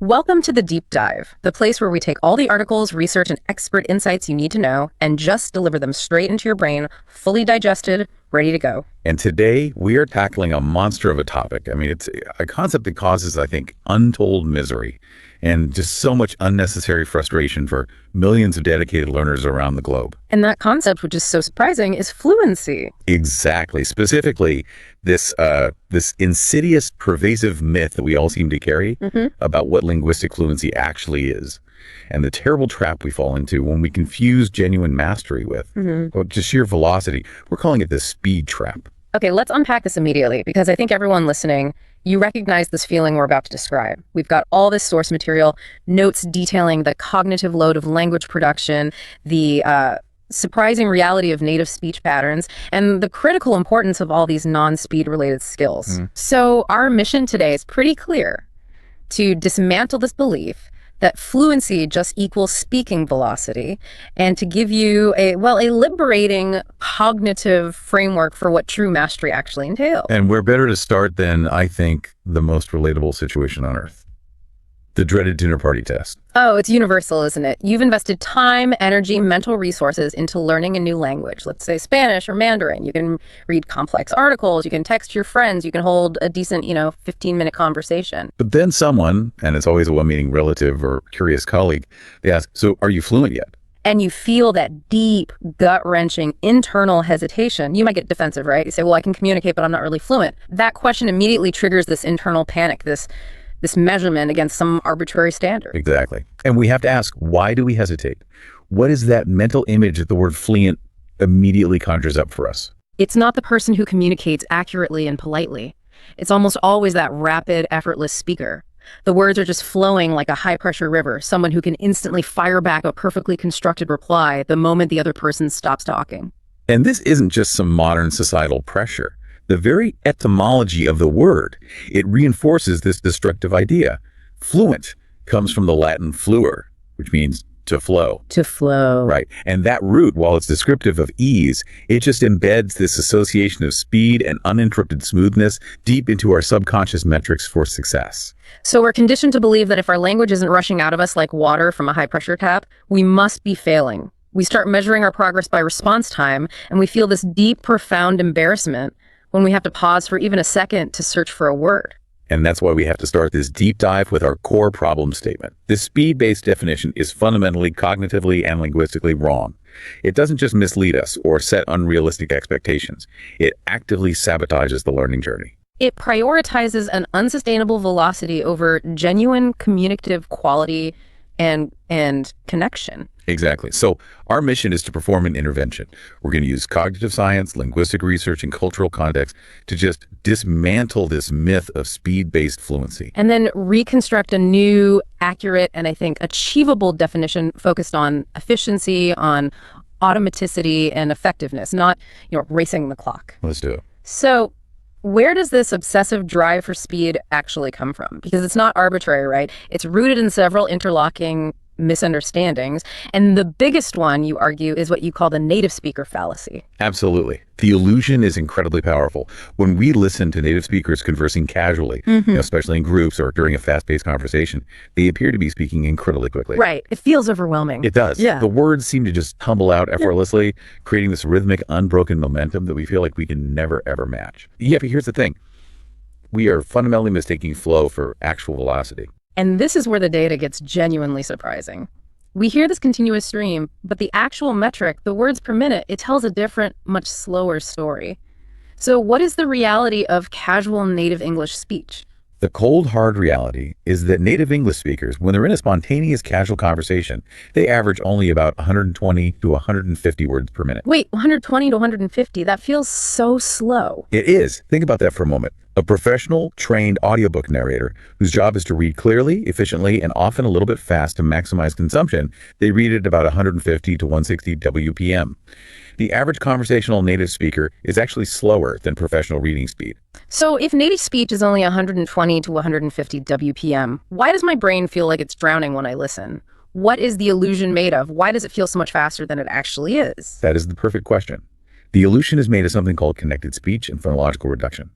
Welcome to the Deep Dive, the place where we take all the articles, research, and expert insights you need to know and just deliver them straight into your brain, fully digested, ready to go. And today we are tackling a monster of a topic. I mean, it's a concept that causes, I think, untold misery and just so much unnecessary frustration for millions of dedicated learners around the globe. And that concept, which is so surprising, is fluency. Exactly. Specifically, this insidious, pervasive myth that we all seem to carry about what linguistic fluency actually is, and the terrible trap we fall into when we confuse genuine mastery with just sheer velocity. We're calling it the speed trap. Okay, let's unpack this immediately, because I think everyone listening, you recognize this feeling we're about to describe. We've got all this source material, notes detailing the cognitive load of language production, the surprising reality of native speech patterns, and the critical importance of all these non-speed related skills. So our mission today is pretty clear: to dismantle this belief that fluency just equals speaking velocity, and to give you a liberating cognitive framework for what true mastery actually entails. And where better to start than, I think, the most relatable situation on earth: the dreaded dinner party test. Oh, it's universal, isn't it? You've invested time, energy, mental resources into learning a new language, let's say Spanish or Mandarin. You can read complex articles, you can text your friends, you can hold a decent, 15-minute conversation. But then someone, and it's always a well-meaning relative or curious colleague, they ask, so are you fluent yet? And you feel that deep, gut-wrenching internal hesitation. You might get defensive, right? You say, well, I can communicate, but I'm not really fluent. That question immediately triggers this internal panic, this measurement against some arbitrary standard. Exactly. And we have to ask, why do we hesitate? What is that mental image that the word fluent immediately conjures up for us? It's not the person who communicates accurately and politely. It's almost always that rapid, effortless speaker. The words are just flowing like a high-pressure river, someone who can instantly fire back a perfectly constructed reply the moment the other person stops talking. And this isn't just some modern societal pressure. The very etymology of the word, it reinforces this destructive idea. Fluent comes from the Latin fluere, which means to flow. To flow. Right. And that root, while it's descriptive of ease, it just embeds this association of speed and uninterrupted smoothness deep into our subconscious metrics for success. So we're conditioned to believe that if our language isn't rushing out of us like water from a high-pressure tap, we must be failing. We start measuring our progress by response time, and we feel this deep, profound embarrassment when we have to pause for even a second to search for a word. And that's why we have to start this deep dive with our core problem statement. This speed-based definition is fundamentally cognitively and linguistically wrong. It doesn't just mislead us or set unrealistic expectations. It actively sabotages the learning journey. It prioritizes an unsustainable velocity over genuine communicative quality and connection. Exactly. So our mission is to perform an intervention. We're going to use cognitive science, linguistic research, and cultural context to just dismantle this myth of speed-based fluency. And then reconstruct a new, accurate, and I think achievable definition focused on efficiency, on automaticity, and effectiveness, not, racing the clock. Let's do it. So where does this obsessive drive for speed actually come from? Because it's not arbitrary, right? It's rooted in several interlocking misunderstandings. And the biggest one, you argue, is what you call the native speaker fallacy. Absolutely. The illusion is incredibly powerful. When we listen to native speakers conversing casually, especially in groups or during a fast-paced conversation, they appear to be speaking incredibly quickly. Right. It feels overwhelming. It does. Yeah. The words seem to just tumble out effortlessly, creating this rhythmic, unbroken momentum that we feel like we can never, ever match. Yeah, but here's the thing. We are fundamentally mistaking flow for actual velocity. And this is where the data gets genuinely surprising. We hear this continuous stream, but the actual metric, the words per minute, it tells a different, much slower story. So what is the reality of casual native English speech? The cold, hard reality is that native English speakers, when they're in a spontaneous, casual conversation, they average only about 120 to 150 words per minute. Wait, 120 to 150? That feels so slow. It is. Think about that for a moment. A professional, trained audiobook narrator whose job is to read clearly, efficiently, and often a little bit fast to maximize consumption, they read at about 150 to 160 WPM. The average conversational native speaker is actually slower than professional reading speed. So if native speech is only 120 to 150 WPM, why does my brain feel like it's drowning when I listen? What is the illusion made of? Why does it feel so much faster than it actually is? That is the perfect question. The illusion is made of something called connected speech and phonological reduction.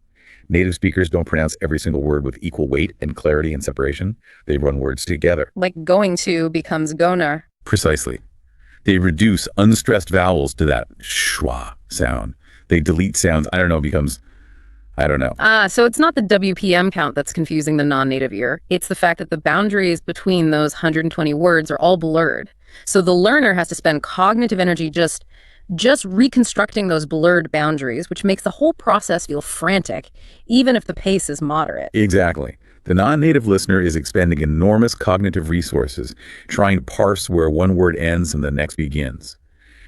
Native speakers don't pronounce every single word with equal weight and clarity and separation. They run words together. Like going to becomes goner. Precisely. They reduce unstressed vowels to that schwa sound. They delete sounds. Becomes, I don't know. So it's not the WPM count that's confusing the non-native ear. It's the fact that the boundaries between those 120 words are all blurred. So the learner has to spend cognitive energy just reconstructing those blurred boundaries, which makes the whole process feel frantic, even if the pace is moderate. Exactly. The non-native listener is expending enormous cognitive resources trying to parse where one word ends and the next begins.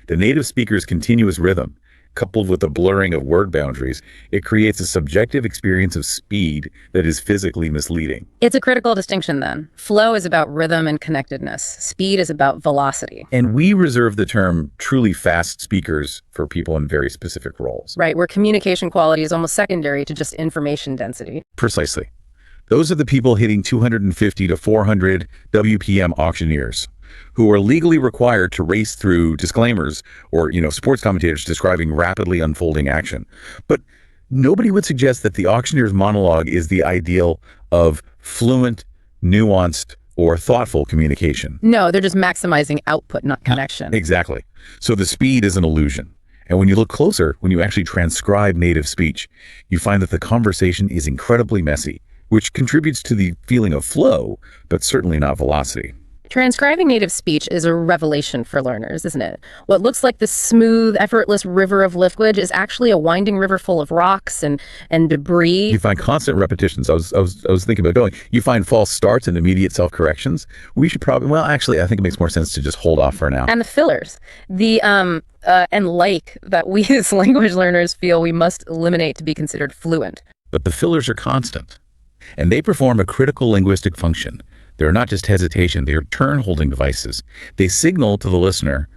The native speaker's continuous rhythm, coupled with the blurring of word boundaries, it creates a subjective experience of speed that is physically misleading. It's a critical distinction then. Flow is about rhythm and connectedness. Speed is about velocity. And we reserve the term truly fast speakers for people in very specific roles. Right, where communication quality is almost secondary to just information density. Precisely. Those are the people hitting 250 to 400 WPM auctioneers who are legally required to race through disclaimers or, sports commentators describing rapidly unfolding action. But nobody would suggest that the auctioneer's monologue is the ideal of fluent, nuanced, or thoughtful communication. No, they're just maximizing output, not connection. Exactly. So the speed is an illusion. And when you look closer, when you actually transcribe native speech, you find that the conversation is incredibly messy, which contributes to the feeling of flow, but certainly not velocity. Transcribing native speech is a revelation for learners, isn't it? What looks like this smooth, effortless river of liquid is actually a winding river full of rocks and debris. You find constant repetitions. I was thinking about going. You find false starts and immediate self-corrections. We should probably, I think it makes more sense to just hold off for now. And the fillers, and that we as language learners feel we must eliminate to be considered fluent. But the fillers are constant, and they perform a critical linguistic function. They're not just hesitation, they are turn-holding devices. They signal to the listener,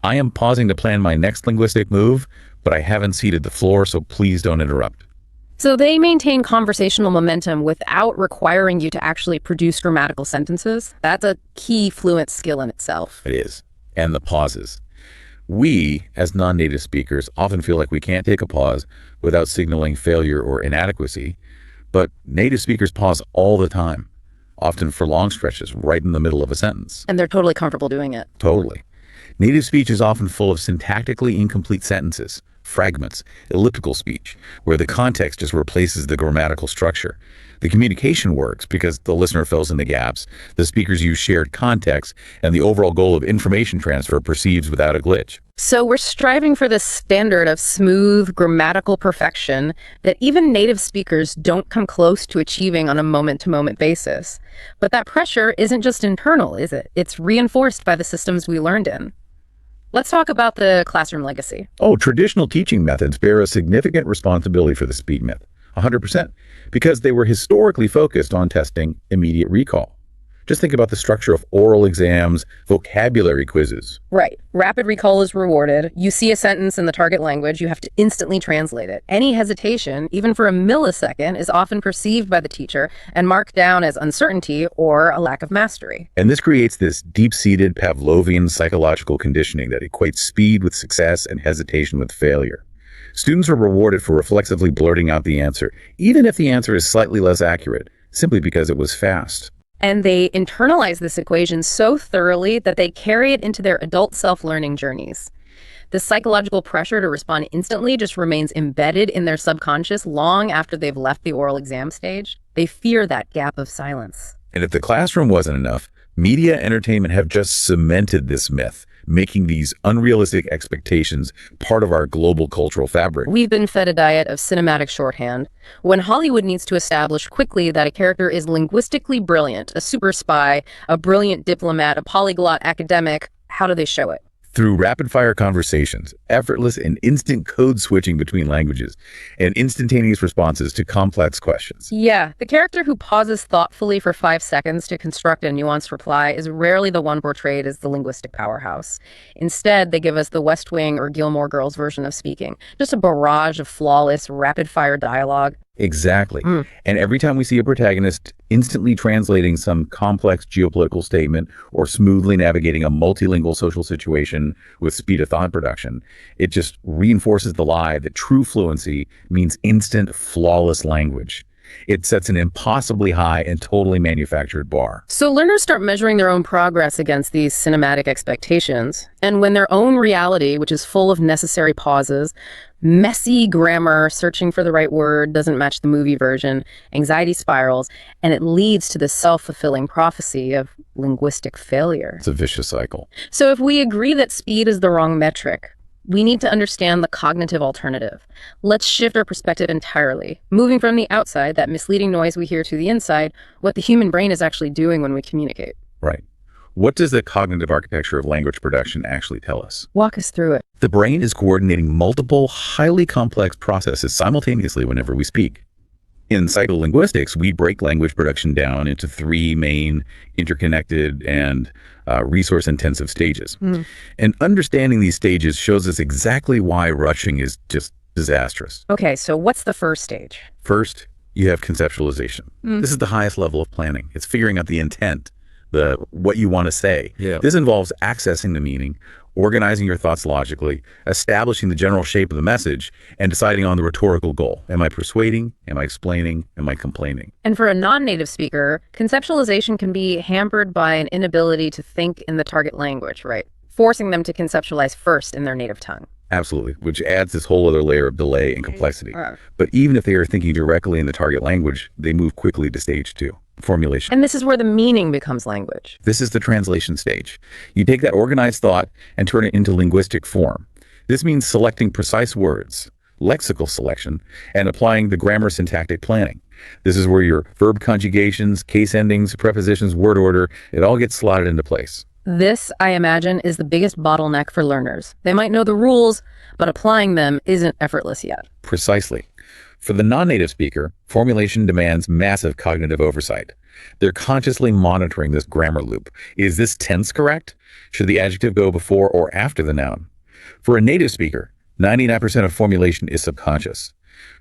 I am pausing to plan my next linguistic move, but I haven't ceded the floor, so please don't interrupt. So they maintain conversational momentum without requiring you to actually produce grammatical sentences. That's a key fluent skill in itself. It is. And the pauses. We, as non-native speakers, often feel like we can't take a pause without signaling failure or inadequacy, but native speakers pause all the time, often for long stretches, right in the middle of a sentence. And they're totally comfortable doing it. Totally. Native speech is often full of syntactically incomplete sentences, fragments, elliptical speech, where the context just replaces the grammatical structure. The communication works because the listener fills in the gaps, the speakers use shared context, and the overall goal of information transfer proceeds without a glitch. So we're striving for this standard of smooth grammatical perfection that even native speakers don't come close to achieving on a moment-to-moment basis. But that pressure isn't just internal, is it? It's reinforced by the systems we learned in. Let's talk about the classroom legacy. Traditional teaching methods bear a significant responsibility for the speed myth, 100%, because they were historically focused on testing immediate recall. Just think about the structure of oral exams, vocabulary quizzes. Right. Rapid recall is rewarded. You see a sentence in the target language, you have to instantly translate it. Any hesitation, even for a millisecond, is often perceived by the teacher and marked down as uncertainty or a lack of mastery. And this creates this deep-seated Pavlovian psychological conditioning that equates speed with success and hesitation with failure. Students are rewarded for reflexively blurting out the answer, even if the answer is slightly less accurate, simply because it was fast. And they internalize this equation so thoroughly that they carry it into their adult self-learning journeys. The psychological pressure to respond instantly just remains embedded in their subconscious long after they've left the oral exam stage. They fear that gap of silence. And if the classroom wasn't enough, media and entertainment have just cemented this myth, making these unrealistic expectations part of our global cultural fabric. We've been fed a diet of cinematic shorthand. When Hollywood needs to establish quickly that a character is linguistically brilliant, a super spy, a brilliant diplomat, a polyglot academic, how do they show it? Through rapid-fire conversations, effortless and instant code switching between languages, and instantaneous responses to complex questions. Yeah, the character who pauses thoughtfully for 5 seconds to construct a nuanced reply is rarely the one portrayed as the linguistic powerhouse. Instead, they give us the West Wing or Gilmore Girls version of speaking, just a barrage of flawless, rapid-fire dialogue. Exactly. And every time we see a protagonist instantly translating some complex geopolitical statement or smoothly navigating a multilingual social situation with speed of thought production, it just reinforces the lie that true fluency means instant, flawless language. It sets an impossibly high and totally manufactured bar. So learners start measuring their own progress against these cinematic expectations. And when their own reality, which is full of necessary pauses, messy grammar, searching for the right word, doesn't match the movie version, anxiety spirals, and it leads to the self-fulfilling prophecy of linguistic failure. It's a vicious cycle. So if we agree that speed is the wrong metric, we need to understand the cognitive alternative. Let's shift our perspective entirely, moving from the outside, that misleading noise we hear, to the inside, what the human brain is actually doing when we communicate. Right. What does the cognitive architecture of language production actually tell us? Walk us through it. The brain is coordinating multiple, highly complex processes simultaneously whenever we speak. In psycholinguistics, we break language production down into three main interconnected and resource-intensive stages. And understanding these stages shows us exactly why rushing is just disastrous. Okay, so what's the first stage? First, you have conceptualization. This is the highest level of planning. It's figuring out the intent, what you want to say. This involves accessing the meaning, organizing your thoughts logically, establishing the general shape of the message, and deciding on the rhetorical goal. Am I persuading? Am I explaining? Am I complaining? And for a non-native speaker, conceptualization can be hampered by an inability to think in the target language, right? Forcing them to conceptualize first in their native tongue. Absolutely, which adds this whole other layer of delay and complexity. But even if they are thinking directly in the target language, they move quickly to stage 2, formulation. And this is where the meaning becomes language. This is the translation stage. You take that organized thought and turn it into linguistic form. This means selecting precise words, lexical selection, and applying the grammar syntactic planning. This is where your verb conjugations, case endings, prepositions, word order, it all gets slotted into place. This, I imagine, is the biggest bottleneck for learners. They might know the rules, but applying them isn't effortless yet. Precisely. For the non-native speaker, formulation demands massive cognitive oversight. They're consciously monitoring this grammar loop. Is this tense correct? Should the adjective go before or after the noun? For a native speaker, 99% of formulation is subconscious.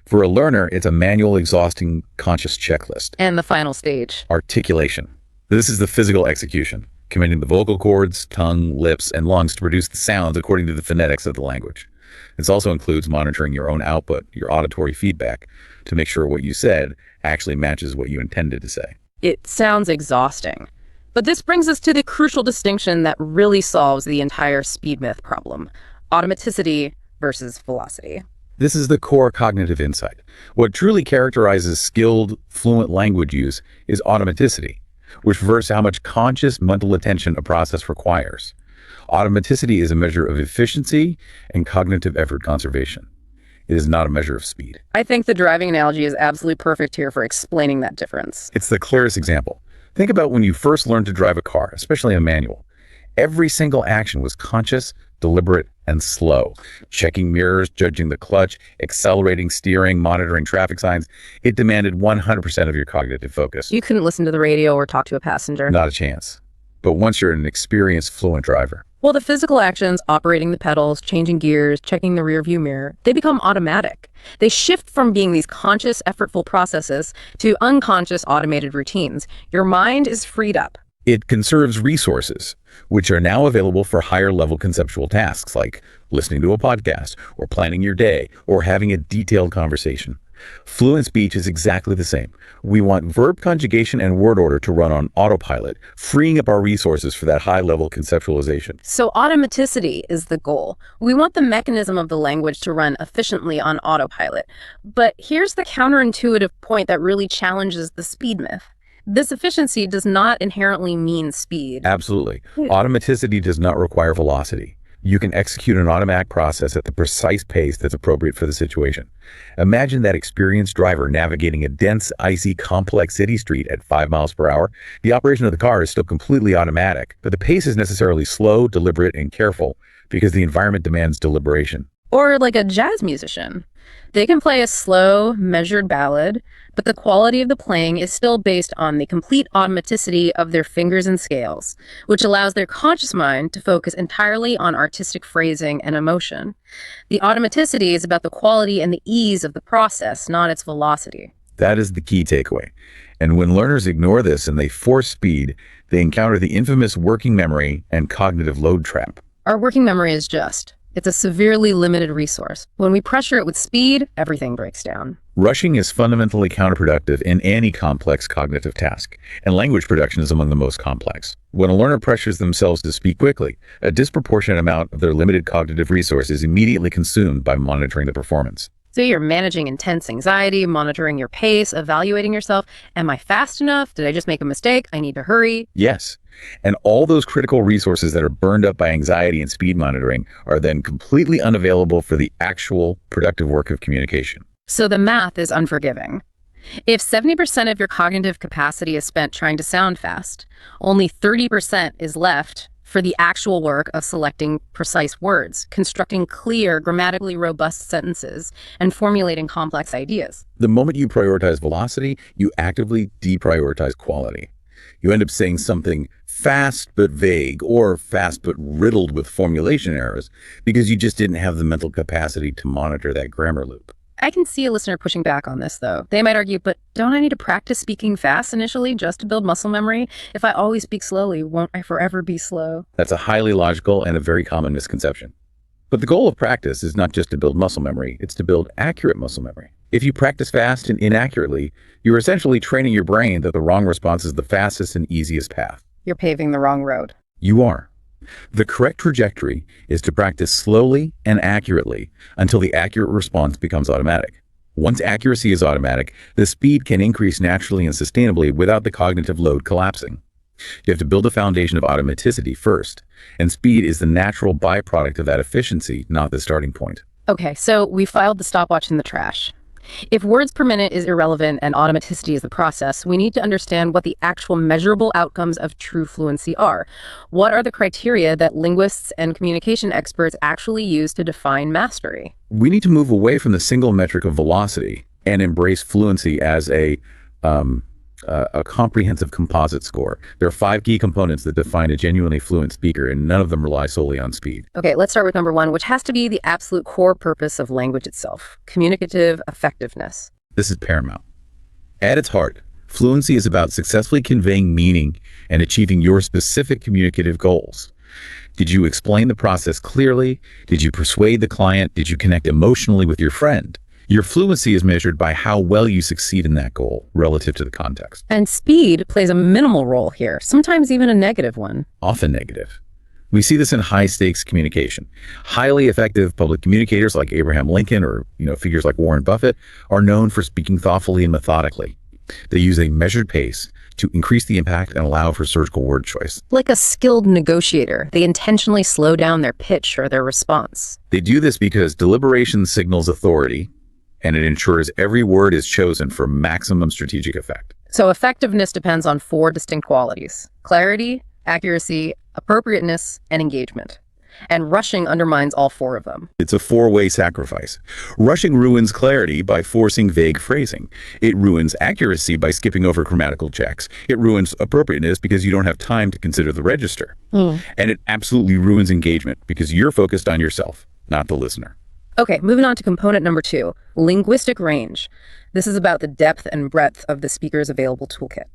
For a learner, it's a manual, exhausting, conscious checklist. And the final stage. Articulation. This is the physical execution, commanding the vocal cords, tongue, lips, and lungs to produce the sounds according to the phonetics of the language. This also includes monitoring your own output, your auditory feedback, to make sure what you said actually matches what you intended to say. It sounds exhausting. But this brings us to the crucial distinction that really solves the entire speed myth problem: automaticity versus velocity. This is the core cognitive insight. What truly characterizes skilled, fluent language use is automaticity, which refers to how much conscious mental attention a process requires. Automaticity is a measure of efficiency and cognitive effort conservation. It is not a measure of speed. I think the driving analogy is absolutely perfect here for explaining that difference. It's the clearest example. Think about when you first learned to drive a car, especially a manual. Every single action was conscious, deliberate, and slow. Checking mirrors, judging the clutch, accelerating, steering, monitoring traffic signs. It demanded 100% of your cognitive focus. You couldn't listen to the radio or talk to a passenger. Not a chance. But once you're an experienced, fluent driver, well, the physical actions, operating the pedals, changing gears, checking the rearview mirror, they become automatic. They shift from being these conscious, effortful processes to unconscious, automated routines. Your mind is freed up. It conserves resources, which are now available for higher-level conceptual tasks like listening to a podcast, or planning your day, or having a detailed conversation. Fluent speech is exactly the same. We want verb conjugation and word order to run on autopilot, freeing up our resources for that high-level conceptualization. So automaticity is the goal. We want the mechanism of the language to run efficiently on autopilot. But here's the counterintuitive point that really challenges the speed myth. This efficiency does not inherently mean speed. Absolutely. Automaticity does not require velocity. You can execute an automatic process at the precise pace that's appropriate for the situation. Imagine that experienced driver navigating a dense, icy, complex city street at 5 miles per hour. The operation of the car is still completely automatic, but the pace is necessarily slow, deliberate, and careful because the environment demands deliberation. Or like a jazz musician. They can play a slow, measured ballad, but the quality of the playing is still based on the complete automaticity of their fingers and scales, which allows their conscious mind to focus entirely on artistic phrasing and emotion. The automaticity is about the quality and the ease of the process, not its velocity. That is the key takeaway. And when learners ignore this and they force speed, they encounter the infamous working memory and cognitive load trap. Our working memory is it's a severely limited resource. When we pressure it with speed, everything breaks down. Rushing is fundamentally counterproductive in any complex cognitive task, and language production is among the most complex. When a learner pressures themselves to speak quickly, a disproportionate amount of their limited cognitive resource is immediately consumed by monitoring the performance. So you're managing intense anxiety, monitoring your pace, evaluating yourself. Am I fast enough? Did I just make a mistake? I need to hurry. Yes. And all those critical resources that are burned up by anxiety and speed monitoring are then completely unavailable for the actual productive work of communication. So the math is unforgiving. If 70% of your cognitive capacity is spent trying to sound fast, only 30% is left for the actual work of selecting precise words, constructing clear, grammatically robust sentences, and formulating complex ideas. The moment you prioritize velocity, you actively deprioritize quality. You end up saying something fast but vague, or fast but riddled with formulation errors, because you just didn't have the mental capacity to monitor that grammar loop. I can see a listener pushing back on this, though. They might argue, but don't I need to practice speaking fast initially just to build muscle memory? If I always speak slowly, won't I forever be slow? That's a highly logical and a very common misconception. But the goal of practice is not just to build muscle memory, it's to build accurate muscle memory. If you practice fast and inaccurately, you're essentially training your brain that the wrong response is the fastest and easiest path. You're paving the wrong road. You are. The correct trajectory is to practice slowly and accurately until the accurate response becomes automatic. Once accuracy is automatic, the speed can increase naturally and sustainably without the cognitive load collapsing. You have to build a foundation of automaticity first, and speed is the natural byproduct of that efficiency, not the starting point. Okay, so we filed the stopwatch in the trash. If words per minute is irrelevant and automaticity is the process, we need to understand what the actual measurable outcomes of true fluency are. What are the criteria that linguists and communication experts actually use to define mastery? We need to move away from the single metric of velocity and embrace fluency as a comprehensive composite score. There are 5 key components that define a genuinely fluent speaker, and none of them rely solely on speed. Okay, let's start with number 1, which has to be the absolute core purpose of language itself: communicative effectiveness. This is paramount. At its heart, fluency is about successfully conveying meaning and achieving your specific communicative goals. Did you explain the process clearly? Did you persuade the client? Did you connect emotionally with your friend? Your fluency is measured by how well you succeed in that goal relative to the context. And speed plays a minimal role here, sometimes even a negative one. Often negative. We see this in high-stakes communication. Highly effective public communicators like Abraham Lincoln or figures like Warren Buffett are known for speaking thoughtfully and methodically. They use a measured pace to increase the impact and allow for surgical word choice. Like a skilled negotiator, they intentionally slow down their pitch or their response. They do this because deliberation signals authority, and it ensures every word is chosen for maximum strategic effect. So effectiveness depends on 4 distinct qualities: clarity, accuracy, appropriateness, and engagement. And rushing undermines all 4 of them. It's a 4-way sacrifice. Rushing ruins clarity by forcing vague phrasing. It ruins accuracy by skipping over grammatical checks. It ruins appropriateness because you don't have time to consider the register. And it absolutely ruins engagement because you're focused on yourself, not the listener. Okay, moving on to component number 2, linguistic range. This is about the depth and breadth of the speaker's available toolkit.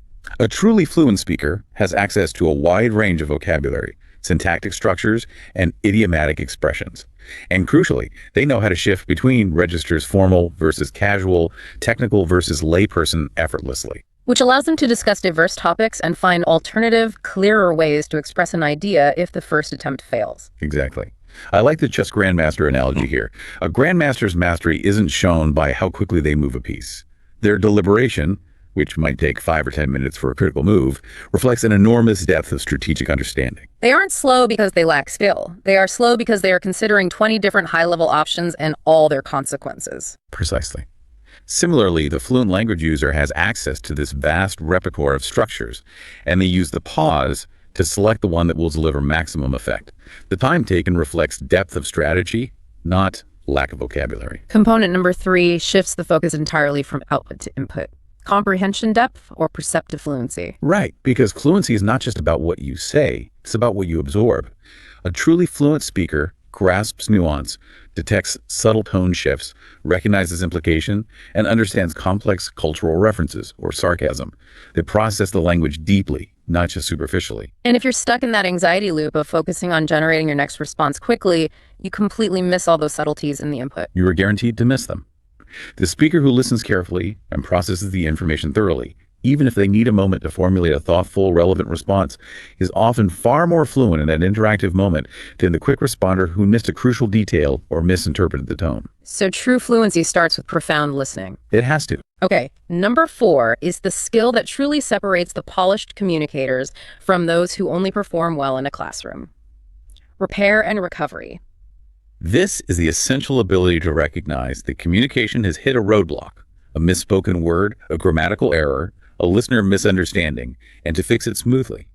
A truly fluent speaker has access to a wide range of vocabulary, syntactic structures, and idiomatic expressions. And crucially, they know how to shift between registers formal versus casual, technical versus layperson effortlessly. Which allows them to discuss diverse topics and find alternative, clearer ways to express an idea if the first attempt fails. Exactly. I like the chess grandmaster analogy here. A grandmaster's mastery isn't shown by how quickly they move a piece. Their deliberation, which might take 5 or 10 minutes for a critical move, reflects an enormous depth of strategic understanding. They aren't slow because they lack skill. They are slow because they are considering 20 different high-level options and all their consequences. Precisely. Similarly, the fluent language user has access to this vast repertoire of structures, and they use the pause to select the one that will deliver maximum effect. The time taken reflects depth of strategy, not lack of vocabulary. Component number 3 shifts the focus entirely from output to input. Comprehension depth or perceptive fluency? Right, because fluency is not just about what you say, it's about what you absorb. A truly fluent speaker grasps nuance, detects subtle tone shifts, recognizes implication, and understands complex cultural references or sarcasm. They process the language deeply, not just superficially. And if you're stuck in that anxiety loop of focusing on generating your next response quickly, you completely miss all those subtleties in the input. You are guaranteed to miss them. The speaker who listens carefully and processes the information thoroughly, even if they need a moment to formulate a thoughtful, relevant response, is often far more fluent in that interactive moment than the quick responder who missed a crucial detail or misinterpreted the tone. So true fluency starts with profound listening. It has to. Okay, number 4 is the skill that truly separates the polished communicators from those who only perform well in a classroom. Repair and recovery. This is the essential ability to recognize that communication has hit a roadblock, a misspoken word, a grammatical error, a listener misunderstanding, and to fix it smoothly.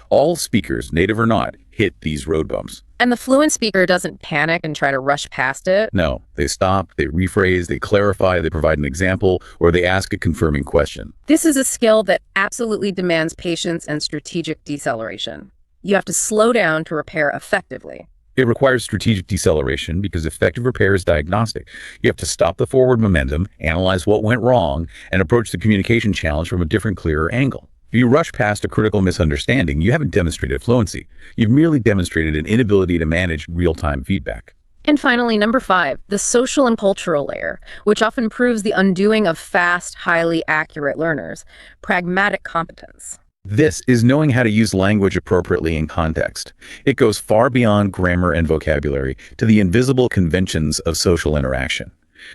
All speakers, native or not, hit these road bumps. And the fluent speaker doesn't panic and try to rush past it. No, they stop, they rephrase, they clarify, they provide an example, or they ask a confirming question. This is a skill that absolutely demands patience and strategic deceleration. You have to slow down to repair effectively. It requires strategic deceleration because effective repair is diagnostic. You have to stop the forward momentum, analyze what went wrong, and approach the communication challenge from a different, clearer angle. If you rush past a critical misunderstanding, you haven't demonstrated fluency. You've merely demonstrated an inability to manage real-time feedback. And finally, number 5, the social and cultural layer, which often proves the undoing of fast, highly accurate learners. Pragmatic competence. This is knowing how to use language appropriately in context. It goes far beyond grammar and vocabulary to the invisible conventions of social interaction.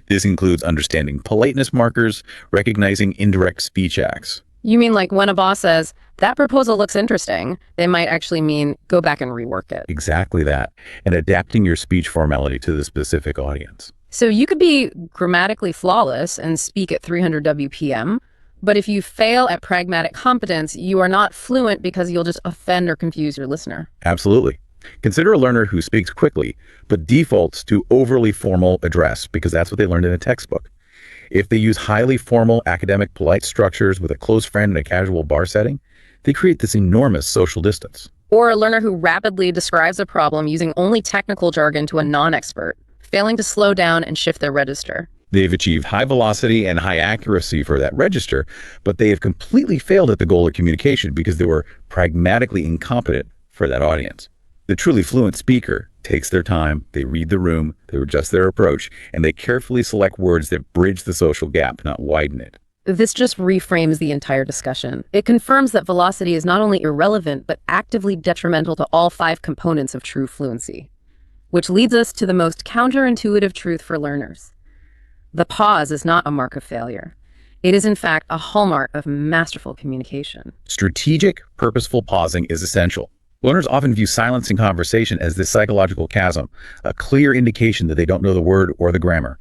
This includes understanding politeness markers, recognizing indirect speech acts. You mean like when a boss says, "That proposal looks interesting," they might actually mean, "Go back and rework it." Exactly that. And adapting your speech formality to the specific audience. So you could be grammatically flawless and speak at 300 WPM, but if you fail at pragmatic competence, you are not fluent because you'll just offend or confuse your listener. Absolutely. Consider a learner who speaks quickly, but defaults to overly formal address because that's what they learned in a textbook. If they use highly formal, academic, polite structures with a close friend in a casual bar setting, they create this enormous social distance. Or a learner who rapidly describes a problem using only technical jargon to a non-expert, failing to slow down and shift their register. They've achieved high velocity and high accuracy for that register, but they have completely failed at the goal of communication because they were pragmatically incompetent for that audience. The truly fluent speaker takes their time, they read the room, they adjust their approach, and they carefully select words that bridge the social gap, not widen it. This just reframes the entire discussion. It confirms that velocity is not only irrelevant, but actively detrimental to all 5 components of true fluency. Which leads us to the most counterintuitive truth for learners. The pause is not a mark of failure. It is, in fact, a hallmark of masterful communication. Strategic, purposeful pausing is essential. Learners often view silence in conversation as this psychological chasm, a clear indication that they don't know the word or the grammar.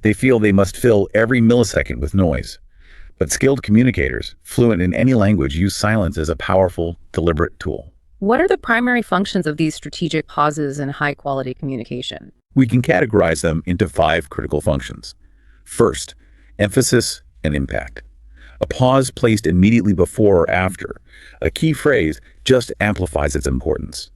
They feel they must fill every millisecond with noise. But skilled communicators, fluent in any language, use silence as a powerful, deliberate tool. What are the primary functions of these strategic pauses in high-quality communication? We can categorize them into 5 critical functions. First, emphasis and impact. A pause placed immediately before or after a key phrase just amplifies its importance.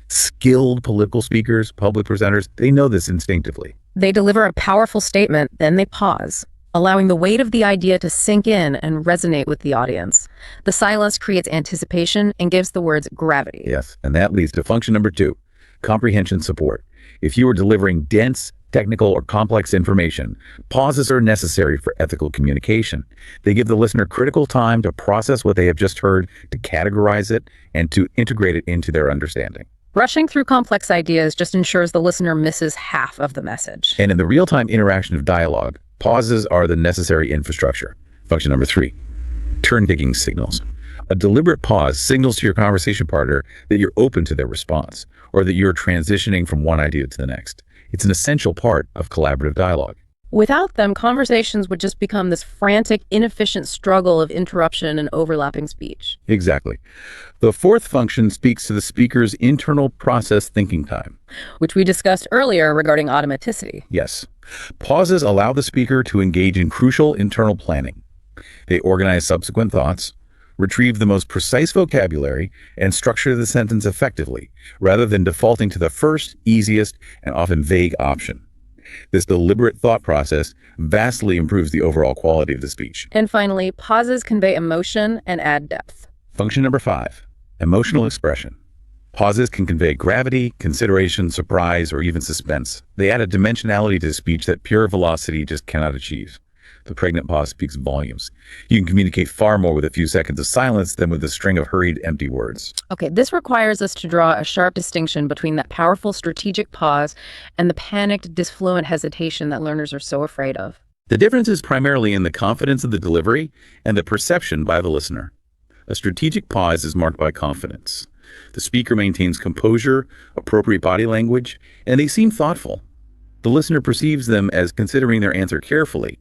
Skilled political speakers, public presenters, they know this instinctively. They deliver a powerful statement, then they pause, allowing the weight of the idea to sink in and resonate with the audience. The silence creates anticipation and gives the words gravity. Yes, and that leads to function number 2, comprehension support. If you are delivering dense, technical, or complex information, pauses are necessary for ethical communication. They give the listener critical time to process what they have just heard, to categorize it, and to integrate it into their understanding. Rushing through complex ideas just ensures the listener misses half of the message. And in the real-time interaction of dialogue, pauses are the necessary infrastructure. Function number 3, turn-taking signals. A deliberate pause signals to your conversation partner that you're open to their response, or that you're transitioning from one idea to the next. It's an essential part of collaborative dialogue. Without them, conversations would just become this frantic, inefficient struggle of interruption and overlapping speech. Exactly. The fourth function speaks to the speaker's internal process thinking time. Which we discussed earlier regarding automaticity. Yes. Pauses allow the speaker to engage in crucial internal planning. They organize subsequent thoughts, retrieve the most precise vocabulary, and structure the sentence effectively, rather than defaulting to the first, easiest, and often vague option. This deliberate thought process vastly improves the overall quality of the speech. And finally, pauses convey emotion and add depth. Function number 5, emotional expression. Pauses can convey gravity, consideration, surprise, or even suspense. They add a dimensionality to speech that pure velocity just cannot achieve. The pregnant pause speaks volumes. You can communicate far more with a few seconds of silence than with a string of hurried, empty words. Okay, this requires us to draw a sharp distinction between that powerful strategic pause and the panicked, disfluent hesitation that learners are so afraid of. The difference is primarily in the confidence of the delivery and the perception by the listener. A strategic pause is marked by confidence. The speaker maintains composure, appropriate body language, and they seem thoughtful. The listener perceives them as considering their answer carefully,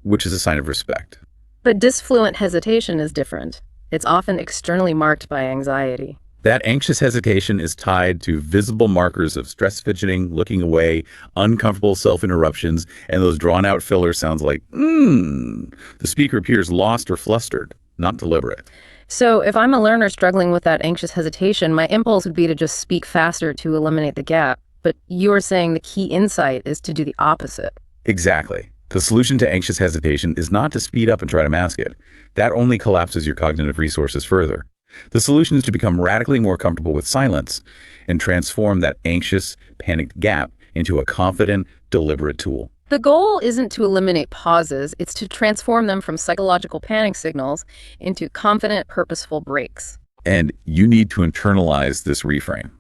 which is a sign of respect. But disfluent hesitation is different. It's often externally marked by anxiety. That anxious hesitation is tied to visible markers of stress fidgeting, looking away, uncomfortable self-interruptions, and those drawn-out filler sounds like, The speaker appears lost or flustered, not deliberate. So if I'm a learner struggling with that anxious hesitation, my impulse would be to just speak faster to eliminate the gap. But you're saying the key insight is to do the opposite. Exactly. The solution to anxious hesitation is not to speed up and try to mask it. That only collapses your cognitive resources further. The solution is to become radically more comfortable with silence and transform that anxious, panicked gap into a confident, deliberate tool. The goal isn't to eliminate pauses, it's to transform them from psychological panic signals into confident, purposeful breaks. And you need to internalize this reframe.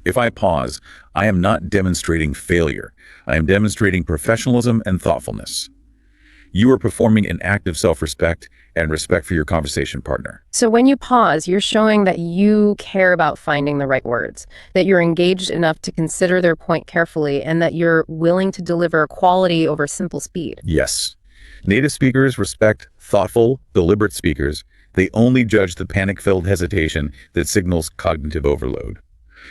If I pause, I am not demonstrating failure. I am demonstrating professionalism and thoughtfulness. You are performing an act of self-respect and respect for your conversation partner. So when you pause, you're showing that you care about finding the right words, that you're engaged enough to consider their point carefully, and that you're willing to deliver quality over simple speed. Yes. Native speakers respect thoughtful, deliberate speakers. They only judge the panic-filled hesitation that signals cognitive overload.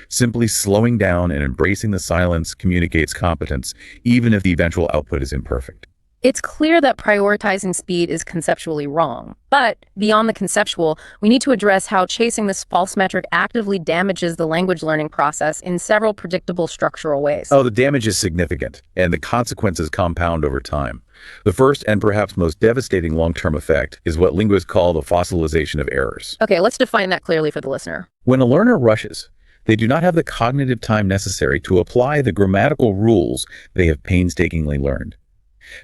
Simply slowing down and embracing the silence communicates competence, even if the eventual output is imperfect. It's clear that prioritizing speed is conceptually wrong. But beyond the conceptual, we need to address how chasing this false metric actively damages the language learning process in several predictable structural ways. Oh, the damage is significant, and the consequences compound over time. The first and perhaps most devastating long-term effect is what linguists call the fossilization of errors. Okay, let's define that clearly for the listener. When a learner rushes, they do not have the cognitive time necessary to apply the grammatical rules they have painstakingly learned.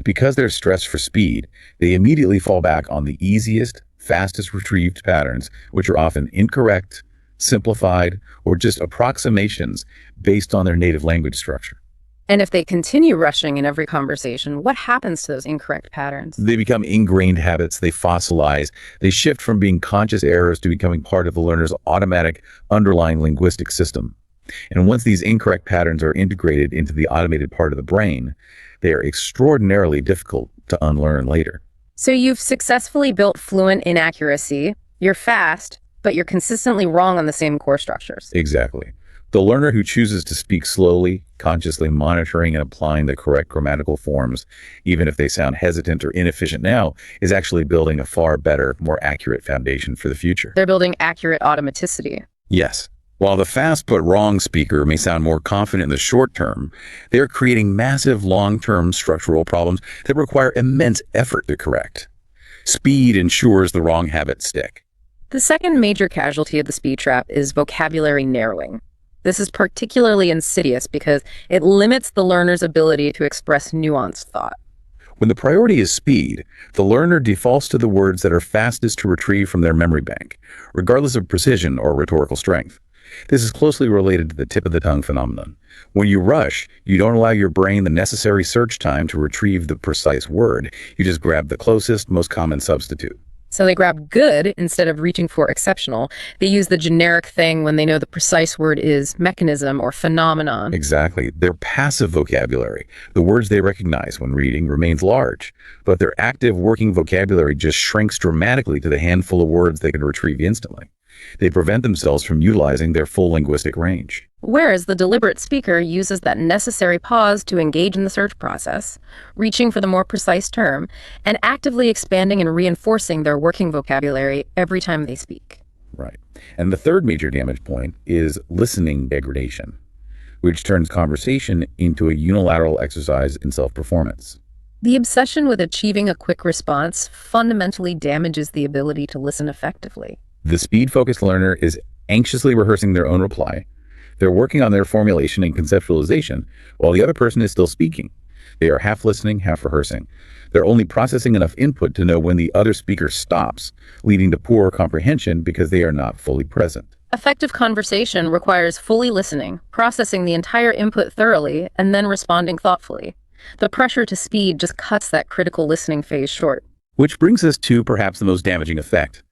Because they're stressed for speed, they immediately fall back on the easiest, fastest retrieved patterns, which are often incorrect, simplified, or just approximations based on their native language structure. And if they continue rushing in every conversation, what happens to those incorrect patterns? They become ingrained habits, they fossilize, they shift from being conscious errors to becoming part of the learner's automatic underlying linguistic system. And once these incorrect patterns are integrated into the automated part of the brain, they are extraordinarily difficult to unlearn later. So you've successfully built fluent inaccuracy, you're fast, but you're consistently wrong on the same core structures. Exactly. The learner who chooses to speak slowly, consciously monitoring and applying the correct grammatical forms, even if they sound hesitant or inefficient now, is actually building a far better, more accurate foundation for the future. They're building accurate automaticity. Yes. While the fast but wrong speaker may sound more confident in the short term, they are creating massive long-term structural problems that require immense effort to correct. Speed ensures the wrong habits stick. The second major casualty of the speed trap is vocabulary narrowing. This is particularly insidious because it limits the learner's ability to express nuanced thought. When the priority is speed, the learner defaults to the words that are fastest to retrieve from their memory bank, regardless of precision or rhetorical strength. This is closely related to the tip-of-the-tongue phenomenon. When you rush, you don't allow your brain the necessary search time to retrieve the precise word. You just grab the closest, most common substitute. So they grab good instead of reaching for exceptional. They use the generic thing when they know the precise word is mechanism or phenomenon. Exactly. Their passive vocabulary, the words they recognize when reading, remains large, but their active working vocabulary just shrinks dramatically to the handful of words they can retrieve instantly. They prevent themselves from utilizing their full linguistic range. Whereas the deliberate speaker uses that necessary pause to engage in the search process, reaching for the more precise term, and actively expanding and reinforcing their working vocabulary every time they speak. Right. And the third major damage point is listening degradation, which turns conversation into a unilateral exercise in self-performance. The obsession with achieving a quick response fundamentally damages the ability to listen effectively. The speed-focused learner is anxiously rehearsing their own reply. They're working on their formulation and conceptualization while the other person is still speaking. They are half listening, half rehearsing. They're only processing enough input to know when the other speaker stops, leading to poor comprehension because they are not fully present. Effective conversation requires fully listening, processing the entire input thoroughly, and then responding thoughtfully. The pressure to speed just cuts that critical listening phase short. Which brings us to perhaps the most damaging effect: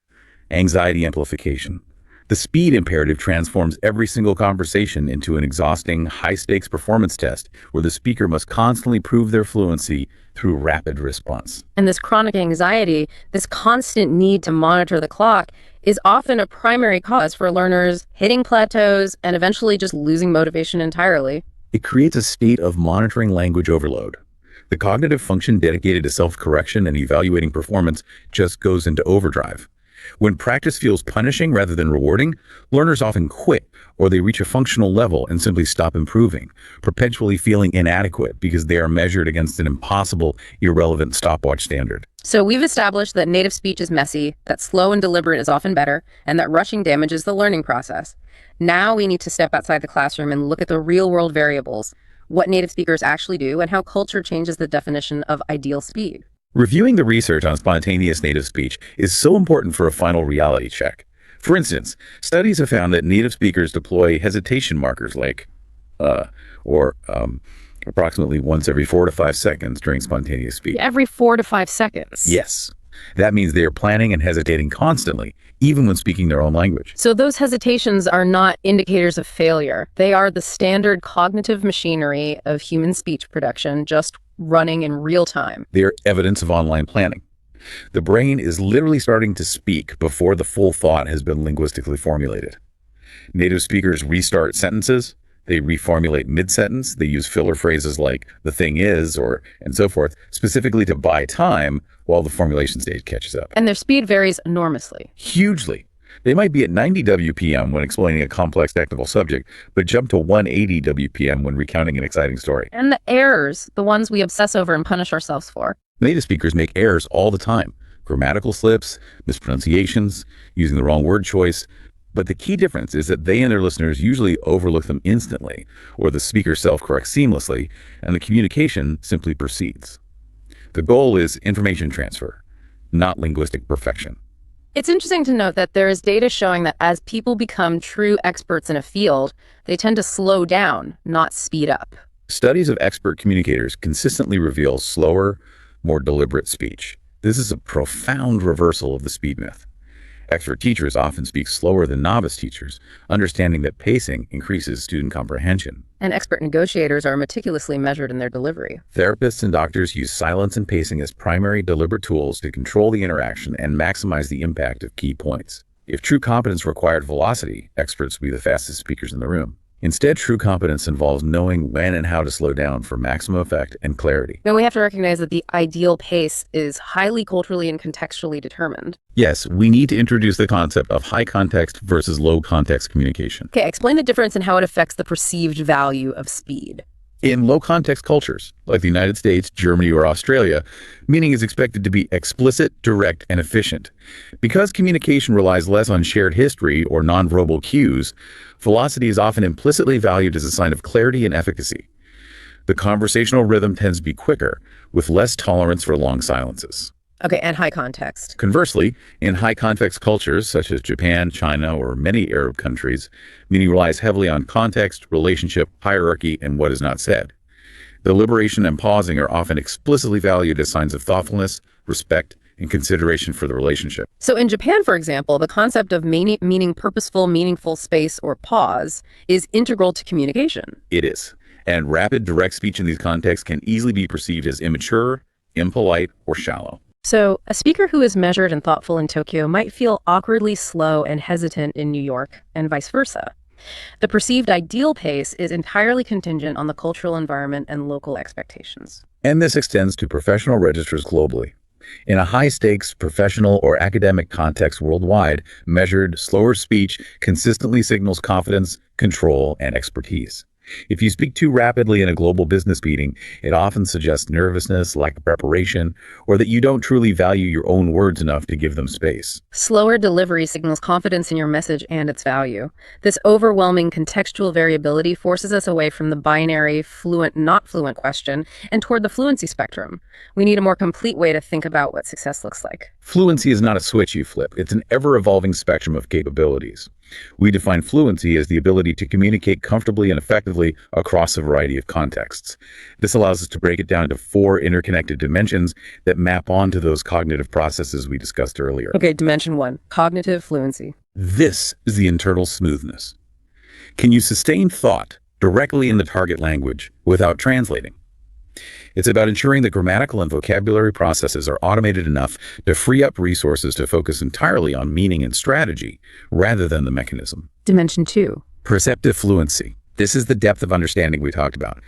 anxiety amplification. The speed imperative transforms every single conversation into an exhausting, high-stakes performance test where the speaker must constantly prove their fluency through rapid response. And this chronic anxiety, this constant need to monitor the clock, is often a primary cause for learners hitting plateaus and eventually just losing motivation entirely. It creates a state of monitoring language overload. The cognitive function dedicated to self-correction and evaluating performance just goes into overdrive. When practice feels punishing rather than rewarding, learners often quit, or they reach a functional level and simply stop improving, perpetually feeling inadequate because they are measured against an impossible, irrelevant stopwatch standard. So we've established that native speech is messy, that slow and deliberate is often better, and that rushing damages the learning process. Now we need to step outside the classroom and look at the real-world variables, what native speakers actually do, and how culture changes the definition of ideal speed. Reviewing the research on spontaneous native speech is so important for a final reality check. For instance, studies have found that native speakers deploy hesitation markers like approximately once every 4 to 5 seconds during spontaneous speech. Every 4 to 5 seconds. Yes. That means they are planning and hesitating constantly, even when speaking their own language. So those hesitations are not indicators of failure. They are the standard cognitive machinery of human speech production, just running in real time. They are evidence of online planning. The brain is literally starting to speak before the full thought has been linguistically formulated. Native speakers restart sentences. They reformulate mid-sentence. They use filler phrases like "the thing is" and so forth, specifically to buy time while the formulation stage catches up. And their speed varies enormously. Hugely. They might be at 90 WPM when explaining a complex technical subject, but jump to 180 WPM when recounting an exciting story. And the errors, the ones we obsess over and punish ourselves for. Native speakers make errors all the time. Grammatical slips, mispronunciations, using the wrong word choice. But the key difference is that they and their listeners usually overlook them instantly, or the speaker self-corrects seamlessly, and the communication simply proceeds. The goal is information transfer, not linguistic perfection. It's interesting to note that there is data showing that as people become true experts in a field, they tend to slow down, not speed up. Studies of expert communicators consistently reveal slower, more deliberate speech. This is a profound reversal of the speed myth. Expert teachers often speak slower than novice teachers, understanding that pacing increases student comprehension. And expert negotiators are meticulously measured in their delivery. Therapists and doctors use silence and pacing as primary deliberate tools to control the interaction and maximize the impact of key points. If true competence required velocity, experts would be the fastest speakers in the room. Instead, true competence involves knowing when and how to slow down for maximum effect and clarity. Now we have to recognize that the ideal pace is highly culturally and contextually determined. Yes, we need to introduce the concept of high context versus low context communication. Okay, explain the difference and how it affects the perceived value of speed. In low context cultures, like the United States, Germany, or Australia, meaning is expected to be explicit, direct, and efficient. Because communication relies less on shared history or nonverbal cues, velocity is often implicitly valued as a sign of clarity and efficacy. The conversational rhythm tends to be quicker, with less tolerance for long silences. Okay, and high context. Conversely, in high-context cultures such as Japan, China, or many Arab countries, meaning relies heavily on context, relationship, hierarchy, and what is not said. Deliberation and pausing are often explicitly valued as signs of thoughtfulness, respect, in consideration for the relationship. So in Japan, for example, the concept of meaning purposeful, meaningful space or pause is integral to communication. It is. And rapid, direct speech in these contexts can easily be perceived as immature, impolite, or shallow. So a speaker who is measured and thoughtful in Tokyo might feel awkwardly slow and hesitant in New York, and vice versa. The perceived ideal pace is entirely contingent on the cultural environment and local expectations. And this extends to professional registers globally. In a high-stakes professional or academic context worldwide, measured, slower speech consistently signals confidence, control, and expertise. If you speak too rapidly in a global business meeting, it often suggests nervousness, lack of preparation, or that you don't truly value your own words enough to give them space. Slower delivery signals confidence in your message and its value. This overwhelming contextual variability forces us away from the binary fluent, not fluent question and toward the fluency spectrum. We need a more complete way to think about what success looks like. Fluency is not a switch you flip. It's an ever-evolving spectrum of capabilities. We define fluency as the ability to communicate comfortably and effectively across a variety of contexts. This allows us to break it down into 4 interconnected dimensions that map onto those cognitive processes we discussed earlier. Okay, dimension 1, cognitive fluency. This is the internal smoothness. Can you sustain thought directly in the target language without translating? It's about ensuring that grammatical and vocabulary processes are automated enough to free up resources to focus entirely on meaning and strategy, rather than the mechanism. Dimension 2. Perceptive fluency. This is the depth of understanding we talked about.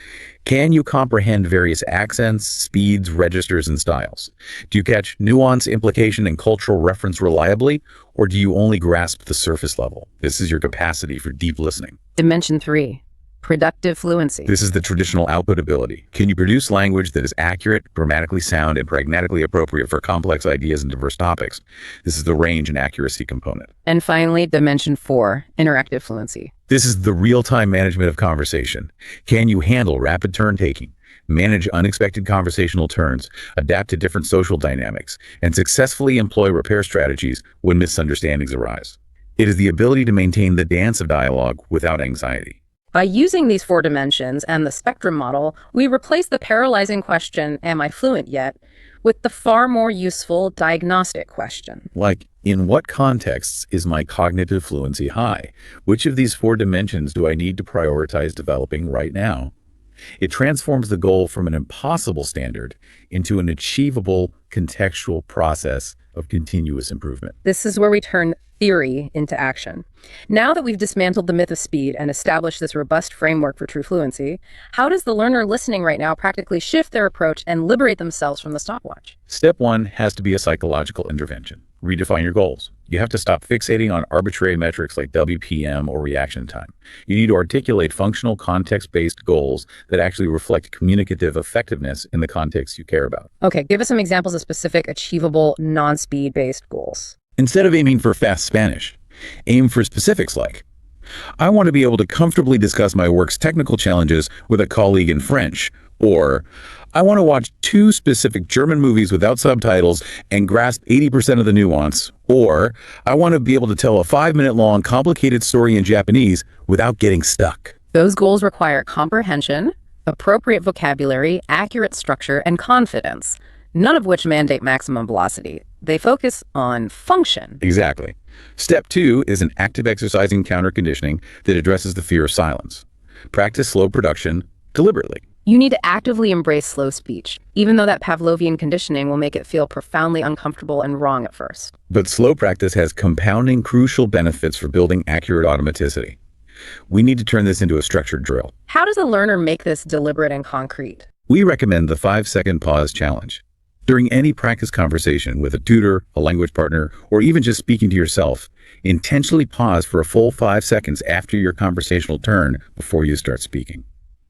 Can you comprehend various accents, speeds, registers, and styles? Do you catch nuance, implication, and cultural reference reliably, or do you only grasp the surface level? This is your capacity for deep listening. Dimension 3. Productive fluency. This is the traditional output ability. Can you produce language that is accurate, grammatically sound, and pragmatically appropriate for complex ideas and diverse topics? This is the range and accuracy component. And finally, dimension 4, interactive fluency. This is the real-time management of conversation. Can you handle rapid turn-taking, manage unexpected conversational turns, adapt to different social dynamics, and successfully employ repair strategies when misunderstandings arise? It is the ability to maintain the dance of dialogue without anxiety. By using these 4 dimensions and the spectrum model, we replace the paralyzing question, am I fluent yet, with the far more useful diagnostic question. Like, in what contexts is my cognitive fluency high? Which of these 4 dimensions do I need to prioritize developing right now? It transforms the goal from an impossible standard into an achievable contextual process of continuous improvement. This is where we turn theory into action. Now that we've dismantled the myth of speed and established this robust framework for true fluency, how does the learner listening right now practically shift their approach and liberate themselves from the stopwatch? Step 1 has to be a psychological intervention. Redefine your goals. You have to stop fixating on arbitrary metrics like WPM or reaction time. You need to articulate functional, context-based goals that actually reflect communicative effectiveness in the context you care about. Okay, give us some examples of specific, achievable, non-speed-based goals. Instead of aiming for fast Spanish, aim for specifics like, I want to be able to comfortably discuss my work's technical challenges with a colleague in French, or I want to watch 2 specific German movies without subtitles and grasp 80% of the nuance, or I want to be able to tell a 5-minute long complicated story in Japanese without getting stuck. Those goals require comprehension, appropriate vocabulary, accurate structure, and confidence, none of which mandate maximum velocity. They focus on function. Exactly. Step 2 is an active exercise in counter-conditioning that addresses the fear of silence. Practice slow production deliberately. You need to actively embrace slow speech, even though that Pavlovian conditioning will make it feel profoundly uncomfortable and wrong at first. But slow practice has compounding crucial benefits for building accurate automaticity. We need to turn this into a structured drill. How does the learner make this deliberate and concrete? We recommend the 5-second pause challenge. During any practice conversation with a tutor, a language partner, or even just speaking to yourself, intentionally pause for a full 5 seconds after your conversational turn before you start speaking.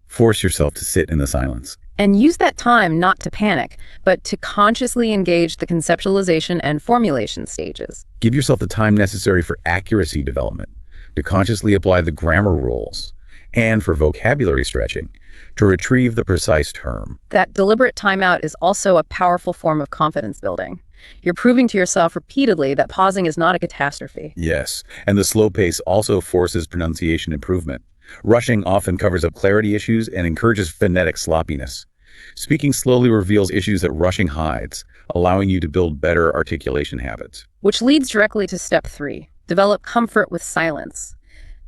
Force yourself to sit in the silence. And use that time not to panic, but to consciously engage the conceptualization and formulation stages. Give yourself the time necessary for accuracy development, to consciously apply the grammar rules, and for vocabulary stretching, to retrieve the precise term. That deliberate timeout is also a powerful form of confidence building. You're proving to yourself repeatedly that pausing is not a catastrophe. Yes, and the slow pace also forces pronunciation improvement. Rushing often covers up clarity issues and encourages phonetic sloppiness. Speaking slowly reveals issues that rushing hides, allowing you to build better articulation habits. Which leads directly to step 3, develop comfort with silence.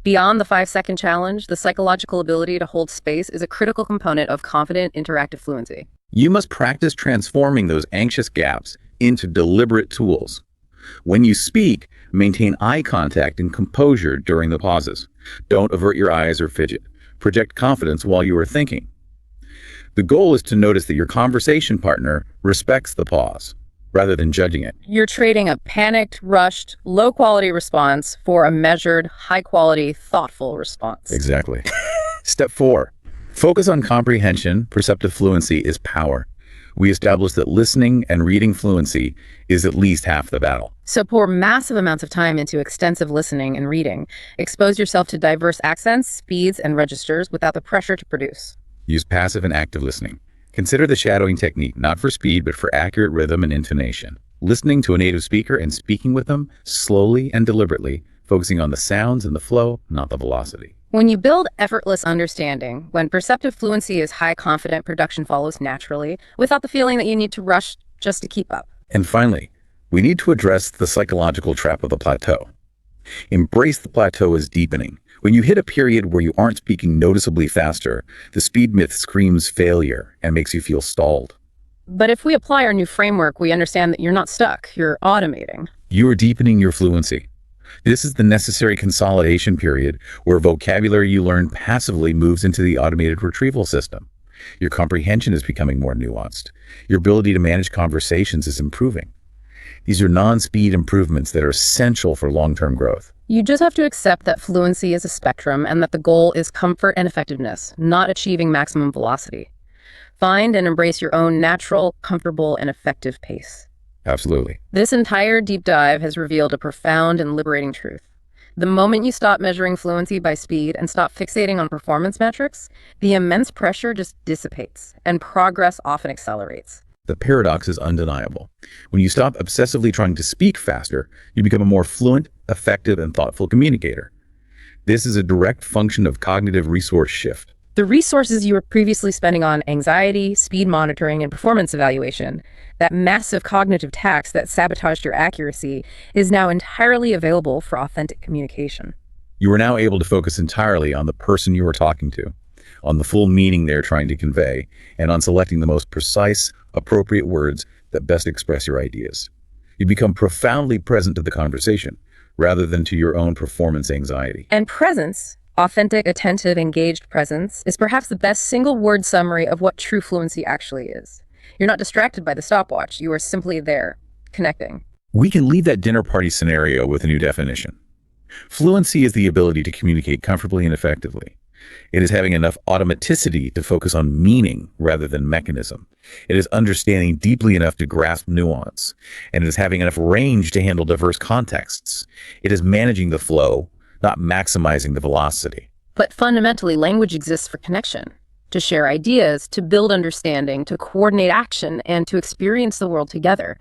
Beyond the 5-second challenge, the psychological ability to hold space is a critical component of confident interactive fluency. You must practice transforming those anxious gaps into deliberate tools. When you speak, maintain eye contact and composure during the pauses. Don't avert your eyes or fidget. Project confidence while you are thinking. The goal is to notice that your conversation partner respects the pause, rather than judging it. You're trading a panicked, rushed, low-quality response for a measured, high-quality, thoughtful response. Exactly. Step 4. Focus on comprehension. Perceptive fluency is power. We established that listening and reading fluency is at least half the battle. So pour massive amounts of time into extensive listening and reading. Expose yourself to diverse accents, speeds, and registers without the pressure to produce. Use passive and active listening. Consider the shadowing technique, not for speed, but for accurate rhythm and intonation. Listening to a native speaker and speaking with them slowly and deliberately, focusing on the sounds and the flow, not the velocity. When you build effortless understanding, when perceptive fluency is high confident, production follows naturally, without the feeling that you need to rush just to keep up. And finally, we need to address the psychological trap of the plateau. Embrace the plateau as deepening. When you hit a period where you aren't speaking noticeably faster, the speed myth screams failure and makes you feel stalled. But if we apply our new framework, we understand that you're not stuck, you're automating. You are deepening your fluency. This is the necessary consolidation period where vocabulary you learn passively moves into the automated retrieval system. Your comprehension is becoming more nuanced. Your ability to manage conversations is improving. These are non-speed improvements that are essential for long-term growth. You just have to accept that fluency is a spectrum and that the goal is comfort and effectiveness, not achieving maximum velocity. Find and embrace your own natural, comfortable, and effective pace. Absolutely. This entire deep dive has revealed a profound and liberating truth. The moment you stop measuring fluency by speed and stop fixating on performance metrics, the immense pressure just dissipates, and progress often accelerates. The paradox is undeniable. When you stop obsessively trying to speak faster, you become a more fluent, effective, and thoughtful communicator. This is a direct function of cognitive resource shift. The resources you were previously spending on anxiety, speed monitoring, and performance evaluation, that massive cognitive tax that sabotaged your accuracy, is now entirely available for authentic communication. You are now able to focus entirely on the person you are talking to, on the full meaning they're trying to convey, and on selecting the most precise, appropriate words that best express your ideas. You become profoundly present to the conversation, rather than to your own performance anxiety. And presence, authentic, attentive, engaged presence, is perhaps the best single-word summary of what true fluency actually is. You're not distracted by the stopwatch. You are simply there, connecting. We can leave that dinner party scenario with a new definition. Fluency is the ability to communicate comfortably and effectively. It is having enough automaticity to focus on meaning rather than mechanism. It is understanding deeply enough to grasp nuance. And it is having enough range to handle diverse contexts. It is managing the flow, not maximizing the velocity. But fundamentally, language exists for connection, to share ideas, to build understanding, to coordinate action, and to experience the world together.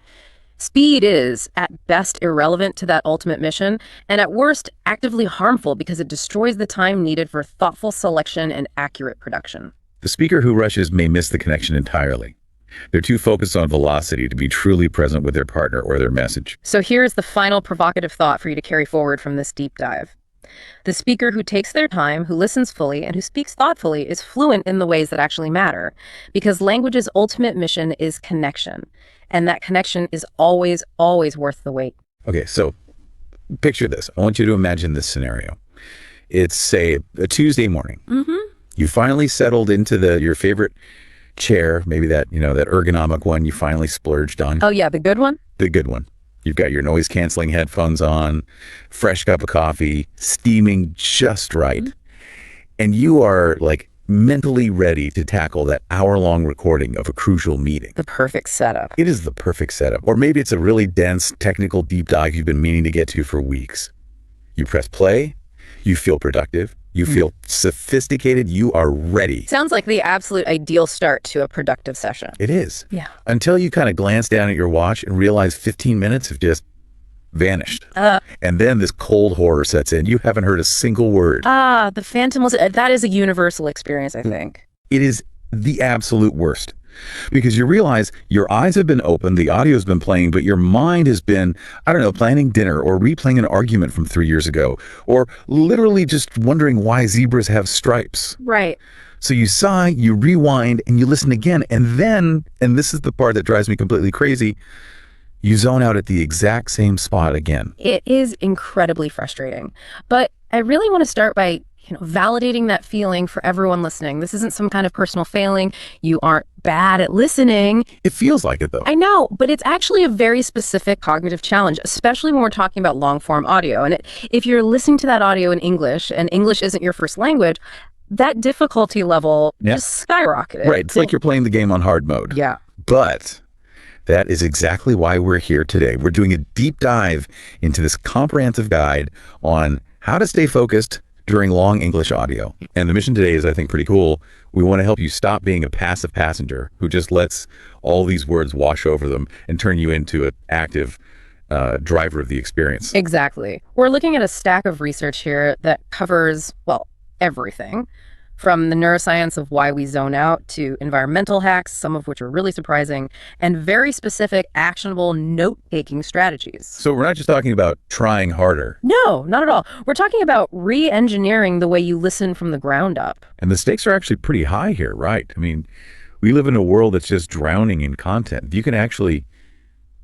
Speed is, at best, irrelevant to that ultimate mission, and at worst, actively harmful because it destroys the time needed for thoughtful selection and accurate production. The speaker who rushes may miss the connection entirely. They're too focused on velocity to be truly present with their partner or their message. So here is the final provocative thought for you to carry forward from this deep dive. The speaker who takes their time, who listens fully, and who speaks thoughtfully is fluent in the ways that actually matter, because language's ultimate mission is connection, and that connection is always, always worth the wait. Okay, so picture this. I want you to imagine this scenario. It's, say, a Tuesday morning. You finally settled into your favorite chair, maybe that ergonomic one you finally splurged on. Oh yeah, the good one? The good one. You've got your noise-canceling headphones on, fresh cup of coffee, steaming just right. And you are mentally ready to tackle that hour-long recording of a crucial meeting. The perfect setup. It is the perfect setup. Or maybe it's a really dense, technical deep dive you've been meaning to get to for weeks. You press play, you feel productive, you feel sophisticated, you are ready. Sounds like the absolute ideal start to a productive session. It is. Yeah. Until you kind of glance down at your watch and realize 15 minutes have just vanished. And then this cold horror sets in. You haven't heard a single word. The phantom was, that is a universal experience, I think. It is the absolute worst. Because you realize your eyes have been open, the audio's been playing, but your mind has been, I don't know, planning dinner or replaying an argument from 3 years ago, or literally just wondering why zebras have stripes. Right. So you sigh, you rewind, and you listen again. And then, and this is the part that drives me completely crazy, you zone out at the exact same spot again. It is incredibly frustrating. But I really want to start by validating that feeling for everyone listening. This isn't some kind of personal failing. You aren't bad at listening. It feels like it, though. I know, but it's actually a very specific cognitive challenge, especially when we're talking about long-form audio. And if you're listening to that audio in English, and English isn't your first language, that difficulty level just skyrocketed. Right. It's like you're playing the game on hard mode. Yeah. But that is exactly why we're here today. We're doing a deep dive into this comprehensive guide on how to stay focused during long English audio. And the mission today is, I think, pretty cool. We want to help you stop being a passive passenger who just lets all these words wash over them and turn you into an active driver of the experience. Exactly. We're looking at a stack of research here that covers, well, everything. From the neuroscience of why we zone out to environmental hacks, some of which are really surprising, and very specific, actionable note-taking strategies. So we're not just talking about trying harder. No, not at all. We're talking about re-engineering the way you listen from the ground up. And the stakes are actually pretty high here, right? I mean, we live in a world that's just drowning in content. You can actually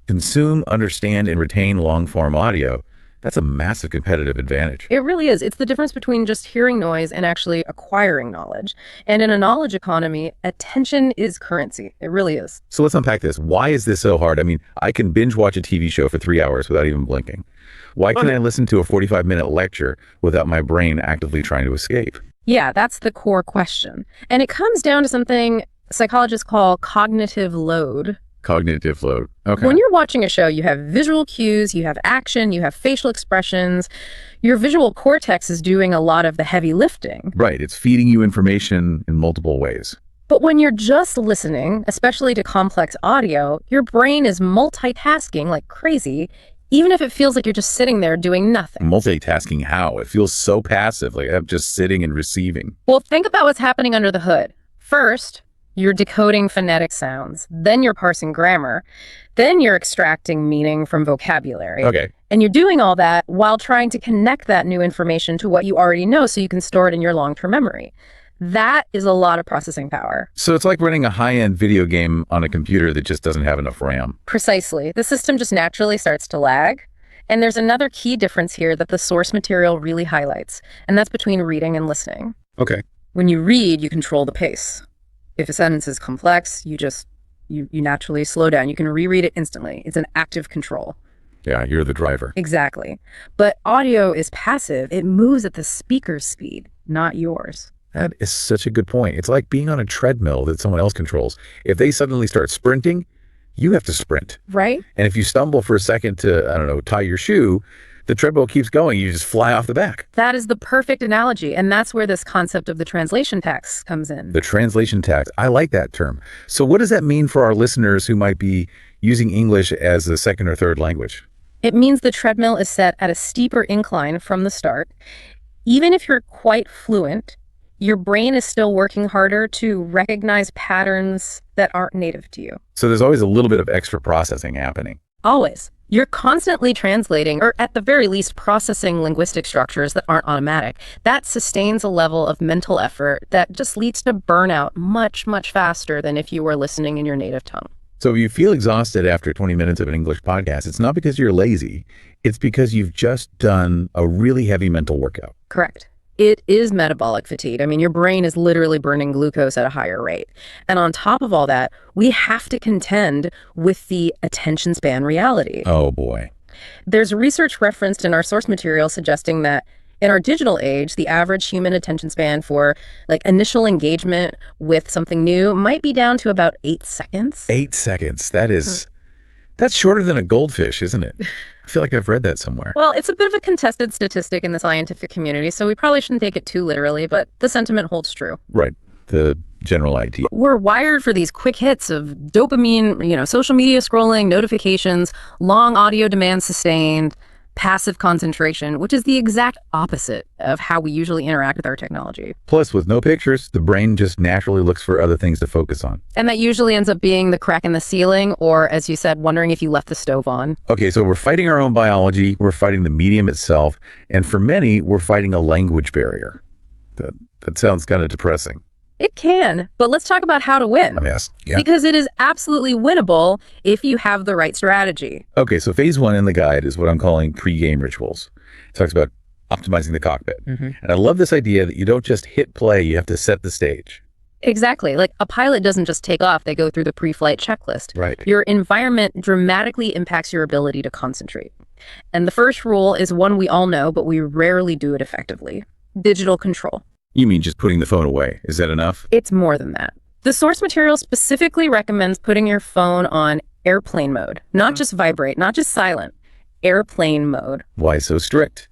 consume, understand, and retain long-form audio. That's a massive competitive advantage. It really is. It's the difference between just hearing noise and actually acquiring knowledge. And in a knowledge economy, attention is currency. It really is. So let's unpack this. Why is this so hard? I mean, I can binge watch a TV show for 3 hours without even blinking. Why can't I listen to a 45-minute lecture without my brain actively trying to escape? Yeah, that's the core question. And it comes down to something psychologists call cognitive load. Cognitive load. Okay. When you're watching a show, you have visual cues, you have action, you have facial expressions. Your visual cortex is doing a lot of the heavy lifting. Right. It's feeding you information in multiple ways. But when you're just listening, especially to complex audio, your brain is multitasking like crazy, even if it feels like you're just sitting there doing nothing. Multitasking how? It feels so passive, like I'm just sitting and receiving. Well, think about what's happening under the hood. First, you're decoding phonetic sounds, then you're parsing grammar, then you're extracting meaning from vocabulary. Okay. And you're doing all that while trying to connect that new information to what you already know so you can store it in your long-term memory. That is a lot of processing power. So it's like running a high-end video game on a computer that just doesn't have enough RAM. Precisely. The system just naturally starts to lag. And there's another key difference here that the source material really highlights, and that's between reading and listening. Okay. When you read, you control the pace. If a sentence is complex, you naturally slow down. You can reread it instantly. It's an active control. Yeah, you're the driver. Exactly. But audio is passive. It moves at the speaker's speed, not yours. That is such a good point. It's like being on a treadmill that someone else controls. If they suddenly start sprinting, you have to sprint. Right? And if you stumble for a second to, I don't know, tie your shoe, the treadmill keeps going. You just fly off the back. That is the perfect analogy. And that's where this concept of the translation tax comes in. The translation tax. I like that term. So what does that mean for our listeners who might be using English as a second or third language? It means the treadmill is set at a steeper incline from the start. Even if you're quite fluent, your brain is still working harder to recognize patterns that aren't native to you. So there's always a little bit of extra processing happening. Always. You're constantly translating, or at the very least, processing linguistic structures that aren't automatic. That sustains a level of mental effort that just leads to burnout much, much faster than if you were listening in your native tongue. So if you feel exhausted after 20 minutes of an English podcast, it's not because you're lazy. It's because you've just done a really heavy mental workout. Correct. It is metabolic fatigue. I mean, your brain is literally burning glucose at a higher rate. And on top of all that, we have to contend with the attention span reality. Oh, boy. There's research referenced in our source material suggesting that in our digital age, the average human attention span for initial engagement with something new might be down to about 8 seconds. 8 seconds. That's shorter than a goldfish, isn't it? I feel like I've read that somewhere. Well, it's a bit of a contested statistic in the scientific community, so we probably shouldn't take it too literally, but the sentiment holds true. Right. The general idea. We're wired for these quick hits of dopamine, social media scrolling, notifications, long audio demand sustained. passive concentration, which is the exact opposite of how we usually interact with our technology. Plus, with no pictures, the brain just naturally looks for other things to focus on. And that usually ends up being the crack in the ceiling, or, as you said, wondering if you left the stove on. Okay, so we're fighting our own biology, we're fighting the medium itself, and for many, we're fighting a language barrier. That sounds kind of depressing. It can, but let's talk about how to win. Yes. Yeah. Because it is absolutely winnable if you have the right strategy. Okay, so phase 1 in the guide is what I'm calling pre-game rituals. It talks about optimizing the cockpit. And I love this idea that you don't just hit play, you have to set the stage. Exactly. Like a pilot doesn't just take off, they go through the pre-flight checklist. Right. Your environment dramatically impacts your ability to concentrate. And the first rule is one we all know, but we rarely do it effectively. Digital control. You mean just putting the phone away? Is that enough? It's more than that. The source material specifically recommends putting your phone on airplane mode, not just vibrate, not just silent, airplane mode. Why so strict?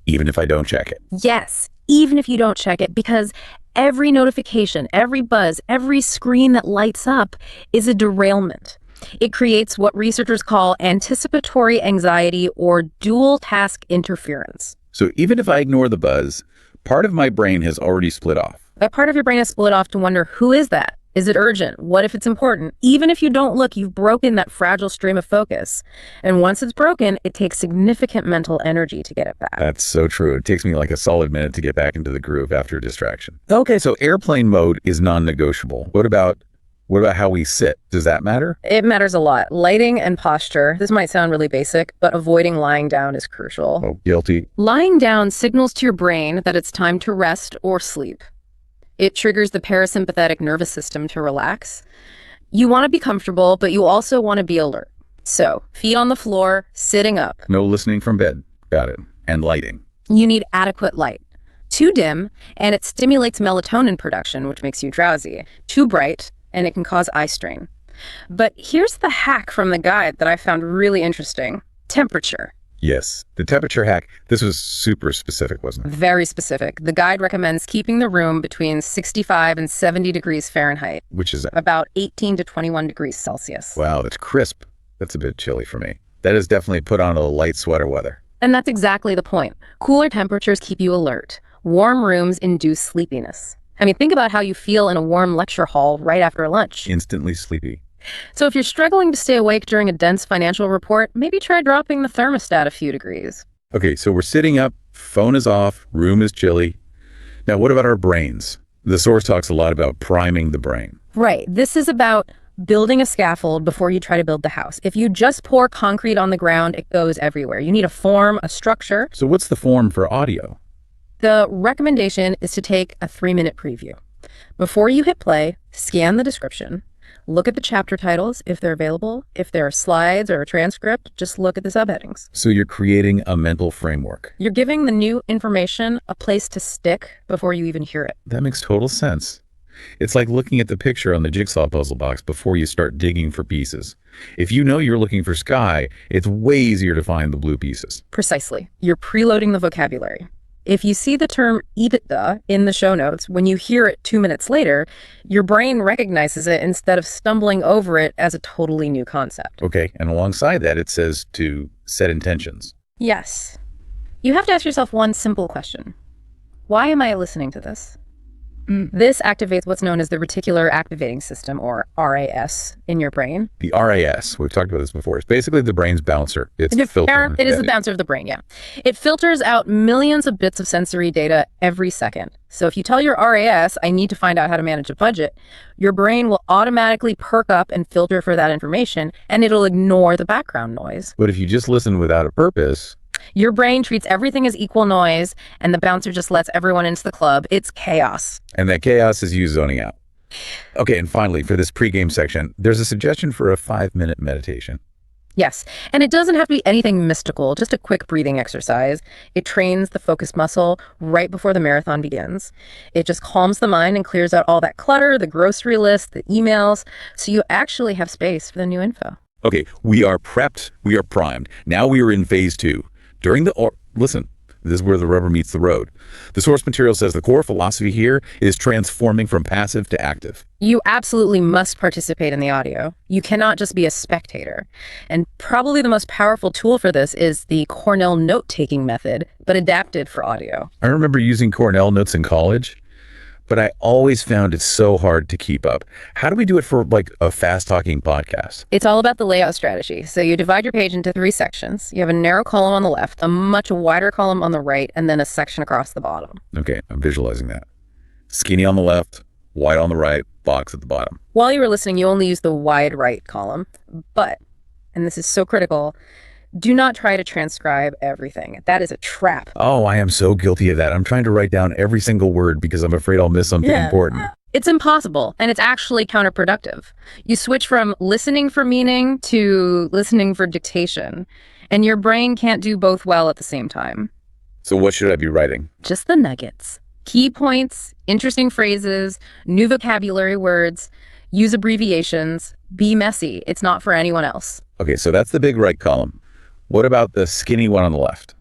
Even if I don't check it. Yes, even if you don't check it, because every notification, every buzz, every screen that lights up is a derailment. It creates what researchers call anticipatory anxiety or dual task interference. So even if I ignore the buzz, part of my brain has already split off. That part of your brain is split off to wonder, who is that? Is it urgent? What if it's important? Even if you don't look, you've broken that fragile stream of focus. And once it's broken, it takes significant mental energy to get it back. That's so true. It takes me like a solid minute to get back into the groove after a distraction. Okay, so airplane mode is non-negotiable. What about how we sit? Does that matter? It matters a lot. Lighting and posture. This might sound really basic, but avoiding lying down is crucial. Oh, guilty. Lying down signals to your brain that it's time to rest or sleep. It triggers the parasympathetic nervous system to relax. You want to be comfortable, but you also want to be alert. So, feet on the floor, sitting up. No listening from bed. Got it. And lighting. You need adequate light. Too dim, and it stimulates melatonin production, which makes you drowsy. Too bright, and it can cause eye strain. But here's the hack from the guide that I found really interesting. Temperature. Yes. The temperature hack, this was super specific, wasn't it? Very specific. The guide recommends keeping the room between 65 and 70 degrees Fahrenheit. Which is about 18 to 21 degrees Celsius. Wow, that's crisp. That's a bit chilly for me. That is definitely put on a light sweater weather. And that's exactly the point. Cooler temperatures keep you alert. Warm rooms induce sleepiness. I mean, think about how you feel in a warm lecture hall right after lunch. Instantly sleepy. So if you're struggling to stay awake during a dense financial report, maybe try dropping the thermostat a few degrees. Okay, so we're sitting up, phone is off, room is chilly. Now, what about our brains? The source talks a lot about priming the brain. Right. This is about building a scaffold before you try to build the house. If you just pour concrete on the ground, it goes everywhere. You need a form, a structure. So what's the form for audio? The recommendation is to take a 3-minute preview. Before you hit play, scan the description. Look at the chapter titles if they're available. If there are slides or a transcript, just look at the subheadings. So you're creating a mental framework. You're giving the new information a place to stick before you even hear it. That makes total sense. It's like looking at the picture on the jigsaw puzzle box before you start digging for pieces. If you know you're looking for sky, it's way easier to find the blue pieces. Precisely. You're preloading the vocabulary. If you see the term EBITDA in the show notes, when you hear it 2 minutes later, your brain recognizes it instead of stumbling over it as a totally new concept. Okay, and alongside that, it says to set intentions. Yes. You have to ask yourself one simple question. Why am I listening to this? This activates what's known as the reticular activating system, or RAS, in your brain. The RAS, we've talked about this before, it's basically the brain's bouncer. It's the filter. It is the bouncer of the brain, yeah. It filters out millions of bits of sensory data every second. So if you tell your RAS, I need to find out how to manage a budget, your brain will automatically perk up and filter for that information, and it'll ignore the background noise. But if you just listen without a purpose, your brain treats everything as equal noise, and the bouncer just lets everyone into the club. It's chaos. And that chaos is you zoning out. Okay, and finally, for this pregame section, there's a suggestion for a 5-minute meditation. Yes, and it doesn't have to be anything mystical, just a quick breathing exercise. It trains the focus muscle right before the marathon begins. It just calms the mind and clears out all that clutter, the grocery list, the emails, so you actually have space for the new info. Okay, we are prepped, we are primed. Now we are in phase 2. Listen, This is where the rubber meets the road. The source material says the core philosophy here is transforming from passive to active. You absolutely must participate in the audio. You cannot just be a spectator. And probably the most powerful tool for this is the Cornell note-taking method, but adapted for audio. I remember using Cornell notes in college, but I always found it so hard to keep up. How do we do it for like a fast-talking podcast? It's all about the layout strategy. So you divide your page into 3 sections. You have a narrow column on the left, a much wider column on the right, and then a section across the bottom. Okay, I'm visualizing that. Skinny on the left, wide on the right, box at the bottom. While you were listening, you only use the wide right column. But, and this is so critical, do not try to transcribe everything. That is a trap. Oh, I am so guilty of that. I'm trying to write down every single word because I'm afraid I'll miss something important. It's impossible, and it's actually counterproductive. You switch from listening for meaning to listening for dictation, and your brain can't do both well at the same time. So what should I be writing? Just the nuggets. Key points, interesting phrases, new vocabulary words, use abbreviations, be messy. It's not for anyone else. Okay, so that's the big right column. What about the skinny one on the left?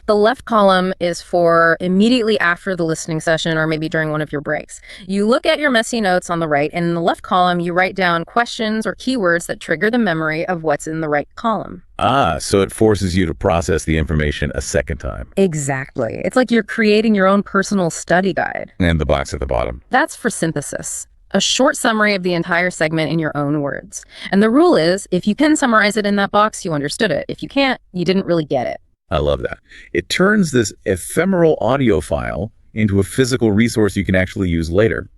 The left column is for immediately after the listening session or maybe during one of your breaks. You look at your messy notes on the right, and in the left column, you write down questions or keywords that trigger the memory of what's in the right column. Ah, so it forces you to process the information a second time. Exactly. It's like you're creating your own personal study guide. And the box at the bottom. That's for synthesis. A short summary of the entire segment in your own words. And the rule is, if you can summarize it in that box, you understood it. If you can't, you didn't really get it. I love that. It turns this ephemeral audio file into a physical resource you can actually use later.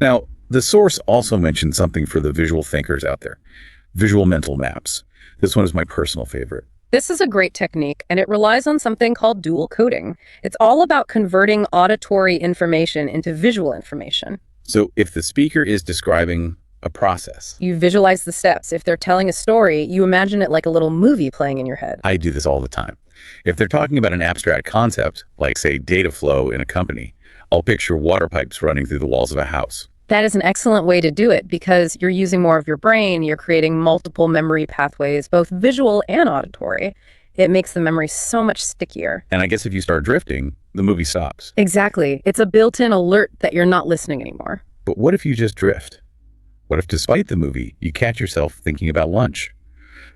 Now, the source also mentioned something for the visual thinkers out there. Visual mental maps. This one is my personal favorite. This is a great technique, and it relies on something called dual coding. It's all about converting auditory information into visual information. So if the speaker is describing a process, you visualize the steps. If they're telling a story, you imagine it like a little movie playing in your head. I do this all the time. If they're talking about an abstract concept, like say data flow in a company, I'll picture water pipes running through the walls of a house. That is an excellent way to do it because you're using more of your brain. You're creating multiple memory pathways, both visual and auditory. It makes the memory so much stickier. And I guess if you start drifting, the movie stops. Exactly. It's a built-in alert that you're not listening anymore. But what if you just drift? What if, despite the movie, you catch yourself thinking about lunch?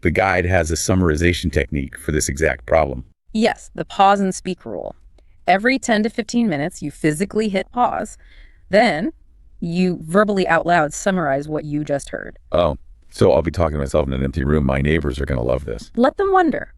The guide has a summarization technique for this exact problem. Yes, the pause and speak rule. Every 10 to 15 minutes, you physically hit pause. Then you verbally out loud summarize what you just heard. Oh, so I'll be talking to myself in an empty room. My neighbors are going to love this. Let them wonder.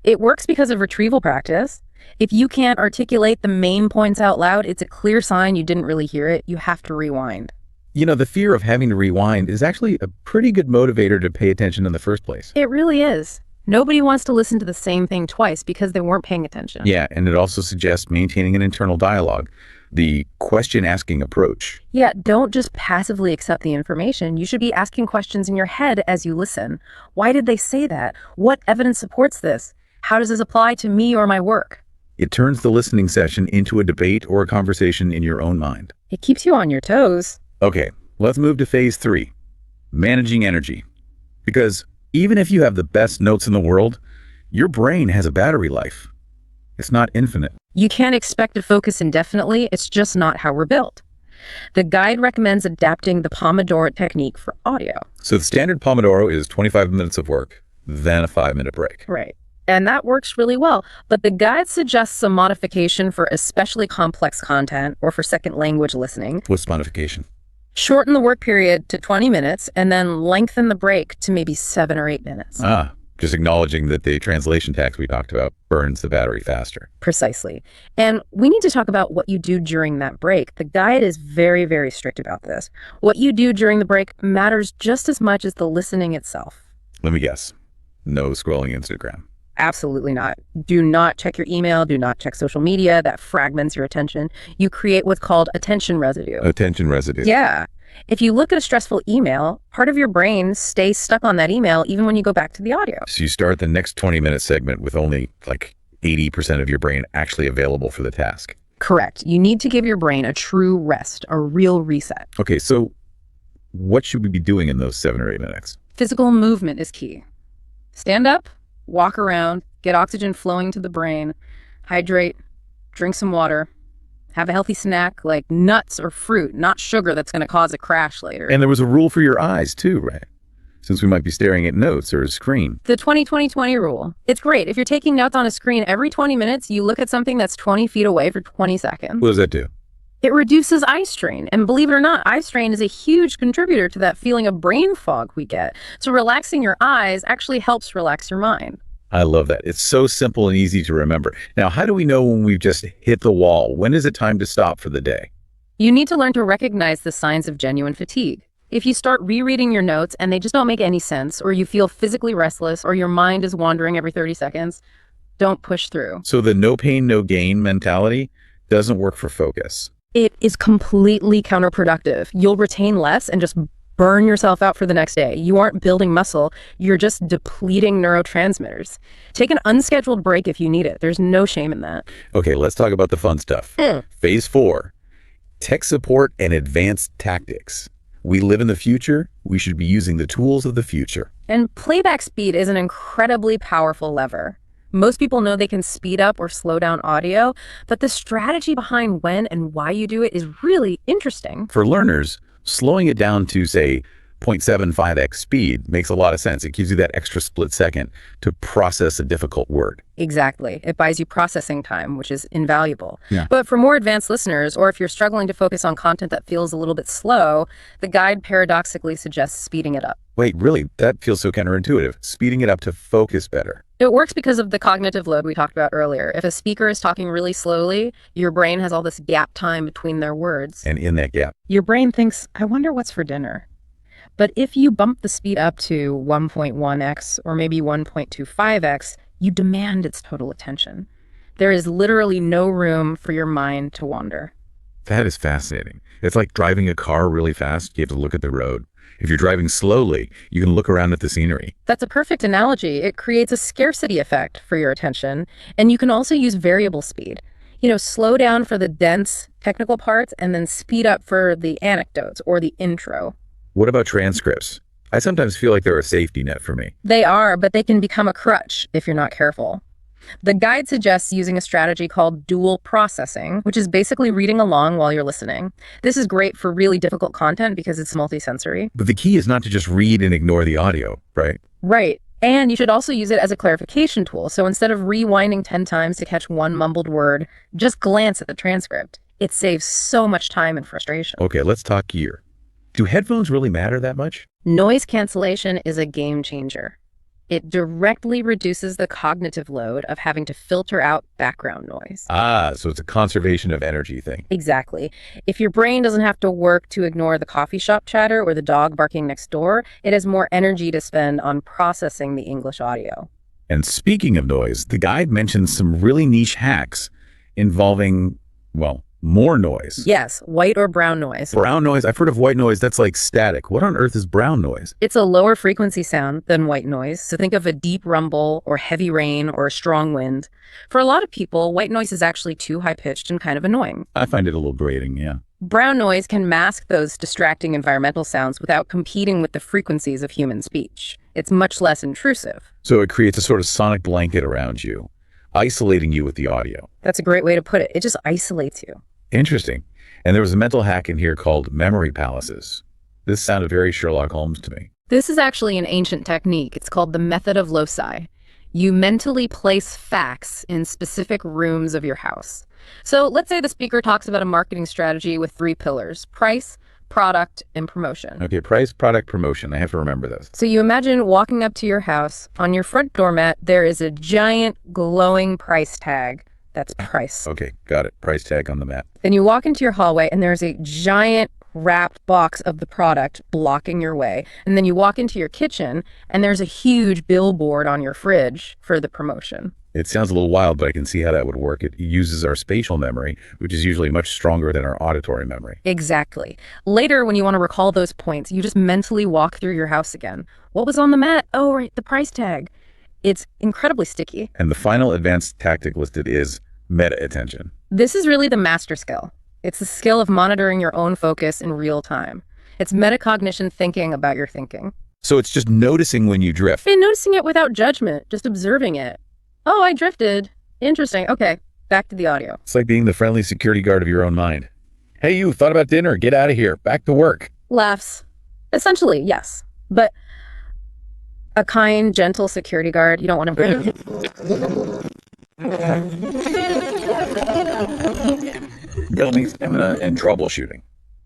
It works because of retrieval practice. If you can't articulate the main points out loud, it's a clear sign you didn't really hear it. You have to rewind. You know, the fear of having to rewind is actually a pretty good motivator to pay attention in the first place. It really is. Nobody wants to listen to the same thing twice because they weren't paying attention. Yeah, and it also suggests maintaining an internal dialogue, the question-asking approach. Yeah, don't just passively accept the information. You should be asking questions in your head as you listen. Why did they say that? What evidence supports this? How does this apply to me or my work? It turns the listening session into a debate or a conversation in your own mind. It keeps you on your toes. Okay, let's move to phase 3, managing energy. Because even if you have the best notes in the world, your brain has a battery life. It's not infinite. You can't expect to focus indefinitely. It's just not how we're built. The guide recommends adapting the Pomodoro technique for audio. So the standard Pomodoro is 25 minutes of work, then a 5-minute break. Right. And that works really well. But the guide suggests some modification for especially complex content or for second language listening. What's modification? Shorten the work period to 20 minutes and then lengthen the break to maybe 7 or 8 minutes. Just acknowledging that the translation tax we talked about burns the battery faster. Precisely. And we need to talk about what you do during that break. The guide is very, very strict about this. What you do during the break matters just as much as the listening itself. Let me guess. No scrolling Instagram. Absolutely not. Do not check your email. Do not check social media. That fragments your attention. You create what's called attention residue. Attention residue. Yeah. If you look at a stressful email, part of your brain stays stuck on that email even when you go back to the audio. So you start the next 20-minute segment with only like 80% of your brain actually available for the task. Correct. You need to give your brain a true rest, a real reset. Okay, so what should we be doing in those 7 or 8 minutes? Physical movement is key. Stand up, walk around, get oxygen flowing to the brain. Hydrate, drink some water, have a healthy snack like nuts or fruit, not sugar that's going to cause a crash later. And there was a rule for your eyes too, right? Since we might be staring at notes or a screen. The 20-20-20 rule. It's great. If you're taking notes on a screen, every 20 minutes, you look at something that's 20 feet away for 20 seconds. What does that do? It reduces eye strain. And believe it or not, eye strain is a huge contributor to that feeling of brain fog we get. So relaxing your eyes actually helps relax your mind. I love that. It's so simple and easy to remember. Now, how do we know when we've just hit the wall? When is it time to stop for the day? You need to learn to recognize the signs of genuine fatigue. If you start rereading your notes and they just don't make any sense, or you feel physically restless, or your mind is wandering every 30 seconds, don't push through. So the no pain, no gain mentality doesn't work for focus. It is completely counterproductive. You'll retain less and just burn yourself out for the next day. You aren't building muscle, you're just depleting neurotransmitters. Take an unscheduled break if you need it. There's no shame in that. Okay, let's talk about the fun stuff. Phase 4, tech support and advanced tactics. We live in the future. We should be using the tools of the future. And playback speed is an incredibly powerful lever. Most people know they can speed up or slow down audio, but the strategy behind when and why you do it is really interesting. For learners, slowing it down to, say, 0.75x speed makes a lot of sense. It gives you that extra split second to process a difficult word. Exactly. It buys you processing time, which is invaluable. Yeah. But for more advanced listeners, or if you're struggling to focus on content that feels a little bit slow, the guide paradoxically suggests speeding it up. Wait, really? That feels so counterintuitive. Speeding it up to focus better. It works because of the cognitive load we talked about earlier. If a speaker is talking really slowly, your brain has all this gap time between their words. And in that gap, Your brain thinks, I wonder what's for dinner. But if you bump the speed up to 1.1x or maybe 1.25x, you demand its total attention. There is literally no room for your mind to wander. that is fascinating. It's like driving a car really fast. You have to look at the road. If you're driving slowly, you can look around at the scenery. That's a perfect analogy. It creates a scarcity effect for your attention, and you can also use variable speed. Slow down for the dense technical parts and then speed up for the anecdotes or the intro. What about transcripts? I sometimes feel like they're a safety net for me. They are, but they can become a crutch if you're not careful. The guide suggests using a strategy called dual processing, which is basically reading along while you're listening. This is great for really difficult content because it's multisensory. But the key is not to just read and ignore the audio, right? Right. And you should also use it as a clarification tool. So instead of rewinding 10 times to catch one mumbled word, just glance at the transcript. It saves so much time and frustration. Okay, let's talk gear. Do headphones really matter that much? Noise cancellation is a game changer. It directly reduces the cognitive load of having to filter out background noise. So it's a conservation of energy thing. Exactly. If your brain doesn't have to work to ignore the coffee shop chatter or the dog barking next door, it has more energy to spend on processing the English audio. And speaking of noise, the guide mentions some really niche hacks involving, more noise. Yes, white or brown noise. Brown noise, I've heard of white noise, that's like static. What on earth is brown noise? It's a lower frequency sound than white noise, so think of a deep rumble or heavy rain or a strong wind. For a lot of people, white noise is actually too high-pitched and kind of annoying. I find it a little grating, yeah. Brown noise can mask those distracting environmental sounds without competing with the frequencies of human speech. It's much less intrusive. So it creates a sort of sonic blanket around you, isolating you with the audio. That's a great way to put it. It just isolates you. Interesting. And there was a mental hack in here called memory palaces. This sounded very Sherlock Holmes to me. This is actually an ancient technique. It's called the method of loci. You mentally place facts in specific rooms of your house. So let's say the speaker talks about a marketing strategy with 3 pillars: price, product, and promotion. Okay, price, product, promotion. I have to remember this. So you imagine walking up to your house. On your front doormat, there is a giant glowing price tag. That's price. Okay, got it. Price tag on the mat. Then you walk into your hallway and there's a giant wrapped box of the product blocking your way. And then you walk into your kitchen and there's a huge billboard on your fridge for the promotion. It sounds a little wild, but I can see how that would work. It uses our spatial memory, which is usually much stronger than our auditory memory. Exactly. Later, when you want to recall those points, you just mentally walk through your house again. What was on the mat? Oh, right, the price tag. It's incredibly sticky. And the final advanced tactic listed is meta attention. This is really the master skill. It's the skill of monitoring your own focus in real time. It's metacognition thinking about your thinking. So it's just noticing when you drift. And noticing it without judgment, just observing it. Oh, I drifted. Interesting. Okay, Back to the audio. It's like being the friendly security guard of your own mind. Hey, you thought about dinner? Get out of here. Back to work. Laughs. Essentially, yes. But a kind, gentle security guard, you don't want to... Building stamina and troubleshooting.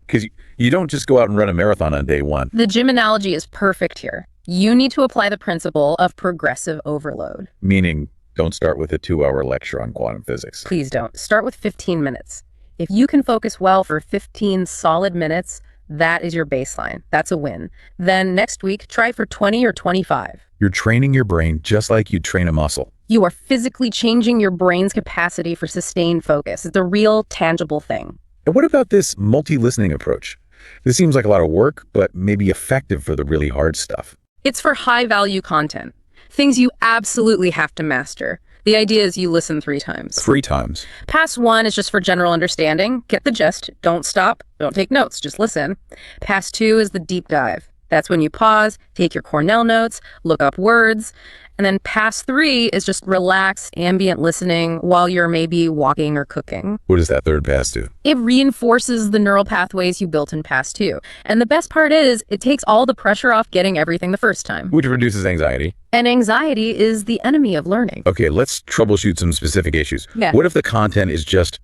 Because you don't just go out and run a marathon on day one. The gym analogy is perfect here. You need to apply the principle of progressive overload. Meaning, don't start with a 2-hour lecture on quantum physics. Please don't. Start with 15 minutes. If you can focus well for 15 solid minutes, that is your baseline. That's a win. Then next week, try for 20 or 25. You're training your brain just like you'd train a muscle. You are physically changing your brain's capacity for sustained focus. It's a real, tangible thing. And what about this multi-listening approach? This seems like a lot of work, but maybe effective for the really hard stuff. It's for high-value content. Things you absolutely have to master. The idea is you listen 3 times. 3 times. Pass 1 is just for general understanding. Get the gist. Don't stop. Don't take notes. Just listen. Pass 2 is the deep dive. That's when you pause, take your Cornell notes, look up words. And then pass 3 is just relaxed, ambient listening while you're maybe walking or cooking. What does that third pass do? It reinforces the neural pathways you built in pass 2. And the best part is it takes all the pressure off getting everything the first time. Which reduces anxiety. And anxiety is the enemy of learning. Okay, let's troubleshoot some specific issues. Yeah. What if the content is just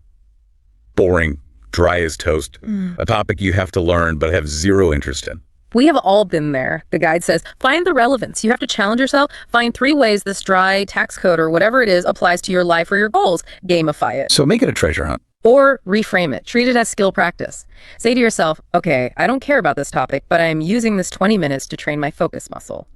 boring, dry as toast, a topic you have to learn but have zero interest in? We have all been there. The guide says, find the relevance. You have to challenge yourself. Find 3 ways this dry tax code or whatever it is applies to your life or your goals. Gamify it. So make it a treasure hunt. Or reframe it. Treat it as skill practice. Say to yourself, okay, I don't care about this topic, but I'm using this 20 minutes to train my focus muscle.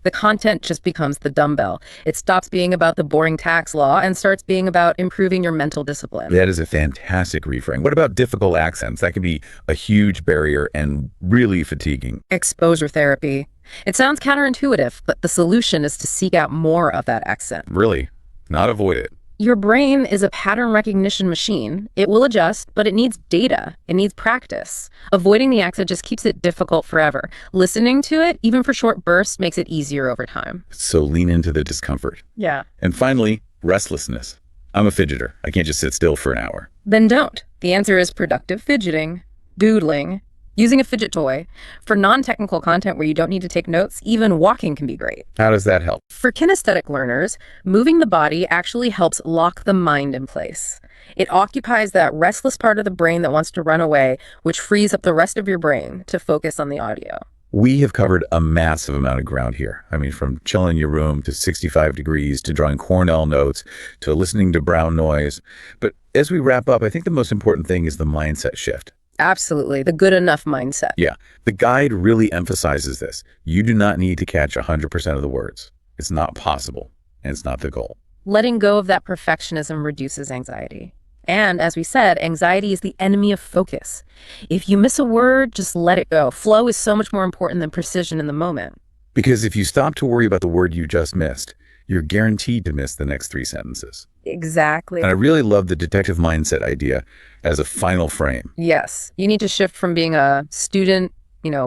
The content just becomes the dumbbell. It stops being about the boring tax law and starts being about improving your mental discipline. That is a fantastic reframe. What about difficult accents? That can be a huge barrier and really fatiguing. Exposure therapy. It sounds counterintuitive, but the solution is to seek out more of that accent. Really, not avoid it. Your brain is a pattern recognition machine. It will adjust, but it needs data. It needs practice. Avoiding the accent just keeps it difficult forever. Listening to it, even for short bursts, makes it easier over time. So lean into the discomfort. Yeah. And finally, restlessness. I'm a fidgeter. I can't just sit still for an hour. Then don't. The answer is productive fidgeting, doodling, using a fidget toy. For non-technical content where you don't need to take notes, even walking can be great. How does that help? For kinesthetic learners, moving the body actually helps lock the mind in place. It occupies that restless part of the brain that wants to run away, which frees up the rest of your brain to focus on the audio. We have covered a massive amount of ground here. I mean, from chilling your room to 65 degrees to drawing Cornell notes to listening to brown noise. But as we wrap up, I think the most important thing is the mindset shift. Absolutely. The good enough mindset. Yeah. The guide really emphasizes this. You do not need to catch 100% of the words. It's not possible, and it's not the goal. Letting go of that perfectionism reduces anxiety. And as we said, anxiety is the enemy of focus. If you miss a word, just let it go. Flow is so much more important than precision in the moment. Because if you stop to worry about the word you just missed, you're guaranteed to miss the next 3 sentences. Exactly. And I really love the detective mindset idea as a final frame. Yes. You need to shift from being a student,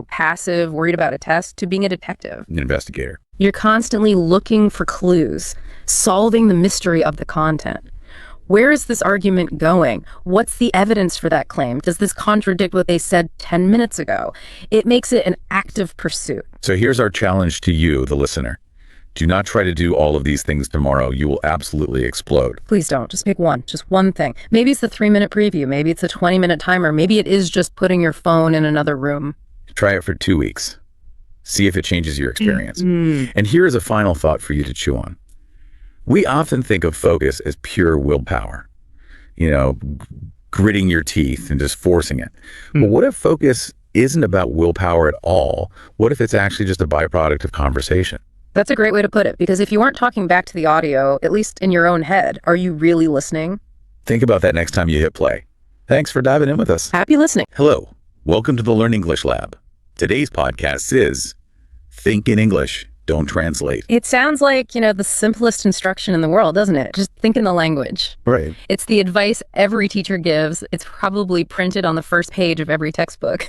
passive, worried about a test, to being a detective. An investigator. You're constantly looking for clues, solving the mystery of the content. Where is this argument going? What's the evidence for that claim? Does this contradict what they said 10 minutes ago? It makes it an active pursuit. So here's our challenge to you, the listener. Do not try to do all of these things tomorrow. You will absolutely explode. Please don't. Just pick one. Just one thing. Maybe it's the 3-minute preview. Maybe it's a 20-minute timer. Maybe it is just putting your phone in another room. Try it for 2 weeks. See if it changes your experience. And here is a final thought for you to chew on. We often think of focus as pure willpower, gritting your teeth and just forcing it. But what if focus isn't about willpower at all? What if it's actually just a byproduct of conversation? That's a great way to put it, because if you aren't talking back to the audio, at least in your own head, are you really listening? Think about that next time you hit play. Thanks for diving in with us. Happy listening. Hello. Welcome to the Learn English Lab. Today's podcast is Think in English, Don't Translate. It sounds like, the simplest instruction in the world, doesn't it? Just think in the language. Right. It's the advice every teacher gives. It's probably printed on the first page of every textbook.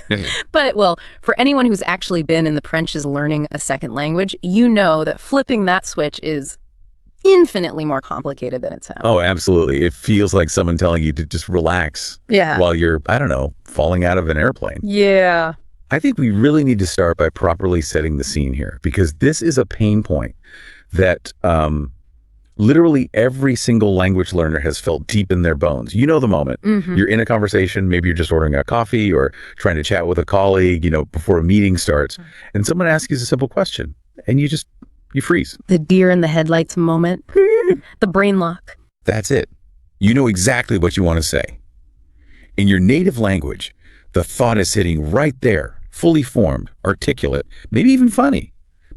But, for anyone who's actually been in the trenches learning a second language, you know that flipping that switch is infinitely more complicated than it sounds. Oh, absolutely. It feels like someone telling you to just relax while you're, I don't know, falling out of an airplane. Yeah. I think we really need to start by properly setting the scene here, because this is a pain point that literally every single language learner has felt deep in their bones. You know the moment. You're in a conversation, maybe you're just ordering a coffee or trying to chat with a colleague, before a meeting starts, and someone asks you a simple question, and you freeze. The deer in the headlights moment. The brain lock. That's it. You know exactly what you want to say. In your native language, the thought is sitting right there, fully formed, articulate, maybe even funny.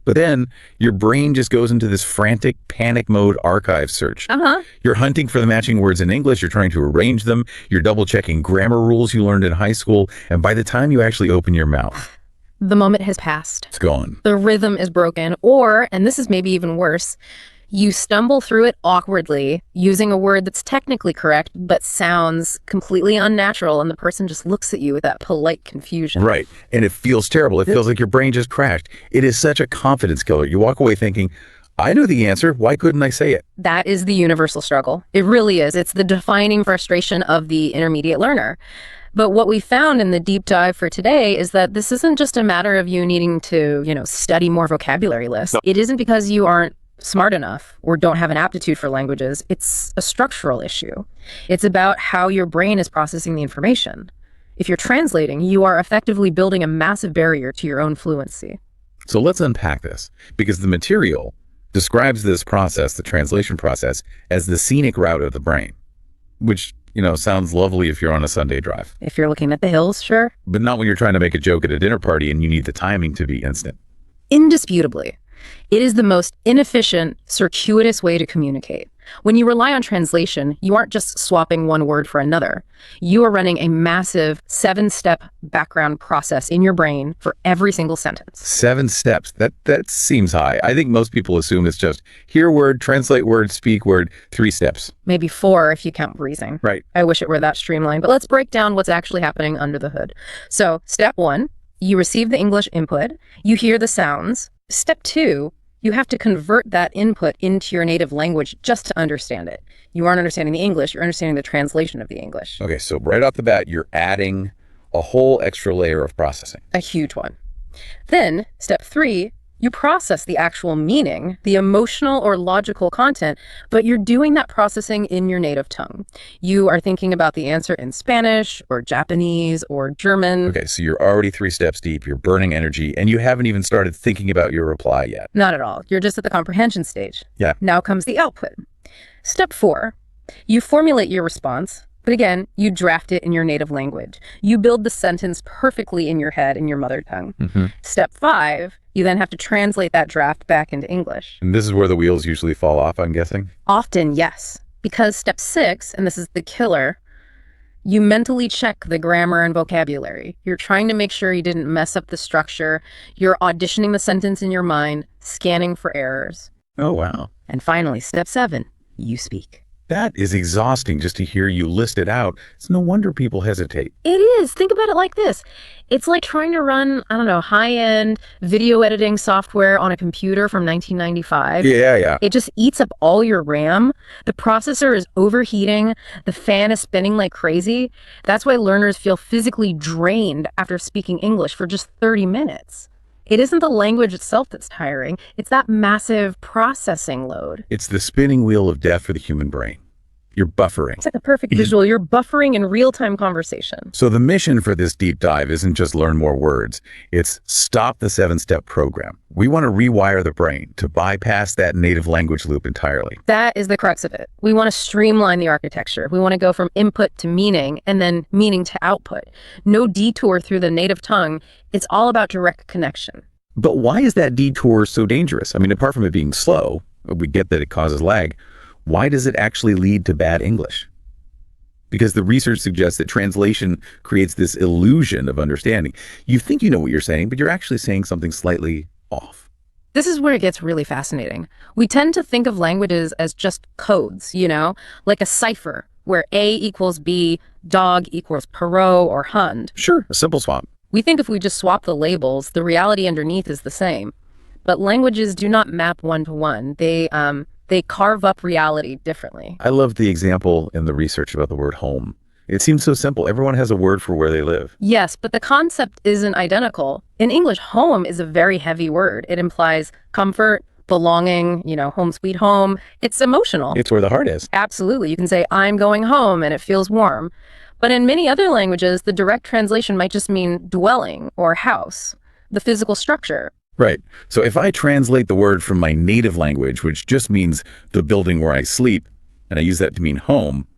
But then your brain just goes into this frantic panic mode archive search. You're hunting for the matching words in English. You're trying to arrange them. You're double checking grammar rules you learned in high school. And by the time you actually open your mouth, the moment has passed. It's gone. The rhythm is broken. Or, and this is maybe even worse, you stumble through it awkwardly using a word that's technically correct but sounds completely unnatural, and the person just looks at you with that polite confusion. Right. And it feels terrible. It feels like your brain just crashed. It is such a confidence killer. You walk away thinking, I know the answer. Why couldn't I say it? That is the universal struggle. It really is. It's the defining frustration of the intermediate learner. But what we found in the deep dive for today is that this isn't just a matter of you needing to, study more vocabulary lists. No. It isn't because you aren't smart enough or don't have an aptitude for languages. It's a structural issue. It's about how your brain is processing the information. If you're translating, you are effectively building a massive barrier to your own fluency. So let's unpack this, because the material describes this process, the translation process, as the scenic route of the brain, which, sounds lovely if you're on a Sunday drive. If you're looking at the hills, sure. But not when you're trying to make a joke at a dinner party and you need the timing to be instant. Indisputably, it is the most inefficient, circuitous way to communicate. When you rely on translation, you aren't just swapping one word for another. You are running a massive 7-step background process in your brain for every single sentence. 7 steps. That seems high. I think most people assume it's just hear word, translate word, speak word, 3 steps. Maybe 4 if you count breathing. Right. I wish it were that streamlined, but let's break down what's actually happening under the hood. So, step 1, you receive the English input, you hear the sounds. Step 2, you have to convert that input into your native language just to understand it. You aren't understanding the English, you're understanding the translation of the English. Okay, so right off the bat, you're adding a whole extra layer of processing. A huge one. Then, step 3, you process the actual meaning, the emotional or logical content, but you're doing that processing in your native tongue. You are thinking about the answer in Spanish or Japanese or German. Okay, so you're already 3 steps deep, you're burning energy, and you haven't even started thinking about your reply yet. Not at all. You're just at the comprehension stage. Yeah. Now comes the output. Step 4, you formulate your response. But again, you draft it in your native language. You build the sentence perfectly in your head in your mother tongue. Step 5, you then have to translate that draft back into English. And this is where the wheels usually fall off, I'm guessing? Often, yes. Because step 6, and this is the killer, you mentally check the grammar and vocabulary. You're trying to make sure you didn't mess up the structure. You're auditioning the sentence in your mind, scanning for errors. Oh, wow. And finally, step 7, you speak. That is exhausting just to hear you list it out. It's no wonder people hesitate. It is. Think about it like this. It's like trying to run, high-end video editing software on a computer from 1995. Yeah. It just eats up all your RAM. The processor is overheating. The fan is spinning like crazy. That's why learners feel physically drained after speaking English for just 30 minutes. It isn't the language itself that's tiring. It's that massive processing load. It's the spinning wheel of death for the human brain. You're buffering. It's like a perfect visual. You're buffering in real-time conversation. So the mission for this deep dive isn't just learn more words. It's stop the 7-step program. We want to rewire the brain to bypass that native language loop entirely. That is the crux of it. We want to streamline the architecture. We want to go from input to meaning and then meaning to output. No detour through the native tongue. It's all about direct connection. But why is that detour so dangerous? I mean, apart from it being slow, we get that it causes lag. Why does it actually lead to bad English? Because the research suggests that translation creates this illusion of understanding. You think you know what you're saying, but you're actually saying something slightly off. This is where it gets really fascinating. We tend to think of languages as just codes, like a cipher, where A equals B, dog equals Perot or Hund. Sure, a simple swap. We think if we just swap the labels, the reality underneath is the same. But languages do not map one-to-one. They They carve up reality differently. I love the example in the research about the word home. It seems so simple. Everyone has a word for where they live. Yes, but the concept isn't identical. In English, home is a very heavy word. It implies comfort, belonging, home sweet home. It's emotional. It's where the heart is. Absolutely. You can say, I'm going home, and it feels warm. But in many other languages, the direct translation might just mean dwelling or house, the physical structure. Right. So if I translate the word from my native language, which just means the building where I sleep, and I use that to mean home,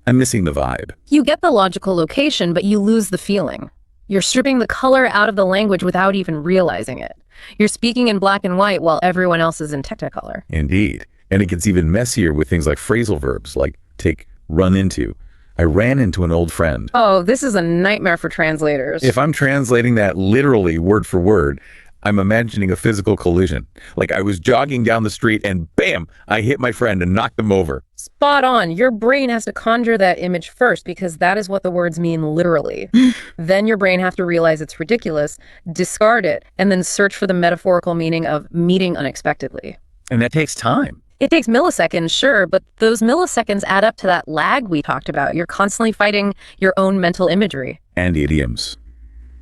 I'm missing the vibe. You get the logical location, but you lose the feeling. You're stripping the color out of the language without even realizing it. You're speaking in black and white while everyone else is in technicolor. Indeed. And it gets even messier with things like phrasal verbs, like take run into. I ran into an old friend. Oh, this is a nightmare for translators. If I'm translating that literally word for word, I'm imagining a physical collision. Like I was jogging down the street and bam, I hit my friend and knocked them over. Spot on. Your brain has to conjure that image first because that is what the words mean literally. Then your brain has to realize it's ridiculous, discard it, and then search for the metaphorical meaning of meeting unexpectedly. And that takes time. It takes milliseconds, sure, but those milliseconds add up to that lag we talked about. You're constantly fighting your own mental imagery. And idioms.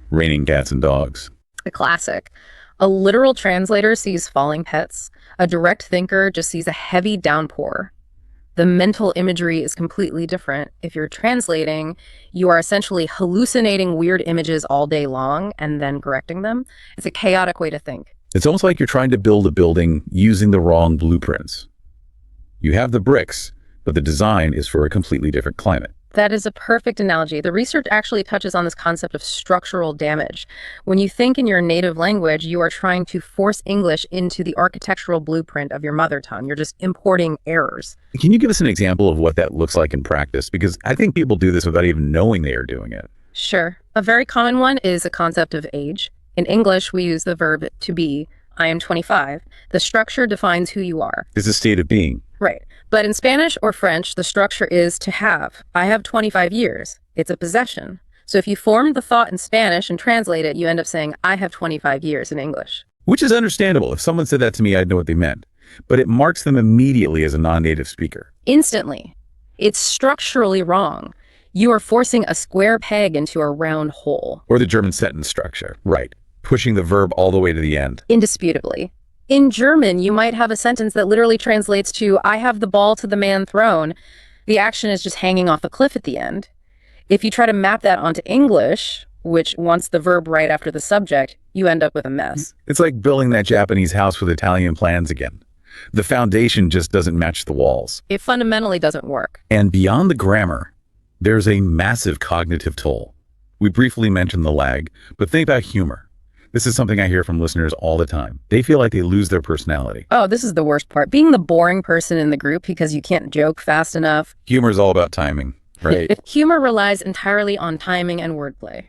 Raining cats and dogs. A classic. A literal translator sees falling pets. A direct thinker just sees a heavy downpour. The mental imagery is completely different. If you're translating, you are essentially hallucinating weird images all day long and then correcting them. It's a chaotic way to think. It's almost like you're trying to build a building using the wrong blueprints. You have the bricks, but the design is for a completely different climate. That is a perfect analogy. The research actually touches on this concept of structural damage. When you think in your native language, you are trying to force English into the architectural blueprint of your mother tongue. You're just importing errors. Can you give us an example of what that looks like in practice? Because I think people do this without even knowing they are doing it. Sure. A very common one is a concept of age. In English, we use the verb to be. I am 25. The structure defines who you are. It's a state of being. Right. But in Spanish or French, the structure is to have. I have 25 years. It's a possession. So if you form the thought in Spanish and translate it, you end up saying, I have 25 years in English. Which is understandable. If someone said that to me, I'd know what they meant. But it marks them immediately as a non-native speaker. Instantly. It's structurally wrong. You are forcing a square peg into a round hole. Or the German sentence structure. Right. Pushing the verb all the way to the end. Indisputably. In German, you might have a sentence that literally translates to, I have the ball to the man thrown. The action is just hanging off a cliff at the end. If you try to map that onto English, which wants the verb right after the subject, you end up with a mess. It's like building that Japanese house with Italian plans again. The foundation just doesn't match the walls. It fundamentally doesn't work. And beyond the grammar, there's a massive cognitive toll. We briefly mentioned the lag, but think about humor. This is something I hear from listeners all the time. They feel like they lose their personality. Oh, this is the worst part. Being the boring person in the group because you can't joke fast enough. Humor is all about timing, right? Humor relies entirely on timing and wordplay.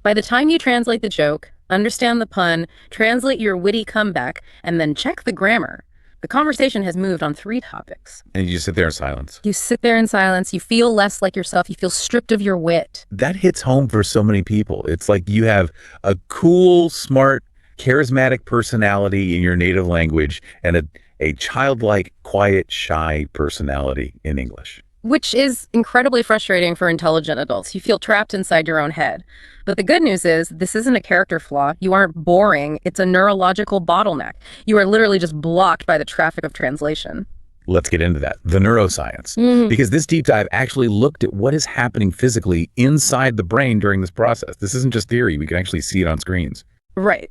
By the time you translate the joke, understand the pun, translate your witty comeback, and then check the grammar, the conversation has moved on 3 topics. And you just sit there in silence. You sit there in silence. You feel less like yourself. You feel stripped of your wit. That hits home for so many people. It's like you have a cool, smart, charismatic personality in your native language and a childlike, quiet, shy personality in English. Which is incredibly frustrating for intelligent adults. You feel trapped inside your own head. But the good news is this isn't a character flaw. You aren't boring. It's a neurological bottleneck. You are literally just blocked by the traffic of translation. Let's get into that, the neuroscience. Because this deep dive actually looked at what is happening physically inside the brain during this process. This isn't just theory. We can actually see it on screens. Right.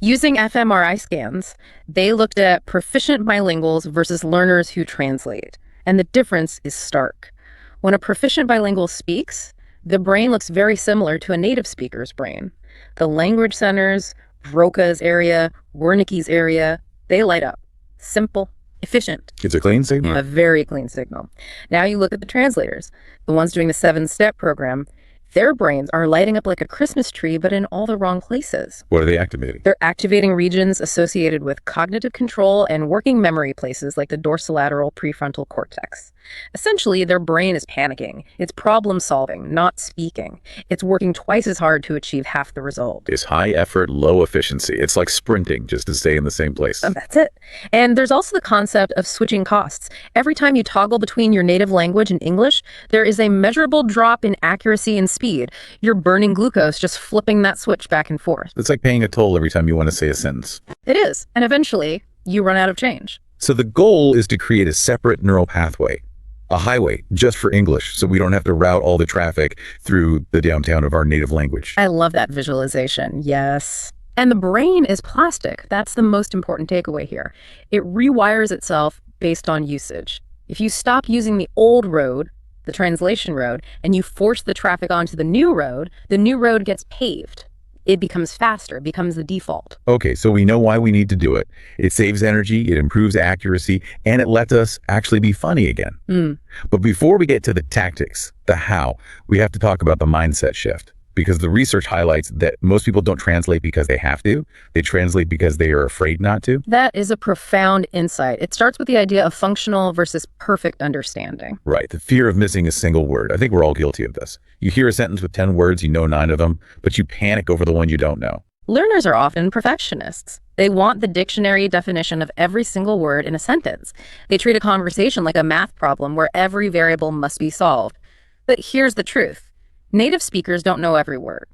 Using fMRI scans, they looked at proficient bilinguals versus learners who translate. And the difference is stark. When a proficient bilingual speaks, the brain looks very similar to a native speaker's brain. The language centers, Broca's area, Wernicke's area, they light up. Simple, efficient. It's a clean signal. A very clean signal. Now you look at the translators, the ones doing the 7-step program. Their brains are lighting up like a Christmas tree, but in all the wrong places. What are they activating? They're activating regions associated with cognitive control and working memory places like the dorsolateral prefrontal cortex. Essentially, their brain is panicking. It's problem solving, not speaking. It's working twice as hard to achieve half the result. It's high effort, low efficiency. It's like sprinting just to stay in the same place. That's it. And there's also the concept of switching costs. Every time you toggle between your native language and English, there is a measurable drop in accuracy and speed. You're burning glucose just flipping that switch back and forth. It's like paying a toll every time you want to say a sentence. It is. And eventually, you run out of change. So the goal is to create a separate neural pathway, a highway just for English, so we don't have to route all the traffic through the downtown of our native language. I love that visualization. Yes. And the brain is plastic. That's the most important takeaway here. It rewires itself based on usage. If you stop using the old road, the translation road, and you force the traffic onto the new road gets paved. It becomes faster, it becomes the default. Okay, so we know why we need to do it. It saves energy, it improves accuracy, and it lets us actually be funny again. But before we get to the tactics, the how, we have to talk about the mindset shift. Because the research highlights that most people don't translate because they have to. They translate because they are afraid not to. That is a profound insight. It starts with the idea of functional versus perfect understanding. Right, the fear of missing a single word. I think we're all guilty of this. You hear a sentence with 10 words, you know 9 of them, but you panic over the one you don't know. Learners are often perfectionists. They want the dictionary definition of every single word in a sentence. They treat a conversation like a math problem where every variable must be solved. But here's the truth. Native speakers don't know every word.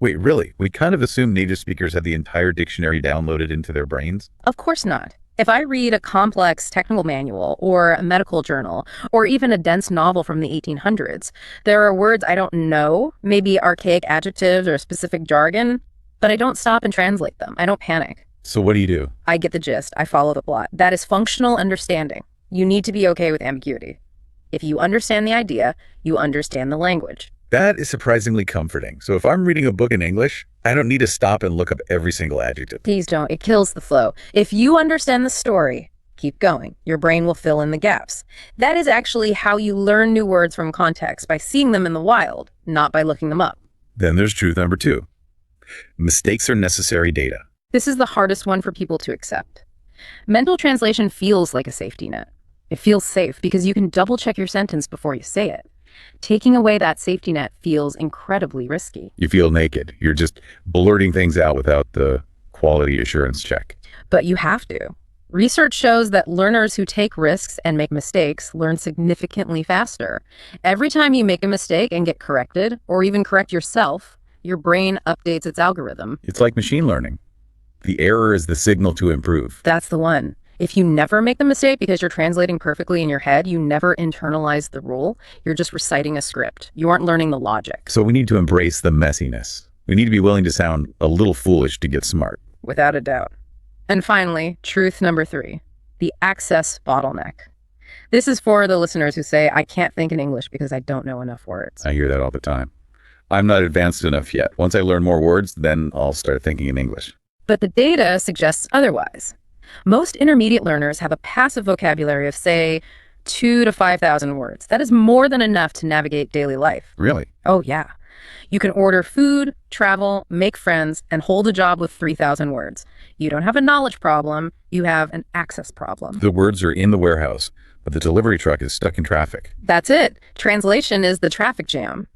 Wait, really? We kind of assume native speakers have the entire dictionary downloaded into their brains? Of course not. If I read a complex technical manual or a medical journal or even a dense novel from the 1800s, there are words I don't know, maybe archaic adjectives or specific jargon, but I don't stop and translate them. I don't panic. So what do? I get the gist. I follow the plot. That is functional understanding. You need to be okay with ambiguity. If you understand the idea, you understand the language. That is surprisingly comforting. So if I'm reading a book in English, I don't need to stop and look up every single adjective. Please don't. It kills the flow. If you understand the story, keep going. Your brain will fill in the gaps. That is actually how you learn new words from context, by seeing them in the wild, not by looking them up. Then there's truth number 2. Mistakes are necessary data. This is the hardest one for people to accept. Mental translation feels like a safety net. It feels safe because you can double check your sentence before you say it. Taking away that safety net feels incredibly risky. You feel naked. You're just blurting things out without the quality assurance check. But you have to. Research shows that learners who take risks and make mistakes learn significantly faster. Every time you make a mistake and get corrected, or even correct yourself, your brain updates its algorithm. It's like machine learning. The error is the signal to improve. That's the one. If you never make the mistake because you're translating perfectly in your head, you never internalize the rule. You're just reciting a script. You aren't learning the logic. So we need to embrace the messiness. We need to be willing to sound a little foolish to get smart. Without a doubt. And finally, truth number 3, the access bottleneck. This is for the listeners who say, I can't think in English because I don't know enough words. I hear that all the time. I'm not advanced enough yet. Once I learn more words, then I'll start thinking in English. But the data suggests otherwise. Most intermediate learners have a passive vocabulary of, say, 2,000 to 5,000 words. That is more than enough to navigate daily life. Really? Oh, yeah. You can order food, travel, make friends, and hold a job with 3,000 words. You don't have a knowledge problem. You have an access problem. The words are in the warehouse, but the delivery truck is stuck in traffic. That's it. Translation is the traffic jam.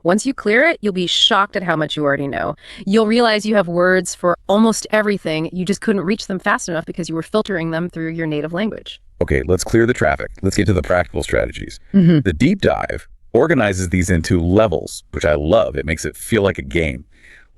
Once you clear it, you'll be shocked at how much you already know. You'll realize you have words for almost everything. You just couldn't reach them fast enough because you were filtering them through your native language. Okay, let's clear the traffic. Let's get to the practical strategies. The deep dive organizes these into levels, which I love. It makes it feel like a game.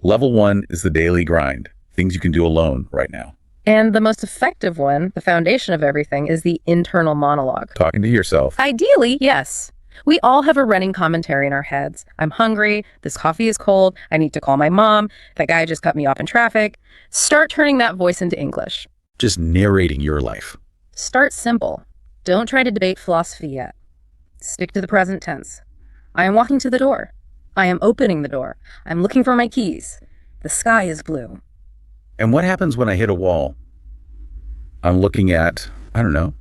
Level 1 is the daily grind, things you can do alone right now. And the most effective one, the foundation of everything, is the internal monologue. Talking to yourself. Ideally, yes. We all have a running commentary in our heads. I'm hungry. This coffee is cold. I need to call my mom. That guy just cut me off in traffic. Start turning that voice into English. Just narrating your life. Start simple. Don't try to debate philosophy yet. Stick to the present tense. I am walking to the door. I am opening the door. I'm looking for my keys. The sky is blue. And what happens when I hit a wall? I'm looking at, I don't know,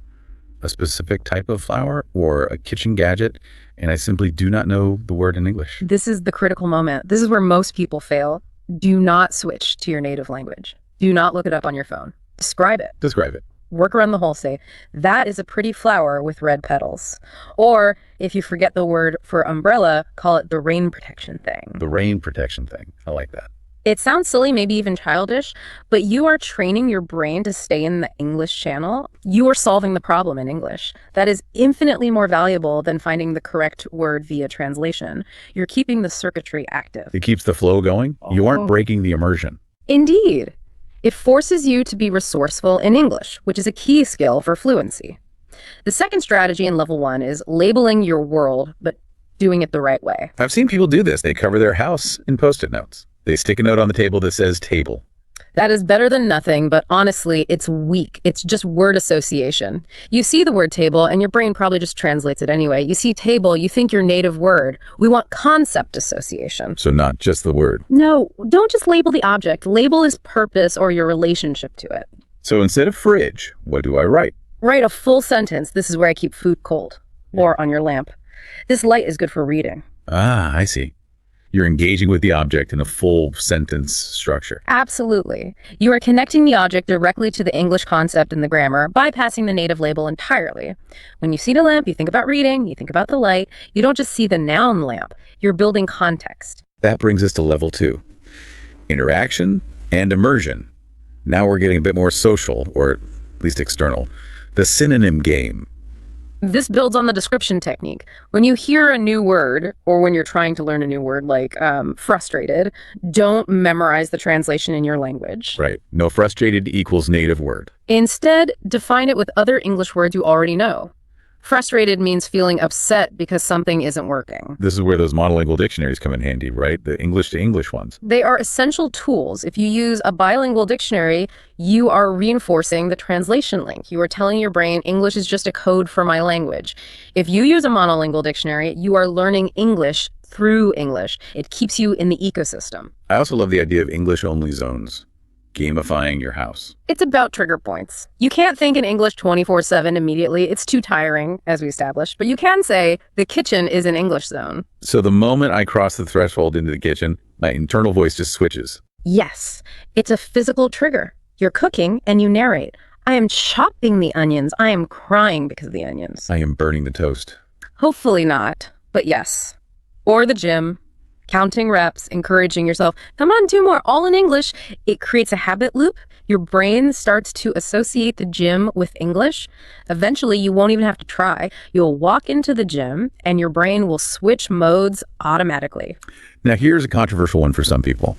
a specific type of flower or a kitchen gadget, and I simply do not know the word in English. This is the critical moment. This is where most people fail. Do not switch to your native language. Do not look it up on your phone. Describe it. Describe it. work around the hole, say, that is a pretty flower with red petals. Or if you forget the word for umbrella, call it the rain protection thing. The rain protection thing. I like that. It sounds silly, maybe even childish, but you are training your brain to stay in the English channel. You are solving the problem in English. That is infinitely more valuable than finding the correct word via translation. You're keeping the circuitry active. It keeps the flow going. You aren't breaking the immersion. Indeed. It forces you to be resourceful in English, which is a key skill for fluency. The second strategy in level 1 is labeling your world, but doing it the right way. I've seen people do this. They cover their house in Post-it notes. They stick a note on the table that says table. That is better than nothing, but honestly, it's weak. It's just word association. You see the word table, and your brain probably just translates it anyway. You see table, you think your native word. We want concept association. So not just the word. No, don't just label the object. Label its purpose or your relationship to it. So instead of fridge, what do I write? Write a full sentence. This is where I keep food cold. Or on your lamp. This light is good for reading. Ah, I see. You're engaging with the object in a full sentence structure. Absolutely. You are connecting the object directly to the English concept in the grammar, bypassing the native label entirely. When you see the lamp, you think about reading, you think about the light. You don't just see the noun lamp. You're building context. That brings us to level 2. Interaction and immersion. Now we're getting a bit more social, or at least external. The synonym game. This builds on the description technique. When you hear a new word, or when you're trying to learn a new word like frustrated, don't memorize the translation in your language. Right. No frustrated equals native word. Instead, define it with other English words you already know. Frustrated means feeling upset because something isn't working. This is where those monolingual dictionaries come in handy, right? The English to English ones. They are essential tools. If you use a bilingual dictionary, you are reinforcing the translation link. You are telling your brain English is just a code for my language. If you use a monolingual dictionary, you are learning English through English. It keeps you in the ecosystem. I also love the idea of English-only zones. Gamifying your house. It's about trigger points. You can't think in English 24/7 immediately. It's too tiring, as we established. But you can say, the kitchen is an English zone. So the moment I cross the threshold into the kitchen, my internal voice just switches. Yes, it's a physical trigger. You're cooking and you narrate. I am chopping the onions. I am crying because of the onions. I am burning the toast. Hopefully not, but yes. Or the gym. Counting reps, encouraging yourself, come on, 2 more, all in English. It creates a habit loop. Your brain starts to associate the gym with English. Eventually, you won't even have to try. You'll walk into the gym and your brain will switch modes automatically. Now, here's a controversial one for some people.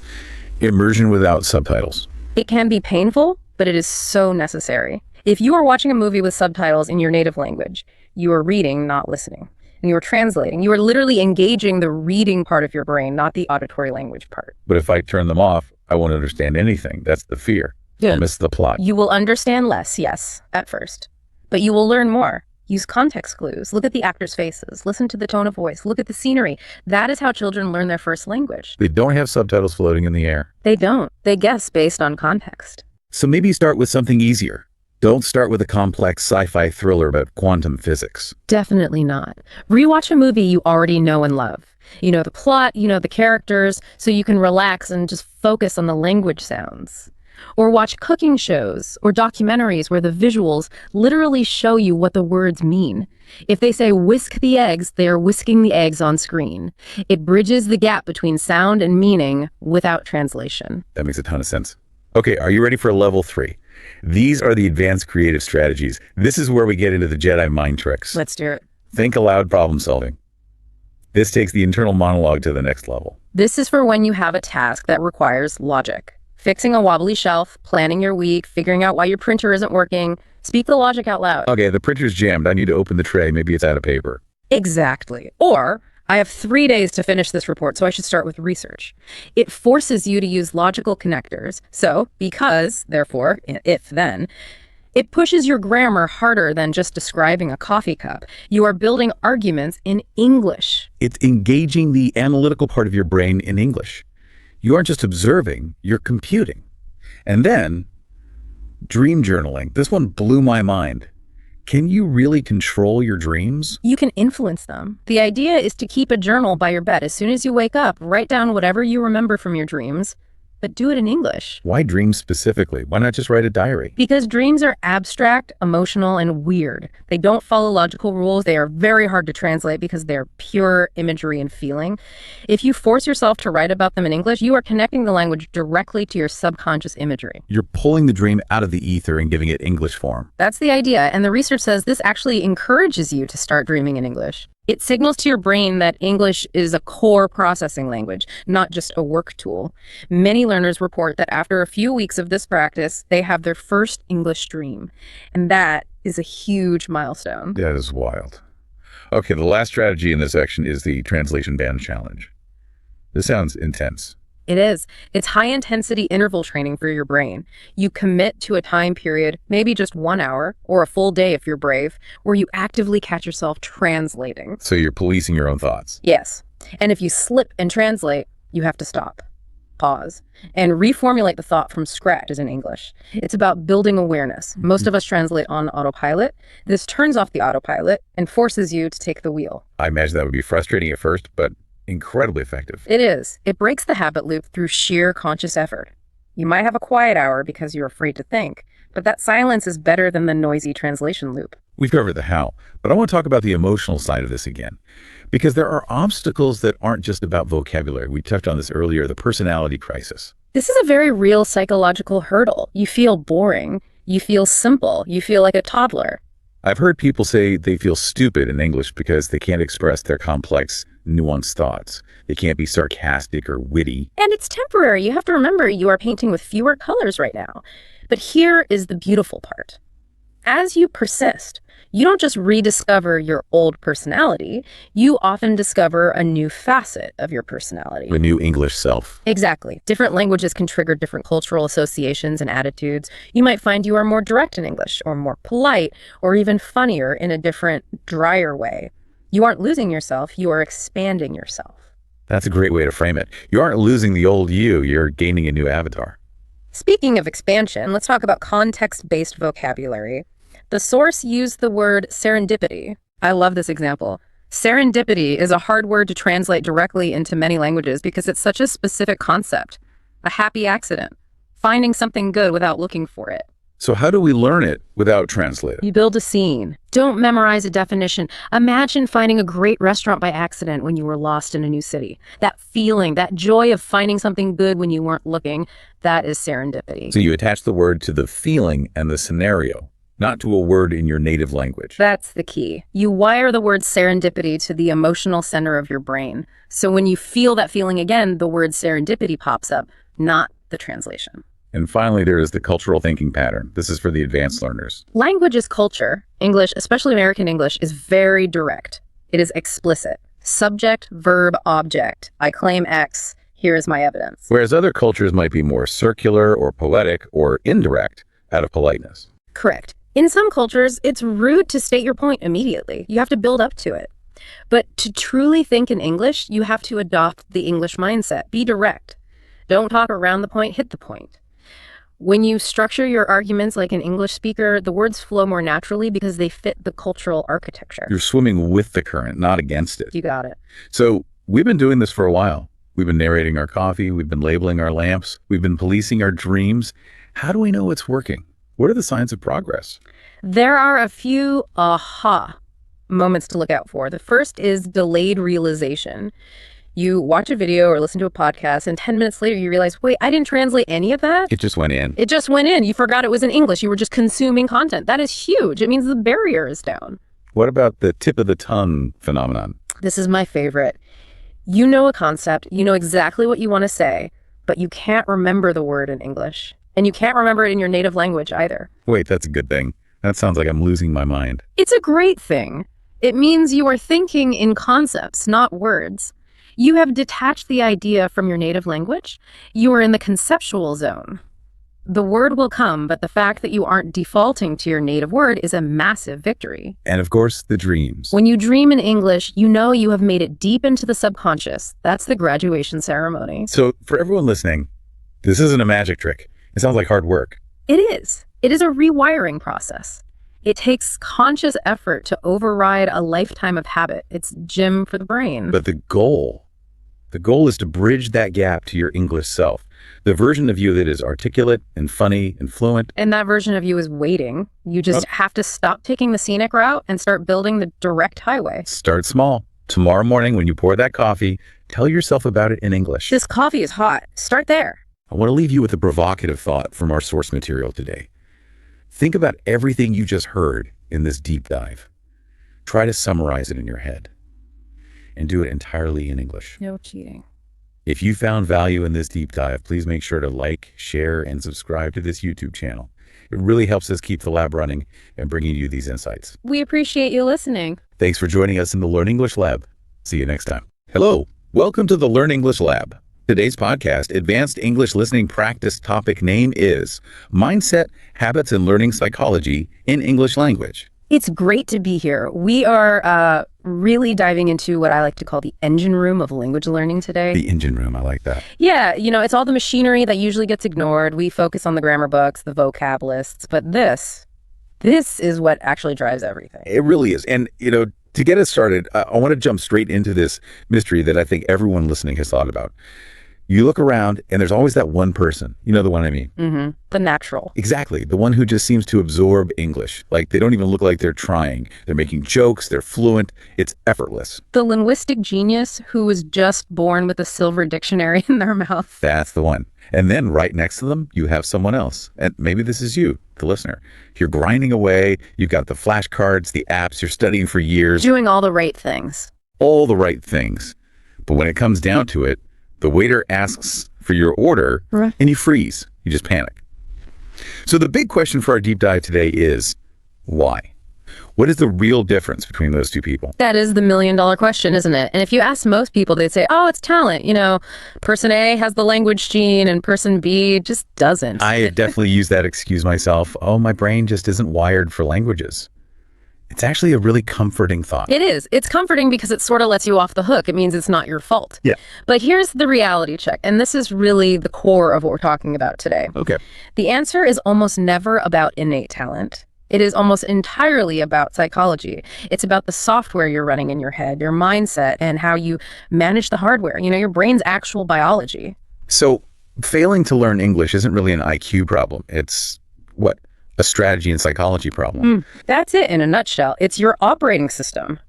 Immersion without subtitles. It can be painful, but it is so necessary. If you are watching a movie with subtitles in your native language, you are reading, not listening. And you are translating. You are literally engaging the reading part of your brain, not the auditory language part. But if I turn them off, I won't understand anything. That's the fear. I'll miss the plot. You will understand less, yes, at first. But you will learn more. Use context clues. Look at the actors' faces. Listen to the tone of voice. Look at the scenery. That is how children learn their first language. They don't have subtitles floating in the air. They don't. They guess based on context. So maybe start with something easier. Don't start with a complex sci-fi thriller about quantum physics. Definitely not. Rewatch a movie you already know and love. You know the plot, you know the characters, so you can relax and just focus on the language sounds. Or watch cooking shows or documentaries where the visuals literally show you what the words mean. If they say whisk the eggs, they are whisking the eggs on screen. It bridges the gap between sound and meaning without translation. That makes a ton of sense. Okay, are you ready for level 3? These are the advanced creative strategies. This is where we get into the Jedi mind tricks. Let's do it. Think aloud problem solving. This takes the internal monologue to the next level. This is for when you have a task that requires logic. Fixing a wobbly shelf, planning your week, figuring out why your printer isn't working. Speak the logic out loud. Okay, the printer's jammed. I need to open the tray. Maybe it's out of paper. Exactly. Or, I have 3 days to finish this report, so I should start with research. It forces you to use logical connectors. So, because, therefore, if then, it pushes your grammar harder than just describing a coffee cup. You are building arguments in English. It's engaging the analytical part of your brain in English. You aren't just observing, you're computing. And then, dream journaling. This one blew my mind. Can you really control your dreams? You can influence them. The idea is to keep a journal by your bed. As soon as you wake up, write down whatever you remember from your dreams. but do it in English. Why dreams specifically? Why not just write a diary? Because dreams are abstract, emotional, and weird. They don't follow logical rules. They are very hard to translate because they're pure imagery and feeling. If you force yourself to write about them in English, you are connecting the language directly to your subconscious imagery. You're pulling the dream out of the ether and giving it English form. That's the idea, and the research says this actually encourages you to start dreaming in English. It signals to your brain that English is a core processing language, not just a work tool. Many learners report that after a few weeks of this practice, they have their first English dream. And that is a huge milestone. That is wild. Okay, the last strategy in this section is the translation band challenge. This sounds intense. It is. It's high-intensity interval training for your brain. You commit to a time period, maybe just 1 hour, or a full day if you're brave, where you actively catch yourself translating. So you're policing your own thoughts. Yes. And if you slip and translate, you have to stop, pause, and reformulate the thought from scratch as in English. It's about building awareness. Most of us translate on autopilot. This turns off the autopilot and forces you to take the wheel. I imagine that would be frustrating at first, but incredibly effective. It is. It breaks the habit loop through sheer conscious effort. You might have a quiet hour because you're afraid to think, but that silence is better than the noisy translation loop. We've covered the how, but I want to talk about the emotional side of this again, because there are obstacles that aren't just about vocabulary. We touched on this earlier, the personality crisis. This is a very real psychological hurdle. You feel boring. You feel simple. You feel like a toddler. I've heard people say they feel stupid in English because they can't express their complex, nuanced thoughts. They can't be sarcastic or witty. And it's temporary. You have to remember you are painting with fewer colors right now. But here is the beautiful part. As you persist, you don't just rediscover your old personality. You often discover a new facet of your personality. The new English self. Exactly. Different languages can trigger different cultural associations and attitudes. You might find you are more direct in English, or more polite, or even funnier in a different, drier way. You aren't losing yourself, you are expanding yourself. That's a great way to frame it. You aren't losing the old you, you're gaining a new avatar. Speaking of expansion, let's talk about context-based vocabulary. The source used the word serendipity. I love this example. Serendipity is a hard word to translate directly into many languages because it's such a specific concept. A happy accident. Finding something good without looking for it. So how do we learn it without translating? You build a scene. Don't memorize a definition. Imagine finding a great restaurant by accident when you were lost in a new city. That feeling, that joy of finding something good when you weren't looking, that is serendipity. So you attach the word to the feeling and the scenario, not to a word in your native language. That's the key. You wire the word serendipity to the emotional center of your brain. So when you feel that feeling again, the word serendipity pops up, not the translation. And finally, there is the cultural thinking pattern. This is for the advanced learners. Language is culture. English, especially American English, is very direct. It is explicit. Subject, verb, object. I claim X. Here is my evidence. Whereas other cultures might be more circular or poetic or indirect out of politeness. Correct. In some cultures, it's rude to state your point immediately. You have to build up to it. But to truly think in English, you have to adopt the English mindset. Be direct. Don't talk around the point, hit the point. When you structure your arguments like an English speaker, the words flow more naturally because they fit the cultural architecture. You're swimming with the current, not against it. You got it. So we've been doing this for a while. We've been narrating our coffee. We've been labeling our lamps. We've been policing our dreams. How do we know it's working? What are the signs of progress? There are a few aha moments to look out for. The first is delayed realization. You watch a video or listen to a podcast, and 10 minutes later you realize, wait, I didn't translate any of that? It just went in. It just went in. You forgot it was in English. You were just consuming content. That is huge. It means the barrier is down. What about the tip of the tongue phenomenon? This is my favorite. You know a concept, you know exactly what you want to say, but you can't remember the word in English. And you can't remember it in your native language either. Wait, that's a good thing. That sounds like I'm losing my mind. It's a great thing. It means you are thinking in concepts, not words. You have detached the idea from your native language. You are in the conceptual zone. The word will come, but the fact that you aren't defaulting to your native word is a massive victory. And of course, the dreams. When you dream in English, you know you have made it deep into the subconscious. That's the graduation ceremony. So for everyone listening, this isn't a magic trick. It sounds like hard work. It is. It is a rewiring process. It takes conscious effort to override a lifetime of habit. It's gym for the brain. But the The goal is to bridge that gap to your English self, the version of you that is articulate and funny and fluent. And that version of you is waiting. You just have to stop taking the scenic route and start building the direct highway. Start small. Tomorrow morning when you pour that coffee, tell yourself about it in English. This coffee is hot. Start there. I want to leave you with a provocative thought from our source material today. Think about everything you just heard in this deep dive. Try to summarize it in your head and do it entirely in English. No cheating. If you found value in this deep dive, please make sure to like, share, and subscribe to this YouTube channel. It really helps us keep the lab running and bringing you these insights. We appreciate you listening. Thanks for joining us in the Learn English Lab. See you next time. Hello, welcome to the Learn English Lab. Today's podcast, Advanced English Listening Practice topic name is Mindset, Habits, and Learning Psychology in English Language. It's great to be here. We are really diving into what I like to call the engine room of language learning today. The engine room, I like that. Yeah, it's all the machinery that usually gets ignored. We focus on the grammar books, the vocab lists, but this is what actually drives everything. It really is. And, to get us started, I want to jump straight into this mystery that I think everyone listening has thought about. You look around and there's always that one person. You know the one I mean? Mm-hmm. The natural. Exactly. The one who just seems to absorb English. Like they don't even look like they're trying. They're making jokes. They're fluent. It's effortless. The linguistic genius who was just born with a silver dictionary in their mouth. That's the one. And then right next to them, you have someone else. And maybe this is you, the listener. You're grinding away. You've got the flashcards, the apps. You're studying for years. Doing all the right things. All the right things. But when it comes down to it, the waiter asks for your order, and you freeze. You just panic. So the big question for our deep dive today is, why? What is the real difference between those two people? That is the million-dollar question, isn't it? And if you ask most people, they'd say, oh, it's talent. Person A has the language gene and person B just doesn't. I definitely use that excuse myself. Oh, my brain just isn't wired for languages. It's actually a really comforting thought. It is. It's comforting because it sort of lets you off the hook. It means it's not your fault. Yeah. But here's the reality check. And this is really the core of what we're talking about today. Okay. The answer is almost never about innate talent. It is almost entirely about psychology. It's about the software you're running in your head, your mindset, and how you manage the hardware. Your brain's actual biology. So failing to learn English isn't really an IQ problem. It's what? A strategy and psychology problem. That's it in a nutshell. It's your operating system.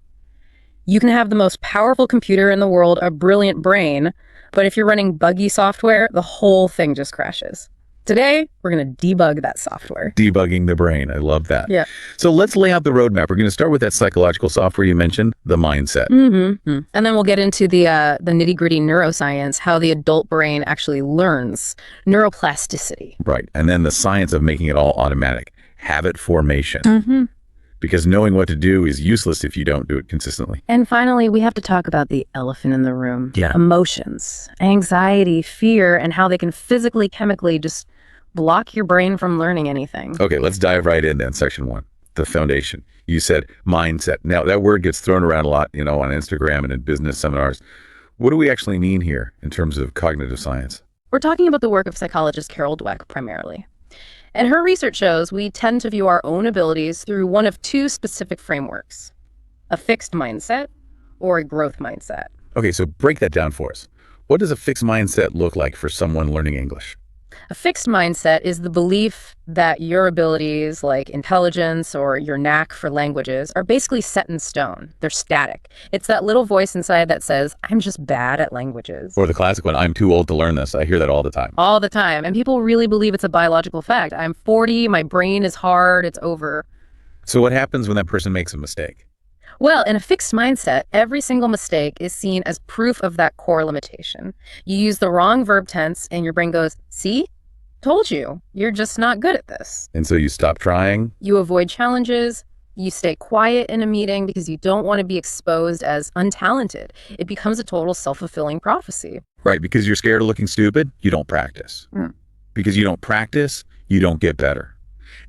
You can have the most powerful computer in the world, a brilliant brain, but if you're running buggy software, the whole thing just crashes. Today, we're going to debug that software. Debugging the brain. I love that. Yeah. So let's lay out the roadmap. We're going to start with that psychological software you mentioned, the mindset. Mm-hmm. And then we'll get into the nitty-gritty neuroscience, how the adult brain actually learns, neuroplasticity. Right. And then the science of making it all automatic, habit formation. Mm-hmm. Because knowing what to do is useless if you don't do it consistently. And finally, we have to talk about the elephant in the room. Yeah. Emotions, anxiety, fear, and how they can physically, chemically just block your brain from learning anything. Okay, let's dive right in then. Section 1, the foundation. You said mindset. Now, that word gets thrown around a lot, on Instagram and in business seminars. What do we actually mean here in terms of cognitive science? We're talking about the work of psychologist Carol Dweck primarily. And her research shows we tend to view our own abilities through one of two specific frameworks, a fixed mindset or a growth mindset. Okay, so break that down for us. What does a fixed mindset look like for someone learning English? A fixed mindset is the belief that your abilities like intelligence or your knack for languages are basically set in stone. They're static. It's that little voice inside that says, I'm just bad at languages. Or the classic one, I'm too old to learn this. I hear that all the time. All the time. And people really believe it's a biological fact. I'm 40, my brain is hard, it's over. So what happens when that person makes a mistake? Well, in a fixed mindset, every single mistake is seen as proof of that core limitation. You use the wrong verb tense and your brain goes, see? Told you, you're just not good at this. And so you stop trying? You avoid challenges. You stay quiet in a meeting because you don't want to be exposed as untalented. It becomes a total self-fulfilling prophecy. Right, because you're scared of looking stupid, you don't practice. Because you don't practice, you don't get better.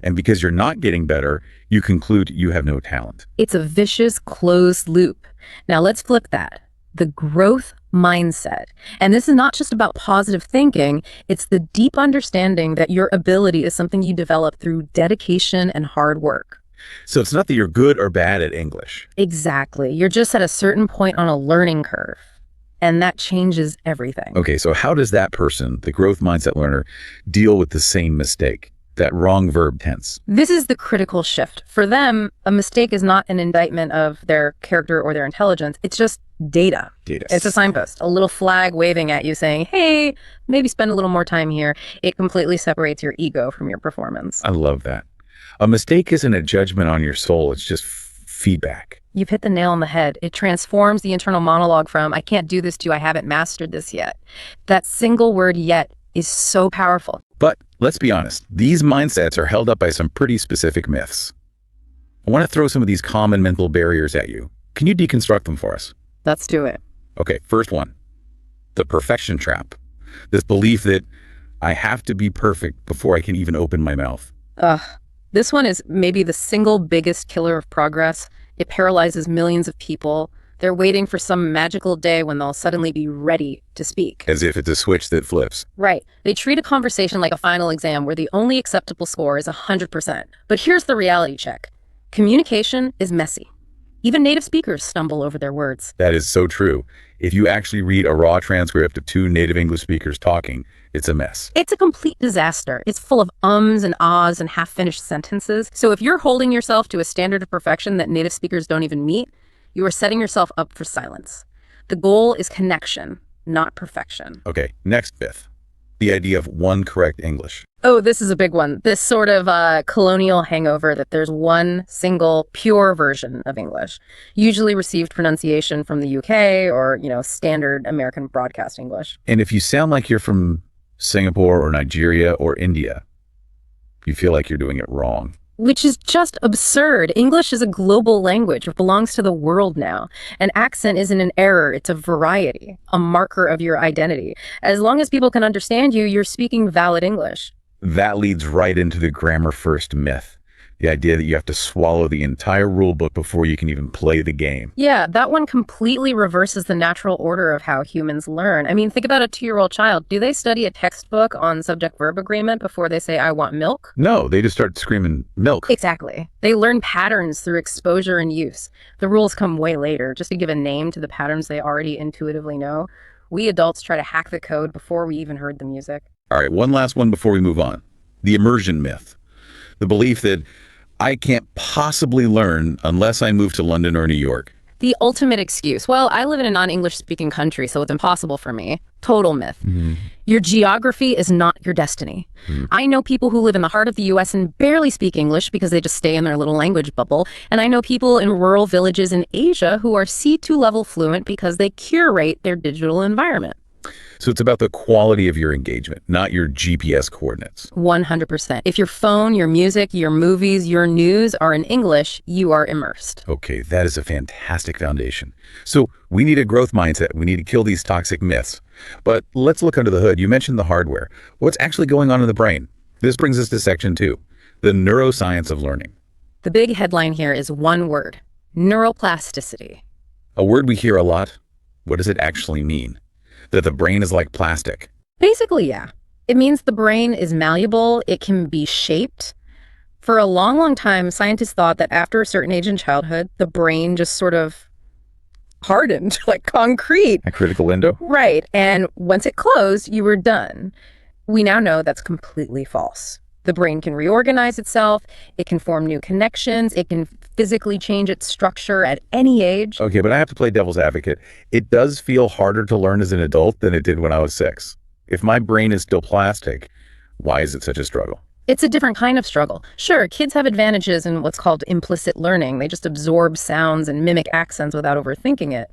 And because you're not getting better, you conclude you have no talent. It's a vicious closed loop. Now let's flip that. The growth mindset. And this is not just about positive thinking. It's the deep understanding that your ability is something you develop through dedication and hard work. So it's not that you're good or bad at English. Exactly. You're just at a certain point on a learning curve. And that changes everything. Okay, so how does that person, the growth mindset learner, deal with the same mistake, that wrong verb tense? This is the critical shift. For them, a mistake is not an indictment of their character or their intelligence. It's just data. It's a signpost, a little flag waving at you saying, hey, maybe spend a little more time here. It completely separates your ego from your performance. I love that. A mistake isn't a judgment on your soul. It's just feedback. You've hit the nail on the head. It transforms the internal monologue from, I can't do this, to I haven't mastered this yet. That single word yet is so powerful. But let's be honest, these mindsets are held up by some pretty specific myths. I want to throw some of these common mental barriers at you. Can you deconstruct them for us? Let's do it. Okay, first one, the perfection trap. This belief that I have to be perfect before I can even open my mouth. This one is maybe the single biggest killer of progress. It paralyzes millions of people. They're waiting for some magical day when they'll suddenly be ready to speak. As if it's a switch that flips. Right. They treat a conversation like a final exam where the only acceptable score is 100%. But here's the reality check. Communication is messy. Even native speakers stumble over their words. That is so true. If you actually read a raw transcript of two native English speakers talking, it's a mess. It's a complete disaster. It's full of ums and ahs and half-finished sentences. So if you're holding yourself to a standard of perfection that native speakers don't even meet, you are setting yourself up for silence. The goal is connection, not perfection. Okay, next myth. The idea of one correct English. Oh, this is a big one. This sort of colonial hangover that there's one single pure version of English, usually received pronunciation from the UK or, standard American broadcast English. And if you sound like you're from Singapore or Nigeria or India, you feel like you're doing it wrong. Which is just absurd. English is a global language. It belongs to the world now. An accent isn't an error. It's a variety, a marker of your identity. As long as people can understand you, you're speaking valid English. That leads right into the grammar first myth. The idea that you have to swallow the entire rule book before you can even play the game. Yeah, that one completely reverses the natural order of how humans learn. I mean, think about a 2-year-old child. Do they study a textbook on subject-verb agreement before they say, I want milk? No, they just start screaming milk. Exactly. They learn patterns through exposure and use. The rules come way later, just to give a name to the patterns they already intuitively know. We adults try to hack the code before we even heard the music. All right, one last one before we move on. The immersion myth. The belief that I can't possibly learn unless I move to London or New York. The ultimate excuse. Well, I live in a non-English speaking country, so it's impossible for me. Total myth. Your geography is not your destiny. I know people who live in the heart of the US and barely speak English because they just stay in their little language bubble. And I know people in rural villages in Asia who are C2 level fluent because they curate their digital environment. So it's about the quality of your engagement, not your GPS coordinates. 100%. If your phone, your music, your movies, your news are in English, you are immersed. Okay, that is a fantastic foundation. So we need a growth mindset. We need to kill these toxic myths. But let's look under the hood. You mentioned the hardware. What's actually going on in the brain? This brings us to section 2, the neuroscience of learning. The big headline here is one word: neuroplasticity. A word we hear a lot. What does it actually mean? That the brain is like plastic. Basically, yeah. It means the brain is malleable. It can be shaped. For a long, long time, scientists thought that after a certain age in childhood, the brain just sort of hardened like concrete. A critical window? Right. And once it closed, you were done. We now know that's completely false. The brain can reorganize itself. It can form new connections. It can physically change its structure at any age. Okay, but I have to play devil's advocate. It does feel harder to learn as an adult than it did when I was 6. If my brain is still plastic, why is it such a struggle? It's a different kind of struggle. Sure, kids have advantages in what's called implicit learning. They just absorb sounds and mimic accents without overthinking it.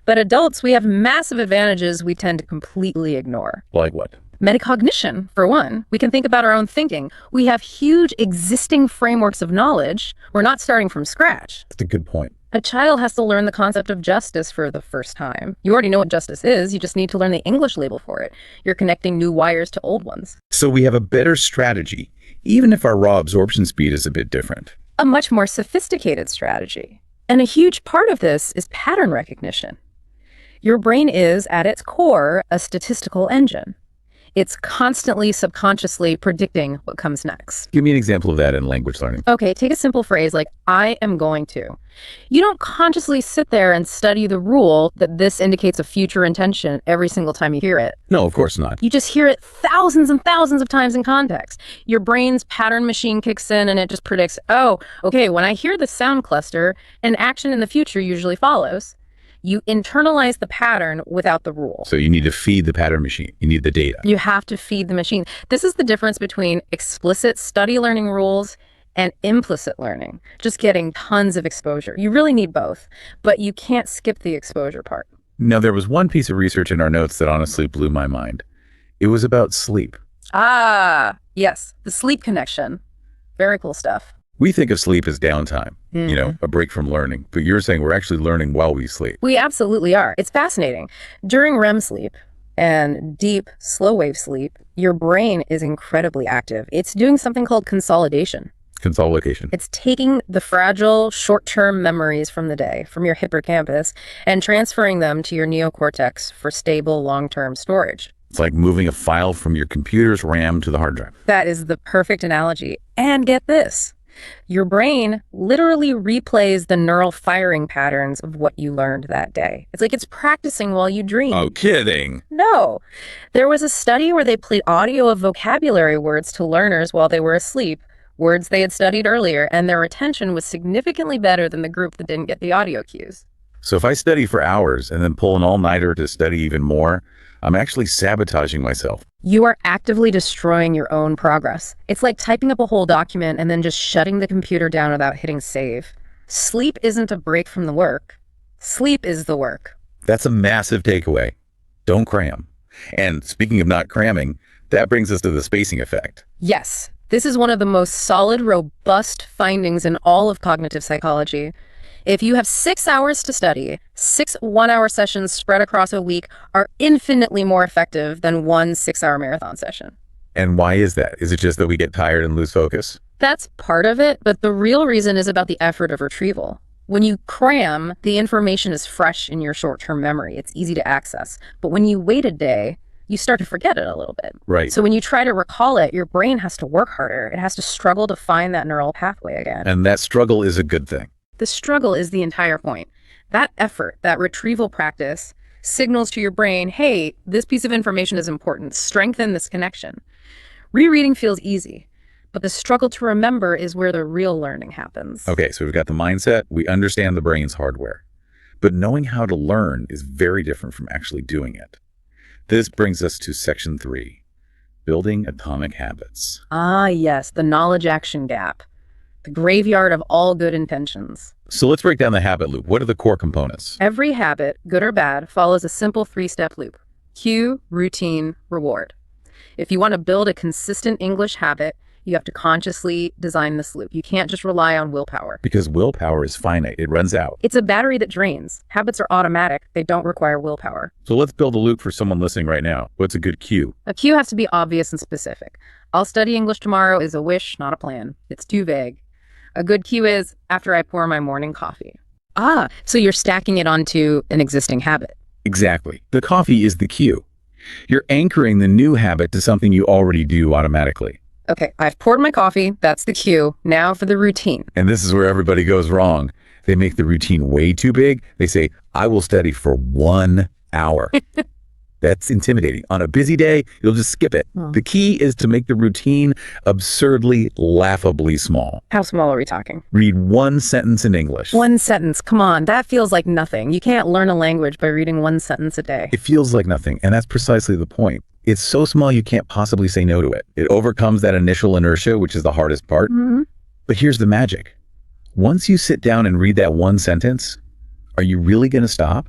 But adults, we have massive advantages we tend to completely ignore. Like what? Metacognition, for one. We can think about our own thinking. We have huge existing frameworks of knowledge. We're not starting from scratch. That's a good point. A child has to learn the concept of justice for the first time. You already know what justice is. You just need to learn the English label for it. You're connecting new wires to old ones. So we have a better strategy, even if our raw absorption speed is a bit different. A much more sophisticated strategy. And a huge part of this is pattern recognition. Your brain is, at its core, a statistical engine. It's constantly subconsciously predicting what comes next. Give me an example of that in language learning. Okay, take a simple phrase like, I am going to. You don't consciously sit there and study the rule that this indicates a future intention every single time you hear it. No, of course not. You just hear it thousands and thousands of times in context. Your brain's pattern machine kicks in and it just predicts, oh, okay, when I hear the sound cluster, an action in the future usually follows. You internalize the pattern without the rule. So you need to feed the pattern machine. You need the data. You have to feed the machine. This is the difference between explicit study learning rules and implicit learning, just getting tons of exposure. You really need both, but you can't skip the exposure part. Now, there was one piece of research in our notes that honestly blew my mind. It was about sleep. Ah, yes, the sleep connection. Very cool stuff. We think of sleep as downtime, a break from learning, but you're saying we're actually learning while we sleep. We absolutely are. It's fascinating. During REM sleep and deep, slow wave sleep, your brain is incredibly active. It's doing something called consolidation. Consolidation. It's taking the fragile, short-term memories from the day, from your hippocampus, and transferring them to your neocortex for stable, long-term storage. It's like moving a file from your computer's RAM to the hard drive. That is the perfect analogy. And get this. Your brain literally replays the neural firing patterns of what you learned that day. It's like it's practicing while you dream. Oh, kidding. No. There was a study where they played audio of vocabulary words to learners while they were asleep, words they had studied earlier, and their retention was significantly better than the group that didn't get the audio cues. So if I study for hours and then pull an all-nighter to study even more, I'm actually sabotaging myself. You are actively destroying your own progress. It's like typing up a whole document and then just shutting the computer down without hitting save. Sleep isn't a break from the work. Sleep is the work. That's a massive takeaway. Don't cram. And speaking of not cramming, that brings us to the spacing effect. Yes, this is one of the most solid, robust findings in all of cognitive psychology. If you have 6 hours to study, 6 one-hour sessions spread across a week are infinitely more effective than one 6-hour marathon session. And why is that? Is it just that we get tired and lose focus? That's part of it, but the real reason is about the effort of retrieval. When you cram, the information is fresh in your short-term memory. It's easy to access. But when you wait a day, you start to forget it a little bit. Right. So when you try to recall it, your brain has to work harder. It has to struggle to find that neural pathway again. And that struggle is a good thing. The struggle is the entire point. That effort, that retrieval practice, signals to your brain, hey, this piece of information is important. Strengthen this connection. Rereading feels easy, but the struggle to remember is where the real learning happens. Okay, so we've got the mindset. We understand the brain's hardware. But knowing how to learn is very different from actually doing it. This brings us to section 3, building atomic habits. Ah, yes, the knowledge-action gap. The graveyard of all good intentions. So let's break down the habit loop. What are the core components? Every habit, good or bad, follows a simple 3-step loop. Cue, routine, reward. If you want to build a consistent English habit, you have to consciously design this loop. You can't just rely on willpower. Because willpower is finite. It runs out. It's a battery that drains. Habits are automatic. They don't require willpower. So let's build a loop for someone listening right now. What's a good cue? A cue has to be obvious and specific. I'll study English tomorrow is a wish, not a plan. It's too vague. A good cue is after I pour my morning coffee. Ah, so you're stacking it onto an existing habit. Exactly. The coffee is the cue. You're anchoring the new habit to something you already do automatically. Okay, I've poured my coffee. That's the cue. Now for the routine. And this is where everybody goes wrong. They make the routine way too big. They say, I will study for 1 hour. That's intimidating. On a busy day, you'll just skip it. The key is to make the routine absurdly, laughably small. How small are we talking? Read 1 sentence in English. 1 sentence. Come on, that feels like nothing. You can't learn a language by reading 1 sentence a day. It feels like nothing, and that's precisely the point. It's so small you can't possibly say no to it. It overcomes that initial inertia, which is the hardest part. But here's the magic. Once you sit down and read that 1 sentence, are you really going to stop?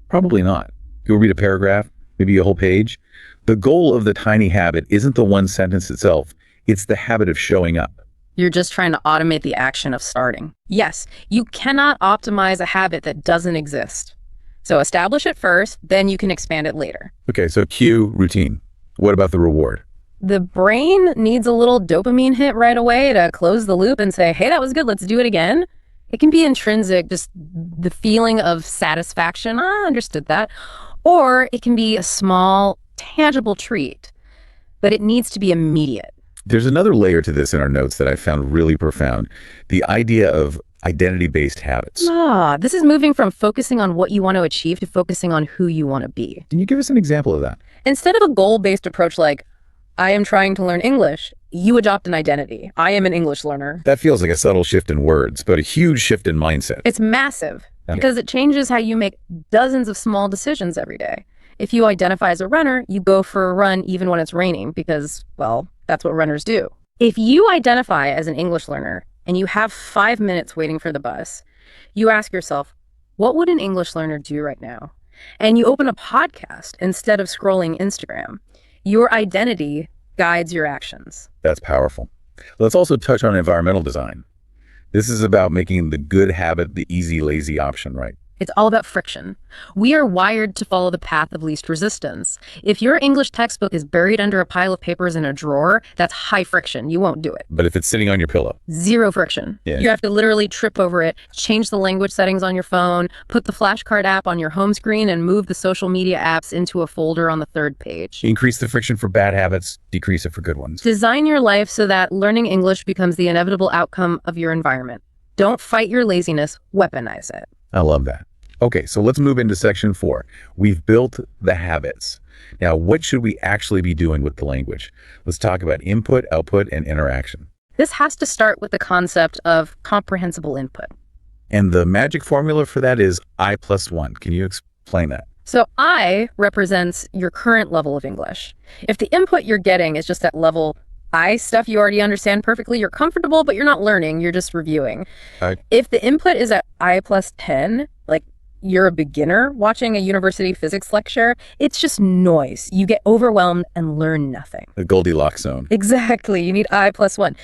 Probably not. You'll read a paragraph, maybe a whole page. The goal of the tiny habit isn't the 1 sentence itself. It's the habit of showing up. You're just trying to automate the action of starting. Yes, you cannot optimize a habit that doesn't exist. So establish it first, then you can expand it later. Okay, so cue, routine. What about the reward? The brain needs a little dopamine hit right away to close the loop and say, hey, that was good, let's do it again. It can be intrinsic, just the feeling of satisfaction. I understood that. Or it can be a small, tangible treat. but it needs to be immediate. There's another layer to this in our notes that I found really profound. The idea of identity-based habits. This is moving from focusing on what you want to achieve to focusing on who you want to be. Can you give us an example of that? Instead of a goal-based approach like, I am trying to learn English, you adopt an identity. I am an English learner. That feels like a subtle shift in words, but a huge shift in mindset. It's massive because it changes how you make dozens of small decisions every day. If you identify as a runner, you go for a run even when it's raining because, well, that's what runners do. If you identify as an English learner and you have 5 minutes waiting for the bus, you ask yourself, what would an English learner do right now? And you open a podcast instead of scrolling Instagram. Your identity guides your actions. That's powerful. Let's also touch on environmental design. This is about making the good habit the easy, lazy option, right? It's all about friction. We are wired to follow the path of least resistance. If your English textbook is buried under a pile of papers in a drawer, that's high friction. You won't do it. But if it's sitting on your pillow? Zero friction. Yeah. You have to literally trip over it, change the language settings on your phone, put the flashcard app on your home screen, and move the social media apps into a folder on the 3rd page. Increase the friction for bad habits, decrease it for good ones. Design your life so that learning English becomes the inevitable outcome of your environment. Don't fight your laziness, weaponize it. I love that. Okay, so let's move into section 4. We've built the habits. Now, what should we actually be doing with the language? Let's talk about input, output, and interaction. This has to start with the concept of comprehensible input. And the magic formula for that is I+1. Can you explain that? So I represents your current level of English. If the input you're getting is just at level I stuff you already understand perfectly, you're comfortable, but you're not learning, you're just reviewing. If the input is at I+10, like you're a beginner watching a university physics lecture, it's just noise. You get overwhelmed and learn nothing. The Goldilocks zone. Exactly. You need I+1.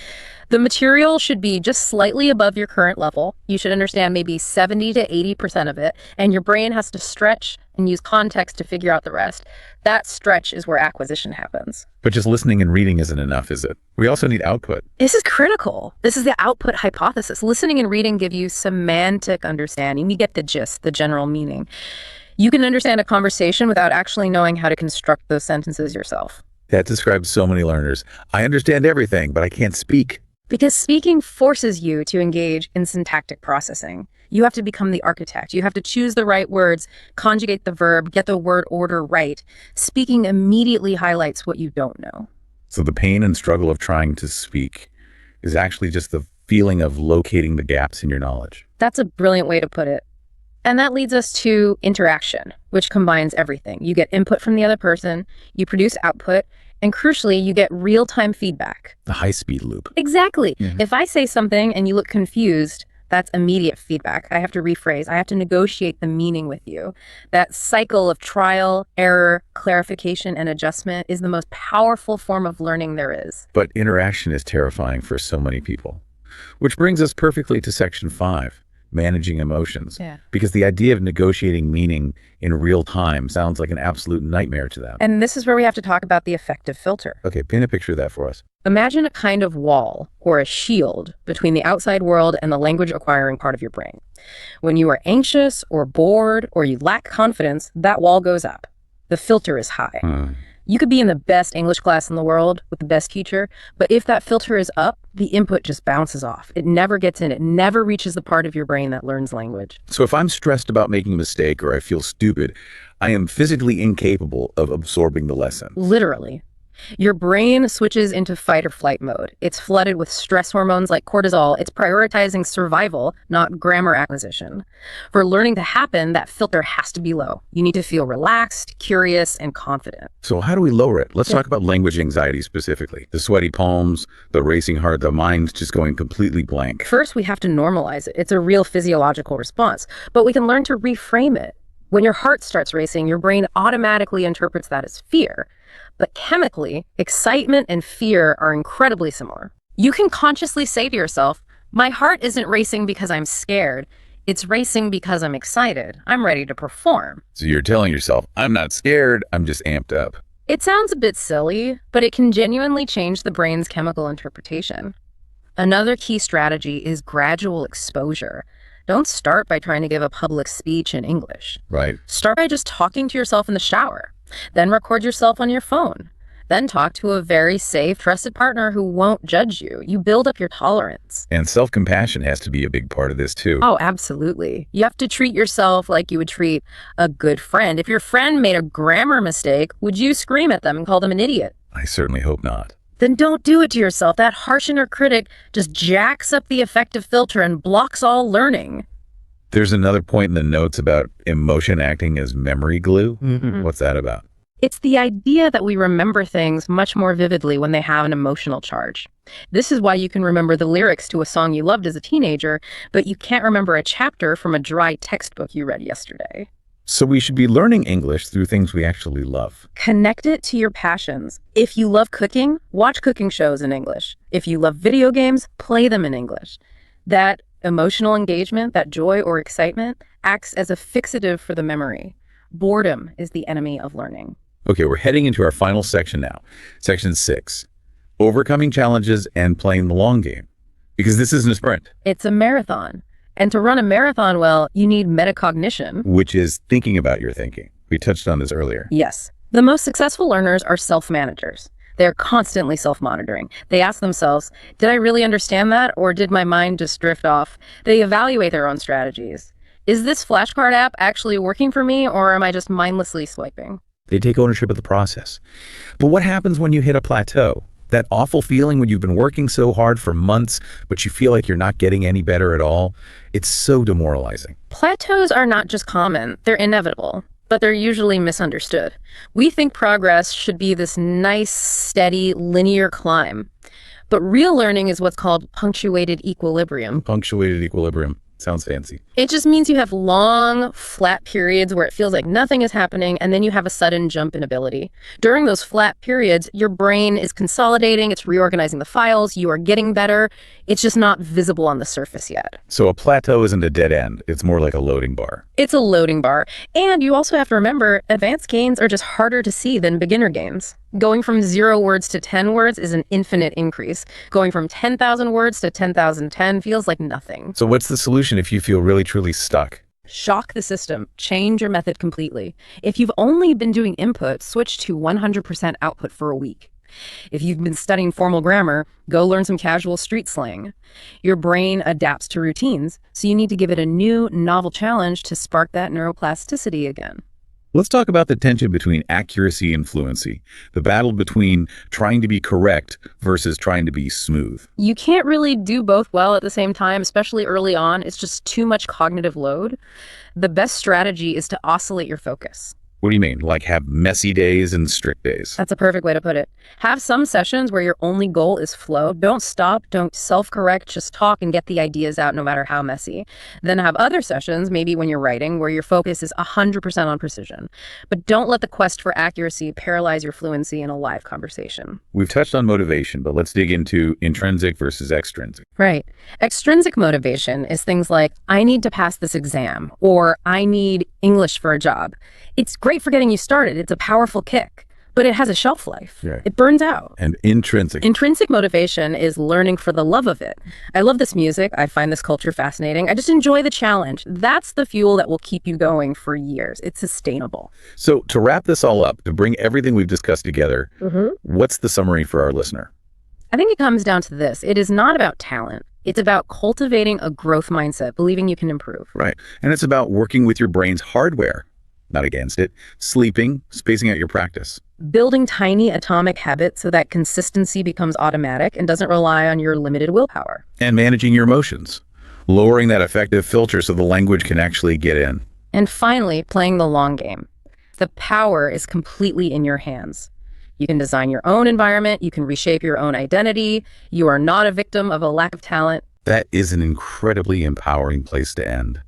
The material should be just slightly above your current level. You should understand maybe 70 to 80% of it, and your brain has to stretch and use context to figure out the rest. That stretch is where acquisition happens. But just listening and reading isn't enough, is it? We also need output. This is critical. This is the output hypothesis. Listening and reading give you semantic understanding. You get the gist, the general meaning. You can understand a conversation without actually knowing how to construct those sentences yourself. That describes so many learners. I understand everything, but I can't speak. Because speaking forces you to engage in syntactic processing. You have to become the architect. You have to choose the right words, conjugate the verb, get the word order right. Speaking immediately highlights what you don't know. So the pain and struggle of trying to speak is actually just the feeling of locating the gaps in your knowledge. That's a brilliant way to put it. And that leads us to interaction, which combines everything. You get input from the other person, you produce output, and crucially, you get real-time feedback. The high-speed loop. Exactly. If I say something and you look confused, that's immediate feedback. I have to rephrase. I have to negotiate the meaning with you. That cycle of trial, error, clarification, and adjustment is the most powerful form of learning there is. But interaction is terrifying for so many people. Which brings us perfectly to section 5. Managing emotions. Yeah. Because the idea of negotiating meaning in real time sounds like an absolute nightmare to them. And this is where we have to talk about the affective filter. Okay, paint a picture of that for us. Imagine a kind of wall or a shield between the outside world and the language acquiring part of your brain. When you are anxious or bored or you lack confidence, that wall goes up. The filter is high. You could be in the best English class in the world with the best teacher, but if that filter is up, the input just bounces off. It never gets in. It never reaches the part of your brain that learns language. So if I'm stressed about making a mistake or I feel stupid, I am physically incapable of absorbing the lesson. Literally. Your brain switches into fight or flight mode. It's flooded with stress hormones like cortisol. It's prioritizing survival, not grammar acquisition. For learning to happen, that filter has to be low. You need to feel relaxed, curious, and confident. So how do we lower it? Let's talk about language anxiety specifically. The sweaty palms, the racing heart, the mind just going completely blank. First, we have to normalize it. It's a real physiological response, but we can learn to reframe it. When your heart starts racing, your brain automatically interprets that as fear. But chemically, excitement and fear are incredibly similar. You can consciously say to yourself, my heart isn't racing because I'm scared. It's racing because I'm excited. I'm ready to perform. So you're telling yourself, I'm not scared, I'm just amped up. It sounds a bit silly, but it can genuinely change the brain's chemical interpretation. Another key strategy is gradual exposure. Don't start by trying to give a public speech in English. Right. Start by just talking to yourself in the shower. Then record yourself on your phone. Then talk to a very safe, trusted partner who won't judge you. You build up your tolerance. And self-compassion has to be a big part of this too. Oh, absolutely. You have to treat yourself like you would treat a good friend. If your friend made a grammar mistake, would you scream at them and call them an idiot? I certainly hope not. Then don't do it to yourself. That harsh inner critic just jacks up the affective filter and blocks all learning. There's another point in the notes about emotion acting as memory glue. What's that about? It's the idea that we remember things much more vividly when they have an emotional charge. This is why you can remember the lyrics to a song you loved as a teenager, but you can't remember a chapter from a dry textbook you read yesterday. So we should be learning English through things we actually love. Connect it to your passions. If you love cooking, watch cooking shows in English. If you love video games, play them in English. That emotional engagement, that joy or excitement, acts as a fixative for the memory. Boredom is the enemy of learning. Okay, we're heading into our final section now. Section 6, overcoming challenges and playing the long game. Because this isn't a sprint. It's a marathon. And to run a marathon well, you need metacognition. Which is thinking about your thinking. We touched on this earlier. Yes. The most successful learners are self-managers. They're constantly self-monitoring. They ask themselves, did I really understand that? Or did my mind just drift off? They evaluate their own strategies. Is this flashcard app actually working for me, or am I just mindlessly swiping? They take ownership of the process. But what happens when you hit a plateau? That awful feeling when you've been working so hard for months, but you feel like you're not getting any better at all. It's so demoralizing. Plateaus are not just common, they're inevitable, but they're usually misunderstood. We think progress should be this nice, steady, linear climb. But real learning is what's called punctuated equilibrium. Punctuated equilibrium. Sounds fancy. It just means you have long, flat periods where it feels like nothing is happening, and then you have a sudden jump in ability. During those flat periods, your brain is consolidating, it's reorganizing the files, you are getting better. It's just not visible on the surface yet. So a plateau isn't a dead end. It's more like a loading bar. It's a loading bar. And you also have to remember, advanced gains are just harder to see than beginner gains. Going from 0 words to 10 words is an infinite increase. Going from 10,000 words to 10,010 feels like nothing. So what's the solution if you feel really truly stuck? Shock the system. Change your method completely. If you've only been doing input, switch to 100% output for a week. If you've been studying formal grammar, go learn some casual street slang. Your brain adapts to routines, so you need to give it a new, novel challenge to spark that neuroplasticity again. Let's talk about the tension between accuracy and fluency, the battle between trying to be correct versus trying to be smooth. You can't really do both well at the same time, especially early on. It's just too much cognitive load. The best strategy is to oscillate your focus. What do you mean? Like have messy days and strict days? That's a perfect way to put it. Have some sessions where your only goal is flow. Don't stop, don't self-correct, just talk and get the ideas out no matter how messy. Then have other sessions, maybe when you're writing, where your focus is 100% on precision. But don't let the quest for accuracy paralyze your fluency in a live conversation. We've touched on motivation, but let's dig into intrinsic versus extrinsic. Right. Extrinsic motivation is things like, I need to pass this exam, or I need English for a job. It's great for getting you started. It's a powerful kick, but it has a shelf life. Right. It burns out. And intrinsic. Intrinsic motivation is learning for the love of it. I love this music. I find this culture fascinating. I just enjoy the challenge. That's the fuel that will keep you going for years. It's sustainable. So to wrap this all up, to bring everything we've discussed together, what's the summary for our listener? I think it comes down to this. It is not about talent. It's about cultivating a growth mindset, believing you can improve. Right. And it's about working with your brain's hardware, not against it, sleeping, spacing out your practice. Building tiny atomic habits so that consistency becomes automatic and doesn't rely on your limited willpower. And managing your emotions, lowering that affective filter so the language can actually get in. And finally, playing the long game. The power is completely in your hands. You can design your own environment. You can reshape your own identity. You are not a victim of a lack of talent. That is an incredibly empowering place to end.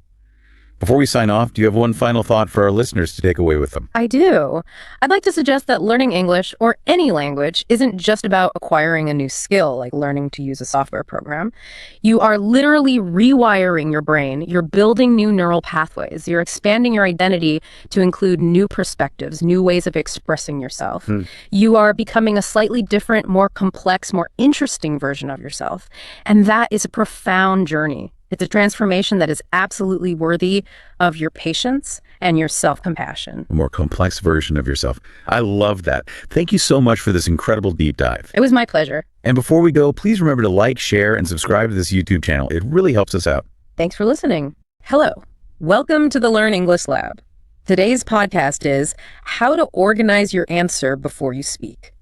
Before we sign off, do you have one final thought for our listeners to take away with them? I do. I'd like to suggest that learning English, or any language, isn't just about acquiring a new skill, like learning to use a software program. You are literally rewiring your brain. You're building new neural pathways. You're expanding your identity to include new perspectives, new ways of expressing yourself. You are becoming a slightly different, more complex, more interesting version of yourself. And that is a profound journey. It's a transformation that is absolutely worthy of your patience and your self-compassion. A more complex version of yourself. I love that. Thank you so much for this incredible deep dive. It was my pleasure. And before we go, please remember to like, share, and subscribe to this YouTube channel. It really helps us out. Thanks for listening. Hello. Welcome to the Learn English Lab. Today's podcast is how to organize your answer before you speak.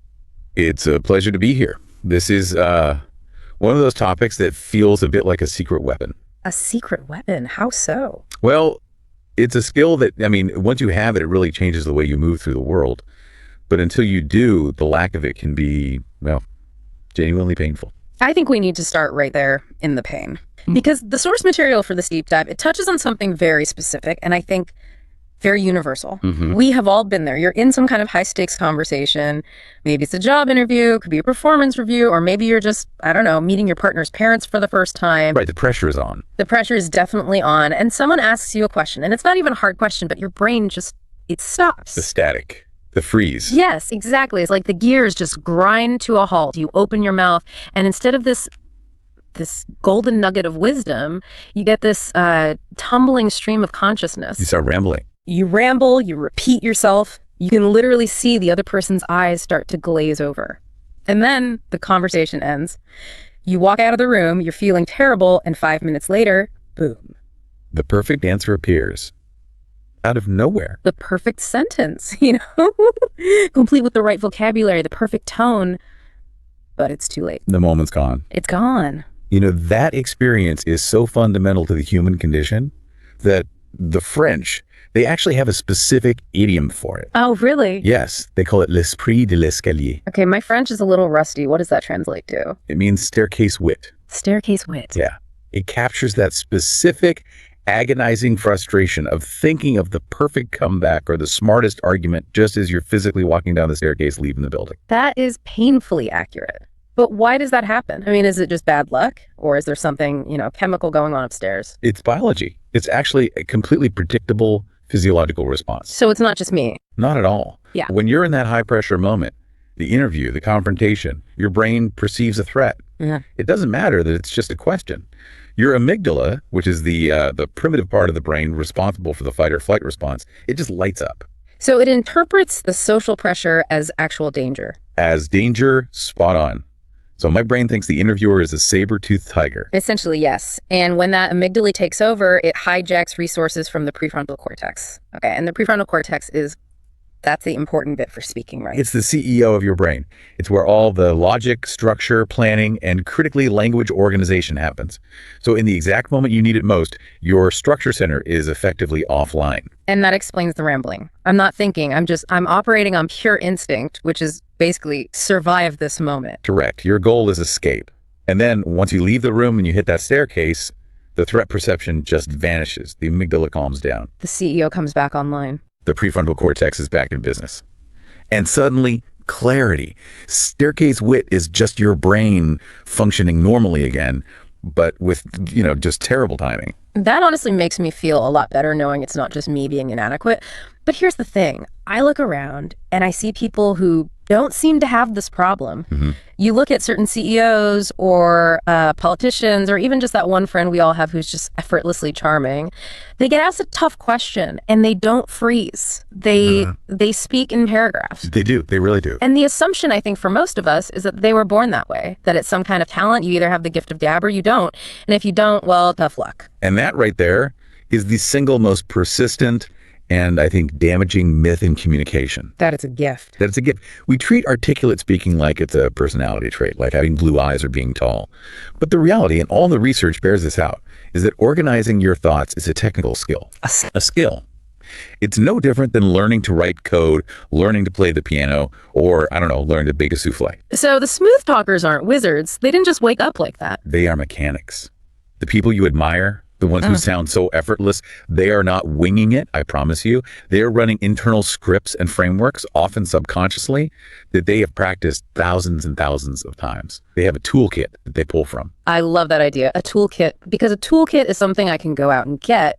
It's a pleasure to be here. This is one of those topics that feels a bit like a secret weapon. A secret weapon? How so? Well, it's a skill that, once you have it, it really changes the way you move through the world. But until you do, the lack of it can be, well, genuinely painful. I think we need to start right there in the pain. Because the source material for this deep dive, it touches on something very specific and I think very universal. We have all been there. You're in some kind of high stakes conversation. Maybe it's a job interview, it could be a performance review, or maybe you're just, I don't know, meeting your partner's parents for the first time. Right, the pressure is on. The pressure is definitely on. And someone asks you a question, and it's not even a hard question, but your brain just, it stops. The static, the freeze. Yes, exactly. It's like the gears just grind to a halt. You open your mouth, and instead of this golden nugget of wisdom, you get this tumbling stream of consciousness. You start rambling. You ramble, you repeat yourself. You can literally see the other person's eyes start to glaze over. And then the conversation ends. You walk out of the room, you're feeling terrible, and 5 minutes later, boom. The perfect answer appears out of nowhere. The perfect sentence, complete with the right vocabulary, the perfect tone, but it's too late. The moment's gone. It's gone. That experience is so fundamental to the human condition that the French, they actually have a specific idiom for it. Oh, really? Yes, they call it l'esprit de l'escalier. Okay, my French is a little rusty. What does that translate to? It means staircase wit. Staircase wit. Yeah. It captures that specific agonizing frustration of thinking of the perfect comeback or the smartest argument just as you're physically walking down the staircase leaving the building. That is painfully accurate. But why does that happen? Is it just bad luck? Or is there something, chemical going on upstairs? It's biology. It's actually a completely predictable physiological response. So it's not just me? Not at all. Yeah. When you're in that high pressure moment, the interview, the confrontation, your brain perceives a threat. Yeah. It doesn't matter that it's just a question. Your amygdala, which is the primitive part of the brain responsible for the fight or flight response, it just lights up. So it interprets the social pressure as actual danger. As danger, spot on. So my brain thinks the interviewer is a saber-toothed tiger. Essentially, yes. And when that amygdala takes over, it hijacks resources from the prefrontal cortex. Okay, and the prefrontal cortex that's the important bit for speaking, right? It's the CEO of your brain. It's where all the logic, structure, planning, and critically language organization happens. So in the exact moment you need it most, your structure center is effectively offline. And that explains the rambling. I'm not thinking, I'm operating on pure instinct, which is basically survive this moment. Correct. Your goal is escape. And then once you leave the room and you hit that staircase, the threat perception just vanishes. The amygdala calms down. The CEO comes back online. The prefrontal cortex is back in business. And suddenly, clarity. Staircase wit is just your brain functioning normally again, but with, just terrible timing. That honestly makes me feel a lot better knowing it's not just me being inadequate. But here's the thing. I look around and I see people who don't seem to have this problem. You look at certain CEOs or politicians, or even just that one friend we all have who's just effortlessly charming. They get asked a tough question and they don't freeze. They speak in paragraphs. They do. They really do. And the assumption, I think, for most of us is that they were born that way, that it's some kind of talent. You either have the gift of gab or you don't. And if you don't, well, tough luck. And that right there is the single most persistent and I think damaging myth in communication. That it's a gift. That it's a gift. We treat articulate speaking like it's a personality trait, like having blue eyes or being tall. But the reality, and all the research bears this out, is that organizing your thoughts is a technical skill. A skill. It's no different than learning to write code, learning to play the piano, or, learning to bake a souffle. So the smooth talkers aren't wizards. They didn't just wake up like that. They are mechanics. The people you admire, the ones who sound so effortless, they are not winging it, I promise you. They are running internal scripts and frameworks, often subconsciously, that they have practiced thousands and thousands of times. They have a toolkit that they pull from. I love that idea, a toolkit, because a toolkit is something I can go out and get,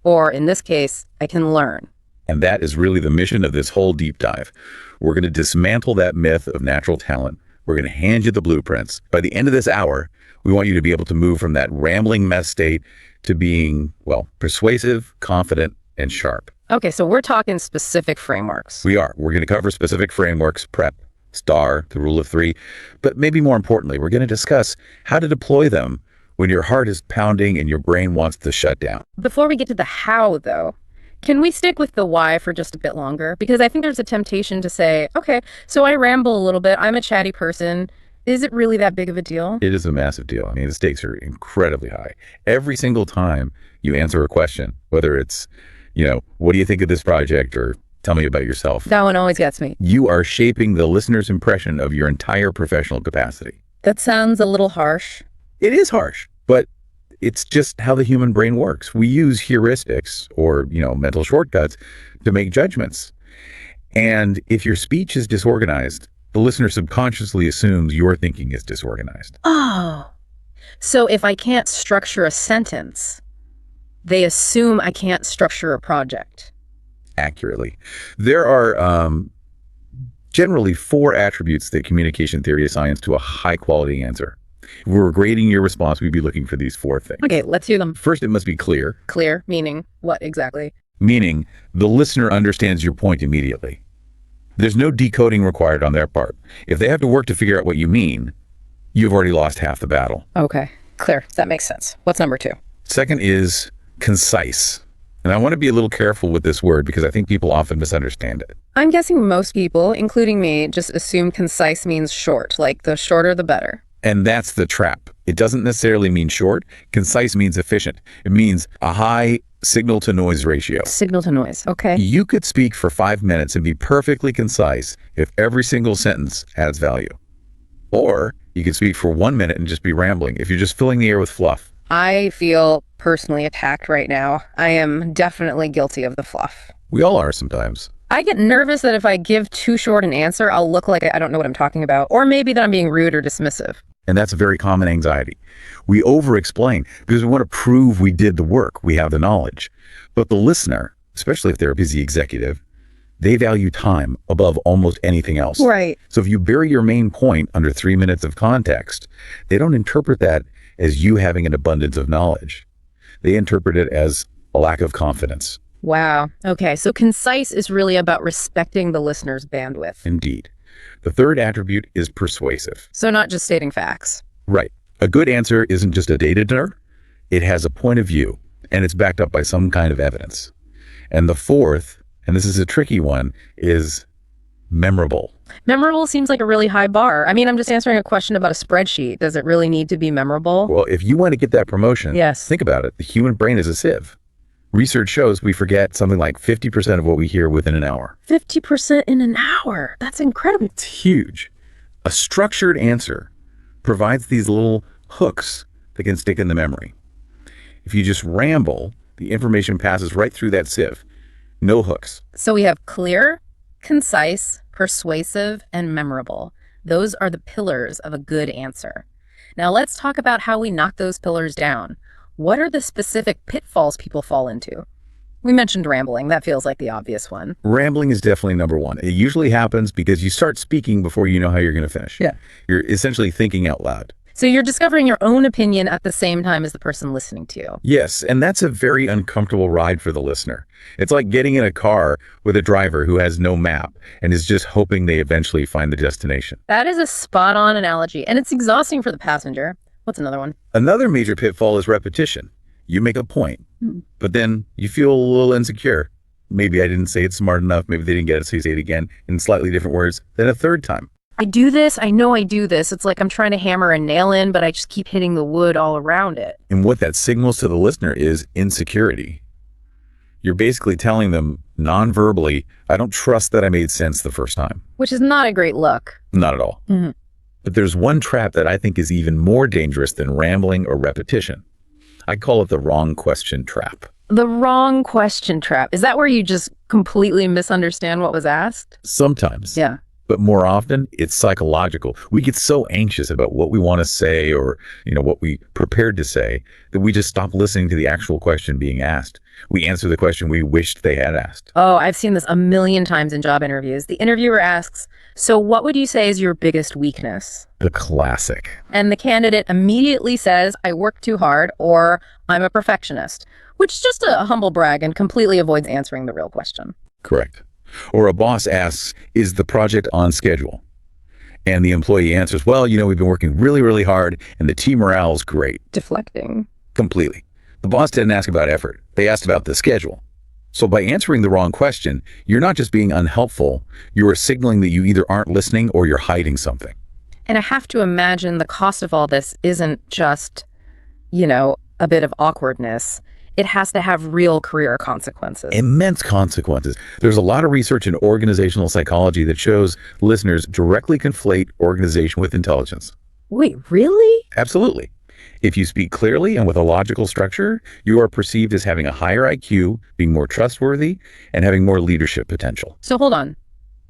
or in this case, I can learn. And that is really the mission of this whole deep dive. We're going to dismantle that myth of natural talent. We're going to hand you the blueprints. By the end of this hour, we want you to be able to move from that rambling mess state to being, persuasive, confident, and sharp. Okay, so we're talking specific frameworks. We are. We're going to cover specific frameworks, PrEP, STAR, the rule of three. But maybe more importantly, we're going to discuss how to deploy them when your heart is pounding and your brain wants to shut down. Before we get to the how, though, can we stick with the why for just a bit longer? Because I think there's a temptation to say, okay, so I ramble a little bit. I'm a chatty person. Is it really that big of a deal? It is a massive deal. I mean, the stakes are incredibly high. Every single time you answer a question, whether it's, what do you think of this project, or tell me about yourself, That one always gets me. you are shaping the listener's impression of your entire professional capacity. That sounds a little harsh. It is harsh, but it's just how the human brain works. We use heuristics or, mental shortcuts to make judgments. And if your speech is disorganized, the listener subconsciously assumes your thinking is disorganized. Oh, so if I can't structure a sentence, they assume I can't structure a project. Accurately. There are generally 4 attributes that communication theory assigns to a high-quality answer. If we were grading your response, we'd be looking for these 4 things. Okay, let's hear them. First, it must be clear, Clear, meaning what exactly? meaning the listener understands your point immediately. There's no decoding required on their part. If they have to work to figure out what you mean, you've already lost half the battle. Okay, clear. That makes sense. What's number 2? Second is concise. And I want to be a little careful with this word because I think people often misunderstand it. I'm guessing most people, including me, just assume concise means short, like the shorter the better. And that's the trap. It doesn't necessarily mean short. Concise means efficient. It means a high signal-to-noise ratio. Signal to noise. Okay. You could speak for 5 minutes and be perfectly concise if every single sentence adds value. Or you could speak for 1 minute and just be rambling if you're just filling the air with fluff. I feel personally attacked right now. I am definitely guilty of the fluff. We all are sometimes. I get nervous that if I give too short an answer, I'll look like I don't know what I'm talking about, or maybe that I'm being rude or dismissive. And that's a very common anxiety. We over-explain because we want to prove we did the work, we have the knowledge. But the listener, especially if they're a busy executive, they value time above almost anything else. Right. So if you bury your main point under 3 minutes of context, they don't interpret that as you having an abundance of knowledge. They interpret it as a lack of confidence. Wow. Okay, so concise is really about respecting the listener's bandwidth. Indeed. The third attribute is persuasive. So not just stating facts. Right. A good answer isn't just a data nerd. It has a point of view, and it's backed up by some kind of evidence. And the fourth, and this is a tricky one, is memorable. Memorable seems like a really high bar. I mean, I'm just answering a question about a spreadsheet. Does it really need to be memorable? Well, if you want to get that promotion, Yes. think about it. The human brain is a sieve. Research shows we forget something like 50% of what we hear within an hour. 50% in an hour. That's incredible. It's huge. A structured answer provides these little hooks that can stick in the memory. If you just ramble, the information passes right through that sieve. No hooks. So we have clear, concise, persuasive, and memorable. Those are the pillars of a good answer. Now let's talk about how we knock those pillars down. What are the specific pitfalls people fall into? We mentioned rambling. That feels like the obvious one. Rambling is definitely number one. It usually happens because you start speaking before you know how you're going to finish. Yeah. You're essentially thinking out loud. So you're discovering your own opinion at the same time as the person listening to you. Yes, and that's a very uncomfortable ride for the listener. It's like getting in a car with a driver who has no map and is just hoping they eventually find the destination. That is a spot-on analogy, and it's exhausting for the passenger. What's another one? Another major pitfall is repetition. You make a point, but then you feel a little insecure. Maybe I didn't say it smart enough. Maybe they didn't get it, so you say it again in slightly different words, then a third time. I do this. I know I do this. It's like I'm trying to hammer a nail in, but I just keep hitting the wood all around it. And what that signals to the listener is insecurity. You're basically telling them non-verbally, I don't trust that I made sense the first time. Which is not a great look. Not at all. Mhm. But there's one trap that I think is even more dangerous than rambling or repetition. I call it the wrong question trap. The wrong question trap. Is that where you just completely misunderstand what was asked? Sometimes. Yeah. But more often, it's psychological. We get so anxious about what we want to say or, what we prepared to say that we just stop listening to the actual question being asked. We answer the question we wished they had asked. Oh, I've seen this a million times in job interviews. The interviewer asks, so what would you say is your biggest weakness? The classic. And the candidate immediately says, I work too hard, or I'm a perfectionist, Which is just a humble brag and completely avoids answering the real question. Correct. Or a boss asks, is the project on schedule? And the employee answers, well, we've been working really, really hard and the team morale is great. Deflecting. Completely. The boss didn't ask about effort. They asked about the schedule. So by answering the wrong question, you're not just being unhelpful, you are signaling that you either aren't listening or you're hiding something. And I have to imagine the cost of all this isn't just, a bit of awkwardness. It has to have real career consequences. Immense consequences. There's a lot of research in organizational psychology that shows listeners directly conflate organization with intelligence. Wait, really? Absolutely. If you speak clearly and with a logical structure, you are perceived as having a higher IQ, being more trustworthy, and having more leadership potential. So hold on.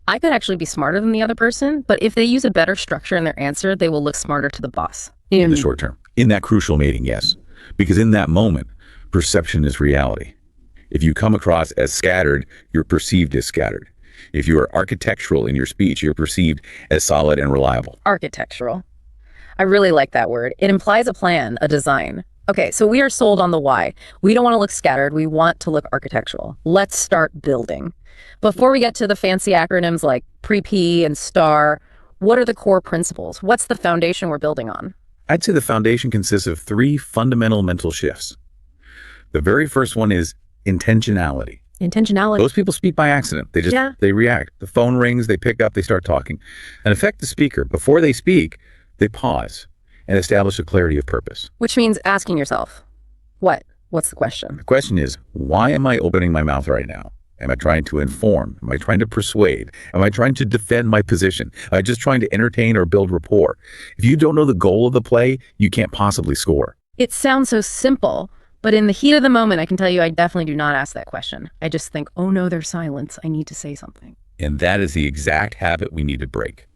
I could actually be smarter than the other person, but if they use a better structure in their answer, they will look smarter to the boss. In the short term. In that crucial meeting, yes. Because in that moment, perception is reality. If you come across as scattered, you're perceived as scattered. If you are architectural in your speech, you're perceived as solid and reliable. Architectural. I really like that word. It implies a plan, a design. Okay, so we are sold on the why. We don't want to look scattered. We want to look architectural. Let's start building. Before we get to the fancy acronyms like PRE-P and STAR, what are the core principles? What's the foundation we're building on? I'd say the foundation consists of 3 fundamental mental shifts. The very first one is intentionality. Intentionality. Most people speak by accident. They react. The phone rings, they pick up, they start talking. And affect the speaker. Before they speak, they pause and establish a clarity of purpose. Which means asking yourself, what? What's the question? The question is, why am I opening my mouth right now? Am I trying to inform? Am I trying to persuade? Am I trying to defend my position? Am I just trying to entertain or build rapport? If you don't know the goal of the play, you can't possibly score. It sounds so simple, but in the heat of the moment, I can tell you I definitely do not ask that question. I just think, oh no, there's silence. I need to say something. And that is the exact habit we need to break.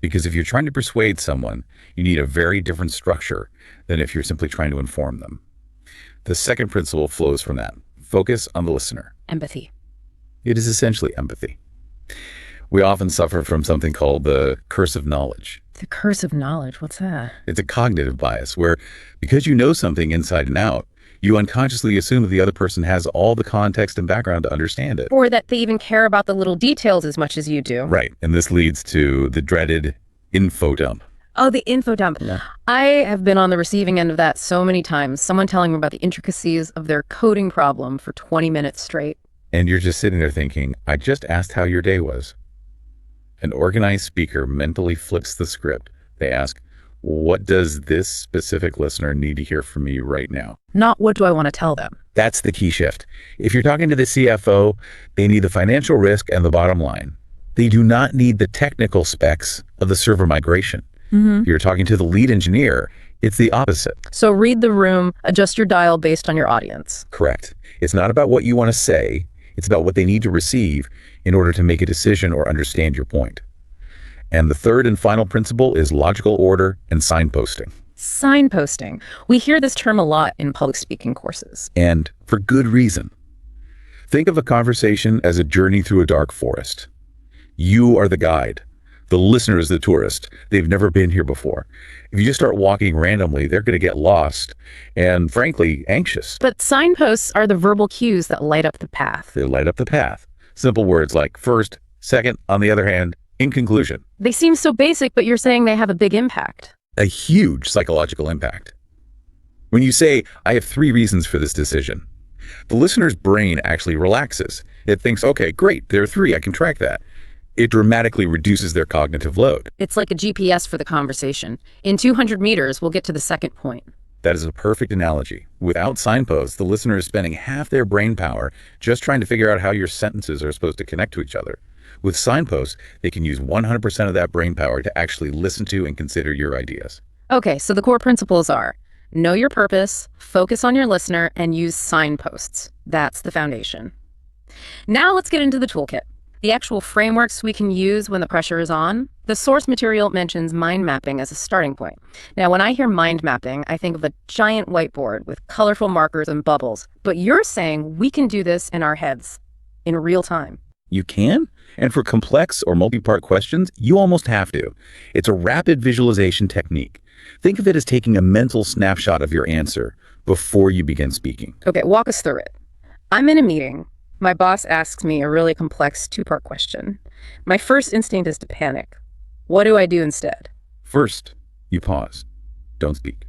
Because if you're trying to persuade someone, you need a very different structure than if you're simply trying to inform them. The second principle flows from that. Focus on the listener. Empathy. It is essentially empathy. We often suffer from something called the curse of knowledge. The curse of knowledge, what's that? It's a cognitive bias where, because you know something inside and out, you unconsciously assume that the other person has all the context and background to understand it. Or that they even care about the little details as much as you do. Right. And this leads to the dreaded info dump. Oh, the info dump. Yeah. I have been on the receiving end of that so many times. Someone telling me about the intricacies of their coding problem for 20 minutes straight. And you're just sitting there thinking, I just asked how your day was. An organized speaker mentally flips the script. They ask, what does this specific listener need to hear from me right now? Not what do I want to tell them? That's the key shift. If you're talking to the CFO, they need the financial risk and the bottom line. They do not need the technical specs of the server migration. If you're talking to the lead engineer, it's the opposite. So read the room, adjust your dial based on your audience. Correct. It's not about what you want to say. It's about what they need to receive in order to make a decision or understand your point. And the third and final principle is logical order and signposting. Signposting. We hear this term a lot in public speaking courses. And for good reason. Think of a conversation as a journey through a dark forest. You are the guide. The listener is the tourist. They've never been here before. If you just start walking randomly, they're going to get lost and, frankly, anxious. But signposts are the verbal cues that light up the path. They light up the path. Simple words like first, second, on the other hand, in conclusion. They seem so basic, but you're saying they have a big impact. A huge psychological impact. When you say, I have 3 reasons for this decision, the listener's brain actually relaxes. It thinks, okay, great, there are 3, I can track that. It dramatically reduces their cognitive load. It's like a GPS for the conversation. In 200 meters, we'll get to the second point. That is a perfect analogy. Without signposts, the listener is spending half their brain power just trying to figure out how your sentences are supposed to connect to each other. With signposts, they can use 100% of that brain power to actually listen to and consider your ideas. Okay, so the core principles are know your purpose, focus on your listener, and use signposts. That's the foundation. Now let's get into the toolkit. The actual frameworks we can use when the pressure is on. The source material mentions mind mapping as a starting point. Now, when I hear mind mapping, I think of a giant whiteboard with colorful markers and bubbles. But you're saying we can do this in our heads, in real time. You can? And for complex or multi-part questions, you almost have to. It's a rapid visualization technique. Think of it as taking a mental snapshot of your answer, before you begin speaking. Okay, walk us through it. I'm in a meeting. My boss asks me a really complex two-part question. My first instinct is to panic. What do I do instead? First, you pause. Don't speak.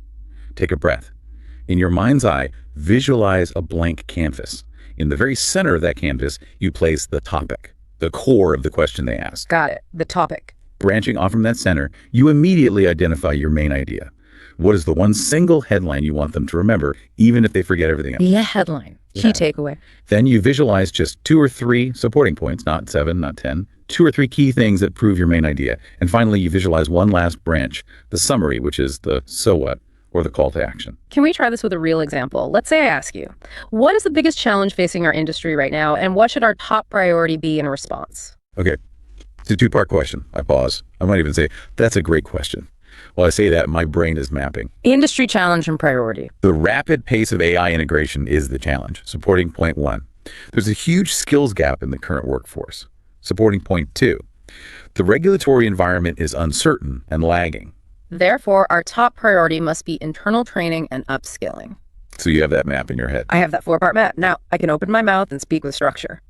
Take a breath. In your mind's eye, visualize a blank canvas. In the very center of that canvas, you place the topic, the core of the question they ask. Got it. The topic. Branching off from that center, you immediately identify your main idea. What is the one single headline you want them to remember, even if they forget everything else? Yeah, headline. Key takeaway. Then you visualize just 2 or 3 supporting points, not 7, not 10, 2 or 3 key things that prove your main idea. And finally, you visualize one last branch, the summary, which is the so what, or the call to action. Can we try this with a real example? Let's say I ask you, what is the biggest challenge facing our industry right now, and what should our top priority be in response? Okay, it's a 2-part question. I pause. I might even say, that's a great question. While I say that, my brain is mapping. Industry challenge and priority. The rapid pace of AI integration is the challenge. Supporting point 1. There's a huge skills gap in the current workforce. Supporting point 2. The regulatory environment is uncertain and lagging. Therefore, our top priority must be internal training and upskilling. So you have that map in your head. I have that 4-part map. Now, I can open my mouth and speak with structure.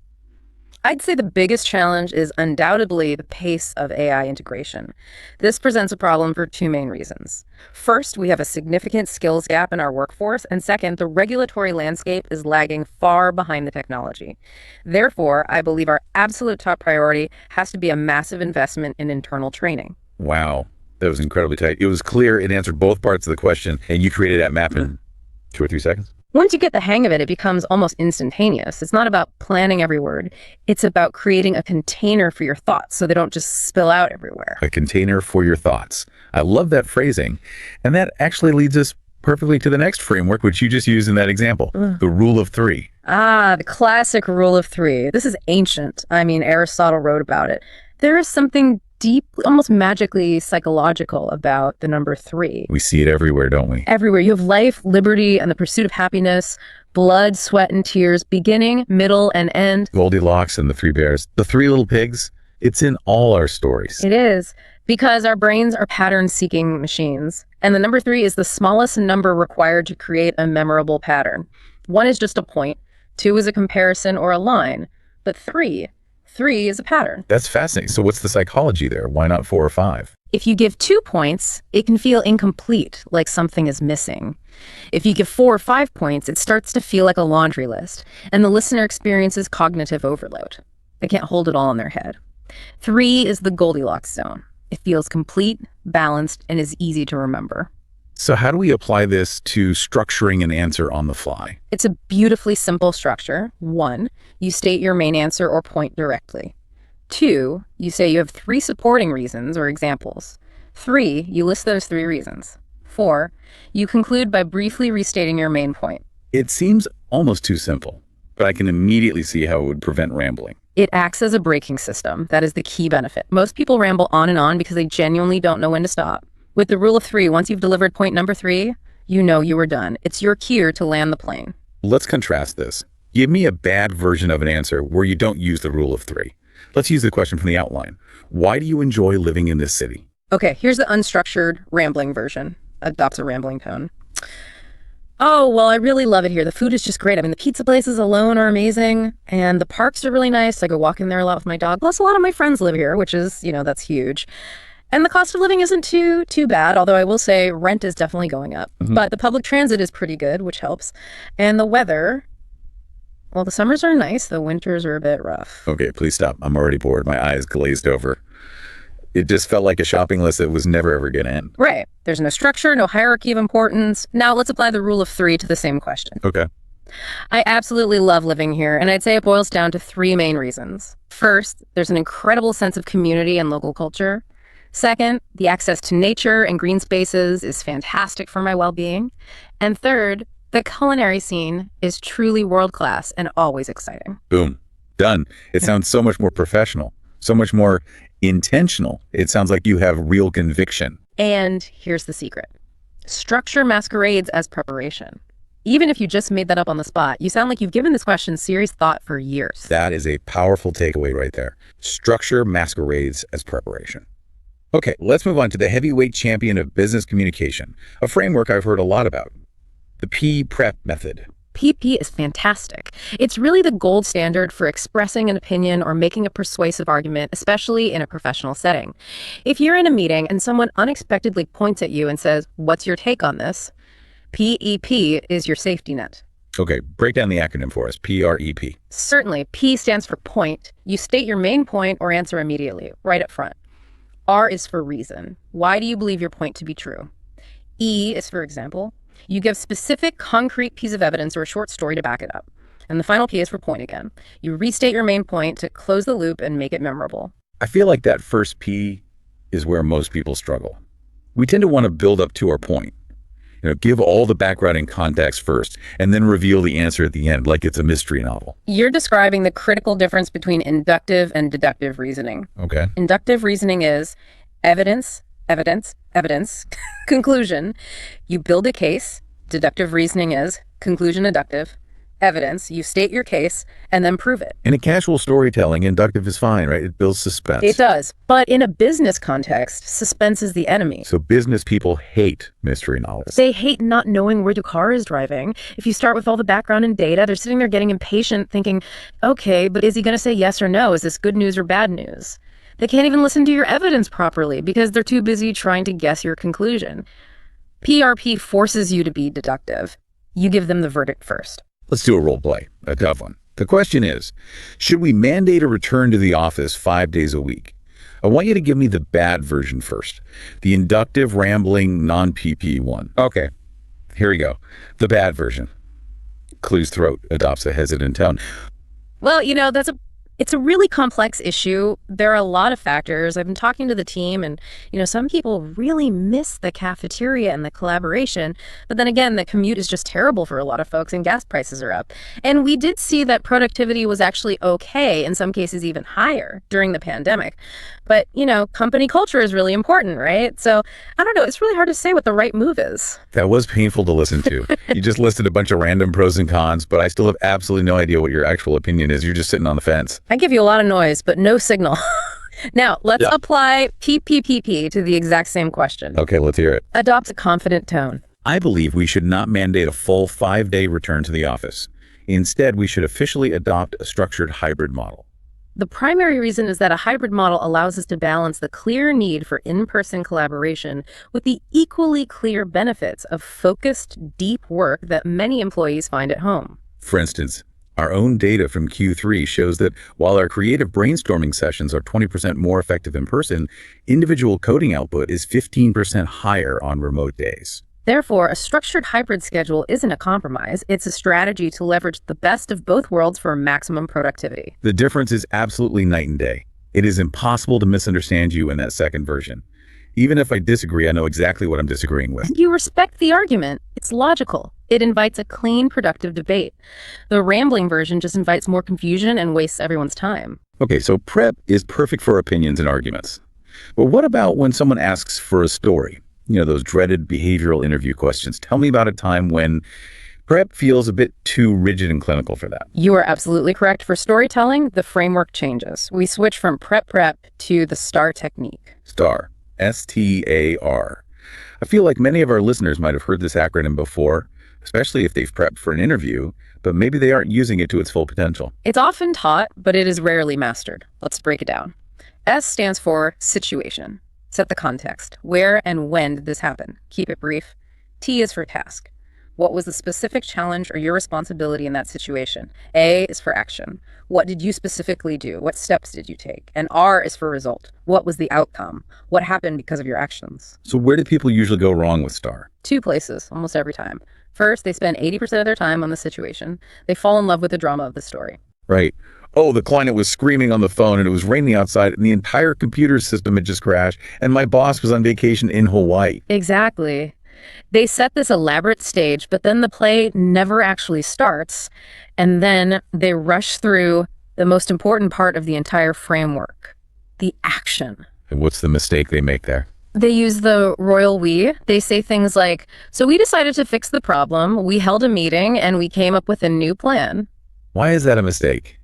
I'd say the biggest challenge is undoubtedly the pace of AI integration. This presents a problem for 2 main reasons. First, we have a significant skills gap in our workforce, and second, the regulatory landscape is lagging far behind the technology. Therefore, I believe our absolute top priority has to be a massive investment in internal training. Wow, that was incredibly tight. It was clear, it answered both parts of the question, and you created that map in 2 or 3 seconds? Once you get the hang of it, it becomes almost instantaneous. It's not about planning every word. It's about creating a container for your thoughts so they don't just spill out everywhere. A container for your thoughts. I love that phrasing. And that actually leads us perfectly to the next framework, which you just used in that example, the rule of 3. Ah, the classic rule of 3. This is ancient. I mean, Aristotle wrote about it. There is something deep, almost magically psychological about the number 3. We see it everywhere, don't we? Everywhere. You have life, liberty, and the pursuit of happiness, blood, sweat, and tears, beginning, middle, and end. Goldilocks and the 3 bears. The 3 little pigs. It's in all our stories. It is, because our brains are pattern-seeking machines. And the number 3 is the smallest number required to create a memorable pattern. 1 is just a point, 2 is a comparison or a line, but 3 is a pattern. That's fascinating. So what's the psychology there? Why not 4 or 5? If you give 2 points, it can feel incomplete, like something is missing. If you give 4 or 5 points, it starts to feel like a laundry list, and the listener experiences cognitive overload. They can't hold it all in their head. 3 is the Goldilocks zone. It feels complete, balanced, and is easy to remember. So how do we apply this to structuring an answer on the fly? It's a beautifully simple structure. 1, you state your main answer or point directly. 2, you say you have 3 supporting reasons or examples. 3, you list those 3 reasons. 4, you conclude by briefly restating your main point. It seems almost too simple, but I can immediately see how it would prevent rambling. It acts as a braking system. That is the key benefit. Most people ramble on and on because they genuinely don't know when to stop. With the rule of 3, once you've delivered point number 3, you know you were done. It's your cue to land the plane. Let's contrast this. Give me a bad version of an answer where you don't use the rule of 3. Let's use the question from the outline. Why do you enjoy living in this city? Okay, here's the unstructured, rambling version. Adopts a rambling tone. Oh, well, I really love it here. The food is just great. I mean, the pizza places alone are amazing, and the parks are really nice. I go walking there a lot with my dog. Plus, a lot of my friends live here, which is, that's huge. And the cost of living isn't too bad, although I will say rent is definitely going up. But the public transit is pretty good, which helps. And the weather, well, the summers are nice. The winters are a bit rough. Okay, please stop. I'm already bored. My eyes glazed over. It just felt like a shopping list that was never ever going to end. Right. There's no structure, no hierarchy of importance. Now let's apply the rule of 3 to the same question. Okay. I absolutely love living here, and I'd say it boils down to 3 main reasons. First, there's an incredible sense of community and local culture. Second, the access to nature and green spaces is fantastic for my well-being. And third, the culinary scene is truly world-class and always exciting. Boom. Done. It sounds so much more professional, so much more intentional. It sounds like you have real conviction. And here's the secret. Structure masquerades as preparation. Even if you just made that up on the spot, you sound like you've given this question serious thought for years. That is a powerful takeaway right there. Structure masquerades as preparation. Okay, let's move on to the heavyweight champion of business communication, a framework I've heard a lot about. the P-PREP method. PP is fantastic. It's really the gold standard for expressing an opinion or making a persuasive argument, especially in a professional setting. If you're in a meeting and someone unexpectedly points at you and says, "What's your take on this?" PEP is your safety net. Okay, break down the acronym for us. PREP. Certainly, P stands for point. You state your main point or answer immediately, right up front. R is for reason. Why do you believe your point to be true? E is for example. You give specific, concrete piece of evidence or a short story to back it up. And the final P is for point again. You restate your main point to close the loop and make it memorable. I feel like that first P is where most people struggle. We tend to want to build up to our point. Give all the background and context first, and then reveal the answer at the end, like it's a mystery novel. You're describing the critical difference between inductive and deductive reasoning. Okay. Inductive reasoning is evidence, evidence, evidence, conclusion. You build a case. Deductive reasoning is conclusion, deductive, evidence. You state your case and then prove it. In a casual storytelling, inductive is fine, right? It builds suspense. It does. But in a business context, suspense is the enemy. So business people hate mystery novels. They hate not knowing where the car is driving. If you start with all the background and data, they're sitting there getting impatient thinking, okay, but is he going to say yes or no? Is this good news or bad news? They can't even listen to your evidence properly because they're too busy trying to guess your conclusion. PRP forces you to be deductive. You give them the verdict first. Let's do a role play, a tough one. The question is, should we mandate a return to the office 5 days a week? I want you to give me the bad version first, the inductive, rambling, non-PP one. Okay, here we go. The bad version. Clue's throat adopts a hesitant tone. Well, it's a really complex issue. There are a lot of factors. I've been talking to the team and, some people really miss the cafeteria and the collaboration. But then again, the commute is just terrible for a lot of folks and gas prices are up. And we did see that productivity was actually okay, in some cases even higher during the pandemic. But, company culture is really important, right? So I don't know. It's really hard to say what the right move is. That was painful to listen to. You just listed a bunch of random pros and cons, but I still have absolutely no idea what your actual opinion is. You're just sitting on the fence. I give you a lot of noise, but no signal. Now, let's apply PPPP to the exact same question. Okay, let's hear it. Adopt a confident tone. I believe we should not mandate a full 5-day return to the office. Instead, we should officially adopt a structured hybrid model. The primary reason is that a hybrid model allows us to balance the clear need for in-person collaboration with the equally clear benefits of focused, deep work that many employees find at home. For instance, our own data from Q3 shows that while our creative brainstorming sessions are 20% more effective in person, individual coding output is 15% higher on remote days. Therefore, a structured hybrid schedule isn't a compromise. It's a strategy to leverage the best of both worlds for maximum productivity. The difference is absolutely night and day. It is impossible to misunderstand you in that second version. Even if I disagree, I know exactly what I'm disagreeing with. You respect the argument. It's logical. It invites a clean, productive debate. The rambling version just invites more confusion and wastes everyone's time. Okay, so prep is perfect for opinions and arguments. But what about when someone asks for a story? Those dreaded behavioral interview questions. Tell me about a time when prep feels a bit too rigid and clinical for that. You are absolutely correct. For storytelling, the framework changes. We switch from prep to the STAR technique. STAR. S-T-A-R. I feel like many of our listeners might have heard this acronym before, especially if they've prepped for an interview, but maybe they aren't using it to its full potential. It's often taught, but it is rarely mastered. Let's break it down. S stands for situation. Set the context. Where and when did this happen? Keep it brief. T is for task. What was the specific challenge or your responsibility in that situation? A is for action. What did you specifically do? What steps did you take? And R is for result. What was the outcome? What happened because of your actions? So where do people usually go wrong with STAR? 2 places, almost every time. First, they spend 80% of their time on the situation. They fall in love with the drama of the story. Right. Oh, the client was screaming on the phone and it was raining outside and the entire computer system had just crashed and my boss was on vacation in Hawaii. Exactly. They set this elaborate stage, but then the play never actually starts. And then they rush through the most important part of the entire framework, the action. And what's the mistake they make there? They use the royal we. They say things like, so we decided to fix the problem. We held a meeting and we came up with a new plan. Why is that a mistake?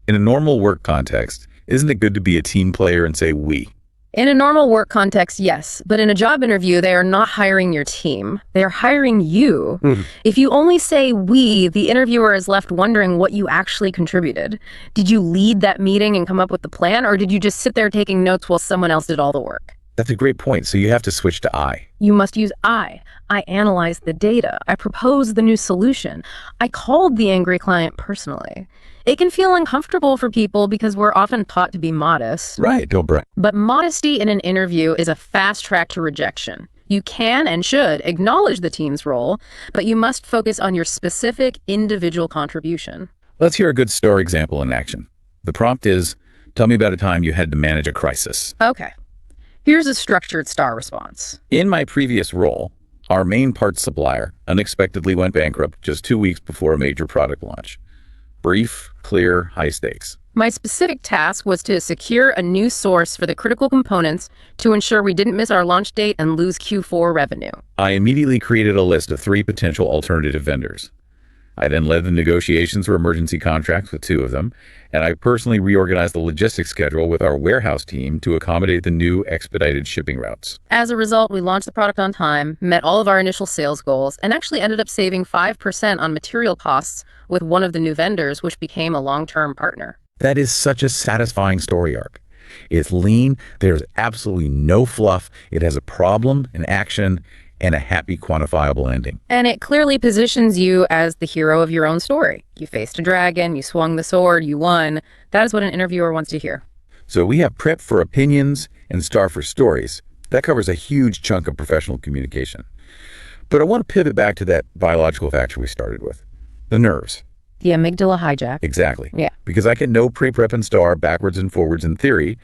In a normal work context, isn't it good to be a team player and say we? In a normal work context, yes, but in a job interview, they are not hiring your team. They are hiring you. If you only say we, the interviewer is left wondering what you actually contributed. Did you lead that meeting and come up with the plan, or did you just sit there taking notes while someone else did all the work? That's a great point. So you have to switch to I. You must use I. I analyzed the data. I proposed the new solution. I called the angry client personally. It can feel uncomfortable for people because we're often taught to be modest. Right, don't brag. But modesty in an interview is a fast track to rejection. You can and should acknowledge the team's role, but you must focus on your specific individual contribution. Let's hear a good story example in action. The prompt is, tell me about a time you had to manage a crisis. Okay. Here's a structured STAR response. In my previous role, our main parts supplier unexpectedly went bankrupt just 2 weeks before a major product launch. Brief, clear, high stakes. My specific task was to secure a new source for the critical components to ensure we didn't miss our launch date and lose Q4 revenue. I immediately created a list of 3 potential alternative vendors. I then led the negotiations for emergency contracts with 2 of them, and I personally reorganized the logistics schedule with our warehouse team to accommodate the new expedited shipping routes. As a result, we launched the product on time, met all of our initial sales goals, and actually ended up saving 5% on material costs with one of the new vendors, which became a long-term partner. That is such a satisfying story arc. It's lean, there's absolutely no fluff, it has a problem, an action, and a happy quantifiable ending. And it clearly positions you as the hero of your own story. You faced a dragon, you swung the sword, you won. That is what an interviewer wants to hear. So we have prep for opinions and STAR for stories. That covers a huge chunk of professional communication. But I want to pivot back to that biological factor we started with, the nerves. The amygdala hijack. Exactly. Yeah. Because I can know pre-prep and STAR backwards and forwards in theory,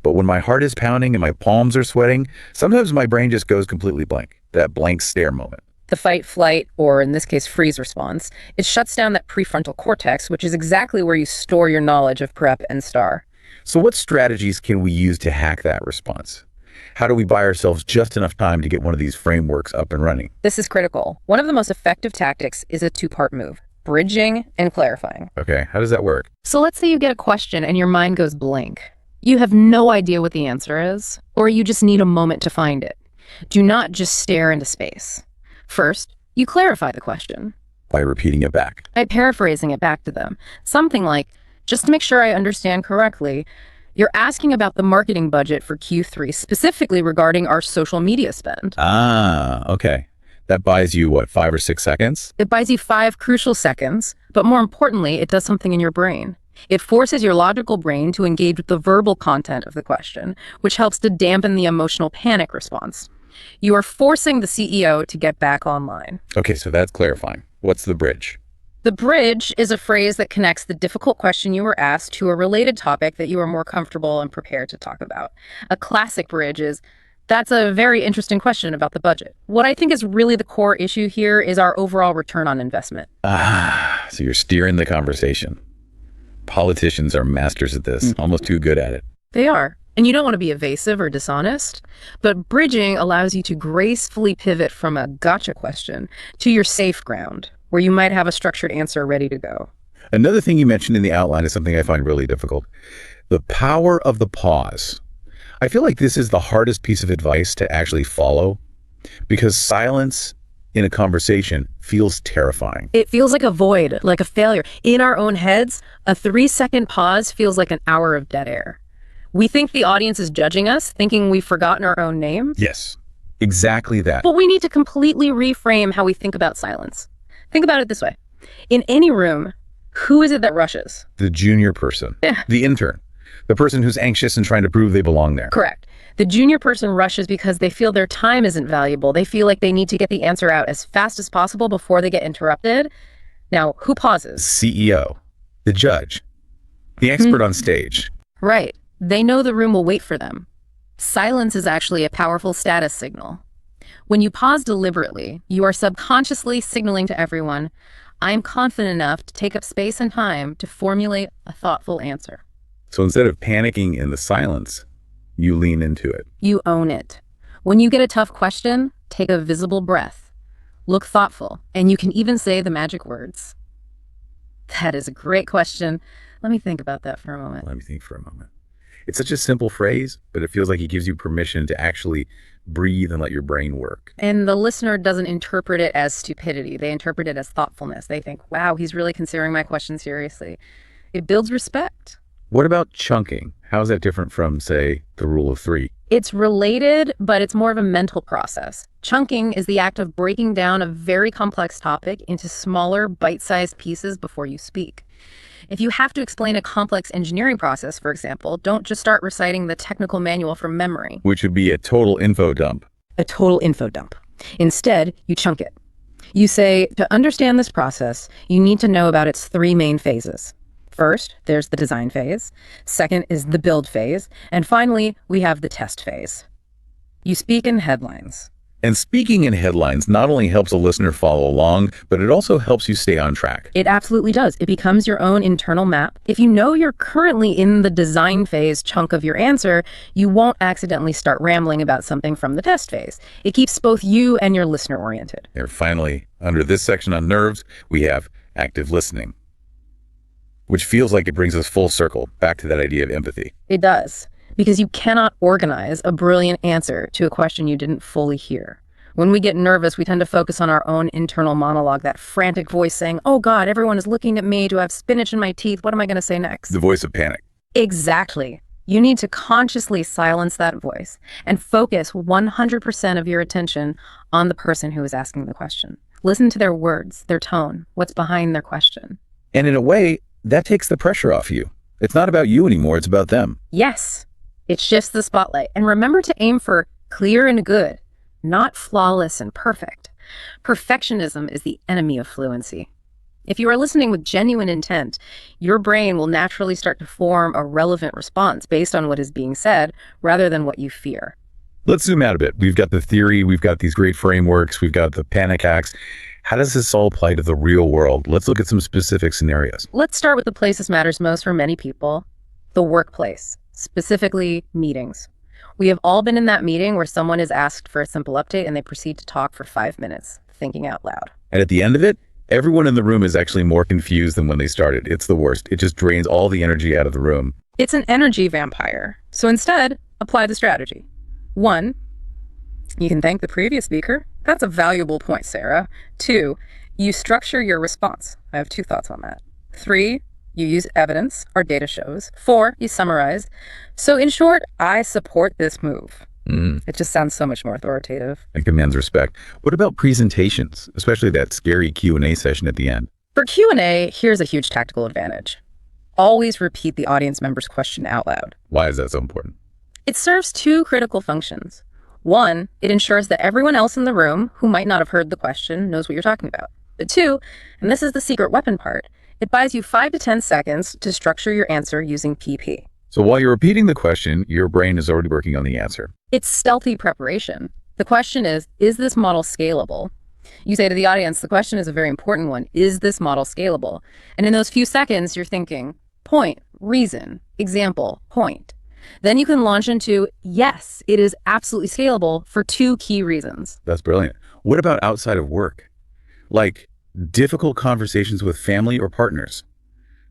but when my heart is pounding and my palms are sweating, sometimes my brain just goes completely blank. That blank stare moment. The fight, flight, or in this case, freeze response, it shuts down that prefrontal cortex, which is exactly where you store your knowledge of prep and STAR. So what strategies can we use to hack that response? How do we buy ourselves just enough time to get one of these frameworks up and running? This is critical. One of the most effective tactics is a 2-part move: bridging and clarifying. Okay, how does that work? So let's say you get a question and your mind goes blank. You have no idea what the answer is, or you just need a moment to find it. Do not just stare into space. First, you clarify the question. By repeating it back. By paraphrasing it back to them. Something like, just to make sure I understand correctly, you're asking about the marketing budget for Q3, specifically regarding our social media spend. Ah, okay. That buys you, what, 5 or 6 seconds? It buys you 5 crucial seconds, but more importantly, it does something in your brain. It forces your logical brain to engage with the verbal content of the question, which helps to dampen the emotional panic response. You are forcing the CEO to get back online. Okay, so that's clarifying. What's the bridge? The bridge is a phrase that connects the difficult question you were asked to a related topic that you are more comfortable and prepared to talk about. A classic bridge is, that's a very interesting question about the budget. What I think is really the core issue here is our overall return on investment. Ah, so you're steering the conversation. Politicians are masters at this, almost too good at it. They are. And you don't want to be evasive or dishonest, but bridging allows you to gracefully pivot from a gotcha question to your safe ground, where you might have a structured answer ready to go. Another thing you mentioned in the outline is something I find really difficult. The power of the pause. I feel like this is the hardest piece of advice to actually follow, because silence in a conversation feels terrifying. It feels like a void, like a failure. In our own heads, a 3-second pause feels like an hour of dead air. We think the audience is judging us, thinking we've forgotten our own name. Yes, exactly that. But we need to completely reframe how we think about silence. Think about it this way. In any room, who is it that rushes? The junior person, the intern, the person who's anxious and trying to prove they belong there. Correct. The junior person rushes because they feel their time isn't valuable. They feel like they need to get the answer out as fast as possible before they get interrupted. Now, who pauses? CEO, the judge, the expert on stage. Right. They know the room will wait for them. Silence is actually a powerful status signal. When you pause deliberately, you are subconsciously signaling to everyone, I'm confident enough to take up space and time to formulate a thoughtful answer. So instead of panicking in the silence, you lean into it. You own it. When you get a tough question, take a visible breath. Look thoughtful, and you can even say the magic words. That is a great question. Let me think about that for a moment. Let me think for a moment. It's such a simple phrase, but it feels like it gives you permission to actually breathe and let your brain work. And the listener doesn't interpret it as stupidity. They interpret it as thoughtfulness. They think, wow, he's really considering my question seriously. It builds respect. What about chunking? How is that different from, say, the rule of three? It's related, but it's more of a mental process. Chunking is the act of breaking down a very complex topic into smaller, bite-sized pieces before you speak. If you have to explain a complex engineering process, for example, don't just start reciting the technical manual from memory. Which would be a total info dump. A total info dump. Instead, you chunk it. You say, to understand this process, you need to know about its three main phases. First, there's the design phase. Second is the build phase. And finally, we have the test phase. You speak in headlines. And speaking in headlines not only helps a listener follow along, but it also helps you stay on track. It absolutely does. It becomes your own internal map. If you know you're currently in the design phase chunk of your answer, you won't accidentally start rambling about something from the test phase. It keeps both you and your listener oriented. And finally, under this section on nerves, we have active listening, which feels like it brings us full circle back to that idea of empathy. It does, because you cannot organize a brilliant answer to a question you didn't fully hear. When we get nervous, we tend to focus on our own internal monologue, that frantic voice saying, oh God, everyone is looking at me. Do I have spinach in my teeth? What am I going to say next? The voice of panic. Exactly. You need to consciously silence that voice and focus 100% of your attention on the person who is asking the question. Listen to their words, their tone, what's behind their question. And in a way, that takes the pressure off you. It's not about you anymore, it's about them. Yes, it shifts the spotlight. And remember to aim for clear and good, not flawless and perfect. Perfectionism is the enemy of fluency. If you are listening with genuine intent, your brain will naturally start to form a relevant response based on what is being said rather than what you fear. Let's zoom out a bit. We've got the theory, we've got these great frameworks, we've got the panic hacks. How does this all apply to the real world? Let's look at some specific scenarios. Let's start with the place this matters most for many people, the workplace, specifically meetings. We have all been in that meeting where someone is asked for a simple update and they proceed to talk for 5 minutes, thinking out loud. And at the end of it, everyone in the room is actually more confused than when they started. It's the worst. It just drains all the energy out of the room. It's an energy vampire. So instead, apply the strategy. 1, you can thank the previous speaker. That's a valuable point, Sarah. 2, you structure your response. I have 2 thoughts on that. 3, you use evidence, or data shows. 4, you summarize. So in short, I support this move. It just sounds so much more authoritative. It commands respect. What about presentations, especially that scary Q&A session at the end? For Q&A, here's a huge tactical advantage. Always repeat the audience member's question out loud. Why is that so important? It serves 2 critical functions. 1, it ensures that everyone else in the room who might not have heard the question knows what you're talking about. But 2, and this is the secret weapon part, it buys you 5 to 10 seconds to structure your answer using PP. So while you're repeating the question, your brain is already working on the answer. It's stealthy preparation. The question is this model scalable? You say to the audience, the question is a very important one. Is this model scalable? And in those few seconds, you're thinking, point, reason, example, point. Then you can launch into, yes, it is absolutely scalable for 2 key reasons. That's brilliant. What about outside of work? Like difficult conversations with family or partners.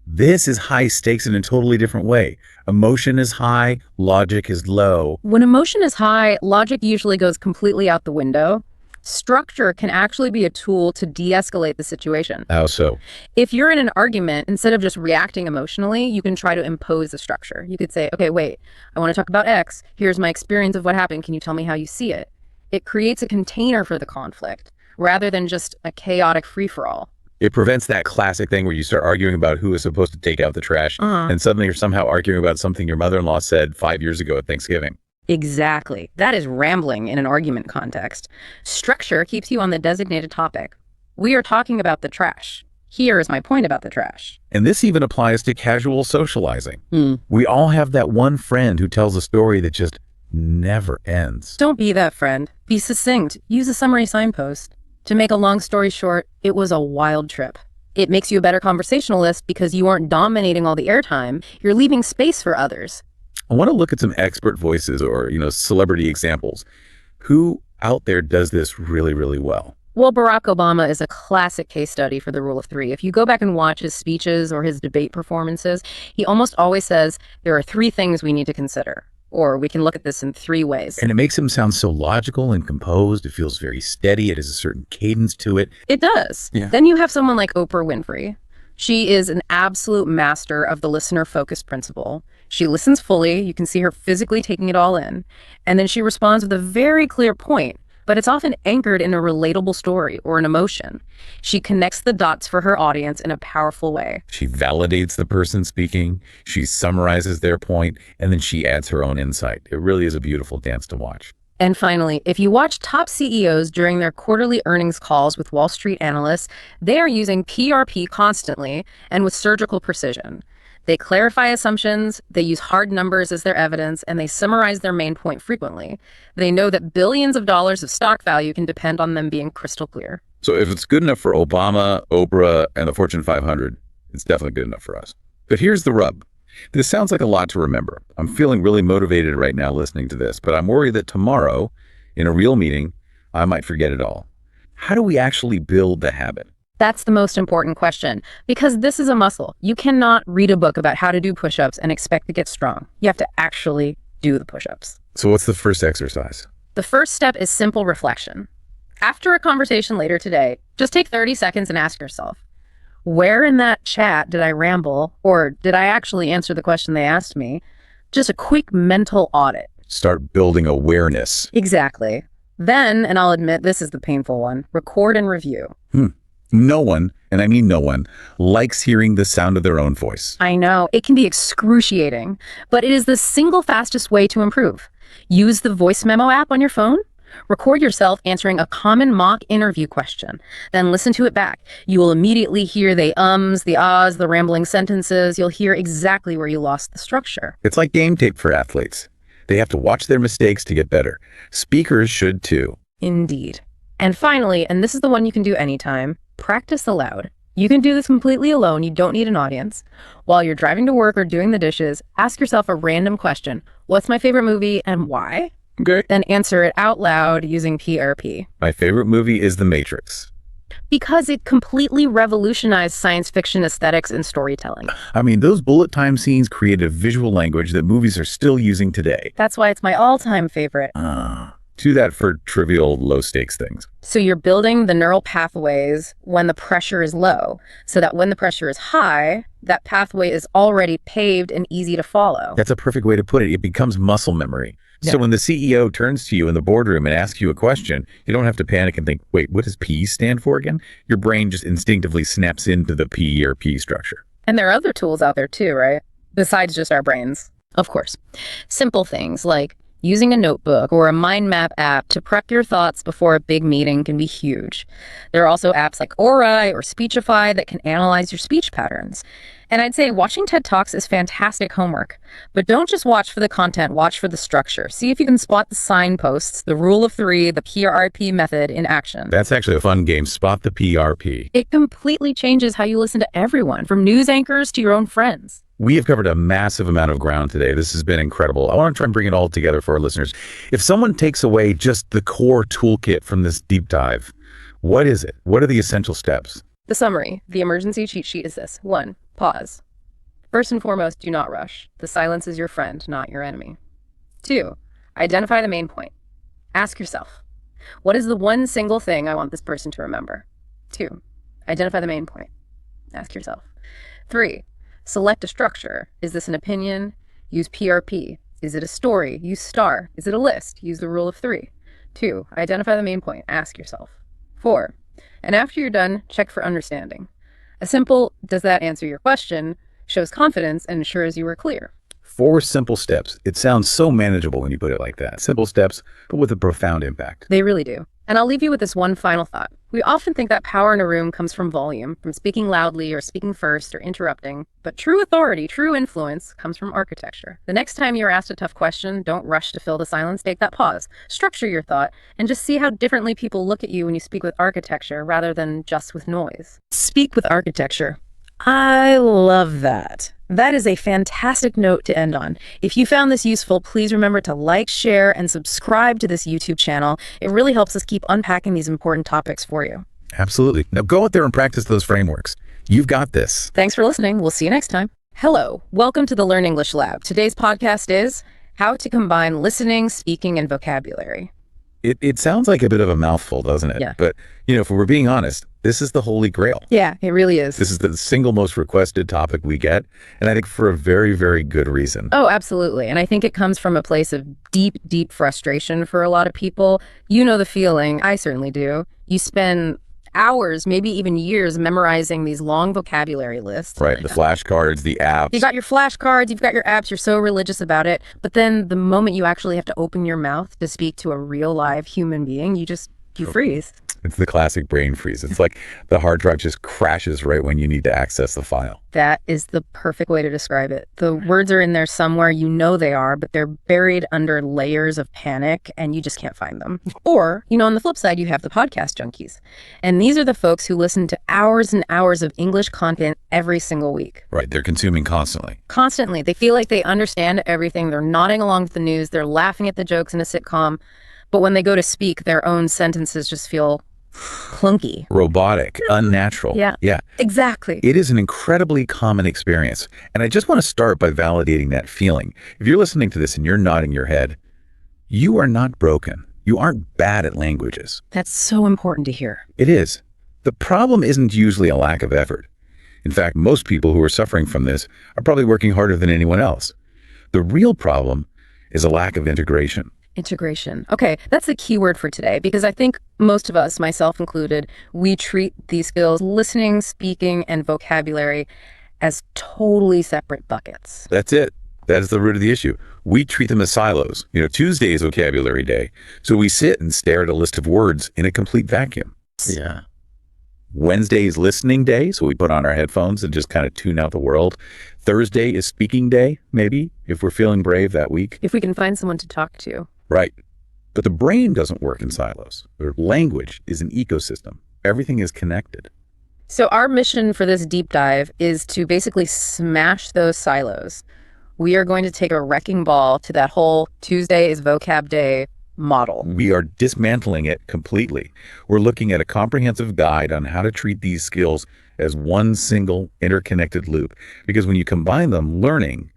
This is high stakes in a totally different way. Emotion is high, logic is low. When emotion is high, logic usually goes completely out the window. Structure can actually be a tool to de-escalate the situation. How so? If you're in an argument, instead of just reacting emotionally, you can try to impose a structure. You could say, okay, wait, I want to talk about X. Here's my experience of what happened. Can you tell me how you see it? It creates a container for the conflict rather than just a chaotic free-for-all. It prevents that classic thing where you start arguing about who is supposed to take out the trash, and suddenly you're somehow arguing about something your mother-in-law said 5 years ago at Thanksgiving. Exactly. That is rambling in an argument context. Structure keeps you on the designated topic. We are talking about the trash. Here is my point about the trash. And this even applies to casual socializing. We all have that one friend who tells a story that just never ends. Don't be that friend. Be succinct. Use a summary signpost. To make a long story short, it was a wild trip. It makes you a better conversationalist because you aren't dominating all the airtime. You're leaving space for others. I want to look at some expert voices or, celebrity examples. Who out there does this really, really well? Well, Barack Obama is a classic case study for the rule of three. If you go back and watch his speeches or his debate performances, he almost always says there are three things we need to consider, or we can look at this in three ways. And it makes him sound so logical and composed. It feels very steady. It has a certain cadence to it. It does. Yeah. Then you have someone like Oprah Winfrey. She is an absolute master of the listener-focused principle. She listens fully. You can see her physically taking it all in. And then she responds with a very clear point, but it's often anchored in a relatable story or an emotion. She connects the dots for her audience in a powerful way. She validates the person speaking. She summarizes their point, and then she adds her own insight. It really is a beautiful dance to watch. And finally, if you watch top CEOs during their quarterly earnings calls with Wall Street analysts, they are using PRP constantly and with surgical precision. They clarify assumptions, they use hard numbers as their evidence, and they summarize their main point frequently. They know that billions of dollars of stock value can depend on them being crystal clear. So if it's good enough for Obama, Oprah, and the Fortune 500, it's definitely good enough for us. But here's the rub. This sounds like a lot to remember. I'm feeling really motivated right now listening to this, but I'm worried that tomorrow, in a real meeting, I might forget it all. How do we actually build the habit? That's the most important question, because this is a muscle. You cannot read a book about how to do push-ups and expect to get strong. You have to actually do the push-ups. So what's the first exercise? The first step is simple reflection. After a conversation later today, just take 30 seconds and ask yourself, where in that chat did I ramble, or did I actually answer the question they asked me? Just a quick mental audit. Start building awareness. Exactly. Then, and I'll admit this is the painful one, record and review. No one, and I mean no one, likes hearing the sound of their own voice. I know, it can be excruciating, but it is the single fastest way to improve. Use the voice memo app on your phone. Record yourself answering a common mock interview question. Then listen to it back. You will immediately hear the ums, the ahs, the rambling sentences. You'll hear exactly where you lost the structure. It's like game tape for athletes. They have to watch their mistakes to get better. Speakers should too. Indeed. And finally, and this is the one you can do anytime, practice aloud. You can do this completely alone. You don't need an audience. While you're driving to work or doing the dishes, ask yourself a random question. What's my favorite movie and why? Okay. Then answer it out loud using PRP. My favorite movie is The Matrix. Because it completely revolutionized science fiction aesthetics and storytelling. I mean, those bullet time scenes created a visual language that movies are still using today. That's why it's my all-time favorite. Do that for trivial, low-stakes things. So you're building the neural pathways when the pressure is low, so that when the pressure is high, that pathway is already paved and easy to follow. That's a perfect way to put it. It becomes muscle memory. So when the CEO turns to you in the boardroom and asks you a question, you don't have to panic and think, wait, what does P stand for again? Your brain just instinctively snaps into the PRP structure. And there are other tools out there too, right? Besides just our brains. Of course. Simple things like using a notebook or a mind map app to prep your thoughts before a big meeting can be huge. There are also apps like Ori or Speechify that can analyze your speech patterns. And I'd say watching TED Talks is fantastic homework. But don't just watch for the content, watch for the structure. See if you can spot the signposts, the rule of three, the PRP method in action. That's actually a fun game. Spot the PRP. It completely changes how you listen to everyone, from news anchors to your own friends. We have covered a massive amount of ground today. This has been incredible. I want to try and bring it all together for our listeners. If someone takes away just the core toolkit from this deep dive, what is it? What are the essential steps? The summary, the emergency cheat sheet is this. 1, pause. First and foremost, do not rush. The silence is your friend, not your enemy. 2, identify the main point. Ask yourself, what is the one single thing I want this person to remember? 2, identify the main point. Ask yourself. 3, select a structure. Is this an opinion? Use PRP. Is it a story? Use STAR. Is it a list? Use the rule of three. 2, identify the main point. Ask yourself. 4, and after you're done, check for understanding. A simple, does that answer your question, shows confidence and ensures you were clear. 4 simple steps. It sounds so manageable when you put it like that. Simple steps, but with a profound impact. They really do. And I'll leave you with this one final thought. We often think that power in a room comes from volume, from speaking loudly or speaking first or interrupting. But true authority, true influence comes from architecture. The next time you're asked a tough question, don't rush to fill the silence. Take that pause, structure your thought, and just see how differently people look at you when you speak with architecture rather than just with noise. Speak with architecture. I love that. That is a fantastic note to end on. If you found this useful, please remember to like, share, and subscribe to this YouTube channel. It really helps us keep unpacking these important topics for you. Absolutely. Now go out there and practice those frameworks. You've got this. Thanks for listening. We'll see you next time. Hello. Welcome to the Learn English Lab. Today's podcast is how to combine listening, speaking, and vocabulary. It sounds like a bit of a mouthful, doesn't it? Yeah. But, if we're being honest, this is the holy grail. Yeah, it really is. This is the single most requested topic we get, and I think for a very, very good reason. Oh, absolutely. And I think it comes from a place of deep, deep frustration for a lot of people. You know the feeling. I certainly do. You spend hours, maybe even years, memorizing these long vocabulary lists. Right. The flashcards, the apps. You got your flashcards, you've got your apps, you're so religious about it. But then the moment you actually have to open your mouth to speak to a real live human being, you freeze. It's the classic brain freeze. It's like the hard drive just crashes right when you need to access the file. That is the perfect way to describe it. The words are in there somewhere, you know they are, but they're buried under layers of panic and you just can't find them. Or, on the flip side, you have the podcast junkies. And these are the folks who listen to hours and hours of English content every single week. Right. They're consuming constantly. Constantly. They feel like they understand everything. They're nodding along with the news. They're laughing at the jokes in a sitcom. But when they go to speak, their own sentences just feel clunky. Robotic, unnatural. Yeah. Exactly. It is an incredibly common experience. And I just want to start by validating that feeling. If you're listening to this and you're nodding your head, you are not broken. You aren't bad at languages. That's so important to hear. It is. The problem isn't usually a lack of effort. In fact, most people who are suffering from this are probably working harder than anyone else. The real problem is a lack of integration. Integration. Okay, that's the key word for today, because I think most of us, myself included, we treat these skills, listening, speaking, and vocabulary, as totally separate buckets. That's it. That is the root of the issue. We treat them as silos. Tuesday is vocabulary day, so we sit and stare at a list of words in a complete vacuum. Yeah. Wednesday is listening day, so we put on our headphones and just kind of tune out the world. Thursday is speaking day, maybe, if we're feeling brave that week. If we can find someone to talk to. Right. But the brain doesn't work in silos. Language is an ecosystem. Everything is connected. So our mission for this deep dive is to basically smash those silos. We are going to take a wrecking ball to that whole Tuesday is vocab day model. We are dismantling it completely. We're looking at a comprehensive guide on how to treat these skills as one single interconnected loop. Because when you combine them, learning,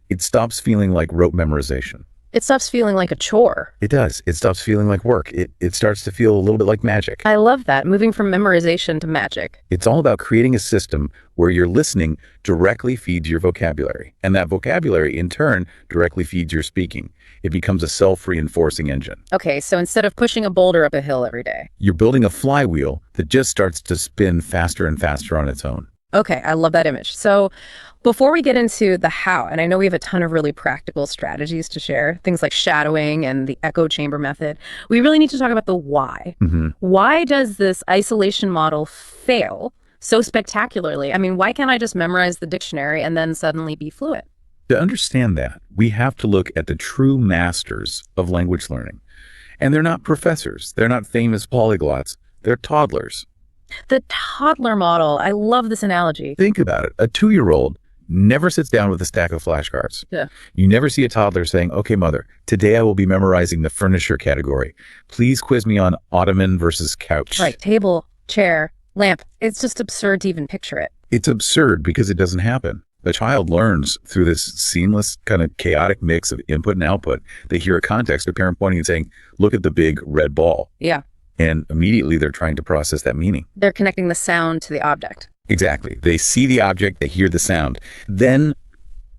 it stops feeling like rote memorization. It stops feeling like a chore. It does. It stops feeling like work. It starts to feel a little bit like magic. I love that, moving from memorization to magic. It's all about creating a system where your listening directly feeds your vocabulary. And that vocabulary, in turn, directly feeds your speaking. It becomes a self-reinforcing engine. Okay, so instead of pushing a boulder up a hill every day. You're building a flywheel that just starts to spin faster and faster on its own. Okay, I love that image. So before we get into the how, and I know we have a ton of really practical strategies to share, things like shadowing and the echo chamber method, we really need to talk about the why. Mm-hmm. Why does this isolation model fail so spectacularly? I mean, why can't I just memorize the dictionary and then suddenly be fluent? To understand that, we have to look at the true masters of language learning. And they're not professors. They're not famous polyglots. They're toddlers. The toddler model. I love this analogy. Think about it. A 2-year-old never sits down with a stack of flashcards. Yeah. You never see a toddler saying, okay, mother, today I will be memorizing the furniture category. Please quiz me on ottoman versus couch. Right. Table, chair, lamp. It's just absurd to even picture it. It's absurd because it doesn't happen. The child learns through this seamless kind of chaotic mix of input and output. They hear a context, a parent pointing and saying, look at the big red ball. Yeah. And immediately they're trying to process that meaning. They're connecting the sound to the object. Exactly. They see the object, they hear the sound. Then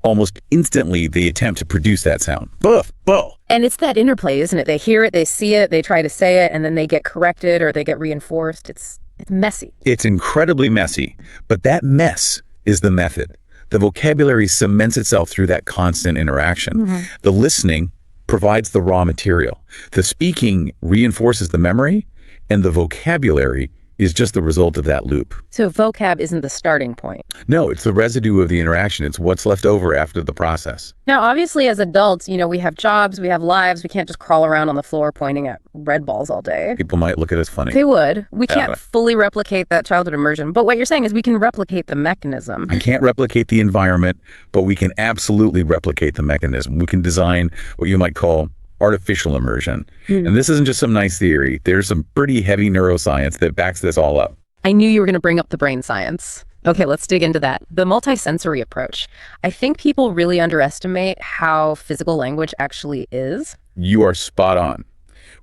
almost instantly they attempt to produce that sound. Boof, bo. And it's that interplay, isn't it? They hear it, they see it, they try to say it, and then they get corrected or they get reinforced. It's messy. It's incredibly messy, but that mess is the method. The vocabulary cements itself through that constant interaction. Mm-hmm. The listening provides the raw material. The speaking reinforces the memory, and the vocabulary is just the result of that loop. So vocab isn't the starting point. No, it's the residue of the interaction. It's what's left over after the process. Now, obviously, as adults, we have jobs, we have lives. We can't just crawl around on the floor pointing at red balls all day. People might look at us funny. They would. We can't fully replicate that childhood immersion. But what you're saying is we can replicate the mechanism. I can't replicate the environment, but we can absolutely replicate the mechanism. We can design what you might call artificial immersion. And this isn't just some nice theory. There's some pretty heavy neuroscience that backs this all up. I knew you were going to bring up the brain science. Okay, let's dig into that. The multisensory approach. I think people really underestimate how physical language actually is. You are spot on.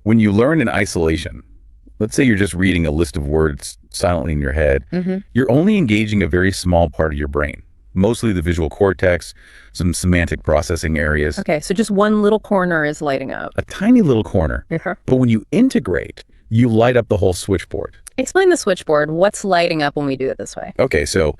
When you learn in isolation, let's say you're just reading a list of words silently in your head, you're only engaging a very small part of your brain. Mostly the visual cortex, some semantic processing areas. Okay, so just one little corner is lighting up. A tiny little corner. But when you integrate, you light up the whole switchboard. Explain the switchboard. What's lighting up when we do it this way? Okay, so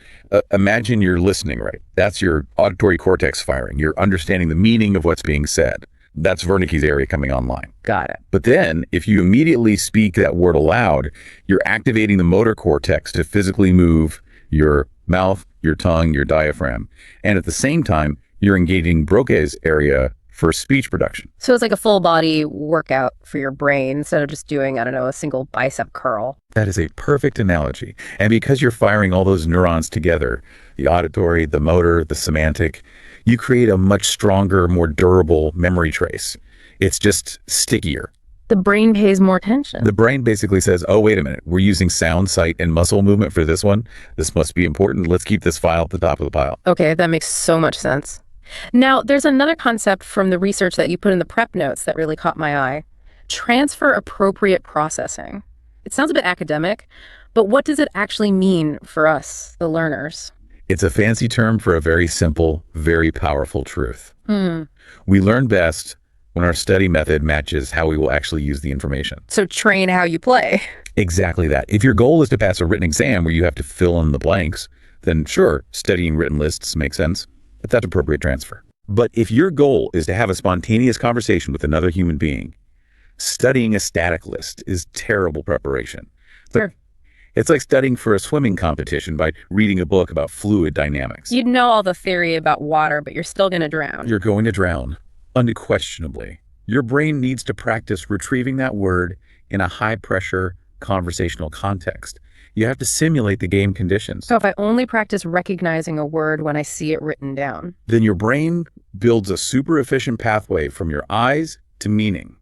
imagine you're listening, right? That's your auditory cortex firing. You're understanding the meaning of what's being said. That's Wernicke's area coming online. Got it. But then if you immediately speak that word aloud, you're activating the motor cortex to physically move your mouth, your tongue, your diaphragm. And at the same time, you're engaging Broca's area for speech production. So it's like a full body workout for your brain instead of just doing, a single bicep curl. That is a perfect analogy. And because you're firing all those neurons together, the auditory, the motor, the semantic, you create a much stronger, more durable memory trace. It's just stickier. The brain pays more attention. The brain basically says, oh, wait a minute, we're using sound, sight, and muscle movement for this one. This must be important. Let's keep this file at the top of the pile. Okay, that makes so much sense. Now, there's another concept from the research that you put in the prep notes that really caught my eye. Transfer appropriate processing. It sounds a bit academic, but what does it actually mean for us, the learners? It's a fancy term for a very simple, very powerful truth. We learn best when our study method matches how we will actually use the information. So train how you play. Exactly that. If your goal is to pass a written exam where you have to fill in the blanks, then sure, studying written lists makes sense. But that's appropriate transfer. But if your goal is to have a spontaneous conversation with another human being, studying a static list is terrible preparation. Sure. It's like studying for a swimming competition by reading a book about fluid dynamics. You'd know all the theory about water, but you're still going to drown. You're going to drown. Unquestionably. Your brain needs to practice retrieving that word in a high-pressure conversational context. You have to simulate the game conditions. So if I only practice recognizing a word when I see it written down, then your brain builds a super efficient pathway from your eyes to meaning.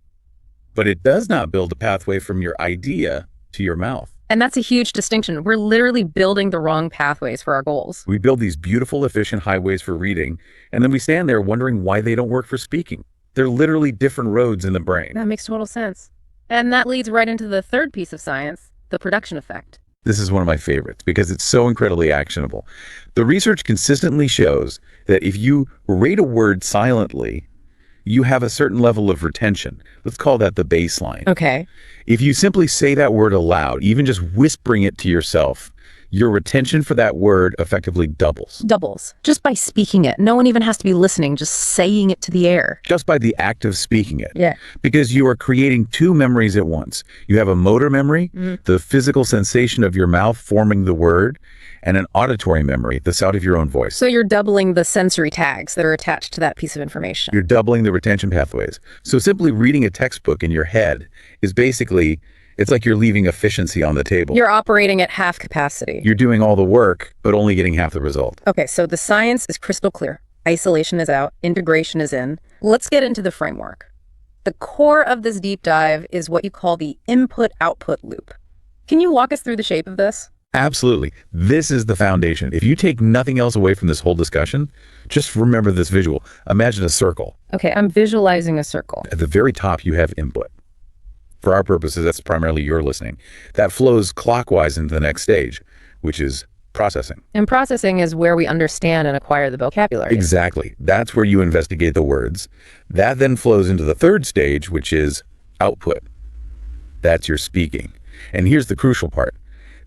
But it does not build a pathway from your idea to your mouth. And that's a huge distinction. We're literally building the wrong pathways for our goals. We build these beautiful, efficient highways for reading, and then we stand there wondering why they don't work for speaking. They're literally different roads in the brain. That makes total sense. And that leads right into the third piece of science, the production effect. This is one of my favorites because it's so incredibly actionable. The research consistently shows that if you rate a word silently, you have a certain level of retention. Let's call that the baseline. Okay. If you simply say that word aloud, even just whispering it to yourself, your retention for that word effectively doubles. Doubles. Just by speaking it. No one even has to be listening, just saying it to the air. Just by the act of speaking it. Yeah. Because you are creating two memories at once. You have a motor memory, the physical sensation of your mouth forming the word, and an auditory memory, the sound of your own voice. So you're doubling the sensory tags that are attached to that piece of information. You're doubling the retention pathways. So simply reading a textbook in your head is basically, it's like you're leaving efficiency on the table. You're operating at half capacity. You're doing all the work, but only getting half the result. Okay, so the science is crystal clear. Isolation is out, integration is in. Let's get into the framework. The core of this deep dive is what you call the input-output loop. Can you walk us through the shape of this? Absolutely. This is the foundation. If you take nothing else away from this whole discussion, just remember this visual. Imagine a circle. Okay, I'm visualizing a circle. At the very top, you have input. For our purposes, that's primarily your listening. That flows clockwise into the next stage, which is processing. And processing is where we understand and acquire the vocabulary. Exactly. That's where you investigate the words. That then flows into the third stage, which is output. That's your speaking. And here's the crucial part.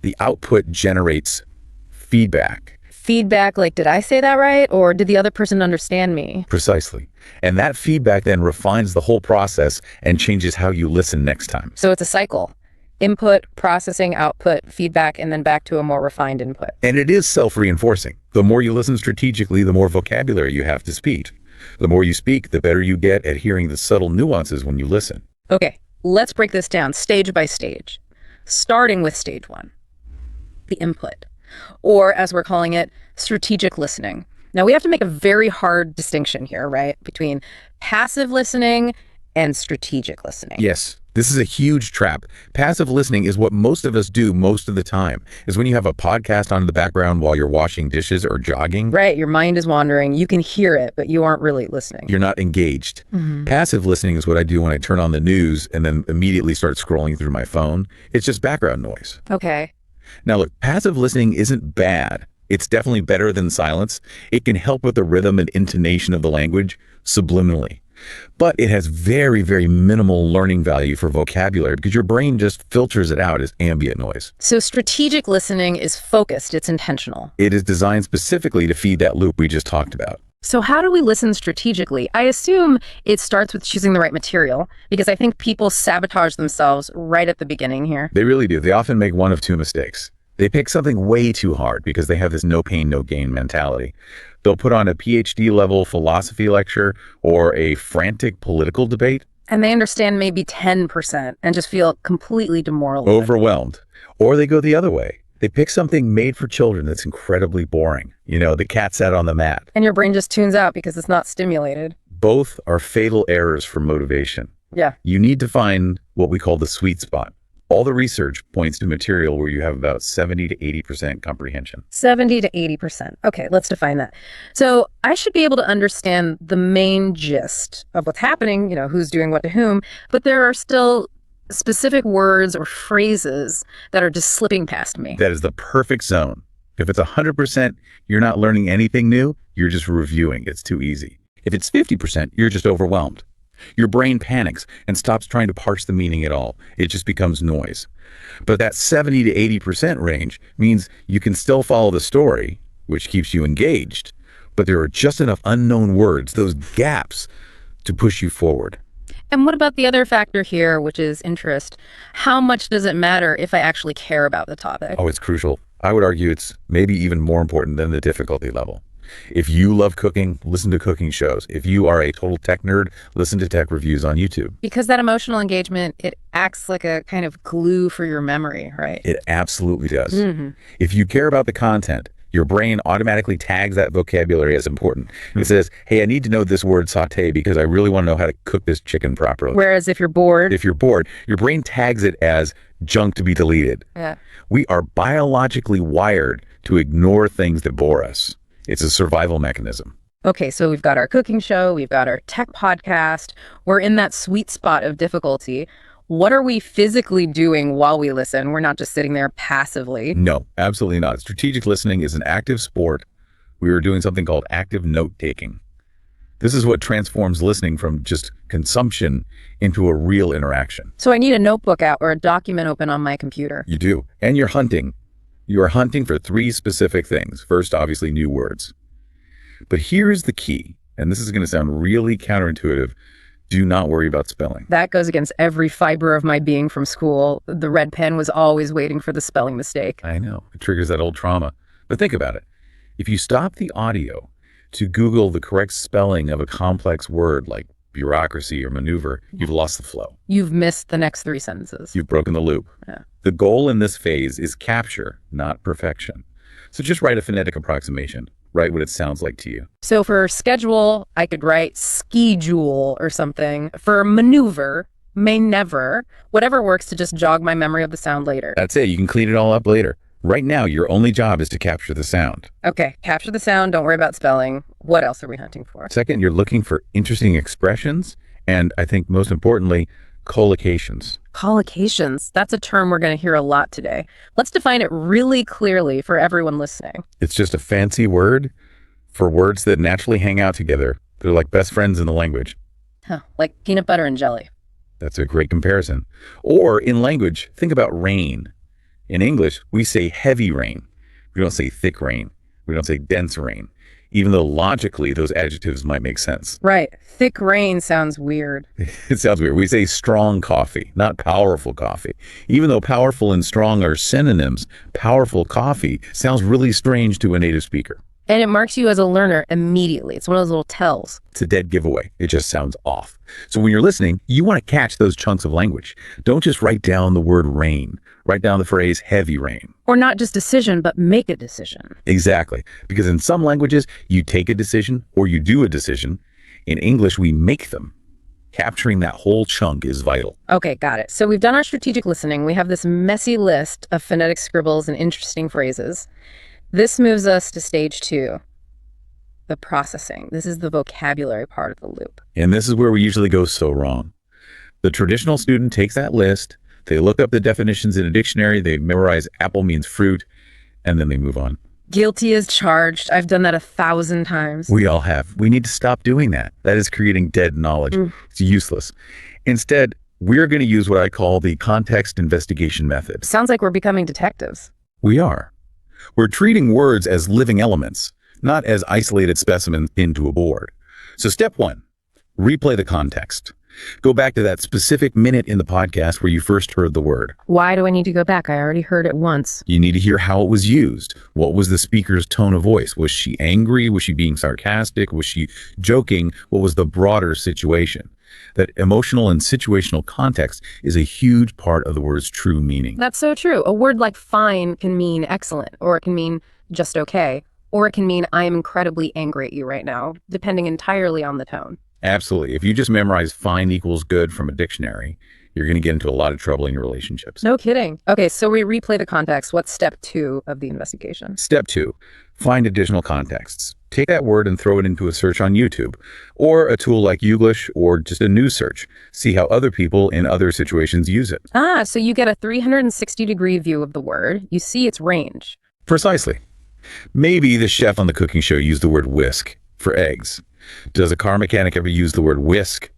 The output generates feedback. Feedback like, did I say that right? Or did the other person understand me? Precisely. And that feedback then refines the whole process and changes how you listen next time. So it's a cycle. Input, processing, output, feedback, and then back to a more refined input. And it is self-reinforcing. The more you listen strategically, the more vocabulary you have to speak. The more you speak, the better you get at hearing the subtle nuances when you listen. Okay, let's break this down stage by stage, starting with stage 1, the input, or as we're calling it, strategic listening. Now, we have to make a very hard distinction here, right, between passive listening and strategic listening. Yes, this is a huge trap. Passive listening is what most of us do most of the time, is when you have a podcast on in the background while you're washing dishes or jogging. Right, your mind is wandering. You can hear it, but you aren't really listening. You're not engaged. Passive listening is what I do when I turn on the news and then immediately start scrolling through my phone. It's just background noise. Okay. Now look, passive listening isn't bad. It's definitely better than silence. It can help with the rhythm and intonation of the language subliminally. But it has very, very minimal learning value for vocabulary because your brain just filters it out as ambient noise. So strategic listening is focused, it's intentional. It is designed specifically to feed that loop we just talked about. So how do we listen strategically? I assume it starts with choosing the right material, because I think people sabotage themselves right at the beginning here. They really do. They often make one of two mistakes. They pick something way too hard because they have this no pain, no gain mentality. They'll put on a PhD level philosophy lecture or a frantic political debate. And they understand maybe 10% and just feel completely demoralized. Overwhelmed. Or they go the other way. They pick something made for children that's incredibly boring. You know, the cat sat on the mat. And your brain just tunes out because it's not stimulated. Both are fatal errors for motivation. Yeah. You need to find what we call the sweet spot. All the research points to material where you have about 70 to 80% comprehension. 70 to 80%. Okay, let's define that. So I should be able to understand the main gist of what's happening, who's doing what to whom, but there are still specific words or phrases that are just slipping past me. That is the perfect zone. If it's 100%, you're not learning anything new, you're just reviewing. It's too easy. If it's 50%, you're just overwhelmed. Your brain panics and stops trying to parse the meaning at all. It just becomes noise. But that 70 to 80% range means you can still follow the story, which keeps you engaged, but there are just enough unknown words, those gaps, to push you forward. And what about the other factor here, which is interest? How much does it matter if I actually care about the topic? Oh, it's crucial. I would argue it's maybe even more important than the difficulty level. If you love cooking, listen to cooking shows. If you are a total tech nerd, listen to tech reviews on YouTube. Because that emotional engagement, it acts like a kind of glue for your memory, right? It absolutely does. If you care about the content, your brain automatically tags that vocabulary as important. It says, hey, I need to know this word saute because I really want to know how to cook this chicken properly. Whereas if you're bored, your brain tags it as junk to be deleted. Yeah. We are biologically wired to ignore things that bore us. It's a survival mechanism. Okay, so we've got our cooking show, we've got our tech podcast, we're in that sweet spot of difficulty. What are we physically doing while we listen? We're not just sitting there passively. No, absolutely not. Strategic listening is an active sport. We are doing something called active note-taking. This is what transforms listening from just consumption into a real interaction. So I need a notebook out or a document open on my computer. You do. And you're hunting. You are hunting for 3 specific things. First, obviously, new words. But here's the key, and this is going to sound really counterintuitive. Do not worry about spelling. That goes against every fiber of my being from school. The red pen was always waiting for the spelling mistake. I know. It triggers that old trauma. But think about it. If you stop the audio to Google the correct spelling of a complex word like bureaucracy or maneuver, you've lost the flow. You've missed the next 3 sentences. You've broken the loop. Yeah. The goal in this phase is capture, not perfection. So just write a phonetic approximation. Write what it sounds like to you. So for schedule, I could write schedule or something. For maneuver, may never, whatever works to just jog my memory of the sound later. That's it. You can clean it all up later. Right now, your only job is to capture the sound. Okay, capture the sound. Don't worry about spelling. What else are we hunting for? Second, you're looking for interesting expressions. And I think most importantly, collocations. Collocations. That's a term we're going to hear a lot today. Let's define it really clearly for everyone listening. It's just a fancy word for words that naturally hang out together. They're like best friends in the language. Huh, like peanut butter and jelly. That's a great comparison. Or in language, think about rain. In English, we say heavy rain. We don't say thick rain. We don't say dense rain. even though logically those adjectives might make sense. Right. Thick rain sounds weird. It sounds weird. We say strong coffee, not powerful coffee. Even though powerful and strong are synonyms, powerful coffee sounds really strange to a native speaker. And it marks you as a learner immediately. It's one of those little tells. It's a dead giveaway. It just sounds off. So when you're listening, you want to catch those chunks of language. Don't just write down the word rain. Write down the phrase heavy rain. Or not just decision, but make a decision. Exactly. Because in some languages, you take a decision or you do a decision. In English, we make them. Capturing that whole chunk is vital. Okay, got it. So we've done our strategic listening. We have this messy list of phonetic scribbles and interesting phrases. This moves us to stage 2, the processing. This is the vocabulary part of the loop. And this is where we usually go so wrong. The traditional student takes that list, they look up the definitions in a dictionary, they memorize apple means fruit, and then they move on. Guilty as charged. I've done that 1,000 times. We all have. We need to stop doing that. That is creating dead knowledge. It's useless. Instead, we're going to use what I call the context investigation method. Sounds like we're becoming detectives. We are. We're treating words as living elements, not as isolated specimens into a board. So step 1, replay the context. Go back to that specific minute in the podcast where you first heard the word. Why do I need to go back? I already heard it once. You need to hear how it was used. What was the speaker's tone of voice? Was she angry? Was she being sarcastic? Was she joking? What was the broader situation? That emotional and situational context is a huge part of the word's true meaning. That's so true. A word like fine can mean excellent, or it can mean just okay, or it can mean I am incredibly angry at you right now, depending entirely on the tone. Absolutely. If you just memorize fine equals good from a dictionary, you're going to get into a lot of trouble in your relationships. No kidding. Okay, so we replay the context. What's step 2 of the investigation? Step 2, find additional contexts. Take that word and throw it into a search on YouTube, or a tool like Youglish, or just a news search. See how other people in other situations use it. So you get a 360-degree view of the word. You see its range. Precisely. Maybe the chef on the cooking show used the word whisk for eggs. Does a car mechanic ever use the word whisk?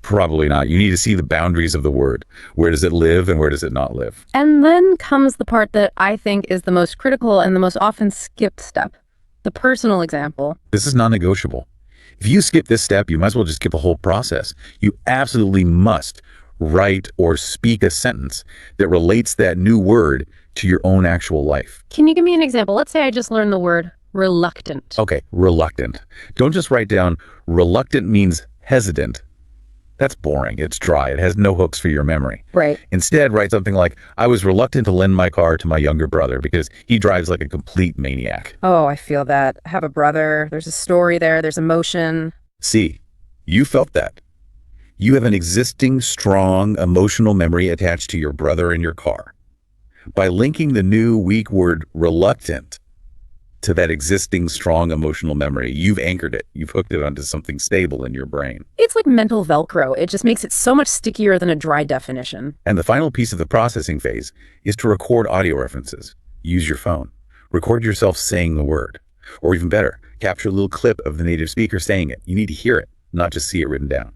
Probably not. You need to see the boundaries of the word. Where does it live and where does it not live? And then comes the part that I think is the most critical and the most often skipped step, the personal example. This is non-negotiable. If you skip this step, you might as well just skip the whole process. You absolutely must write or speak a sentence that relates that new word to your own actual life. Can you give me an example? Let's say I just learned the word reluctant. Okay, reluctant. Don't just write down reluctant means hesitant. That's boring. It's dry. It has no hooks for your memory. Right. Instead, write something like, I was reluctant to lend my car to my younger brother because he drives like a complete maniac. Oh, I feel that. I have a brother. There's a story there. There's emotion. See, you felt that. You have an existing, strong, emotional memory attached to your brother and your car. By linking the new, weak word reluctant to that existing, strong emotional memory, you've anchored it. You've hooked it onto something stable in your brain. It's like mental Velcro. It just makes it so much stickier than a dry definition. And the final piece of the processing phase is to record audio references. Use your phone. Record yourself saying the word. Or even better, capture a little clip of the native speaker saying it. You need to hear it, not just see it written down.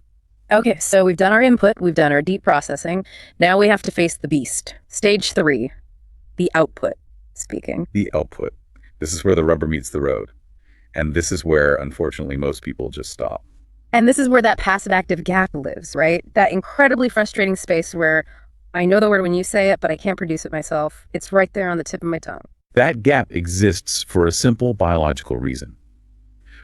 Okay, so we've done our input, we've done our deep processing. Now we have to face the beast. Stage 3, the output speaking. The output. This is where the rubber meets the road. And this is where, unfortunately, most people just stop. And this is where that passive-active gap lives, right? That incredibly frustrating space where I know the word when you say it, but I can't produce it myself. It's right there on the tip of my tongue. That gap exists for a simple biological reason.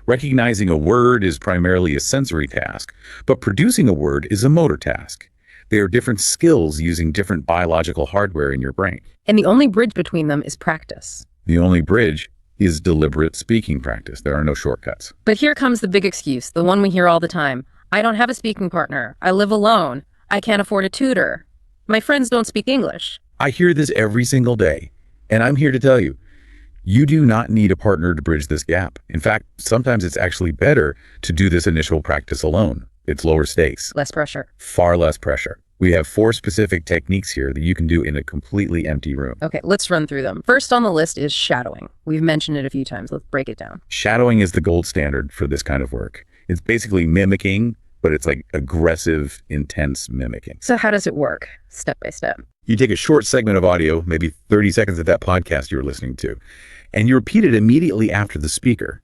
Recognizing a word is primarily a sensory task, but producing a word is a motor task. They are different skills using different biological hardware in your brain. And the only bridge between them is practice. The only bridge is deliberate speaking practice. There are no shortcuts. But here comes the big excuse, the one we hear all the time. I don't have a speaking partner. I live alone. I can't afford a tutor. My friends don't speak English. I hear this every single day, and I'm here to tell you, you do not need a partner to bridge this gap. In fact, sometimes it's actually better to do this initial practice alone. It's lower stakes. Less pressure. Far less pressure. We have 4 specific techniques here that you can do in a completely empty room. Okay, let's run through them. First on the list is shadowing. We've mentioned it a few times. Let's break it down. Shadowing is the gold standard for this kind of work. It's basically mimicking, but it's like aggressive, intense mimicking. So how does it work? Step by step. You take a short segment of audio, maybe 30 seconds of that podcast you were listening to, and you repeat it immediately after the speaker.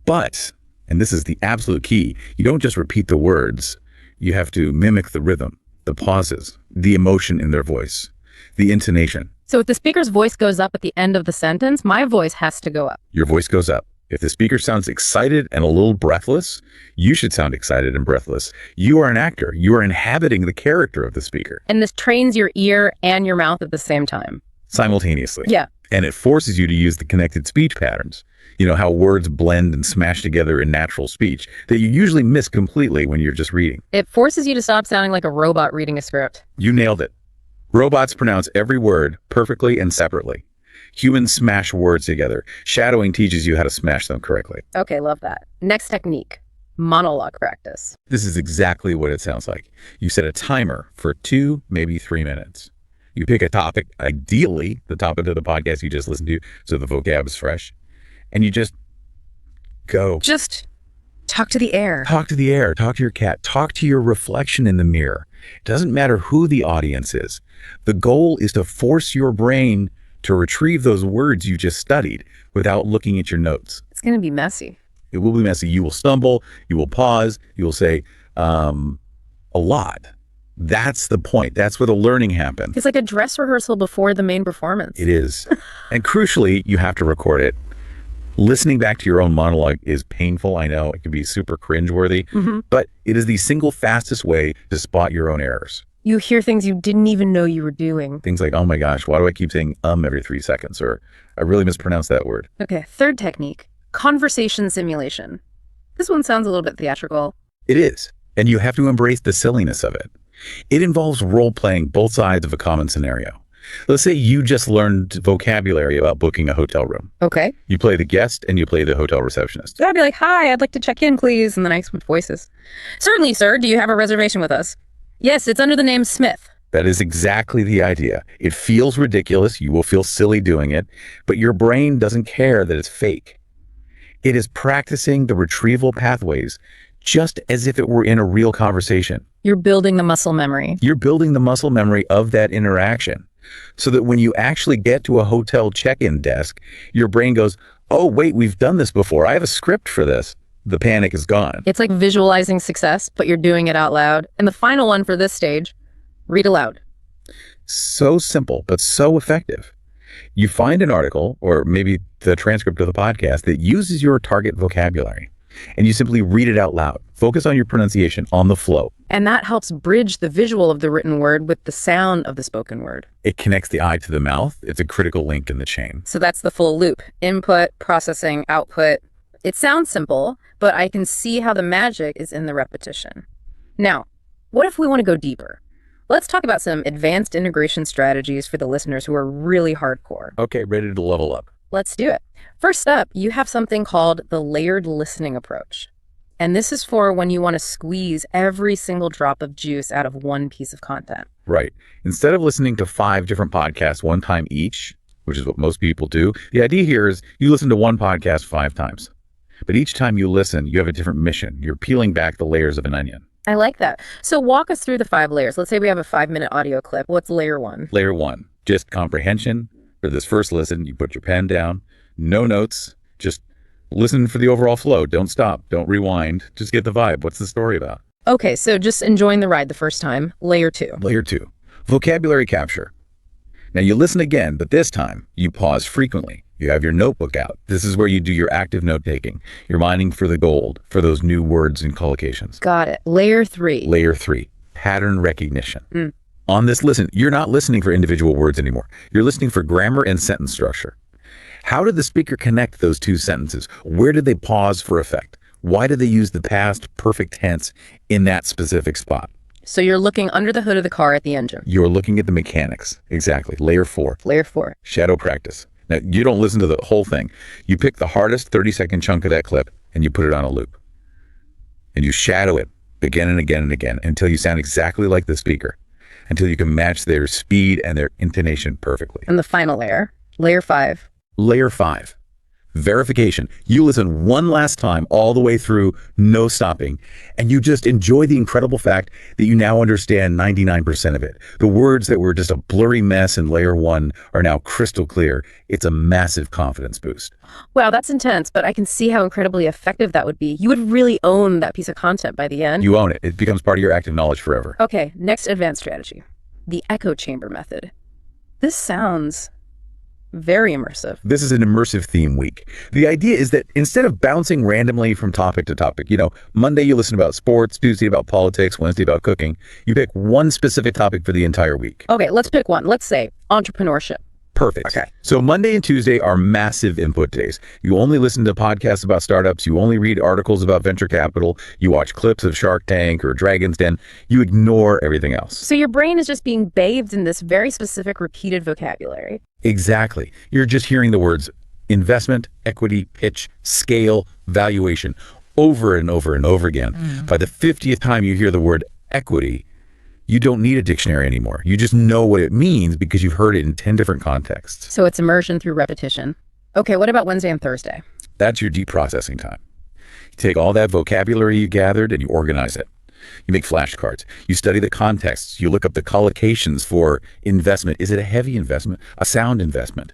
But, and this is the absolute key, you don't just repeat the words. You have to mimic the rhythm, the pauses, the emotion in their voice, the intonation. So if the speaker's voice goes up at the end of the sentence, my voice has to go up. Your voice goes up. If the speaker sounds excited and a little breathless, you should sound excited and breathless. You are an actor. You are inhabiting the character of the speaker. And this trains your ear and your mouth at the same time. Simultaneously. Yeah. And it forces you to use the connected speech patterns. You know, how words blend and smash together in natural speech that you usually miss completely when you're just reading. It forces you to stop sounding like a robot reading a script. You nailed it. Robots pronounce every word perfectly and separately. Humans smash words together. Shadowing teaches you how to smash them correctly. Okay, love that. Next technique, monologue practice. This is exactly what it sounds like. You set a timer for 2, maybe 3 minutes. You pick a topic, ideally the topic of the podcast you just listened to, so the vocab is fresh, and you just go. Just talk to the air. Talk to the air. Talk to your cat. Talk to your reflection in the mirror. It doesn't matter who the audience is. The goal is to force your brain to retrieve those words you just studied without looking at your notes. It's going to be messy. It will be messy. You will stumble. You will pause. You will say a lot. That's the point. That's where the learning happens. It's like a dress rehearsal before the main performance. It is. And crucially, you have to record it. Listening back to your own monologue is painful. I know it can be super cringeworthy, but it is the single fastest way to spot your own errors. You hear things you didn't even know you were doing. Things like, oh my gosh, why do I keep saying every 3 seconds? Or I really mispronounced that word. Okay, third technique, conversation simulation. This one sounds a little bit theatrical. It is. And you have to embrace the silliness of it. It involves role-playing both sides of a common scenario. Let's say you just learned vocabulary about booking a hotel room. Okay. You play the guest and you play the hotel receptionist. I'd be like, hi, I'd like to check in, please. And then I switch voices. Certainly, sir. Do you have a reservation with us? Yes, it's under the name Smith. That is exactly the idea. It feels ridiculous. You will feel silly doing it, but your brain doesn't care that it's fake. It is practicing the retrieval pathways just as if it were in a real conversation. You're building the muscle memory. You're building the muscle memory of that interaction so that when you actually get to a hotel check-in desk, your brain goes, oh, wait, we've done this before. I have a script for this. The panic is gone. It's like visualizing success, but you're doing it out loud. And the final one for this stage, read aloud. So simple, but so effective. You find an article or maybe the transcript of the podcast that uses your target vocabulary, and you simply read it out loud. Focus on your pronunciation on the flow. And that helps bridge the visual of the written word with the sound of the spoken word. It connects the eye to the mouth. It's a critical link in the chain. So that's the full loop. Input, processing, output. It sounds simple, but I can see how the magic is in the repetition. Now, what if we want to go deeper? Let's talk about some advanced integration strategies for the listeners who are really hardcore. Okay, ready to level up. Let's do it. First up, you have something called the layered listening approach. And this is for when you want to squeeze every single drop of juice out of one piece of content. Right. Instead of listening to 5 different podcasts one time each, which is what most people do, the idea here is you listen to one podcast 5 times. But each time you listen, you have a different mission. You're peeling back the layers of an onion. I like that. So walk us through the 5 layers. Let's say we have a 5-minute audio clip. What's layer 1? Layer 1, just comprehension. For this first listen, you put your pen down, no notes, just listen for the overall flow. Don't stop. Don't rewind. Just get the vibe. What's the story about? Okay, so just enjoying the ride the first time. Layer 2. Layer 2, vocabulary capture. Now you listen again, but this time you pause frequently. You have your notebook out. This is where you do your active note-taking. You're mining for the gold, for those new words and collocations. Got it. Layer 3. Layer 3, pattern recognition. On this listen, you're not listening for individual words anymore. You're listening for grammar and sentence structure. How did the speaker connect those 2 sentences? Where did they pause for effect? Why did they use the past perfect tense in that specific spot? So you're looking under the hood of the car at the engine. You're looking at the mechanics. Exactly. Layer 4. Layer 4. Shadow practice. Now, you don't listen to the whole thing. You pick the hardest 30-second chunk of that clip and you put it on a loop. And you shadow it again and again and again until you sound exactly like the speaker, until you can match their speed and their intonation perfectly. And the final layer, layer 5. Layer 5, Verification. You listen one last time all the way through, no stopping, and you just enjoy the incredible fact that you now understand 99% of it. The words that were just a blurry mess in layer 1 are now crystal clear. It's a massive confidence boost. Wow, that's intense, but I can see how incredibly effective that would be. You would really own that piece of content by the end. You own it. It becomes part of your active knowledge forever. Okay, next advanced strategy. The echo chamber method. This sounds very immersive. This is an immersive theme week. The idea is that instead of bouncing randomly from topic to topic, Monday you listen about sports, Tuesday about politics, Wednesday about cooking, you pick one specific topic for the entire week. Okay, let's pick one. Let's say entrepreneurship. Perfect. Okay. So Monday and Tuesday are massive input days. You only listen to podcasts about startups. You only read articles about venture capital. You watch clips of Shark Tank or Dragon's Den. You ignore everything else. So your brain is just being bathed in this very specific repeated vocabulary. Exactly. You're just hearing the words investment, equity, pitch, scale, valuation over and over and over again. By the 50th time you hear the word equity, you don't need a dictionary anymore. You just know what it means because you've heard it in 10 different contexts. So it's immersion through repetition. Okay, what about Wednesday and Thursday? That's your deep processing time. You take all that vocabulary you gathered and you organize it. You make flashcards. You study the contexts. You look up the collocations for investment. Is it a heavy investment, a sound investment,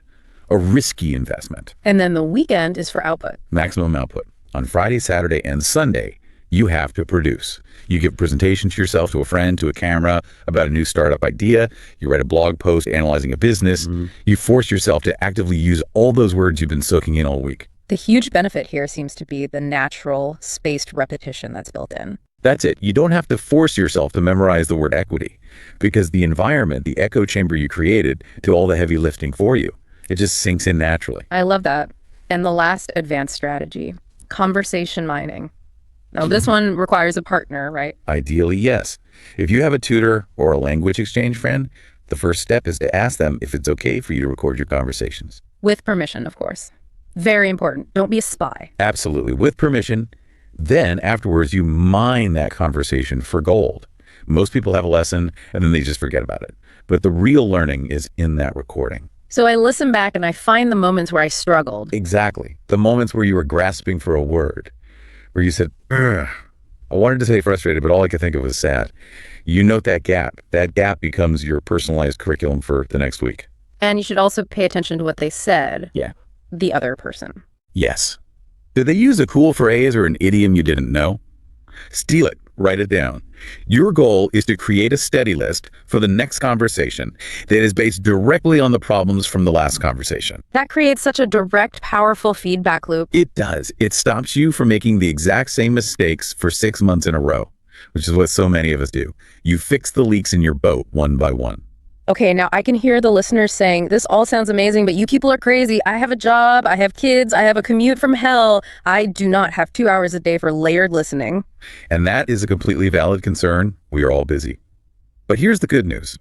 a risky investment? And then the weekend is for output. Maximum output. On Friday, Saturday, and Sunday, you have to produce. You give a presentation to yourself, to a friend, to a camera about a new startup idea. You write a blog post analyzing a business. You force yourself to actively use all those words you've been soaking in all week. The huge benefit here seems to be the natural spaced repetition that's built in. That's it. You don't have to force yourself to memorize the word equity because the environment, the echo chamber you created, do all the heavy lifting for you. It just sinks in naturally. I love that. And the last advanced strategy, conversation mining. Now, this one requires a partner, right? Ideally, yes. If you have a tutor or a language exchange friend, the first step is to ask them if it's okay for you to record your conversations. With permission, of course. Very important. Don't be a spy. Absolutely. With permission. Then afterwards, you mine that conversation for gold. Most people have a lesson and then they just forget about it. But the real learning is in that recording. So I listen back and I find the moments where I struggled. Exactly. The moments where you were grasping for a word, where you said, ugh. I wanted to say frustrated, but all I could think of was sad. You note that gap. That gap becomes your personalized curriculum for the next week. And you should also pay attention to what they said. Yeah. The other person. Yes. Did they use a cool phrase or an idiom you didn't know? Steal it. Write it down. Your goal is to create a study list for the next conversation that is based directly on the problems from the last conversation. That creates such a direct, powerful feedback loop. It does. It stops you from making the exact same mistakes for 6 months in a row, which is what so many of us do. You fix the leaks in your boat one by one. Okay, now I can hear the listeners saying, this all sounds amazing, but you people are crazy. I have a job, I have kids, I have a commute from hell. I do not have 2 hours a day for layered listening. And that is a completely valid concern. We are all busy. But here's the good news.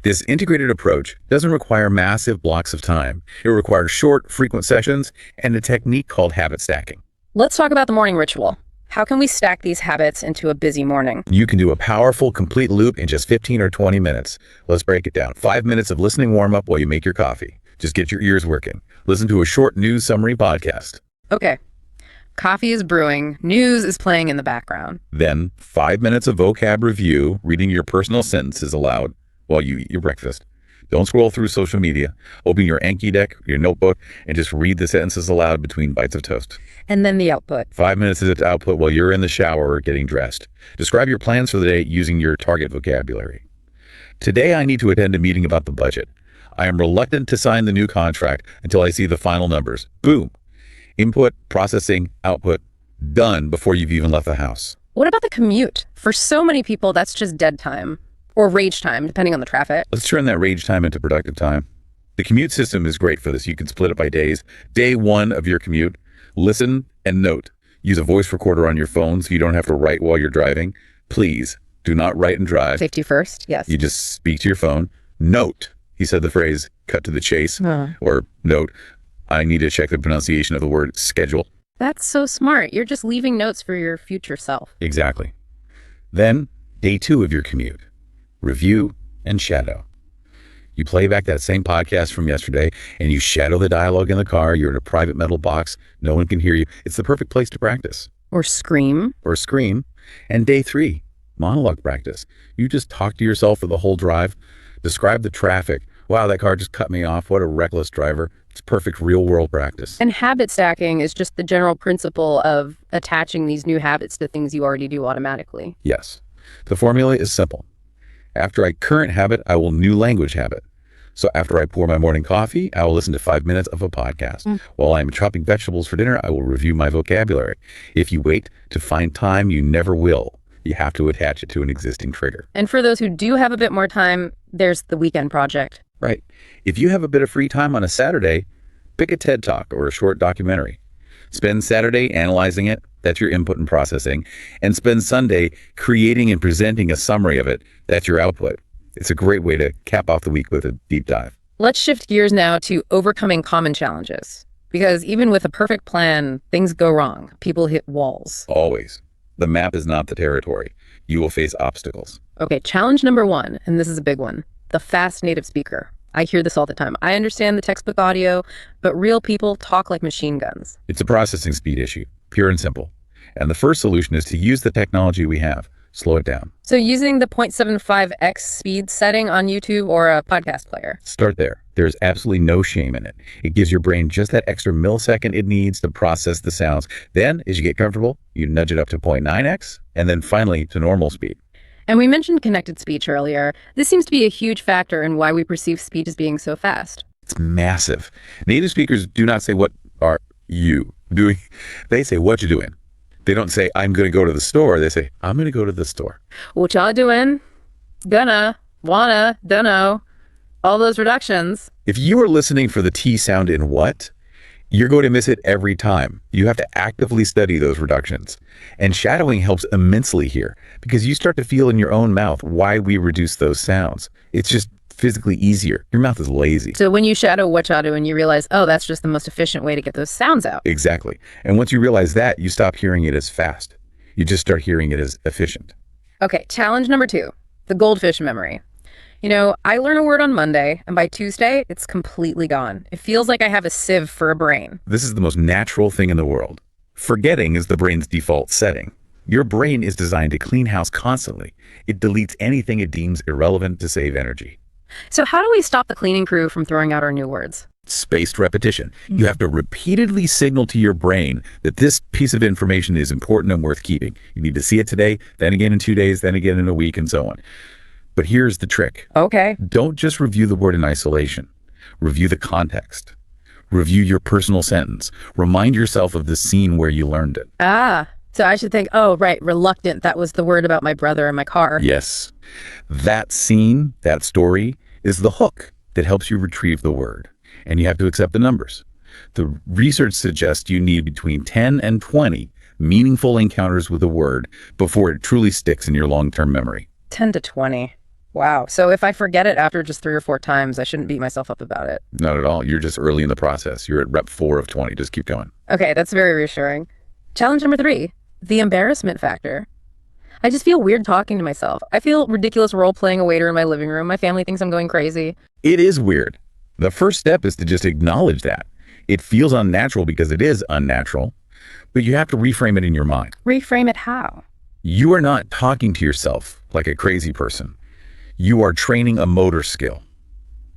This integrated approach doesn't require massive blocks of time. It requires short, frequent sessions and a technique called habit stacking. Let's talk about the morning ritual. How can we stack these habits into a busy morning? You can do a powerful, complete loop in just 15 or 20 minutes. Let's break it down. 5 minutes of listening warm-up while you make your coffee. Just get your ears working. Listen to a short news summary podcast. Okay. Coffee is brewing. News is playing in the background. Then 5 minutes of vocab review, reading your personal sentences aloud while you eat your breakfast. Don't scroll through social media. Open your Anki deck, your notebook, and just read the sentences aloud between bites of toast. And then the output. 5 minutes is its output while you're in the shower or getting dressed. Describe your plans for the day using your target vocabulary. Today, I need to attend a meeting about the budget. I am reluctant to sign the new contract until I see the final numbers. Boom. Input, processing, output, done before you've even left the house. What about the commute? For so many people, that's just dead time. Or rage time, depending on the traffic. Let's turn that rage time into productive time. The commute system is great for this. You can split it by days. Day 1 of your commute, listen and note. Use a voice recorder on your phone so you don't have to write while you're driving. Please do not write and drive. Safety first, yes. You just speak to your phone. Note. He said the phrase, cut to the chase. Or note, I need to check the pronunciation of the word schedule. That's so smart. You're just leaving notes for your future self. Exactly. Then, day 2 of your commute. Review and shadow. You play back that same podcast from yesterday and you shadow the dialogue in the car. You're in a private metal box. No one can hear you. It's the perfect place to practice. Or scream. Or scream. And day 3, monologue practice. You just talk to yourself for the whole drive. Describe the traffic. Wow, that car just cut me off. What a reckless driver. It's perfect real-world practice. And habit stacking is just the general principle of attaching these new habits to things you already do automatically. Yes. The formula is simple. After I current habit, I will new language habit. So after I pour my morning coffee, I will listen to 5 minutes of a podcast. While I'm chopping vegetables for dinner, I will review my vocabulary. If you wait to find time, you never will. You have to attach it to an existing trigger. And for those who do have a bit more time, there's the weekend project. Right. If you have a bit of free time on a Saturday, pick a TED Talk or a short documentary. Spend Saturday analyzing it. That's your input and processing. And spend Sunday creating and presenting a summary of it. That's your output. It's a great way to cap off the week with a deep dive. Let's shift gears now to overcoming common challenges. Because even with a perfect plan, things go wrong. People hit walls. Always. The map is not the territory. You will face obstacles. Okay, challenge number 1, and this is a big one. The fast native speaker. I hear this all the time. I understand the textbook audio, but real people talk like machine guns. It's a processing speed issue, pure and simple. And the first solution is to use the technology we have. Slow it down. So using the 0.75x speed setting on YouTube or a podcast player. Start there. There's absolutely no shame in it. It gives your brain just that extra millisecond it needs to process the sounds. Then, as you get comfortable, you nudge it up to 0.9x, and then finally to normal speed. And we mentioned connected speech earlier. This seems to be a huge factor in why we perceive speech as being so fast. It's massive. Native speakers do not say, "What are you doing?" They say, "What you doing?" They don't say, "I'm going to go to the store." They say, "I'm going to go to the store." What y'all doing? Gonna, wanna, dunno. All those reductions. If you are listening for the T sound in what, you're going to miss it every time. You have to actively study those reductions. And shadowing helps immensely here because you start to feel in your own mouth why we reduce those sounds. It's just physically easier. Your mouth is lazy. So when you shadow what y'all do and you realize, oh, that's just the most efficient way to get those sounds out. Exactly. And once you realize that, you stop hearing it as fast. You just start hearing it as efficient. Okay, challenge number 2, the goldfish memory. You know, I learn a word on Monday, and by Tuesday, it's completely gone. It feels like I have a sieve for a brain. This is the most natural thing in the world. Forgetting is the brain's default setting. Your brain is designed to clean house constantly. It deletes anything it deems irrelevant to save energy. So how do we stop the cleaning crew from throwing out our new words? Spaced repetition. You have to repeatedly signal to your brain that this piece of information is important and worth keeping. You need to see it today, then again in 2 days, then again in a week, and so on. But here's the trick. Okay. Don't just review the word in isolation. Review the context. Review your personal sentence. Remind yourself of the scene where you learned it. So I should think, oh, right, reluctant. That was the word about my brother and my car. Yes. That scene, that story, is the hook that helps you retrieve the word. And you have to accept the numbers. The research suggests you need between 10 and 20 meaningful encounters with a word before it truly sticks in your long-term memory. 10 to 20. Wow. So if I forget it after just 3 or 4 times, I shouldn't beat myself up about it. Not at all. You're just early in the process. You're at rep 4 of 20. Just keep going. Okay, that's very reassuring. Challenge number 3, the embarrassment factor. I just feel weird talking to myself. I feel ridiculous role-playing a waiter in my living room. My family thinks I'm going crazy. It is weird. The first step is to just acknowledge that. It feels unnatural because it is unnatural, but you have to reframe it in your mind. Reframe it how? You are not talking to yourself like a crazy person. You are training a motor skill.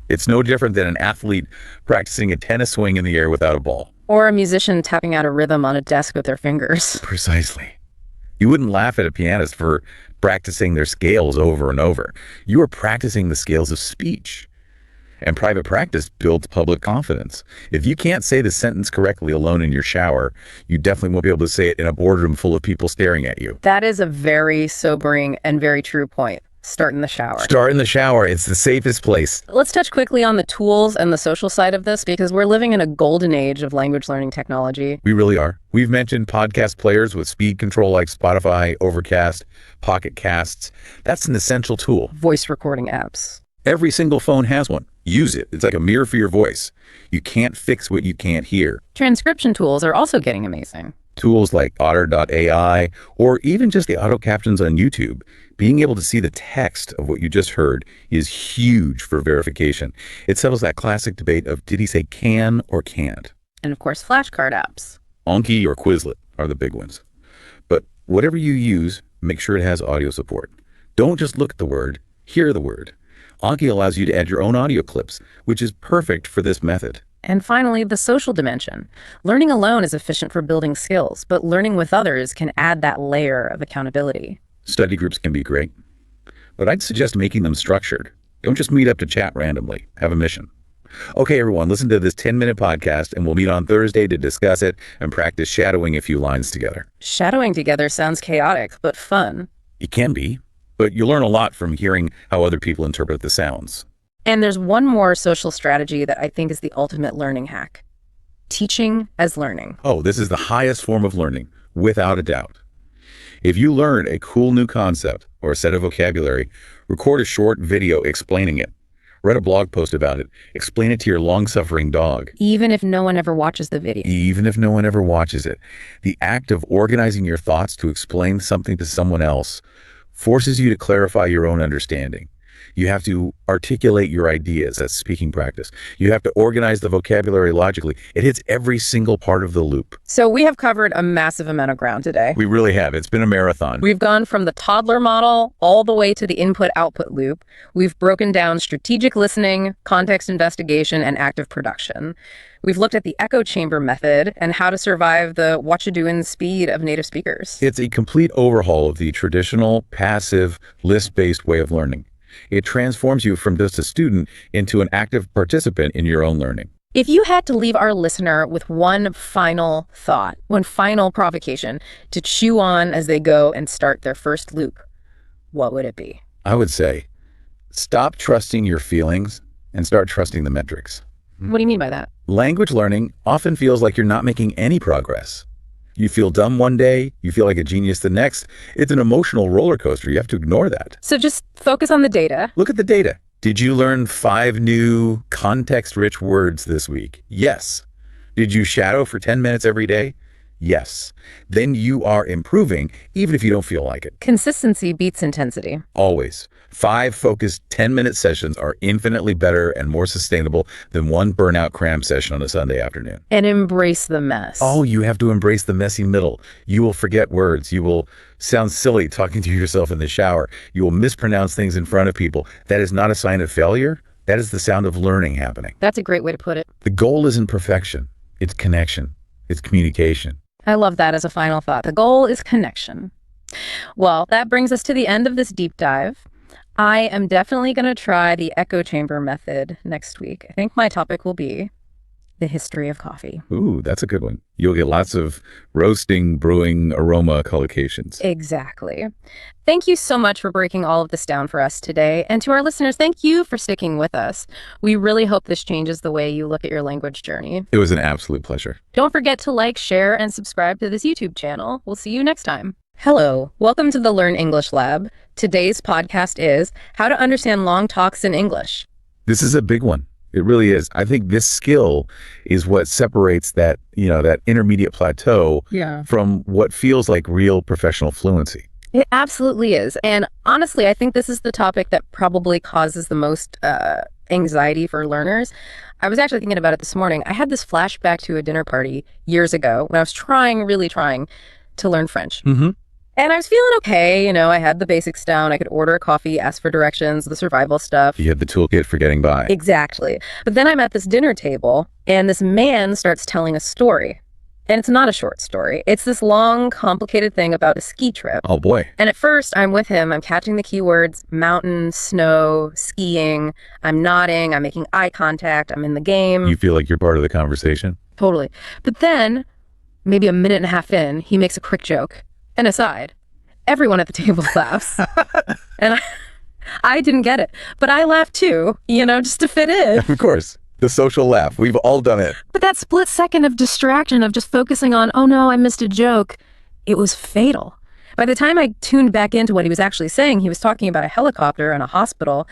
It's no different than an athlete practicing a tennis swing in the air without a ball. Or a musician tapping out a rhythm on a desk with their fingers. Precisely. You wouldn't laugh at a pianist for practicing their scales over and over. You are practicing the scales of speech. And private practice builds public confidence. If you can't say the sentence correctly alone in your shower, you definitely won't be able to say it in a boardroom full of people staring at you. That is a very sobering and very true point. Start in the shower. Start in the shower. It's the safest place. Let's touch quickly on the tools and the social side of this because we're living in a golden age of language learning technology. We really are. We've mentioned podcast players with speed control like Spotify, Overcast, Pocket Casts. That's an essential tool. Voice recording apps. Every single phone has one. Use it. It's like a mirror for your voice. You can't fix what you can't hear. Transcription tools are also getting amazing. Tools like Otter.ai or even just the auto captions on YouTube, being able to see the text of what you just heard is huge for verification. It settles that classic debate of did he say can or can't? And of course, flashcard apps. Anki or Quizlet are the big ones. But whatever you use, make sure it has audio support. Don't just look at the word, hear the word. Anki allows you to add your own audio clips, which is perfect for this method. And finally, the social dimension. Learning alone is efficient for building skills, but learning with others can add that layer of accountability. Study groups can be great, but I'd suggest making them structured. Don't just meet up to chat randomly. Have a mission. Okay, everyone, listen to this 10-minute podcast, and we'll meet on Thursday to discuss it and practice shadowing a few lines together. Shadowing together sounds chaotic, but fun. It can be, but you'll learn a lot from hearing how other people interpret the sounds. And there's one more social strategy that I think is the ultimate learning hack. Teaching as learning. Oh, this is the highest form of learning, without a doubt. If you learn a cool new concept or a set of vocabulary, record a short video explaining it. Write a blog post about it. Explain it to your long-suffering dog. Even if no one ever watches the video. Even if no one ever watches it. The act of organizing your thoughts to explain something to someone else forces you to clarify your own understanding. You have to articulate your ideas. That's speaking practice. You have to organize the vocabulary logically. It hits every single part of the loop. So we have covered a massive amount of ground today. We really have. It's been a marathon. We've gone from the toddler model all the way to the input-output loop. We've broken down strategic listening, context investigation, and active production. We've looked at the echo chamber method and how to survive the what-you-doing speed of native speakers. It's a complete overhaul of the traditional, passive, list-based way of learning. It transforms you from just a student into an active participant in your own learning. If you had to leave our listener with one final thought, one final provocation to chew on as they go and start their first loop, what would it be? I would say, stop trusting your feelings and start trusting the metrics. What do you mean by that? Language learning often feels like you're not making any progress. You feel dumb one day, you feel like a genius the next. It's an emotional roller coaster. You have to ignore that. So just focus on the data. Look at the data. Did you learn 5 new context-rich words this week? Yes. Did you shadow for 10 minutes every day? Yes. Then you are improving, even if you don't feel like it. Consistency beats intensity. Always. 5 focused 10-minute sessions are infinitely better and more sustainable than one burnout cram session on a Sunday afternoon. And embrace the mess. Oh, you have to embrace the messy middle. You will forget words. You will sound silly talking to yourself in the shower. You will mispronounce things in front of people. That is not a sign of failure. That is the sound of learning happening. That's a great way to put it. The goal isn't perfection. It's connection. It's communication. I love that as a final thought. The goal is connection. Well, that brings us to the end of this deep dive. I am definitely going to try the echo chamber method next week. I think my topic will be the history of coffee. Ooh, that's a good one. You'll get lots of roasting, brewing, aroma collocations. Exactly. Thank you so much for breaking all of this down for us today. And to our listeners, thank you for sticking with us. We really hope this changes the way you look at your language journey. It was an absolute pleasure. Don't forget to like, share, and subscribe to this YouTube channel. We'll see you next time. Hello, welcome to the Learn English Lab. Today's podcast is How to Understand Long Talks in English. This is a big one. It really is. I think this skill is what separates that, that intermediate plateau from what feels like real professional fluency. It absolutely is. And honestly, I think this is the topic that probably causes the most anxiety for learners. I was actually thinking about it this morning. I had this flashback to a dinner party years ago when I was really trying to learn French. Mm-hmm. And I was feeling okay. I had the basics down. I could order a coffee, ask for directions, the survival stuff. You had the toolkit for getting by. Exactly. But then I'm at this dinner table and this man starts telling a story. And it's not a short story. It's this long, complicated thing about a ski trip. Oh, boy. And at first, I'm with him. I'm catching the keywords: mountain, snow, skiing. I'm nodding. I'm making eye contact. I'm in the game. You feel like you're part of the conversation? Totally. But then, maybe a minute and a half in, he makes a quick joke. An aside. Everyone at the table laughs. And I didn't get it. But I laughed too, just to fit in. Of course. The social laugh. We've all done it. But that split second of distraction of just focusing on, oh no, I missed a joke, it was fatal. By the time I tuned back into what he was actually saying, he was talking about a helicopter and a hospital,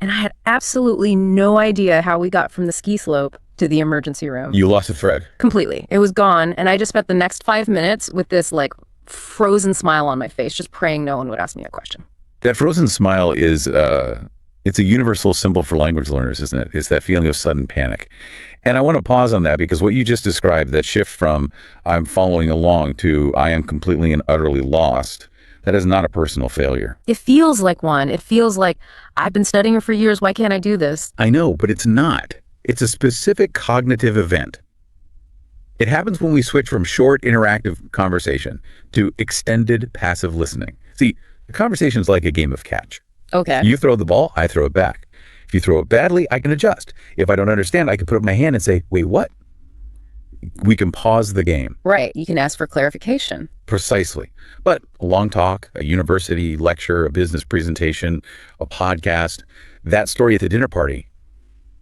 and I had absolutely no idea how we got from the ski slope to the emergency room. You lost a thread. Completely. It was gone. And I just spent the next 5 minutes with this like frozen smile on my face, just praying no one would ask me a question. That frozen smile is, it's a universal symbol for language learners, isn't it? It's that feeling of sudden panic. And I want to pause on that because what you just described, that shift from I'm following along to I am completely and utterly lost, that is not a personal failure. It feels like one. It feels like I've been studying for years. Why can't I do this? I know, but it's not. It's a specific cognitive event. It happens when we switch from short interactive conversation to extended passive listening. See, the conversation is like a game of catch. Okay. You throw the ball, I throw it back. If you throw it badly, I can adjust. If I don't understand, I can put up my hand and say, wait, what? We can pause the game. Right. You can ask for clarification. Precisely. But a long talk, a university lecture, a business presentation, a podcast, that story at the dinner party,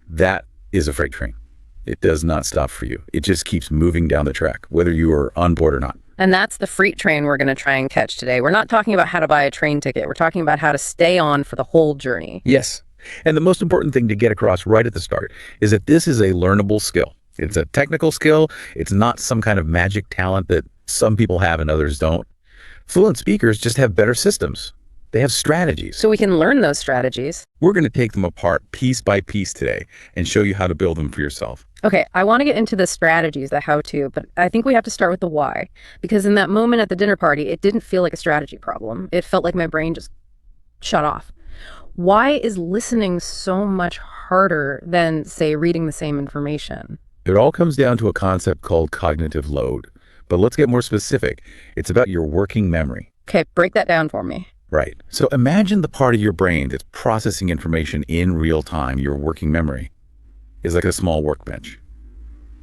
that is a freight train. It does not stop for you. It just keeps moving down the track, whether you are on board or not. And that's the freight train we're going to try and catch today. We're not talking about how to buy a train ticket. We're talking about how to stay on for the whole journey. Yes. And the most important thing to get across right at the start is that this is a learnable skill. It's a technical skill. It's not some kind of magic talent that some people have and others don't. Fluent speakers just have better systems. They have strategies. So we can learn those strategies. We're going to take them apart piece by piece today and show you how to build them for yourself. Okay, I want to get into the strategies, the how-to, but I think we have to start with the why. Because in that moment at the dinner party, it didn't feel like a strategy problem. It felt like my brain just shut off. Why is listening so much harder than, say, reading the same information? It all comes down to a concept called cognitive load. But let's get more specific. It's about your working memory. Okay, break that down for me. Right. So imagine the part of your brain that's processing information in real time. Your working memory is like a small workbench.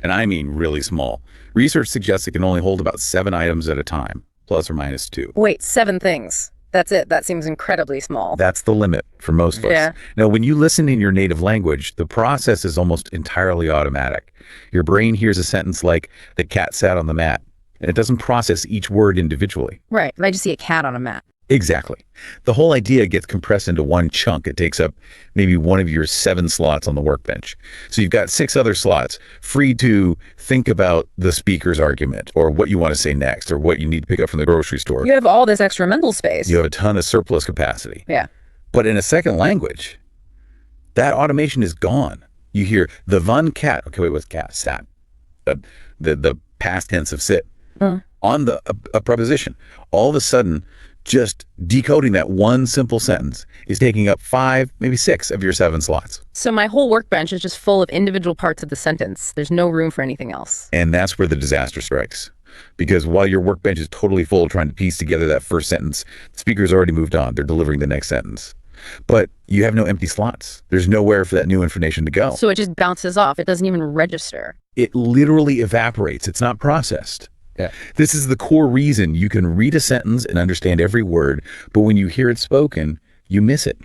And I mean really small. Research suggests it can only hold about 7 items at a time, plus or minus 2. Wait, 7 things. That's it. That seems incredibly small. That's the limit for most of us. Yeah. Now, when you listen in your native language, the process is almost entirely automatic. Your brain hears a sentence like, the cat sat on the mat, and it doesn't process each word individually. Right. I just see a cat on a mat. Exactly. The whole idea gets compressed into one chunk. It takes up maybe one of your 7 slots on the workbench. So you've got 6 other slots free to think about the speaker's argument or what you want to say next or what you need to pick up from the grocery store. You have all this extra mental space. You have a ton of surplus capacity. Yeah. But in a second language, that automation is gone. You hear the one cat. Okay, wait, what's cat? Sat. The past tense of sit. On a preposition. All of a sudden, just decoding that one simple sentence is taking up 5, maybe 6 of your 7 slots. So my whole workbench is just full of individual parts of the sentence. There's no room for anything else. And that's where the disaster strikes. Because while your workbench is totally full trying to piece together that first sentence, the speaker's already moved on. They're delivering the next sentence. But you have no empty slots. There's nowhere for that new information to go. So it just bounces off. It doesn't even register. It literally evaporates. It's not processed. Yeah. This is the core reason you can read a sentence and understand every word, but when you hear it spoken, you miss it.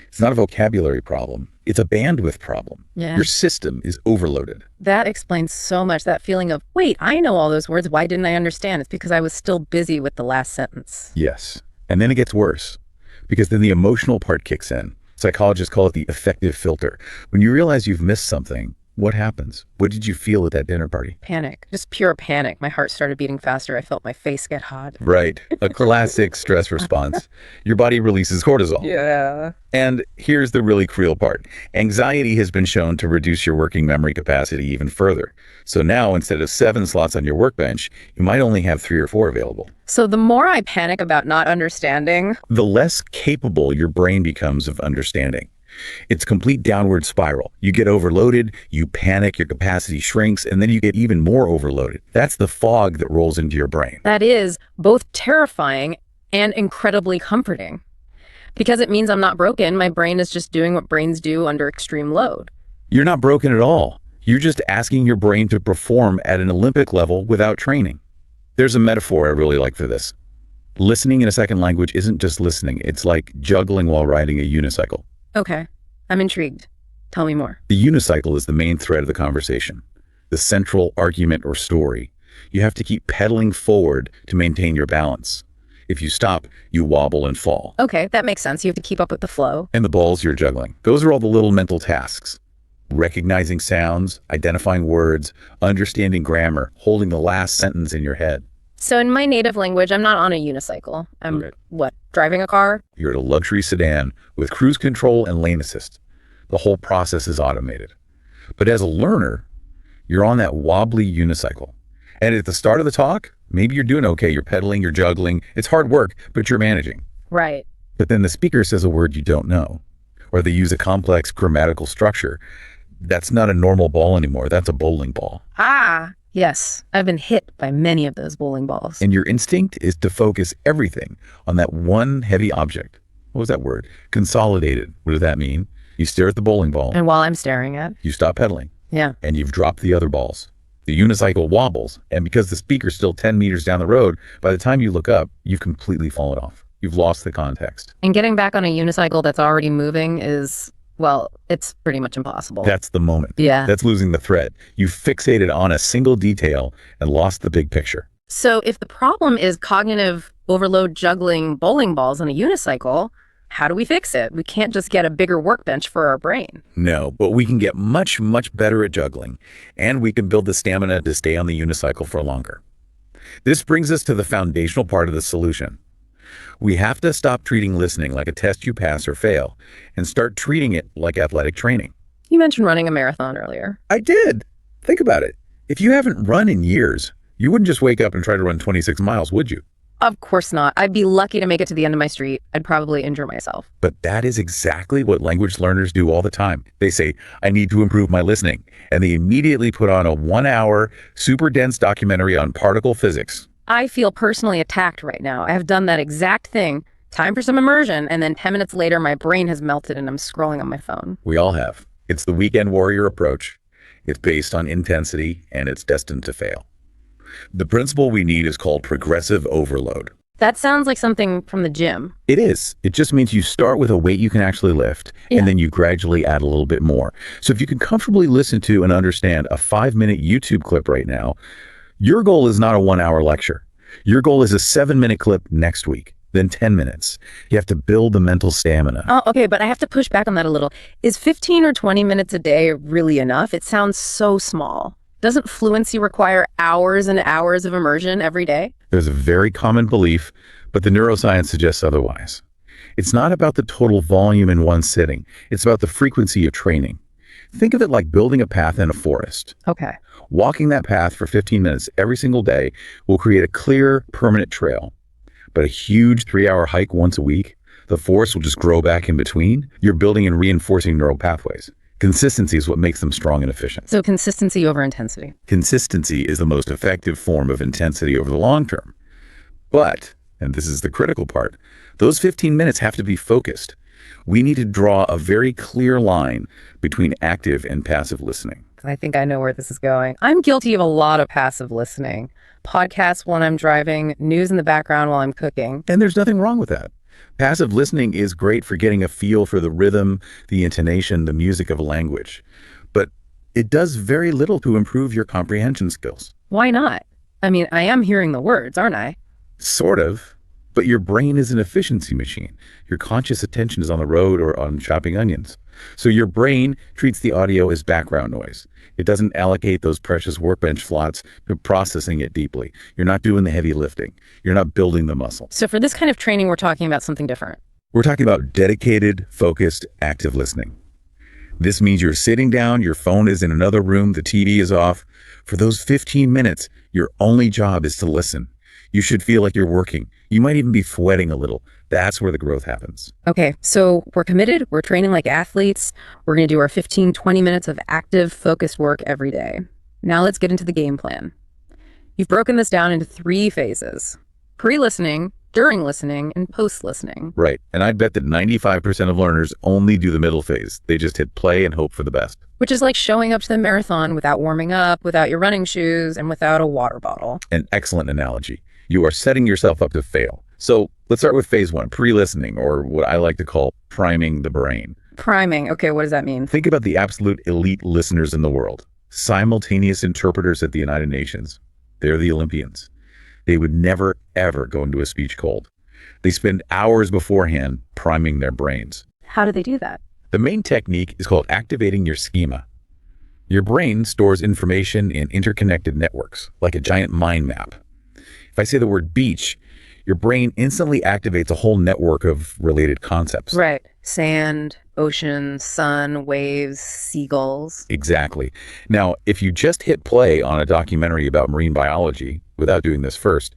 It's not a vocabulary problem. It's a bandwidth problem. Yeah. Your system is overloaded. That explains so much, that feeling of, wait, I know all those words. Why didn't I understand? It's because I was still busy with the last sentence. Yes. And then it gets worse because then the emotional part kicks in. Psychologists call it the affective filter. When you realize you've missed something, what happens? What did you feel at that dinner party? Panic. Just pure panic. My heart started beating faster. I felt my face get hot. Right. A classic stress response. Your body releases cortisol. Yeah. And here's the really cruel part. Anxiety has been shown to reduce your working memory capacity even further. So now, instead of 7 slots on your workbench, you might only have 3 or 4 available. So the more I panic about not understanding, the less capable your brain becomes of understanding. It's a complete downward spiral. You get overloaded, you panic, your capacity shrinks, and then you get even more overloaded. That's the fog that rolls into your brain. That is both terrifying and incredibly comforting. Because it means I'm not broken. My brain is just doing what brains do under extreme load. You're not broken at all. You're just asking your brain to perform at an Olympic level without training. There's a metaphor I really like for this. Listening in a second language isn't just listening. It's like juggling while riding a unicycle. Okay, I'm intrigued. Tell me more. The unicycle is the main thread of the conversation, the central argument or story. You have to keep pedaling forward to maintain your balance. If you stop, you wobble and fall. Okay, that makes sense. You have to keep up with the flow. And the balls you're juggling. Those are all the little mental tasks. Recognizing sounds, identifying words, understanding grammar, holding the last sentence in your head. So in my native language, I'm not on a unicycle. I'm, driving a car? You're at a luxury sedan with cruise control and lane assist. The whole process is automated. But as a learner, you're on that wobbly unicycle. And at the start of the talk, maybe you're doing okay. You're pedaling, you're juggling. It's hard work, but you're managing. Right. But then the speaker says a word you don't know, or they use a complex grammatical structure. That's not a normal ball anymore. That's a bowling ball. Ah, yes. I've been hit by many of those bowling balls. And your instinct is to focus everything on that one heavy object. What was that word? Consolidated. What does that mean? You stare at the bowling ball. And while I'm staring at? You stop pedaling. Yeah. And you've dropped the other balls. The unicycle wobbles. And because the speaker's still 10 meters down the road, by the time you look up, you've completely fallen off. You've lost the context. And getting back on a unicycle that's already moving is, well, it's pretty much impossible. That's the moment. Yeah. That's losing the thread. You fixated on a single detail and lost the big picture. So if the problem is cognitive overload juggling bowling balls on a unicycle, how do we fix it? We can't just get a bigger workbench for our brain. No, but we can get much, much better at juggling, and we can build the stamina to stay on the unicycle for longer. This brings us to the foundational part of the solution. We have to stop treating listening like a test you pass or fail and start treating it like athletic training. You mentioned running a marathon earlier. I did. Think about it. If you haven't run in years, you wouldn't just wake up and try to run 26 miles, would you? Of course not. I'd be lucky to make it to the end of my street. I'd probably injure myself. But that is exactly what language learners do all the time. They say, I need to improve my listening. And they immediately put on a 1-hour, super dense documentary on particle physics. I feel personally attacked right now. I have done that exact thing. Time for some immersion. And then 10 minutes later, my brain has melted and I'm scrolling on my phone. We all have. It's the weekend warrior approach. It's based on intensity and it's destined to fail. The principle we need is called progressive overload. That sounds like something from the gym. It is. It just means you start with a weight you can actually lift, and then you gradually add a little bit more. So if you can comfortably listen to and understand a 5-minute YouTube clip right now, your goal is not a 1-hour lecture. Your goal is a 7-minute clip next week, then 10 minutes. You have to build the mental stamina. Oh, okay, but I have to push back on that a little. Is 15 or 20 minutes a day really enough? It sounds so small. Doesn't fluency require hours and hours of immersion every day? There's a very common belief, but the neuroscience suggests otherwise. It's not about the total volume in one sitting. It's about the frequency of training. Think of it like building a path in a forest. Okay. Walking that path for 15 minutes every single day will create a clear, permanent trail. But a huge 3-hour hike once a week, the forest will just grow back in between. You're building and reinforcing neural pathways. Consistency is what makes them strong and efficient. So consistency over intensity. Consistency is the most effective form of intensity over the long term. But, and this is the critical part, those 15 minutes have to be focused. We need to draw a very clear line between active and passive listening. I think I know where this is going. I'm guilty of a lot of passive listening. Podcasts while I'm driving, news in the background while I'm cooking. And there's nothing wrong with that. Passive listening is great for getting a feel for the rhythm, the intonation, the music of a language. But it does very little to improve your comprehension skills. Why not? I mean, I am hearing the words, aren't I? Sort of. But your brain is an efficiency machine. Your conscious attention is on the road or on chopping onions. So your brain treats the audio as background noise. It doesn't allocate those precious workbench slots to processing it deeply. You're not doing the heavy lifting. You're not building the muscle. So for this kind of training, we're talking about something different. We're talking about dedicated, focused, active listening. This means you're sitting down, your phone is in another room, the TV is off. For those 15 minutes, your only job is to listen. You should feel like you're working. You might even be sweating a little. That's where the growth happens. Okay, so we're committed. We're training like athletes. We're going to do our 15, 20 minutes of active, focused work every day. Now let's get into the game plan. You've broken this down into 3 phases: pre-listening, during listening, and post-listening. Right. And I bet that 95% of learners only do the middle phase. They just hit play and hope for the best. Which is like showing up to the marathon without warming up, without your running shoes, and without a water bottle. An excellent analogy. You are setting yourself up to fail. So let's start with phase 1, pre-listening, or what I like to call priming the brain. Priming. Okay, what does that mean? Think about the absolute elite listeners in the world. Simultaneous interpreters at the United Nations. They're the Olympians. They would never, ever go into a speech cold. They spend hours beforehand priming their brains. How do they do that? The main technique is called activating your schema. Your brain stores information in interconnected networks, like a giant mind map. If I say the word beach, your brain instantly activates a whole network of related concepts. Right. Sand, ocean, sun, waves, seagulls. Exactly. Now, if you just hit play on a documentary about marine biology without doing this first,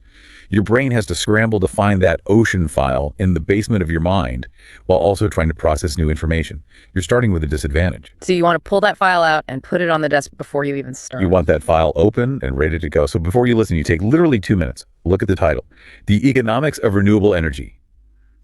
your brain has to scramble to find that ocean file in the basement of your mind while also trying to process new information. You're starting with a disadvantage. So you want to pull that file out and put it on the desk before you even start. You want that file open and ready to go. So before you listen, you take literally 2 minutes. Look at the title, The Economics of Renewable Energy.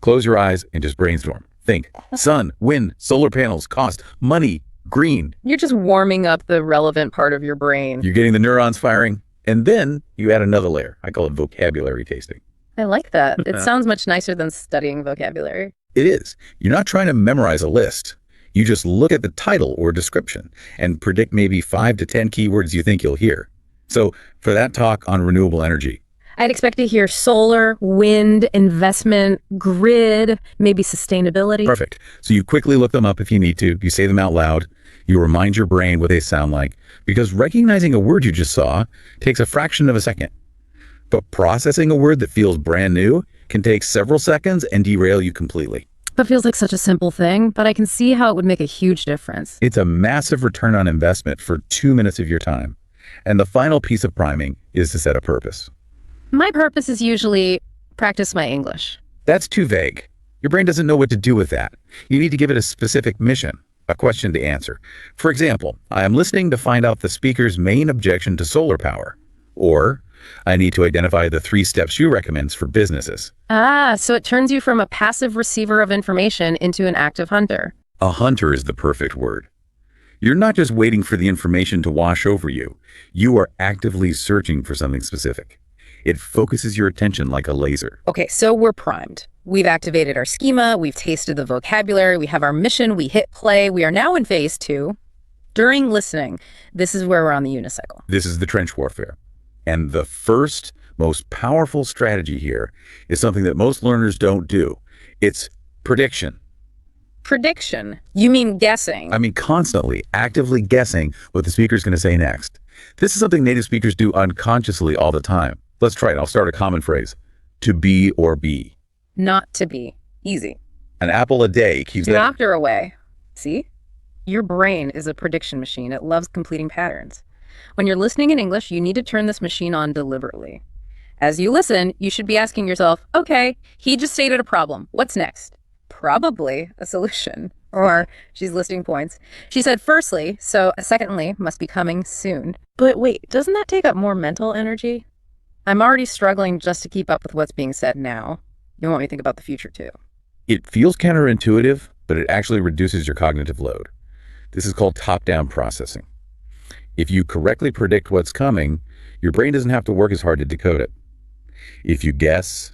Close your eyes and just brainstorm. Think sun, wind, solar panels, cost, money, green. You're just warming up the relevant part of your brain. You're getting the neurons firing. And then you add another layer. I call it vocabulary tasting. I like that. It sounds much nicer than studying vocabulary. It is. You're not trying to memorize a list. You just look at the title or description and predict maybe 5 to 10 keywords you think you'll hear. So for that talk on renewable energy, I'd expect to hear solar, wind, investment, grid, maybe sustainability. perfect. So you quickly look them up if you need to. You say them out loud. You remind your brain what they sound like, because recognizing a word you just saw takes a fraction of a second. But processing a word that feels brand new can take several seconds and derail you completely. That feels like such a simple thing, but I can see how it would make a huge difference. It's a massive return on investment for 2 minutes of your time. And the final piece of priming is to set a purpose. My purpose is usually practice my English. That's too vague. Your brain doesn't know what to do with that. You need to give it a specific mission, a question to answer. For example, I am listening to find out the speaker's main objection to solar power. Or, I need to identify the 3 steps you recommend for businesses. So it turns you from a passive receiver of information into an active hunter. A hunter is the perfect word. You're not just waiting for the information to wash over you. You are actively searching for something specific. It focuses your attention like a laser. Okay, so we're primed. We've activated our schema, we've tasted the vocabulary, we have our mission, we hit play. We are now in phase 2. During listening, this is where we're on the unicycle. This is the trench warfare. And the first, most powerful strategy here is something that most learners don't do. It's prediction. Prediction? You mean guessing? I mean, constantly, actively guessing what the speaker's going to say next. This is something native speakers do unconsciously all the time. Let's try it. I'll start a common phrase. To be or be. Not to be. Easy. An apple a day keeps that. Knocked her away. See? Your brain is a prediction machine. It loves completing patterns. When you're listening in English, you need to turn this machine on deliberately. As you listen, you should be asking yourself, okay, he just stated a problem. What's next? Probably a solution. Or she's listing points. She said firstly, so a secondly must be coming soon. But wait, doesn't that take up more mental energy? I'm already struggling just to keep up with what's being said now. You want me to think about the future too. It feels counterintuitive, but it actually reduces your cognitive load. This is called top-down processing. If you correctly predict what's coming, your brain doesn't have to work as hard to decode it. If you guess,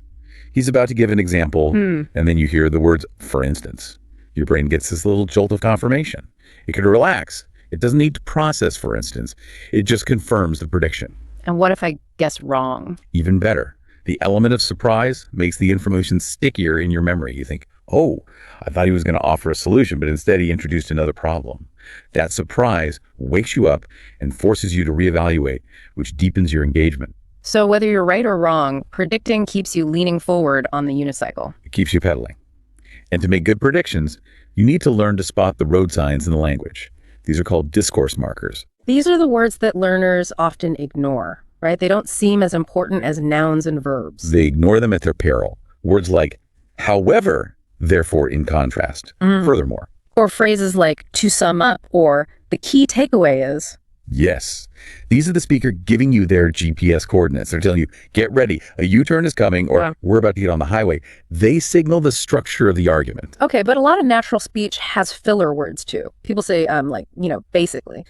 he's about to give an example, and then you hear the words, for instance, your brain gets this little jolt of confirmation. It can relax. It doesn't need to process, for instance. It just confirms the prediction. And what if I guess wrong? Even better. The element of surprise makes the information stickier in your memory. You think, oh, I thought he was going to offer a solution, but instead he introduced another problem. That surprise wakes you up and forces you to reevaluate, which deepens your engagement. So whether you're right or wrong, predicting keeps you leaning forward on the unicycle. It keeps you pedaling. And to make good predictions, you need to learn to spot the road signs in the language. These are called discourse markers. These are the words that learners often ignore, right? They don't seem as important as nouns and verbs. They ignore them at their peril. Words like, however, therefore, in contrast, furthermore. Or phrases like, to sum up, or the key takeaway is. Yes. These are the speaker giving you their GPS coordinates. They're telling you, get ready, a U-turn is coming, or we're about to get on the highway. They signal the structure of the argument. Okay, but a lot of natural speech has filler words too. People say, basically.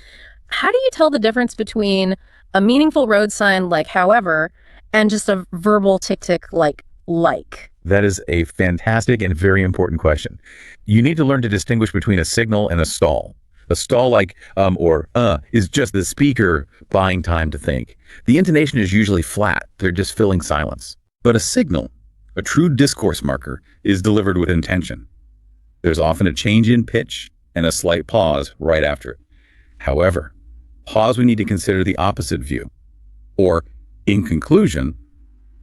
How do you tell the difference between a meaningful road sign like however and just a verbal tick-tick like? That is a fantastic and very important question. You need to learn to distinguish between a signal and a stall. A stall like is just the speaker buying time to think. The intonation is usually flat. They're just filling silence. But a signal, a true discourse marker, is delivered with intention. There's often a change in pitch and a slight pause right after it. However, Pause, we need to consider the opposite view. Or, in conclusion,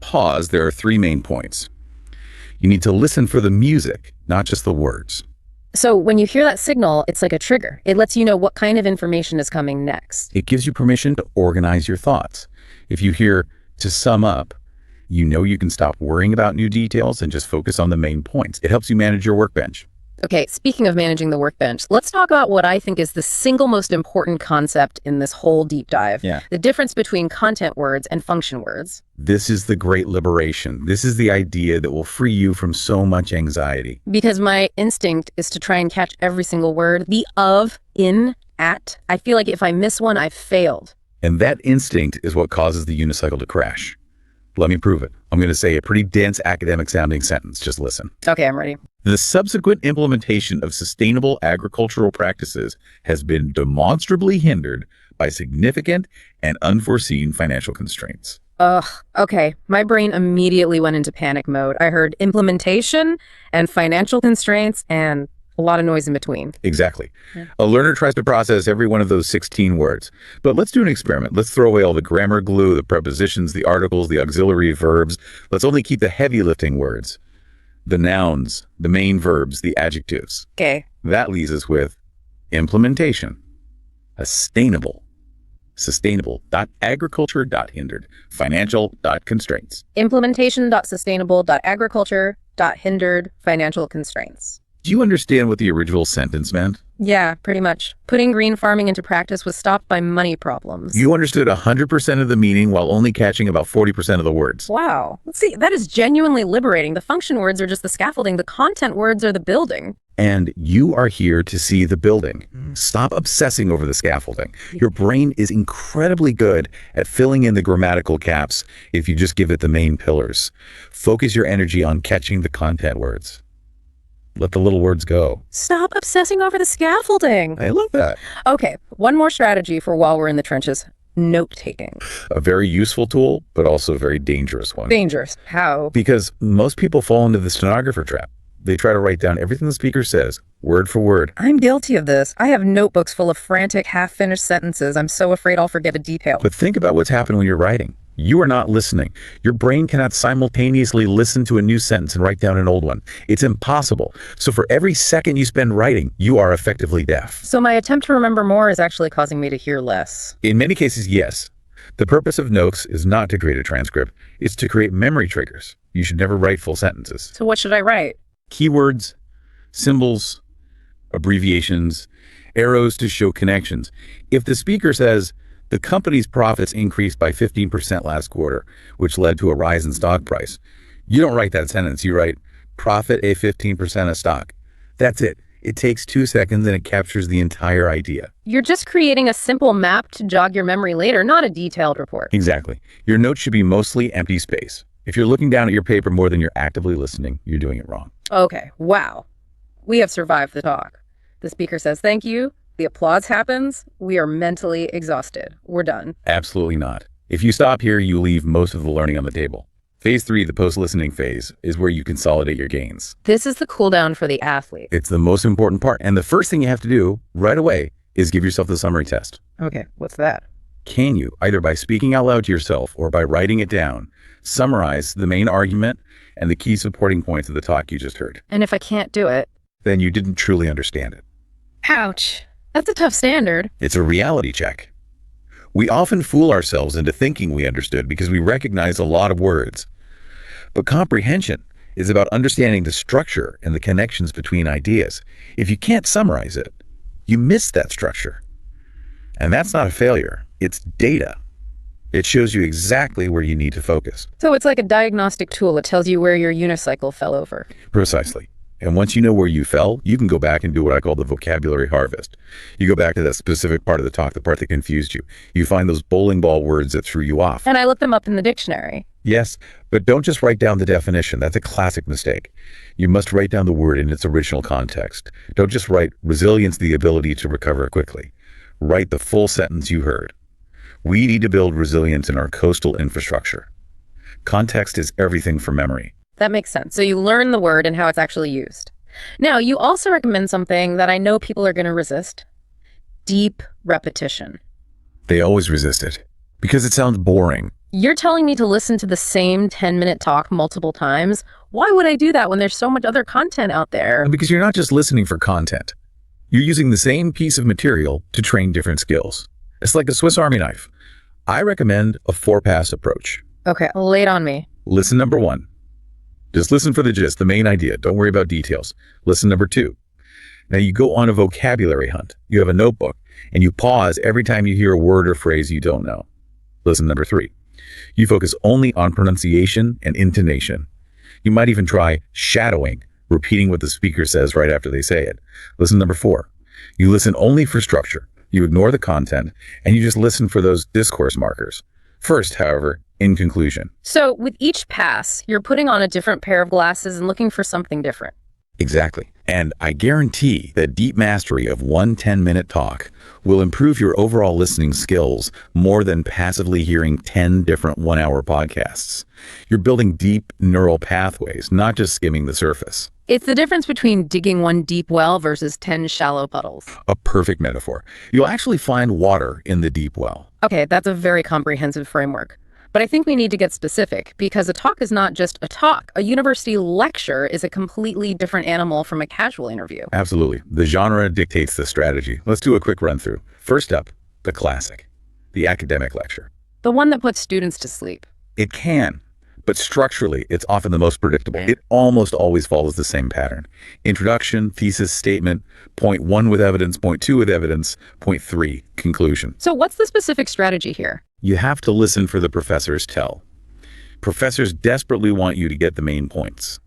pause, there are 3 main points. You need to listen for the music, not just the words. So when you hear that signal, it's like a trigger. It lets you know what kind of information is coming next. It gives you permission to organize your thoughts. If you hear "to sum up," you know you can stop worrying about new details and just focus on the main points. It helps you manage your workbench. Okay, speaking of managing the workbench, let's talk about what I think is the single most important concept in this whole deep dive. Yeah. The difference between content words and function words. This is the great liberation. This is the idea that will free you from so much anxiety. Because my instinct is to try and catch every single word. The of, in, at. I feel like if I miss one, I've failed. And that instinct is what causes the unicycle to crash. Let me prove it. I'm going to say a pretty dense academic sounding sentence. Just listen. Okay, I'm ready. The subsequent implementation of sustainable agricultural practices has been demonstrably hindered by significant and unforeseen financial constraints. Ugh, okay. My brain immediately went into panic mode. I heard implementation and financial constraints and a lot of noise in between. Exactly. Yeah. A learner tries to process every one of those 16 words. But let's do an experiment. Let's throw away all the grammar glue, the prepositions, the articles, the auxiliary verbs. Let's only keep the heavy lifting words. The nouns, the main verbs, the adjectives. Okay. That leaves us with implementation, sustainable.agriculture.hindered, financial.constraints. Implementation.sustainable.agriculture.hindered financial constraints. Do you understand what the original sentence meant? Yeah, pretty much. Putting green farming into practice was stopped by money problems. You understood 100% of the meaning while only catching about 40% of the words. Wow. Let's see, that is genuinely liberating. The function words are just the scaffolding. The content words are the building. And you are here to see the building. Stop obsessing over the scaffolding. Your brain is incredibly good at filling in the grammatical gaps if you just give it the main pillars. Focus your energy on catching the content words. Let the little words go. Stop obsessing over the scaffolding. I love that. Okay, one more strategy for while we're in the trenches. Note-taking. A very useful tool, but also a very dangerous one. Dangerous. How? Because most people fall into the stenographer trap. They try to write down everything the speaker says, word for word. I'm guilty of this. I have notebooks full of frantic, half-finished sentences. I'm so afraid I'll forget a detail. But think about what's happening when you're writing. You are not listening. Your brain cannot simultaneously listen to a new sentence and write down an old one. It's impossible. So for every second you spend writing, you are effectively deaf. So my attempt to remember more is actually causing me to hear less. In many cases, yes. The purpose of notes is not to create a transcript. It's to create memory triggers. You should never write full sentences. So what should I write? Keywords, symbols, abbreviations, arrows to show connections. If the speaker says, the company's profits increased by 15% last quarter, which led to a rise in stock price, you don't write that sentence. You write, profit a 15% of stock. That's it. It takes 2 seconds and it captures the entire idea. You're just creating a simple map to jog your memory later, not a detailed report. Exactly. Your notes should be mostly empty space. If you're looking down at your paper more than you're actively listening, you're doing it wrong. Okay, wow. We have survived the talk. The speaker says thank you. The applause happens. We are mentally exhausted. We're done. Absolutely not. If you stop here, you leave most of the learning on the table. Phase 3, the post-listening phase, is where you consolidate your gains. This is the cool down for the athlete. It's the most important part. And the first thing you have to do right away is give yourself the summary test. Okay, what's that? Can you, either by speaking out loud to yourself or by writing it down, summarize the main argument and the key supporting points of the talk you just heard? And if I can't do it? Then you didn't truly understand it. Ouch. That's a tough standard. It's a reality check. We often fool ourselves into thinking we understood because we recognize a lot of words. But comprehension is about understanding the structure and the connections between ideas. If you can't summarize it, you miss that structure. And that's not a failure. It's data. It shows you exactly where you need to focus. So it's like a diagnostic tool. It tells you where your unicycle fell over. Precisely. And once you know where you fell, you can go back and do what I call the vocabulary harvest. You go back to that specific part of the talk, the part that confused you. You find those bowling ball words that threw you off. And I look them up in the dictionary. Yes, but don't just write down the definition. That's a classic mistake. You must write down the word in its original context. Don't just write resilience, the ability to recover quickly. Write the full sentence you heard. We need to build resilience in our coastal infrastructure. Context is everything for memory. That makes sense. So you learn the word and how it's actually used. Now, you also recommend something that I know people are going to resist. Deep repetition. They always resist it because it sounds boring. You're telling me to listen to the same 10-minute talk multiple times? Why would I do that when there's so much other content out there? Because you're not just listening for content. You're using the same piece of material to train different skills. It's like a Swiss Army knife. I recommend a 4-pass approach. Okay, lay it on me. Lesson number 1. Just listen for the gist, the main idea. Don't worry about details. Lesson number 2. Now you go on a vocabulary hunt. You have a notebook and you pause every time you hear a word or phrase you don't know. Lesson number 3. You focus only on pronunciation and intonation. You might even try shadowing, repeating what the speaker says right after they say it. Lesson number 4. You listen only for structure. You ignore the content and you just listen for those discourse markers. First, however, in conclusion. So with each pass, you're putting on a different pair of glasses and looking for something different. Exactly. And I guarantee that deep mastery of one 10-minute talk will improve your overall listening skills more than passively hearing 10 different 1-hour podcasts. You're building deep neural pathways, not just skimming the surface. It's the difference between digging one deep well versus 10 shallow puddles. A perfect metaphor. You'll actually find water in the deep well. Okay, that's a very comprehensive framework. But I think we need to get specific because a talk is not just a talk. A university lecture is a completely different animal from a casual interview. Absolutely. The genre dictates the strategy. Let's do a quick run through. First up, the classic, the academic lecture. The one that puts students to sleep. It can, but structurally, it's often the most predictable. It almost always follows the same pattern. Introduction, thesis, statement, point 1 with evidence, point 2 with evidence, point 3, conclusion. So what's the specific strategy here? You have to listen for the professor's tell. Professors desperately want you to get the main points.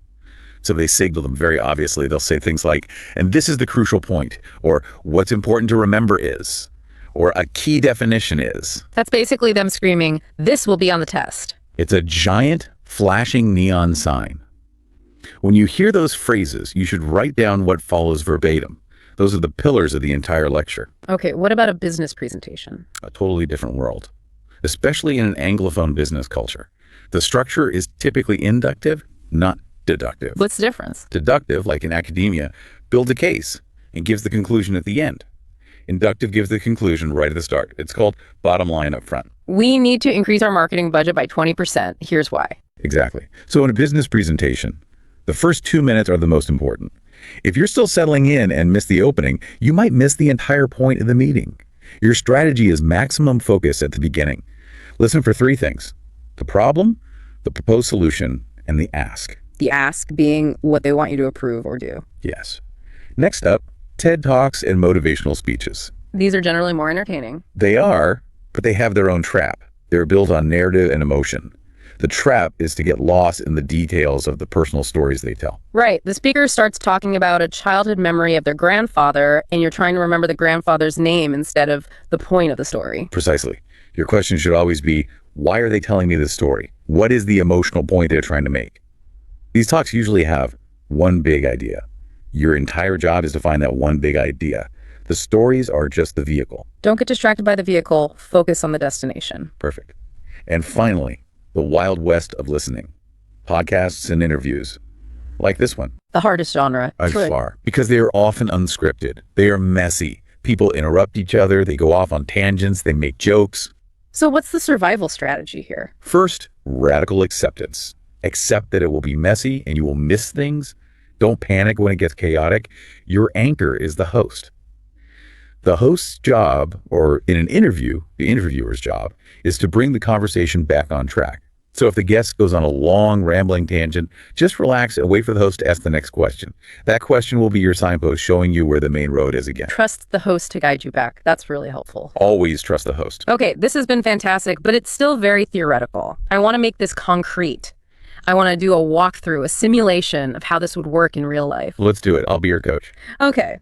So they signal them very obviously. They'll say things like, and this is the crucial point, or what's important to remember is, or a key definition is. That's basically them screaming, this will be on the test. It's a giant flashing neon sign. When you hear those phrases, you should write down what follows verbatim. Those are the pillars of the entire lecture. Okay, what about a business presentation? A totally different world, especially in an Anglophone business culture. The structure is typically inductive, not deductive. What's the difference? Deductive, like in academia, builds a case and gives the conclusion at the end. Inductive gives the conclusion right at the start. It's called bottom line up front. We need to increase our marketing budget by 20%. Here's why. Exactly. So in a business presentation, the first 2 minutes are the most important. If you're still settling in and miss the opening, you might miss the entire point of the meeting. Your strategy is maximum focus at the beginning. Listen for 3 things: the problem, the proposed solution, and the ask. The ask being what they want you to approve or do. Yes. Next up, TED Talks and motivational speeches. These are generally more entertaining. They are, but they have their own trap. They're built on narrative and emotion. The trap is to get lost in the details of the personal stories they tell. Right. The speaker starts talking about a childhood memory of their grandfather, and you're trying to remember the grandfather's name instead of the point of the story. Precisely. Your question should always be, why are they telling me this story? What is the emotional point they're trying to make? These talks usually have one big idea. Your entire job is to find that one big idea. The stories are just the vehicle. Don't get distracted by the vehicle. Focus on the destination. Perfect. And finally, the wild west of listening. Podcasts and interviews, like this one. The hardest genre. By far, because they are often unscripted. They are messy. People interrupt each other. They go off on tangents. They make jokes. So what's the survival strategy here? First, radical acceptance. Accept that it will be messy and you will miss things. Don't panic when it gets chaotic. Your anchor is the host. The host's job, or in an interview, the interviewer's job, is to bring the conversation back on track. So if the guest goes on a long, rambling tangent, just relax and wait for the host to ask the next question. That question will be your signpost showing you where the main road is again. Trust the host to guide you back. That's really helpful. Always trust the host. Okay, this has been fantastic, but it's still very theoretical. I want to make this concrete. I want to do a walkthrough, a simulation of how this would work in real life. Let's do it. I'll be your coach. Okay,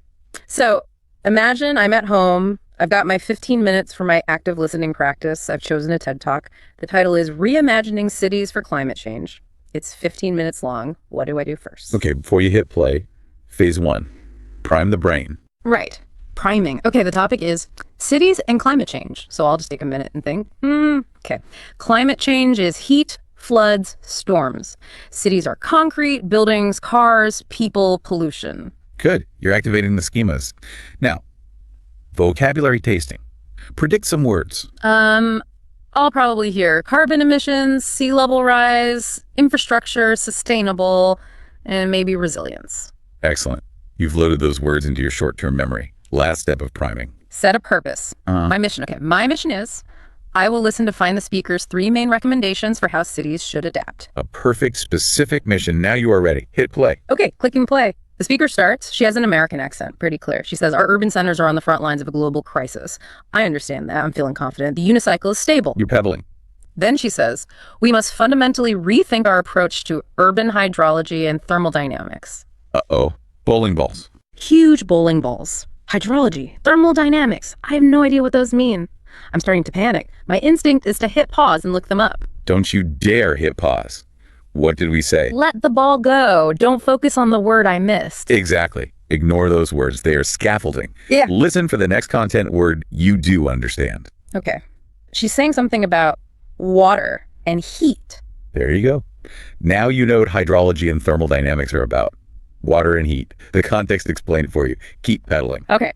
so imagine I'm at home. I've got my 15 minutes for my active listening practice. I've chosen a TED Talk. The title is Reimagining Cities for Climate Change. It's 15 minutes long. What do I do first? Okay, before you hit play, phase 1, prime the brain. Right, priming. Okay, the topic is cities and climate change. So I'll just take a minute and think. Okay, climate change is heat, floods, storms. Cities are concrete, buildings, cars, people, pollution. Good. You're activating the schemas. Now, vocabulary tasting. Predict some words. I'll probably hear carbon emissions, sea level rise, infrastructure, sustainable, and maybe resilience. Excellent. You've loaded those words into your short-term memory. Last step of priming. Set a purpose. My mission. Okay, my mission is I will listen to find the speaker's 3 main recommendations for how cities should adapt. A perfect, specific mission. Now you are ready. Hit play. Okay, clicking play. The speaker starts. She has an American accent, pretty clear. She says, our urban centers are on the front lines of a global crisis. I understand that. I'm feeling confident. The unicycle is stable. You're pedaling. Then she says, we must fundamentally rethink our approach to urban hydrology and thermodynamics. Uh-oh. Bowling balls. Huge bowling balls. Hydrology, thermodynamics. I have no idea what those mean. I'm starting to panic. My instinct is to hit pause and look them up. Don't you dare hit pause. What did we say? Let the ball go. Don't focus on the word I missed. Exactly. Ignore those words. They are scaffolding. Yeah. Listen for the next content word you do understand. Okay. She's saying something about water and heat. There you go. Now you know what hydrology and thermodynamics are about. Water and heat. The context explained for you. Keep pedaling. Okay.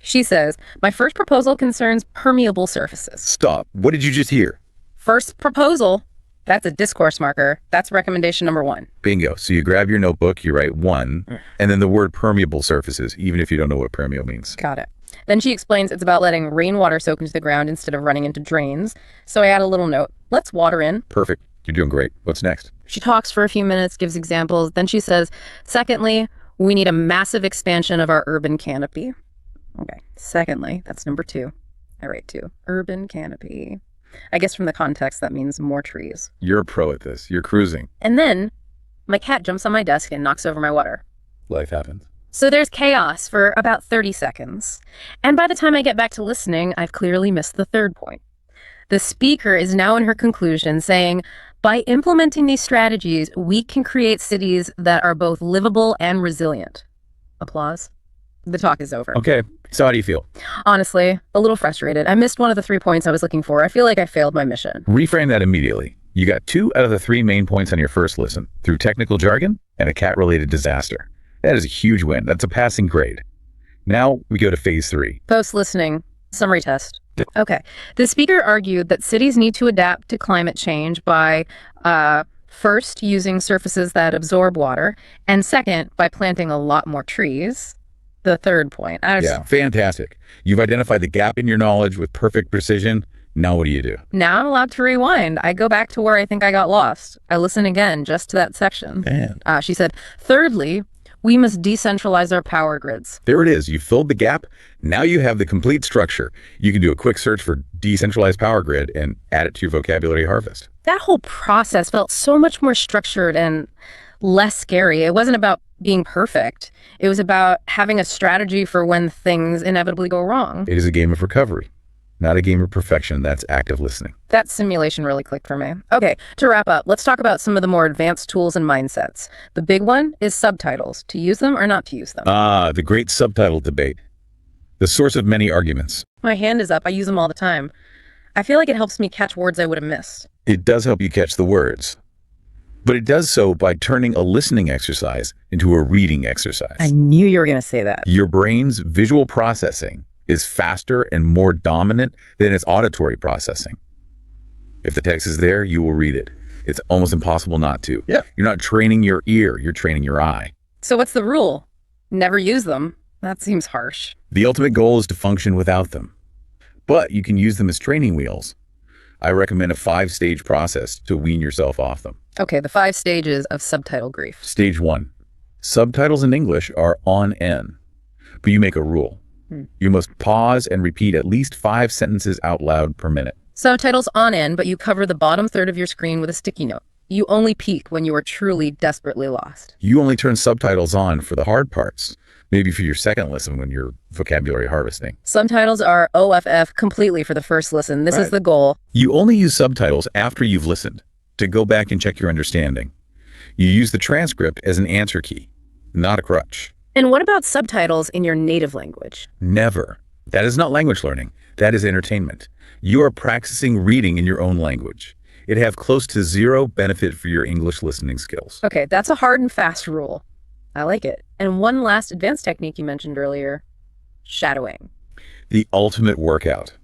She says, my first proposal concerns permeable surfaces. Stop. What did you just hear? First proposal. That's a discourse marker. That's recommendation number 1. Bingo. So you grab your notebook, you write 1, and then the word permeable surfaces, even if you don't know what permeable means. Got it. Then she explains it's about letting rainwater soak into the ground instead of running into drains. So I add a little note. Let's water in. Perfect. You're doing great. What's next? She talks for a few minutes, gives examples. Then she says, secondly, we need a massive expansion of our urban canopy. Okay. Secondly, that's number 2. I write 2. Urban canopy. I guess from the context, that means more trees. You're a pro at this. You're cruising. And then my cat jumps on my desk and knocks over my water. Life happens. So there's chaos for about 30 seconds. And by the time I get back to listening, I've clearly missed the third point. The speaker is now in her conclusion saying, by implementing these strategies, we can create cities that are both livable and resilient. Applause. The talk is over. Okay. So how do you feel? Honestly, a little frustrated. I missed one of the 3 points I was looking for. I feel like I failed my mission. Reframe that immediately. You got 2 out of the 3 main points on your first listen through technical jargon and a cat-related disaster. That is a huge win. That's a passing grade. Now we go to phase 3. Post-listening. Summary test. Okay. The speaker argued that cities need to adapt to climate change by first, using surfaces that absorb water, and second, by planting a lot more trees. The third point. Yeah, fantastic. You've identified the gap in your knowledge with perfect precision. Now what do you do? Now I'm allowed to rewind. I go back to where I think I got lost. I listen again just to that section. Man. She said, thirdly, we must decentralize our power grids. There it is. You filled the gap. Now you have the complete structure. You can do a quick search for decentralized power grid and add it to your vocabulary harvest. That whole process felt so much more structured and less scary. It wasn't about being perfect. It was about having a strategy for when things inevitably go wrong. It is a game of recovery, not a game of perfection. That's active listening. That simulation really clicked for me. Okay, to wrap up, let's talk about some of the more advanced tools and mindsets. The big one is subtitles. To use them or not to use them. The great subtitle debate. The source of many arguments. My hand is up. I use them all the time. I feel like it helps me catch words I would have missed. It does help you catch the words. But it does so by turning a listening exercise into a reading exercise. I knew you were going to say that. Your brain's visual processing is faster and more dominant than its auditory processing. If the text is there, you will read it. It's almost impossible not to. Yeah. You're not training your ear, you're training your eye. So what's the rule? Never use them. That seems harsh. The ultimate goal is to function without them. But you can use them as training wheels. I recommend a 5-stage process to wean yourself off them. Okay, the 5 stages of subtitle grief. Stage 1. Subtitles in English are on N, but you make a rule. You must pause and repeat at least 5 sentences out loud per minute. Subtitles on N, but you cover the bottom third of your screen with a sticky note. You only peek when you are truly desperately lost. You only turn subtitles on for the hard parts, maybe for your second listen when you're vocabulary harvesting. Subtitles are OFF completely for the first listen. This is the goal. You only use subtitles after you've listened to go back and check your understanding. You use the transcript as an answer key, not a crutch. And what about subtitles in your native language? Never. That is not language learning. That is entertainment. You are practicing reading in your own language. It have close to 0 benefit for your English listening skills. Okay, that's a hard and fast rule. I like it. And one last advanced technique you mentioned earlier, shadowing. The ultimate workout.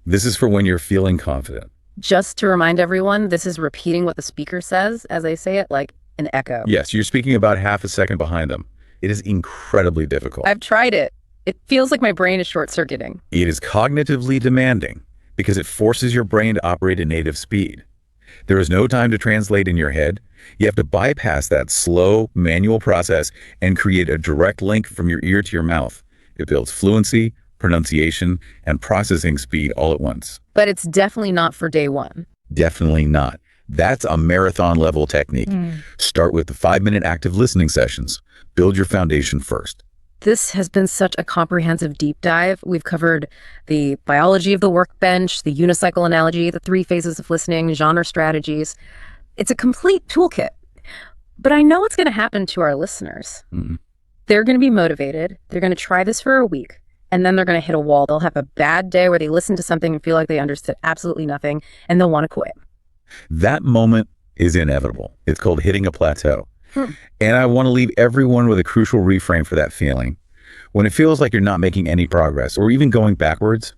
This is for when you're feeling confident. Just to remind everyone, this is repeating what the speaker says as they say it, like an echo. Yes, you're speaking about half a second behind them. It is incredibly difficult. I've tried it. It feels like my brain is short-circuiting. It is cognitively demanding because it forces your brain to operate at native speed. There is no time to translate in your head. You have to bypass that slow manual process and create a direct link from your ear to your mouth. It builds fluency, pronunciation, and processing speed all at once. But it's definitely not for day one. Definitely not. That's a marathon level technique. Start with the 5-minute active listening sessions. Build your foundation first. This has been such a comprehensive deep dive. We've covered the biology of the workbench, the unicycle analogy, the 3 phases of listening, genre strategies. It's a complete toolkit. But I know what's going to happen to our listeners. They're going to be motivated. They're going to try this for a week, and then they're going to hit a wall. They'll have a bad day where they listen to something and feel like they understood absolutely nothing, and they'll want to quit. That moment is inevitable. It's called hitting a plateau. And I want to leave everyone with a crucial reframe for that feeling. When it feels like you're not making any progress or even going backwards,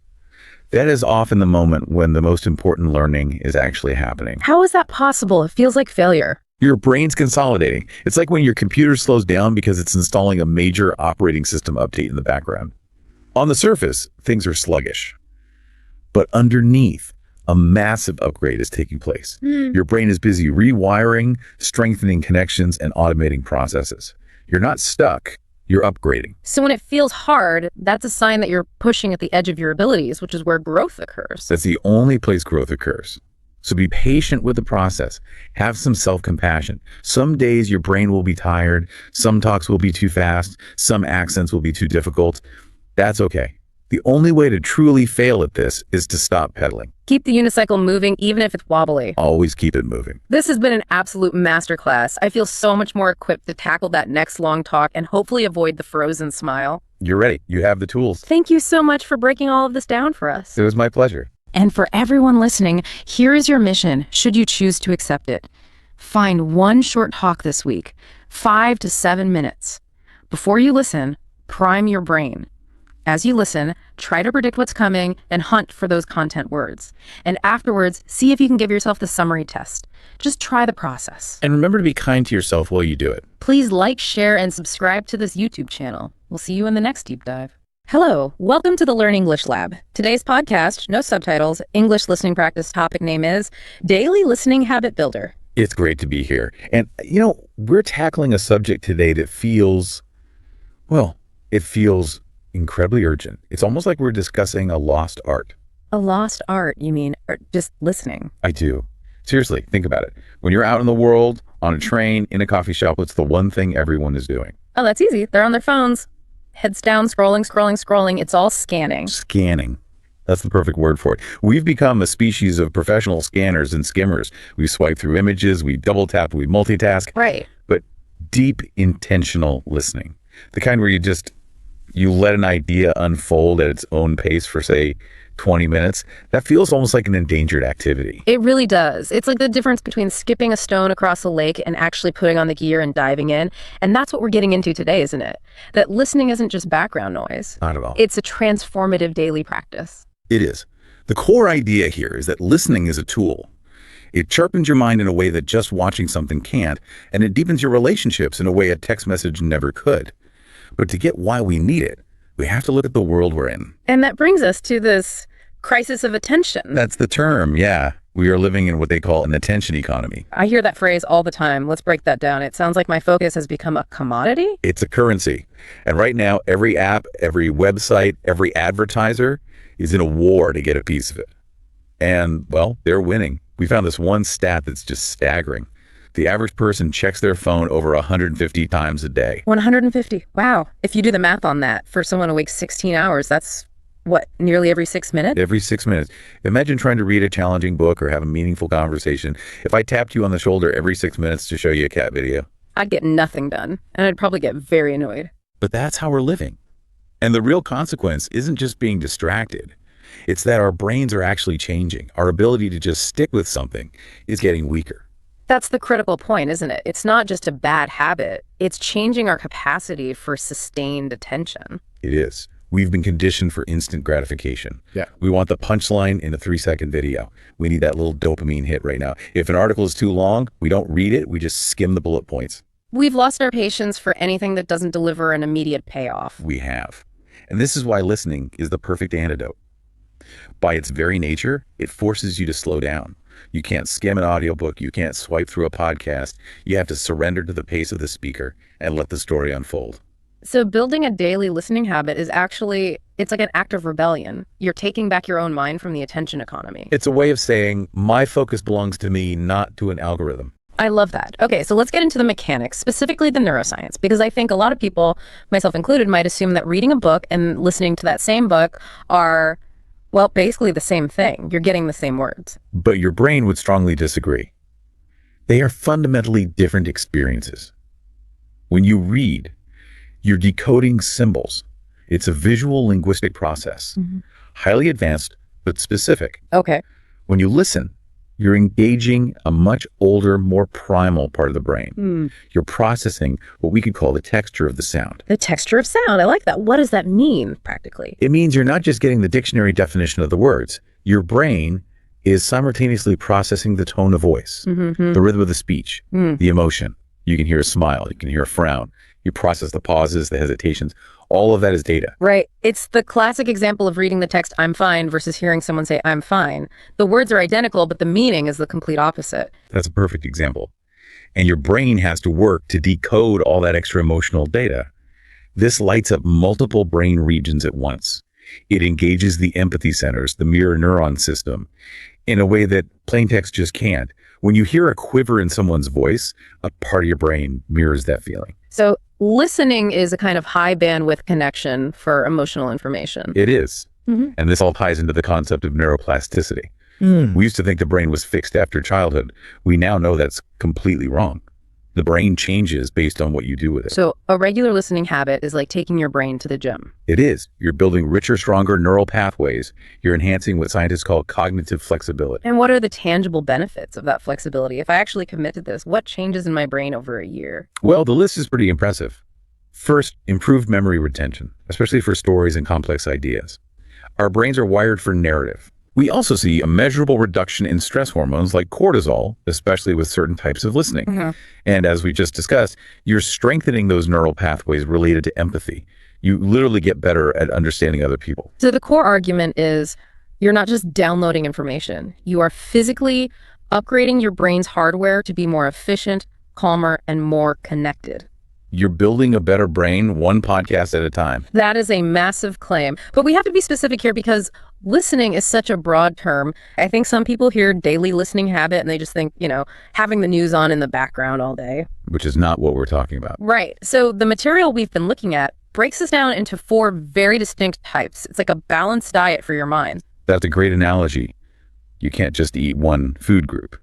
that is often the moment when the most important learning is actually happening. How is that possible? It feels like failure. Your brain's consolidating. It's like when your computer slows down because it's installing a major operating system update in the background. On the surface, things are sluggish. But underneath, a massive upgrade is taking place. Your brain is busy rewiring, strengthening connections, and automating processes. You're not stuck, you're upgrading. So when it feels hard, that's a sign that you're pushing at the edge of your abilities, which is where growth occurs. That's the only place growth occurs. So be patient with the process. Have some self-compassion. Some days your brain will be tired, some talks will be too fast, some accents will be too difficult. That's okay. The only way to truly fail at this is to stop pedaling. Keep the unicycle moving, even if it's wobbly. Always keep it moving. This has been an absolute masterclass. I feel so much more equipped to tackle that next long talk and hopefully avoid the frozen smile. You're ready. You have the tools. Thank you so much for breaking all of this down for us. It was my pleasure. And for everyone listening, here is your mission, should you choose to accept it. Find one short talk this week, 5 to 7 minutes. Before you listen, prime your brain. As you listen, try to predict what's coming and hunt for those content words. And afterwards, see if you can give yourself the summary test. Just try the process. And remember to be kind to yourself while you do it. Please like, share, and subscribe to this YouTube channel. We'll see you in the next deep dive. Hello, welcome to the Learn English Lab. Today's podcast, no subtitles, English listening practice topic name is Daily Listening Habit Builder. It's great to be here. And, we're tackling a subject today that feels incredibly urgent. It's almost like we're discussing a lost art. A lost art, you mean, or just listening? I do. Seriously, think about it. When you're out in the world, on a train, in a coffee shop, what's the one thing everyone is doing? Oh, that's easy. They're on their phones. Heads down, scrolling. It's all scanning. Scanning. That's the perfect word for it. We've become a species of professional scanners and skimmers. We swipe through images, we double tap, we multitask. Right. But deep, intentional listening, the kind where you let an idea unfold at its own pace for, say, 20 minutes, that feels almost like an endangered activity. It really does. It's like the difference between skipping a stone across a lake and actually putting on the gear and diving in. And that's what we're getting into today, isn't it? That listening isn't just background noise. Not at all. It's a transformative daily practice. It is. The core idea here is that listening is a tool. It sharpens your mind in a way that just watching something can't, and it deepens your relationships in a way a text message never could. But to get why we need it, we have to look at the world we're in. And that brings us to this crisis of attention. That's the term, yeah. We are living in what they call an attention economy. I hear that phrase all the time. Let's break that down. It sounds like my focus has become a commodity. It's a currency. And right now, every app, every website, every advertiser is in a war to get a piece of it. And, they're winning. We found this one stat that's just staggering. The average person checks their phone over 150 times a day. 150. Wow. If you do the math on that, for someone awake 16 hours, that's what, nearly every 6 minutes? Every 6 minutes. Imagine trying to read a challenging book or have a meaningful conversation. If I tapped you on the shoulder every 6 minutes to show you a cat video, I'd get nothing done, and I'd probably get very annoyed. But that's how we're living. And the real consequence isn't just being distracted. It's that our brains are actually changing. Our ability to just stick with something is getting weaker. That's the critical point, isn't it? It's not just a bad habit. It's changing our capacity for sustained attention. It is. We've been conditioned for instant gratification. Yeah. We want the punchline in a 3-second video. We need that little dopamine hit right now. If an article is too long, we don't read it. We just skim the bullet points. We've lost our patience for anything that doesn't deliver an immediate payoff. We have. And this is why listening is the perfect antidote. By its very nature, it forces you to slow down. You can't skim an audiobook. You can't swipe through a podcast. You have to surrender to the pace of the speaker and let the story unfold. So building a daily listening habit is actually, it's like an act of rebellion. You're taking back your own mind from the attention economy. It's a way of saying, my focus belongs to me, not to an algorithm. I love that. Okay, so let's get into the mechanics, specifically the neuroscience, because I think a lot of people, myself included, might assume that reading a book and listening to that same book are, well, basically the same thing. You're getting the same words. But your brain would strongly disagree. They are fundamentally different experiences. When you read, you're decoding symbols. It's a visual linguistic process, highly advanced, but specific. Okay. When you listen, you're engaging a much older, more primal part of the brain. You're processing what we could call the texture of the sound. The texture of sound. I like that. What does that mean, practically? It means you're not just getting the dictionary definition of the words. Your brain is simultaneously processing the tone of voice, the rhythm of the speech, the emotion. You can hear a smile. You can hear a frown. You process the pauses, the hesitations. All of that is data. Right. It's the classic example of reading the text, I'm fine, versus hearing someone say, I'm fine. The words are identical, but the meaning is the complete opposite. That's a perfect example. And your brain has to work to decode all that extra emotional data. This lights up multiple brain regions at once. It engages the empathy centers, the mirror neuron system, in a way that plain text just can't. When you hear a quiver in someone's voice, a part of your brain mirrors that feeling. So listening is a kind of high bandwidth connection for emotional information. It is. And this all ties into the concept of neuroplasticity. We used to think the brain was fixed after childhood. We now know that's completely wrong. The brain changes based on what you do with it. So a regular listening habit is like taking your brain to the gym. It is. You're building richer, stronger neural pathways. You're enhancing what scientists call cognitive flexibility. And what are the tangible benefits of that flexibility? If I actually commit to this, what changes in my brain over a year? Well, the list is pretty impressive. First, improved memory retention, especially for stories and complex ideas. Our brains are wired for narrative. We also see a measurable reduction in stress hormones like cortisol, especially with certain types of listening. And as we just discussed, you're strengthening those neural pathways related to empathy. You literally get better at understanding other people. So the core argument is you're not just downloading information. You are physically upgrading your brain's hardware to be more efficient, calmer, and more connected. You're building a better brain one podcast at a time. That is a massive claim. But we have to be specific here because listening is such a broad term. I think some people hear daily listening habit and they just think, having the news on in the background all day. Which is not what we're talking about. Right. So the material we've been looking at breaks this down into 4 very distinct types. It's like a balanced diet for your mind. That's a great analogy. You can't just eat one food group.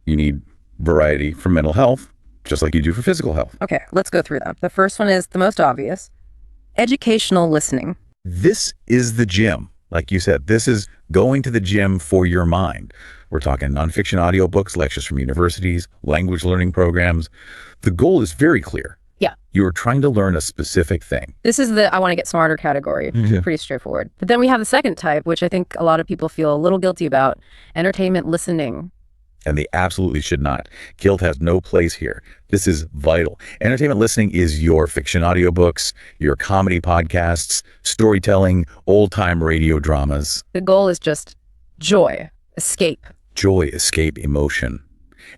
You need variety for mental health, just like you do for physical health. Okay, let's go through them. The first one is the most obvious. Educational listening. This is the gym. Like you said, this is going to the gym for your mind. We're talking nonfiction audiobooks, lectures from universities, language learning programs. The goal is very clear. Yeah. You're trying to learn a specific thing. This is the I want to get smarter category. Pretty straightforward. But then we have the second type, which I think a lot of people feel a little guilty about, entertainment listening. And they absolutely should not. Guilt has no place here. This is vital. Entertainment listening is your fiction audiobooks, your comedy podcasts, storytelling, old-time radio dramas. The goal is just joy, escape. Joy, escape, emotion.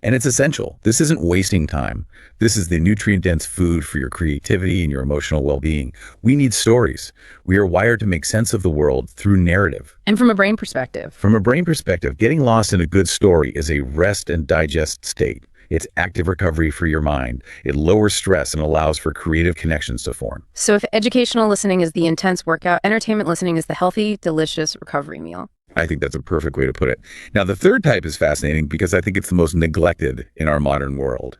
And it's essential. This isn't wasting time. This is the nutrient-dense food for your creativity and your emotional well-being. We need stories. We are wired to make sense of the world through narrative. And from a brain perspective. From a brain perspective, getting lost in a good story is a rest and digest state. It's active recovery for your mind. It lowers stress and allows for creative connections to form. So if educational listening is the intense workout, entertainment listening is the healthy, delicious recovery meal. I think that's a perfect way to put it. Now, the third type is fascinating because I think it's the most neglected in our modern world.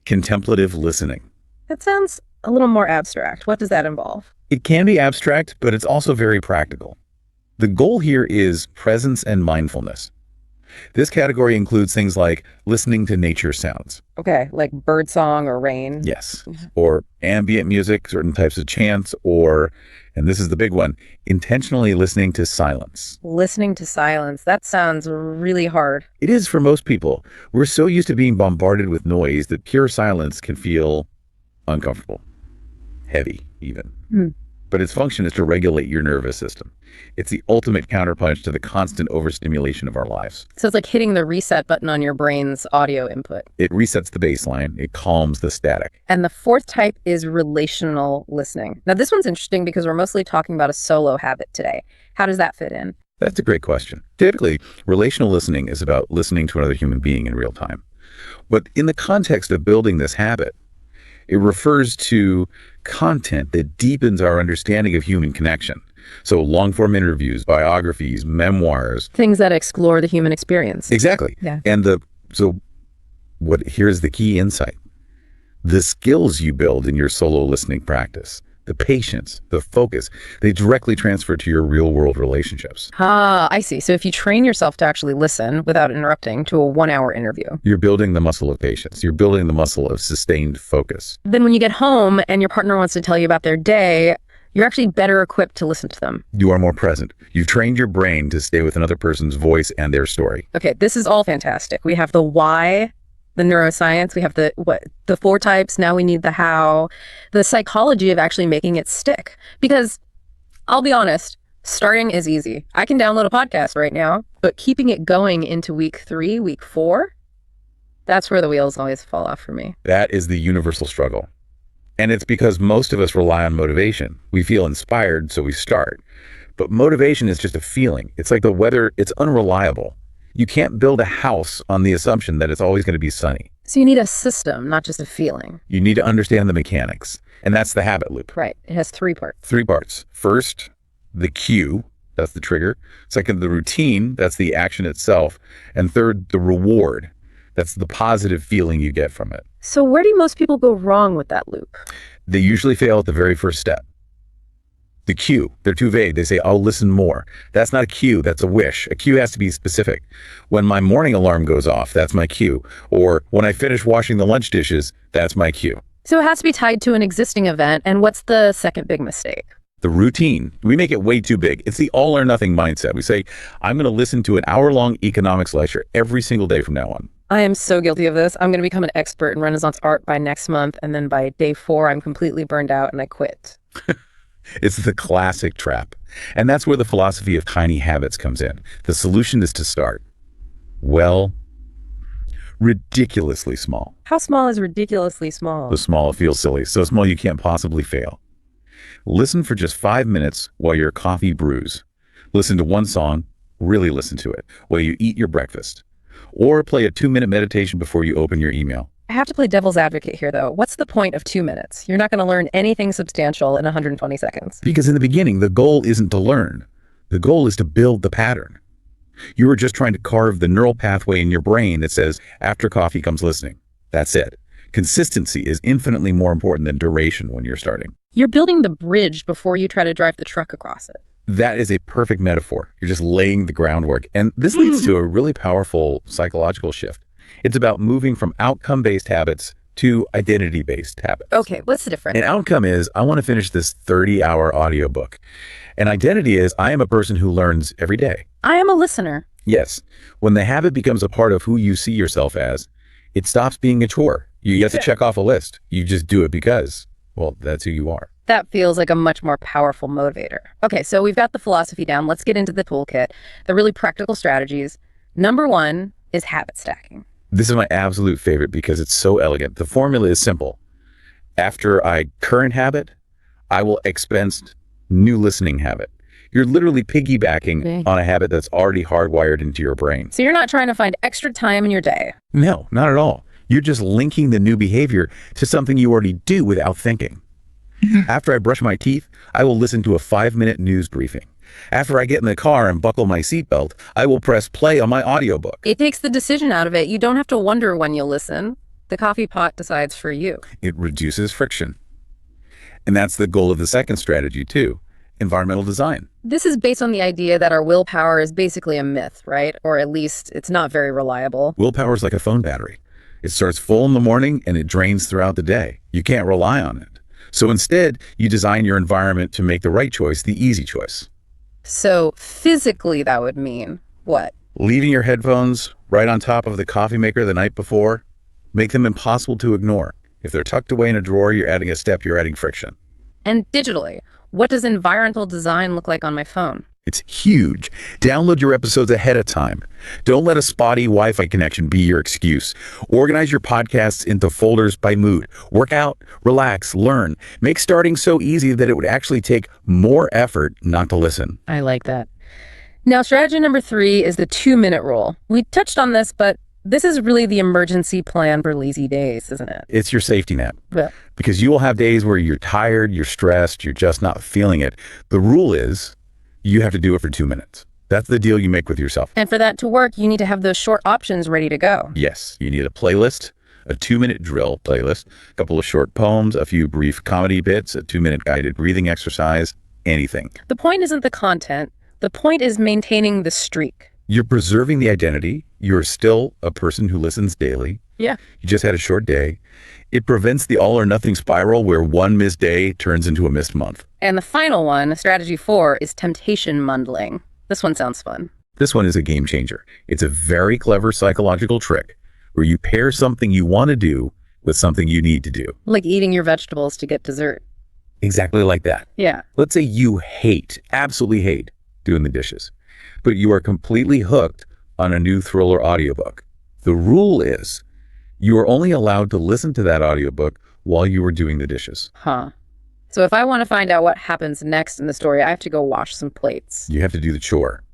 Contemplative listening. That sounds a little more abstract. What does that involve? It can be abstract, but it's also very practical. The goal here is presence and mindfulness. This category includes things like listening to nature sounds. Okay, like birdsong or rain. Yes. Or ambient music, certain types of chants, or, and this is the big one, intentionally listening to silence. Listening to silence. That sounds really hard. It is for most people. We're so used to being bombarded with noise that pure silence can feel uncomfortable, heavy even. But its function is to regulate your nervous system. It's the ultimate counterpunch to the constant overstimulation of our lives. So it's like hitting the reset button on your brain's audio input. It resets the baseline. It calms the static. And the fourth type is relational listening. Now, this one's interesting because we're mostly talking about a solo habit today. How does that fit in? That's a great question. Typically, relational listening is about listening to another human being in real time. But in the context of building this habit, it refers to content that deepens our understanding of human connection. So long-form interviews, biographies, memoirs. Things that explore the human experience. Exactly. Yeah. And here's the key insight. The skills you build in your solo listening practice, the patience, the focus, they directly transfer to your real-world relationships. Ah, I see. So if you train yourself to actually listen without interrupting to a 1-hour interview, You're building the muscle of patience. You're building the muscle of sustained focus. then when you get home and your partner wants to tell you about their day, you're actually better equipped to listen to them. You are more present. You've trained your brain to stay with another person's voice and their story. Okay, this is all fantastic. We have the why, the neuroscience, we have the 4 types, now we need the how, the psychology of actually making it stick. Because I'll be honest, starting is easy. I can download a podcast right now, but keeping it going into week 3, week 4, that's where the wheels always fall off for me. That is the universal struggle. And it's because most of us rely on motivation. We feel inspired, so we start. But motivation is just a feeling. It's like the weather, it's unreliable. You can't build a house on the assumption that it's always going to be sunny. So you need a system, not just a feeling. You need to understand the mechanics. And that's the habit loop. Right. It has 3 parts. 3 parts. First, the cue, that's the trigger. Second, the routine, that's the action itself. And third, the reward. That's the positive feeling you get from it. So where do most people go wrong with that loop? They usually fail at the very first step. The cue, they're too vague. They say, I'll listen more. That's not a cue, that's a wish. A cue has to be specific. When my morning alarm goes off, that's my cue. Or when I finish washing the lunch dishes, that's my cue. So it has to be tied to an existing event. And what's the second big mistake? The routine, we make it way too big. It's the all or nothing mindset. We say, I'm going to listen to an hour-long economics lecture every single day from now on. I am so guilty of this. I'm going to become an expert in Renaissance art by next month. And then by day 4, I'm completely burned out and I quit. It's the classic trap. And that's where the philosophy of tiny habits comes in. The solution is to start, well, ridiculously small. How small is ridiculously small? So small it feels silly. So small you can't possibly fail. Listen for just 5 minutes while your coffee brews. Listen to one song, really listen to it, while you eat your breakfast. Or play a 2-minute meditation before you open your email. I have to play devil's advocate here, though. What's the point of 2 minutes? You're not going to learn anything substantial in 120 seconds. Because in the beginning, the goal isn't to learn. The goal is to build the pattern. You are just trying to carve the neural pathway in your brain that says, after coffee comes listening. That's it. Consistency is infinitely more important than duration when you're starting. You're building the bridge before you try to drive the truck across it. That is a perfect metaphor. You're just laying the groundwork. And this leads to a really powerful psychological shift. It's about moving from outcome-based habits to identity-based habits. Okay, what's the difference? An outcome is, I want to finish this 30-hour audiobook. An identity is, I am a person who learns every day. I am a listener. Yes. When the habit becomes a part of who you see yourself as, it stops being a chore. You have to check off a list. You just do it because, well, that's who you are. That feels like a much more powerful motivator. Okay, so we've got the philosophy down. Let's get into the toolkit, the really practical strategies. Number 1 is habit stacking. This is my absolute favorite because it's so elegant. The formula is simple. After I current habit, I will expense new listening habit. You're literally piggybacking on a habit that's already hardwired into your brain. So you're not trying to find extra time in your day. No, not at all. You're just linking the new behavior to something you already do without thinking. After I brush my teeth, I will listen to a 5-minute news briefing. After I get in the car and buckle my seatbelt, I will press play on my audiobook. It takes the decision out of it. You don't have to wonder when you'll listen. The coffee pot decides for you. It reduces friction. And that's the goal of the second strategy too, environmental design. This is based on the idea that our willpower is basically a myth, right? Or at least it's not very reliable. Willpower is like a phone battery. It starts full in the morning and it drains throughout the day. You can't rely on it. So instead, you design your environment to make the right choice, the easy choice. So physically, that would mean what? Leaving your headphones right on top of the coffee maker the night before, make them impossible to ignore. If they're tucked away in a drawer, you're adding a step, you're adding friction. And digitally, what does environmental design look like on my phone? It's huge. Download your episodes ahead of time. Don't let a spotty Wi-Fi connection be your excuse. Organize your podcasts into folders by mood. Work out, relax, learn. Make starting so easy that it would actually take more effort not to listen. I like that. Now, strategy number 3 is the 2-minute rule. We touched on this, but this is really the emergency plan for lazy days, isn't it? It's your safety net. Yeah. Because you will have days where you're tired, you're stressed, you're just not feeling it. The rule is you have to do it for 2 minutes. That's the deal you make with yourself. And for that to work, you need to have those short options ready to go. Yes, you need a playlist, a 2-minute drill playlist, a couple of short poems, a few brief comedy bits, a 2-minute guided breathing exercise, anything. The point isn't the content. The point is maintaining the streak. You're preserving the identity. You're still a person who listens daily. Yeah. You just had a short day. It prevents the all or nothing spiral where one missed day turns into a missed month. And the final one, strategy 4, is temptation mundling. This one sounds fun. This one is a game changer. It's a very clever psychological trick where you pair something you want to do with something you need to do. Like eating your vegetables to get dessert. Exactly like that. Yeah. Let's say you absolutely hate doing the dishes, but you are completely hooked on a new thriller audiobook. The rule is you are only allowed to listen to that audiobook while you are doing the dishes. Huh. So if I want to find out what happens next in the story, I have to go wash some plates. You have to do the chore.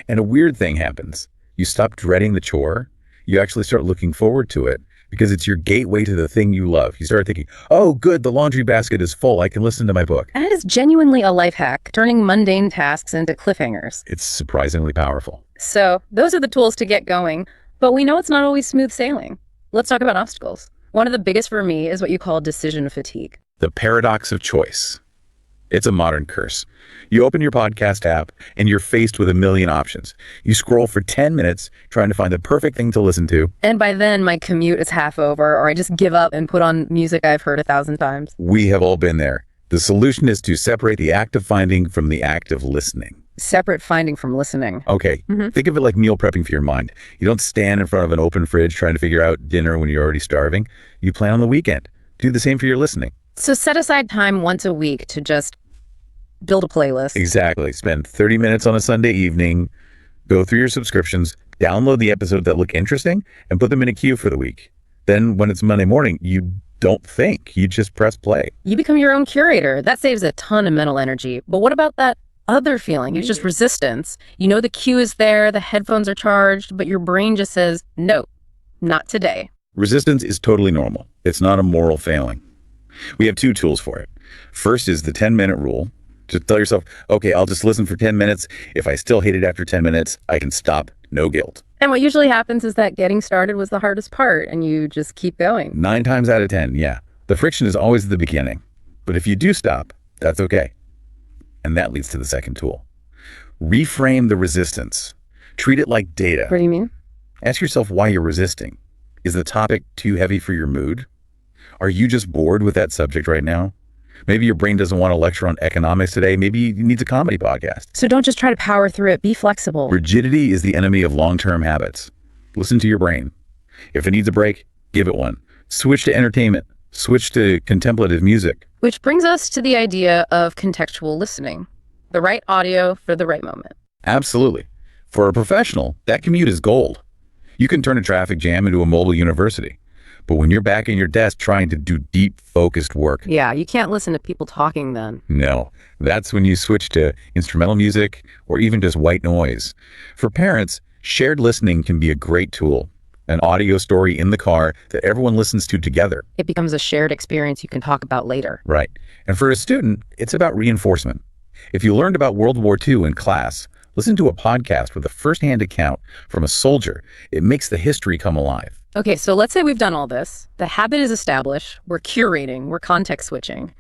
And a weird thing happens. You stop dreading the chore. You actually start looking forward to it because it's your gateway to the thing you love. You start thinking, oh, good, the laundry basket is full. I can listen to my book. And it is genuinely a life hack, turning mundane tasks into cliffhangers. It's surprisingly powerful. So those are the tools to get going, but we know it's not always smooth sailing. Let's talk about obstacles. One of the biggest for me is what you call decision fatigue. The paradox of choice. It's a modern curse. You open your podcast app and you're faced with a million options. You scroll for 10 minutes trying to find the perfect thing to listen to. And by then, my commute is half over, or I just give up and put on music I've heard 1,000 times. We have all been there. The solution is to separate the act of finding from the act of listening. Separate finding from listening. Okay, Think of it like meal prepping for your mind. You don't stand in front of an open fridge trying to figure out dinner when you're already starving. You plan on the weekend. Do the same for your listening. So set aside time once a week to just build a playlist. Exactly. Spend 30 minutes on a Sunday evening, go through your subscriptions, download the episodes that look interesting, and put them in a queue for the week. Then when it's Monday morning, you don't think. You just press play. You become your own curator. That saves a ton of mental energy. But what about that other feeling? It's just resistance. You know the queue is there, the headphones are charged, but your brain just says, no, not today. Resistance is totally normal. It's not a moral failing. We have 2 tools for it. First is the 10-minute rule. Just tell yourself, okay, I'll just listen for 10 minutes. If I still hate it after 10 minutes, I can stop. No guilt. And what usually happens is that getting started was the hardest part, and you just keep going. 9 times out of 10, yeah. The friction is always at the beginning. But if you do stop, that's okay. And that leads to the second tool. Reframe the resistance. Treat it like data. What do you mean? Ask yourself why you're resisting. Is the topic too heavy for your mood? Are you just bored with that subject right now? Maybe your brain doesn't want to lecture on economics today. Maybe it needs a comedy podcast. So don't just try to power through it. Be flexible. Rigidity is the enemy of long-term habits. Listen to your brain. If it needs a break, give it one. Switch to entertainment. Switch to contemplative music. Which brings us to the idea of contextual listening. The right audio for the right moment. Absolutely. For a professional, that commute is gold. You can turn a traffic jam into a mobile university. But when you're back in your desk trying to do deep, focused work, Yeah, you can't listen to people talking then. no, that's when you switch to instrumental music or even just white noise. For parents, shared listening can be a great tool. An audio story in the car that everyone listens to together. It becomes a shared experience you can talk about later. Right. And for a student, it's about reinforcement. If you learned about World War II in class, listen to a podcast with a firsthand account from a soldier. It makes the history come alive. Okay, so let's say we've done all this. The habit is established. We're curating. We're context switching.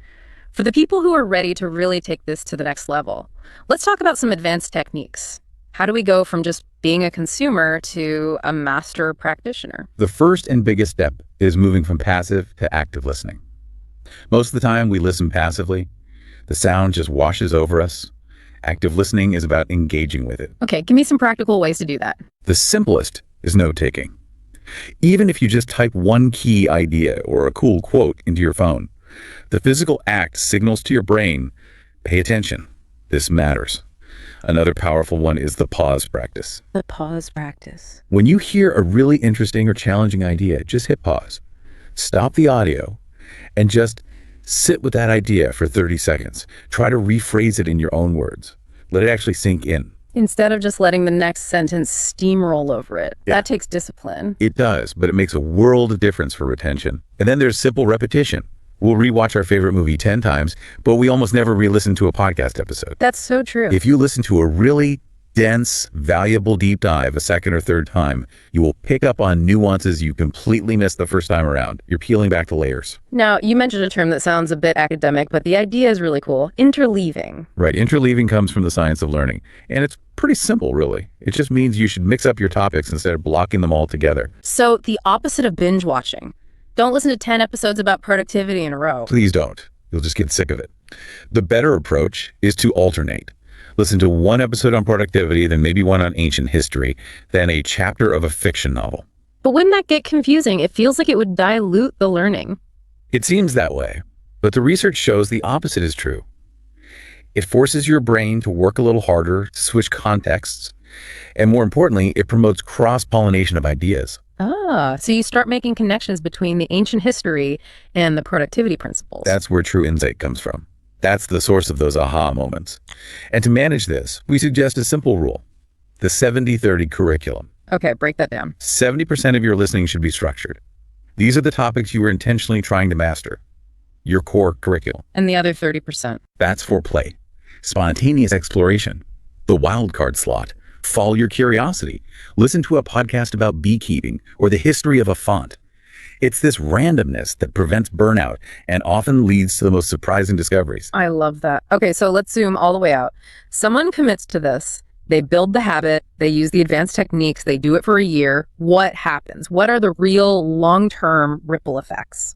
For the people who are ready to really take this to the next level, let's talk about some advanced techniques. How do we go from just being a consumer to a master practitioner? The first and biggest step is moving from passive to active listening. Most of the time we listen passively. The sound just washes over us. Active listening is about engaging with it. Okay, give me some practical ways to do that. The simplest is note-taking. Even if you just type one key idea or a cool quote into your phone, the physical act signals to your brain, pay attention, this matters. Another powerful one is the pause practice. The pause practice. When you hear a really interesting or challenging idea, just hit pause. Stop the audio and just sit with that idea for 30 seconds. Try to rephrase it in your own words. Let it actually sink in. Instead of just letting the next sentence steamroll over it. Yeah. That takes discipline. It does, but it makes a world of difference for retention. And then there's simple repetition. We'll rewatch our favorite movie 10 times, but we almost never re-listen to a podcast episode. That's so true. If you listen to a really dense, valuable deep dive a second or third time, you will pick up on nuances you completely missed the first time around. You're peeling back the layers. Now, you mentioned a term that sounds a bit academic, but the idea is really cool. Interleaving. Right. Interleaving comes from the science of learning. And it's pretty simple, really. It just means you should mix up your topics instead of blocking them all together. So the opposite of binge watching. Don't listen to 10 episodes about productivity in a row. Please don't. You'll just get sick of it. The better approach is to alternate. Listen to one episode on productivity, then maybe one on ancient history, then a chapter of a fiction novel. But wouldn't that get confusing? It feels like it would dilute the learning. It seems that way, but the research shows the opposite is true. It forces your brain to work a little harder, to switch contexts, and more importantly, it promotes cross-pollination of ideas. So you start making connections between the ancient history and the productivity principles. That's where true insight comes from. That's the source of those aha moments. And to manage this, we suggest a simple rule, the 70-30 curriculum. Okay, break that down. 70% of your listening should be structured. These are the topics you are intentionally trying to master, your core curriculum. And the other 30%? That's for play, spontaneous exploration, the wild card slot. Follow your curiosity. Listen to a podcast about beekeeping or the history of a font. It's this randomness that prevents burnout and often leads to the most surprising discoveries. I love that. Okay, so let's zoom all the way out. Someone commits to this. They build the habit. They use the advanced techniques. They do it for a year. What happens? What are the real long-term ripple effects?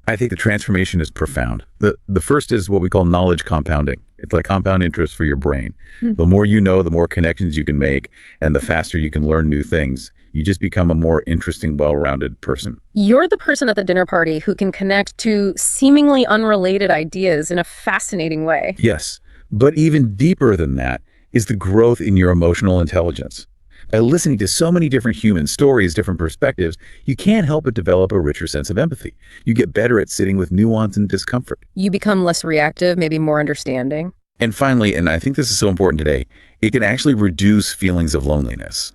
I think the transformation is profound. The first is what we call knowledge compounding. It's like compound interest for your brain. The more you know, the more connections you can make, and the faster you can learn new things. You just become a more interesting, well-rounded person. You're the person at the dinner party who can connect to seemingly unrelated ideas in a fascinating way. Yes, but even deeper than that is the growth in your emotional intelligence. By listening to so many different human stories, different perspectives, you can't help but develop a richer sense of empathy. You get better at sitting with nuance and discomfort. You become less reactive, maybe more understanding. And finally, and I think this is so important today, it can actually reduce feelings of loneliness.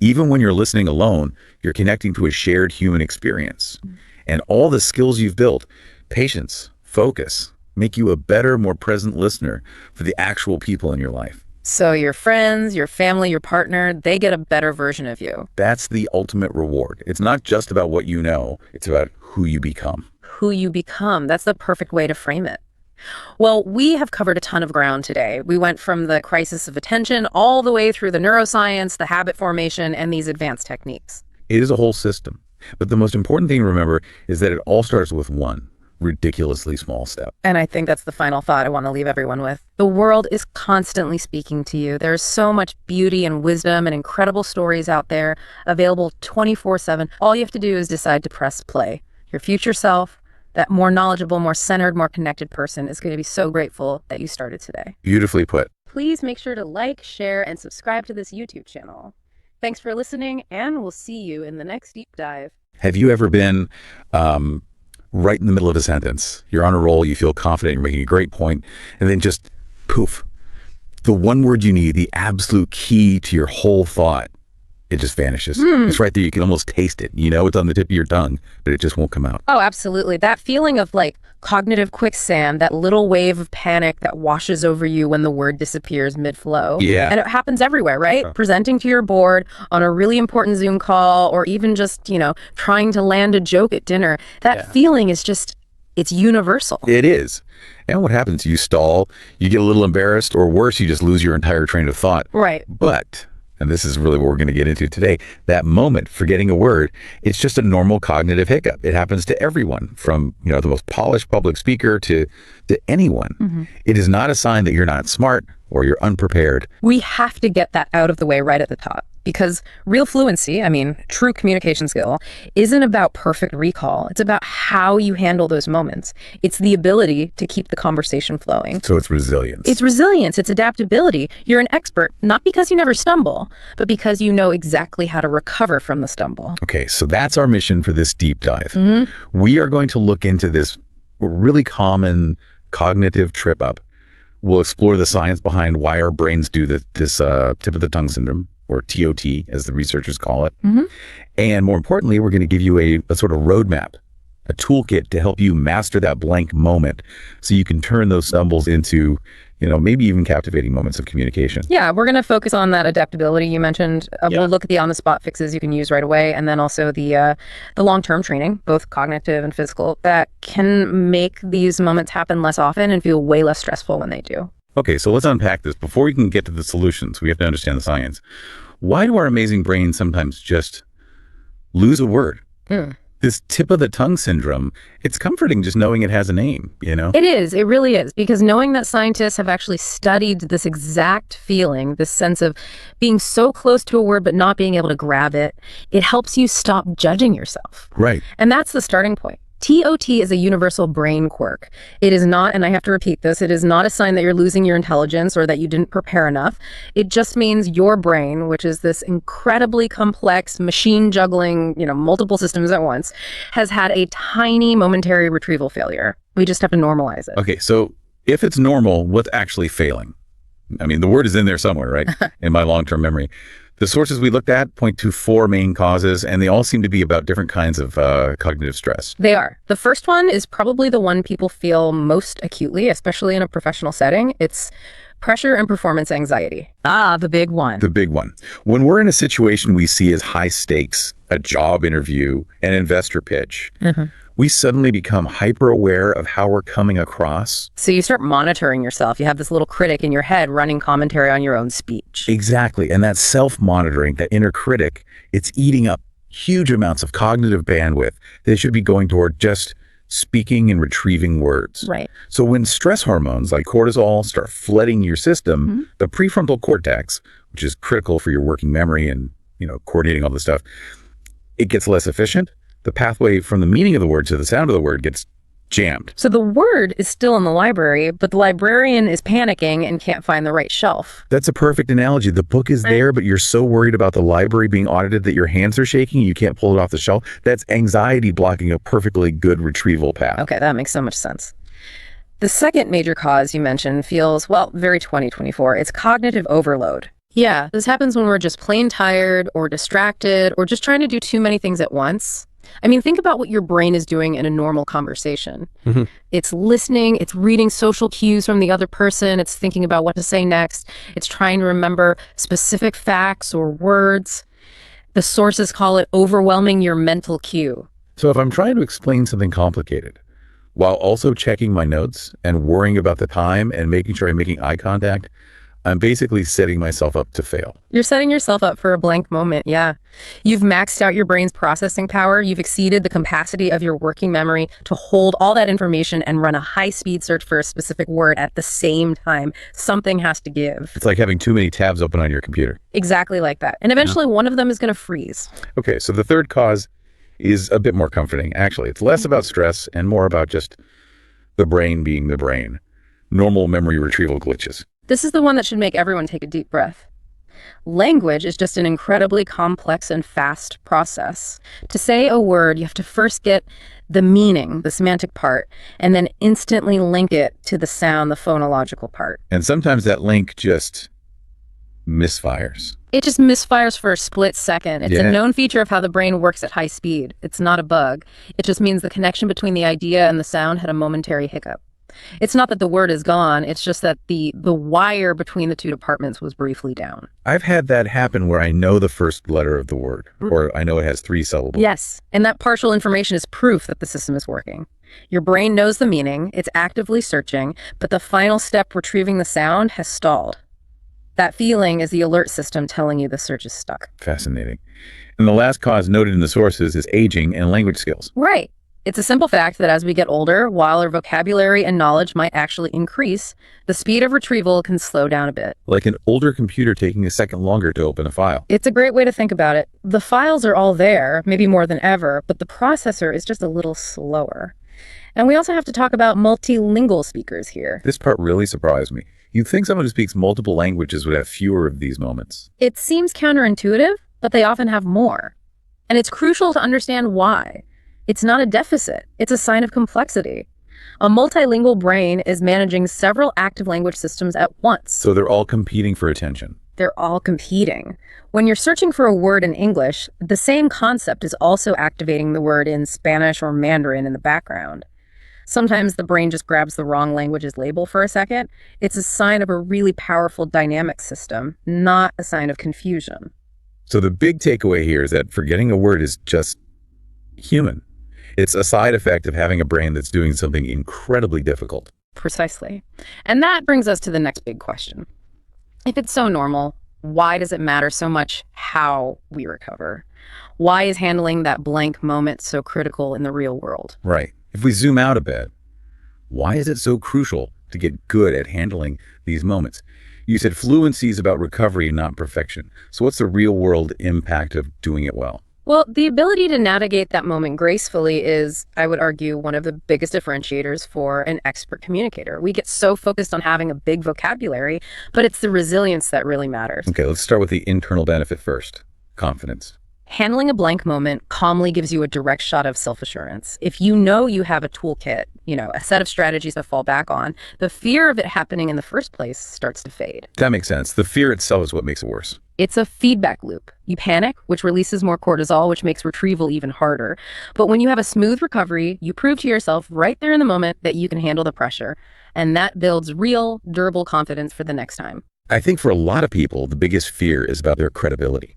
Even when you're listening alone, you're connecting to a shared human experience. And all the skills you've built, patience, focus, make you a better, more present listener for the actual people in your life. So your friends, your family, your partner, they get a better version of you. That's the ultimate reward. It's not just about what you know, it's about who you become. Who you become. That's the perfect way to frame it. Well, we have covered a ton of ground today. We went from the crisis of attention all the way through the neuroscience, the habit formation, and these advanced techniques. It is a whole system. But the most important thing to remember is that it all starts with one ridiculously small step. And I think that's the final thought I want to leave everyone with. The world is constantly speaking to you. There's so much beauty and wisdom and incredible stories out there available 24/7. All you have to do is decide to press play. Your future self, that more knowledgeable, more centered, more connected person is going to be so grateful that you started today. Beautifully put. Please make sure to like, share, and subscribe to this YouTube channel. Thanks for listening, and we'll see you in the next deep dive. Have you ever been right in the middle of a sentence? You're on a roll, you feel confident, you're making a great point, and then just poof, the one word you need, the absolute key to your whole thought, it just vanishes. It's right there. You can almost taste it. You know, it's on the tip of your tongue, but it just won't come out. Oh, absolutely. That feeling of like cognitive quicksand, that little wave of panic that washes over you when the word disappears mid-flow. Yeah. And it happens everywhere, right? Presenting to your board, on a really important Zoom call, or even just, trying to land a joke at dinner. That feeling is just, It's universal. It is. And what happens? You stall, you get a little embarrassed, or worse, you just lose your entire train of thought. Right. But, and this is really what we're going to get into today, that moment, forgetting a word, it's just a normal cognitive hiccup. It happens to everyone, from the most polished public speaker to anyone. It is not a sign that you're not smart or you're unprepared. We have to get that out of the way right at the top, because real fluency, true communication skill, isn't about perfect recall. It's about how you handle those moments. It's the ability to keep the conversation flowing. So it's resilience. It's resilience. It's adaptability. You're an expert, not because you never stumble, but because you know exactly how to recover from the stumble. Okay, so that's our mission for this deep dive. We are going to look into this really common cognitive trip up. We'll explore the science behind why our brains do this tip of the tongue syndrome, or TOT, as the researchers call it. And more importantly, we're going to give you a sort of roadmap, a toolkit to help you master that blank moment so you can turn those stumbles into, maybe even captivating moments of communication. Yeah, we're going to focus on that adaptability you mentioned. We'll look at the on-the-spot fixes you can use right away, and then also the long-term training, both cognitive and physical, that can make these moments happen less often and feel way less stressful when they do. Okay, so let's unpack this. Before we can get to the solutions, we have to understand the science. Why do our amazing brains sometimes just lose a word? This tip of the tongue syndrome, it's comforting just knowing it has a name, It is. It really is. Because knowing that scientists have actually studied this exact feeling, this sense of being so close to a word but not being able to grab it, it helps you stop judging yourself. Right. And that's the starting point. TOT is a universal brain quirk. It is not, and I have to repeat this, it is not a sign that you're losing your intelligence or that you didn't prepare enough. It just means your brain, which is this incredibly complex machine juggling, multiple systems at once, has had a tiny momentary retrieval failure. We just have to normalize it. Okay, so if it's normal, what's actually failing? The word is in there somewhere, right? In my long-term memory. The sources we looked at point to 4 main causes, and they all seem to be about different kinds of cognitive stress. They are. The first one is probably the one people feel most acutely, especially in a professional setting. It's pressure and performance anxiety. The big one. The big one. When we're in a situation we see as high stakes, a job interview, an investor pitch, we suddenly become hyper aware of how we're coming across. So you start monitoring yourself. You have this little critic in your head running commentary on your own speech. Exactly. And that self-monitoring, that inner critic, it's eating up huge amounts of cognitive bandwidth that should be going toward just speaking and retrieving words. Right. So when stress hormones like cortisol start flooding your system, the prefrontal cortex, which is critical for your working memory and, coordinating all this stuff, it gets less efficient. The pathway from the meaning of the word to the sound of the word gets jammed. So the word is still in the library, but the librarian is panicking and can't find the right shelf. That's a perfect analogy. The book is there, but you're so worried about the library being audited that your hands are shaking, you can't pull it off the shelf. That's anxiety blocking a perfectly good retrieval path. Okay, that makes so much sense. The second major cause you mentioned feels, very 2024. It's cognitive overload. Yeah, this happens when we're just plain tired or distracted or just trying to do too many things at once. Think about what your brain is doing in a normal conversation. It's listening, it's reading social cues from the other person, it's thinking about what to say next, it's trying to remember specific facts or words. The sources call it overwhelming your mental queue. So if I'm trying to explain something complicated, while also checking my notes and worrying about the time and making sure I'm making eye contact, I'm basically setting myself up to fail. You're setting yourself up for a blank moment, yeah. You've maxed out your brain's processing power. You've exceeded the capacity of your working memory to hold all that information and run a high-speed search for a specific word at the same time. Something has to give. It's like having too many tabs open on your computer. Exactly like that. And eventually one of them is going to freeze. Okay, so the third cause is a bit more comforting. Actually, it's less about stress and more about just the brain being the brain. Normal memory retrieval glitches. This is the one that should make everyone take a deep breath. Language is just an incredibly complex and fast process. To say a word, you have to first get the meaning, the semantic part, and then instantly link it to the sound, the phonological part. And sometimes that link just misfires. It just misfires for a split second. It's a known feature of how the brain works at high speed. It's not a bug. It just means the connection between the idea and the sound had a momentary hiccup. It's not that the word is gone, it's just that the wire between the two departments was briefly down. I've had that happen where I know the first letter of the word, or I know it has 3 syllables. Yes, and that partial information is proof that the system is working. Your brain knows the meaning, it's actively searching, but the final step, retrieving the sound, has stalled. That feeling is the alert system telling you the search is stuck. Fascinating. And the last cause noted in the sources is aging and language skills. Right. It's a simple fact that as we get older, while our vocabulary and knowledge might actually increase, the speed of retrieval can slow down a bit. Like an older computer taking a second longer to open a file. It's a great way to think about it. The files are all there, maybe more than ever, but the processor is just a little slower. And we also have to talk about multilingual speakers here. This part really surprised me. You'd think someone who speaks multiple languages would have fewer of these moments. It seems counterintuitive, but they often have more. And it's crucial to understand why. It's not a deficit, it's a sign of complexity. A multilingual brain is managing several active language systems at once. So they're all competing for attention. They're all competing. When you're searching for a word in English, the same concept is also activating the word in Spanish or Mandarin in the background. Sometimes the brain just grabs the wrong language's label for a second. It's a sign of a really powerful dynamic system, not a sign of confusion. So the big takeaway here is that forgetting a word is just human. It's a side effect of having a brain that's doing something incredibly difficult. Precisely. And that brings us to the next big question. If it's so normal, why does it matter so much how we recover? Why is handling that blank moment so critical in the real world? Right. If we zoom out a bit, why is it so crucial to get good at handling these moments? You said fluency is about recovery, not perfection. So what's the real world impact of doing it well? Well, the ability to navigate that moment gracefully is, I would argue, one of the biggest differentiators for an expert communicator. We get so focused on having a big vocabulary, but it's the resilience that really matters. Okay, let's start with the internal benefit first. Confidence. Handling a blank moment calmly gives you a direct shot of self-assurance. If you know you have a toolkit, a set of strategies to fall back on, the fear of it happening in the first place starts to fade. That makes sense. The fear itself is what makes it worse. It's a feedback loop. You panic, which releases more cortisol, which makes retrieval even harder. But when you have a smooth recovery, you prove to yourself right there in the moment that you can handle the pressure. And that builds real, durable confidence for the next time. I think for a lot of people, the biggest fear is about their credibility.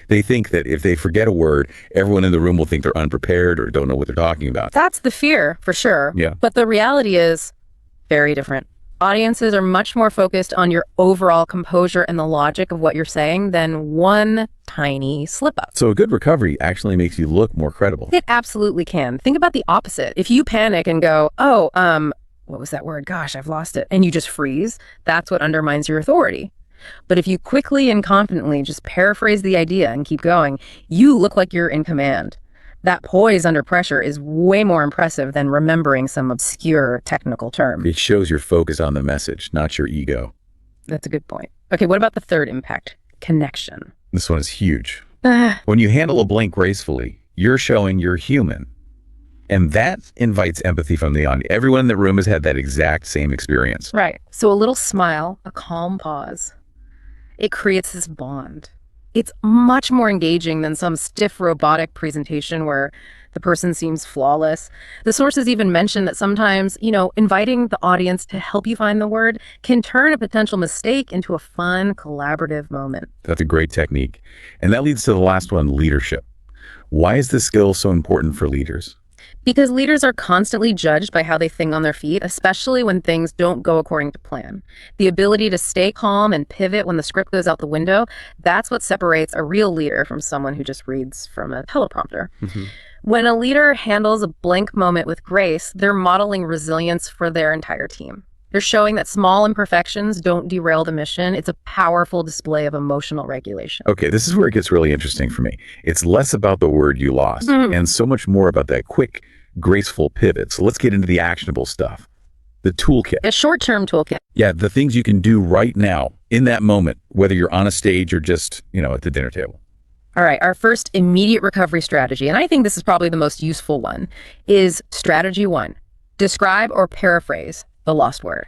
They think that if they forget a word, everyone in the room will think they're unprepared or don't know what they're talking about. That's the fear, for sure. Yeah. But the reality is very different. Audiences are much more focused on your overall composure and the logic of what you're saying than one tiny slip-up. So a good recovery actually makes you look more credible. It absolutely can. Think about the opposite. If you panic and go, what was that word? Gosh, I've lost it. And you just freeze, that's what undermines your authority. But if you quickly and confidently just paraphrase the idea and keep going, you look like you're in command. That poise under pressure is way more impressive than remembering some obscure technical term. It shows your focus on the message, not your ego. That's a good point. Okay, what about the third impact? Connection. This one is huge. When you handle a blank gracefully, you're showing you're human. And that invites empathy from the audience. Everyone in the room has had that exact same experience. Right. So a little smile, a calm pause. It creates this bond. It's much more engaging than some stiff robotic presentation where the person seems flawless. The sources even mention that sometimes, inviting the audience to help you find the word can turn a potential mistake into a fun, collaborative moment. That's a great technique. And that leads to the last one, leadership. Why is this skill so important for leaders? Because leaders are constantly judged by how they think on their feet, especially when things don't go according to plan. The ability to stay calm and pivot when the script goes out the window, that's what separates a real leader from someone who just reads from a teleprompter. Mm-hmm. When a leader handles a blank moment with grace, they're modeling resilience for their entire team. They're showing that small imperfections don't derail the mission. It's a powerful display of emotional regulation. Okay, this is where it gets really interesting for me. It's less about the word you lost and so much more about that quick, graceful pivot. So let's get into the actionable stuff. The toolkit. A short-term toolkit. Yeah, the things you can do right now in that moment, whether you're on a stage or just, at the dinner table. All right, our first immediate recovery strategy, and I think this is probably the most useful one, is strategy 1. Describe or paraphrase the lost word.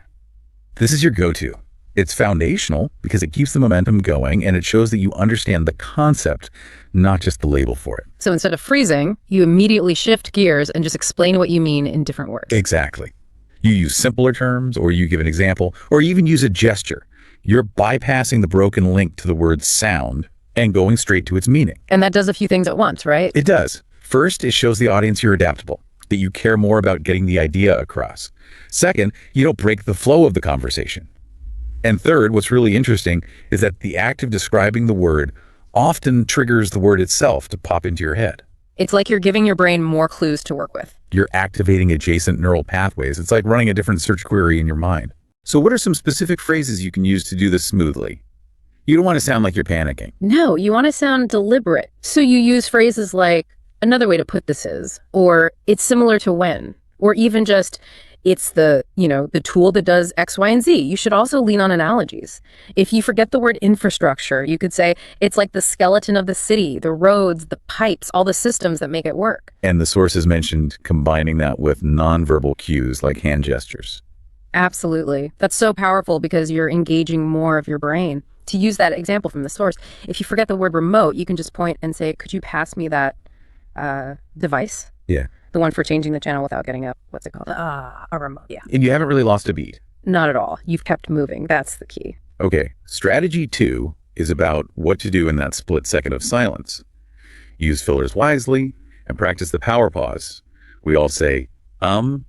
This is your go-to. It's foundational because it keeps the momentum going and it shows that you understand the concept, not just the label for it. So instead of freezing, you immediately shift gears and just explain what you mean in different words. Exactly. You use simpler terms, or you give an example, or you even use a gesture. You're bypassing the broken link to the word sound and going straight to its meaning. And that does a few things at once, right? It does. First, it shows the audience you're adaptable. that you care more about getting the idea across. Second, you don't break the flow of the conversation. And third, what's really interesting is that the act of describing the word often triggers the word itself to pop into your head. It's like you're giving your brain more clues to work with. You're activating adjacent neural pathways. It's like running a different search query in your mind. So what are some specific phrases you can use to do this smoothly? You don't want to sound like you're panicking. No, you want to sound deliberate. So you use phrases like, another way to put this is, or it's similar to when, or even just, it's the tool that does X, Y, and Z. You should also lean on analogies. If you forget the word infrastructure, you could say it's like the skeleton of the city, the roads, the pipes, all the systems that make it work. And the sources mentioned combining that with nonverbal cues like hand gestures. Absolutely. That's so powerful because you're engaging more of your brain. To use that example from the source, if you forget the word remote, you can just point and say, could you pass me that device? Yeah. The one for changing the channel without getting up. What's it called? A remote. Yeah. And you haven't really lost a beat. Not at all. You've kept moving. That's the key. Okay. Strategy 2 is about what to do in that split second of silence. Use fillers wisely and practice the power pause. We all say, and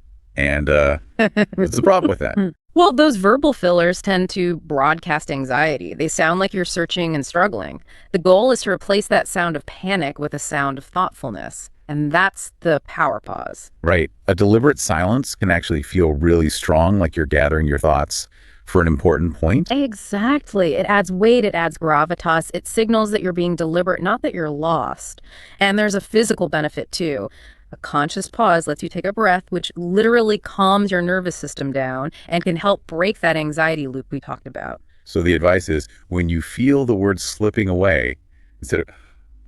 what's the problem with that? Well, those verbal fillers tend to broadcast anxiety. They sound like you're searching and struggling. The goal is to replace that sound of panic with a sound of thoughtfulness. And that's the power pause. Right. A deliberate silence can actually feel really strong, like you're gathering your thoughts for an important point. Exactly. It adds weight, it adds gravitas. It signals that you're being deliberate, not that you're lost. And there's a physical benefit too. A conscious pause lets you take a breath, which literally calms your nervous system down and can help break that anxiety loop we talked about. So the advice is when you feel the words slipping away, instead of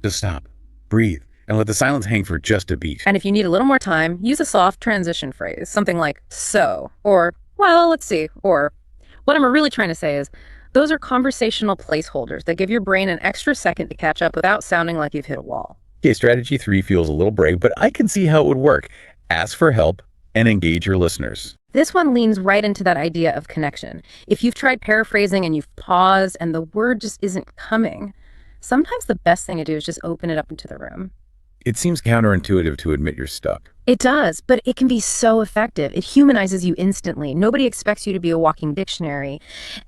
just stop, breathe, and let the silence hang for just a beat. And if you need a little more time, use a soft transition phrase, something like so, or well, let's see, or what I'm really trying to say is those are conversational placeholders that give your brain an extra second to catch up without sounding like you've hit a wall. Okay, strategy 3 feels a little brave, but I can see how it would work. Ask for help and engage your listeners. This one leans right into that idea of connection. If you've tried paraphrasing and you've paused and the word just isn't coming, sometimes the best thing to do is just open it up into the room. It seems counterintuitive to admit you're stuck. It does, but it can be so effective. It humanizes you instantly. Nobody expects you to be a walking dictionary.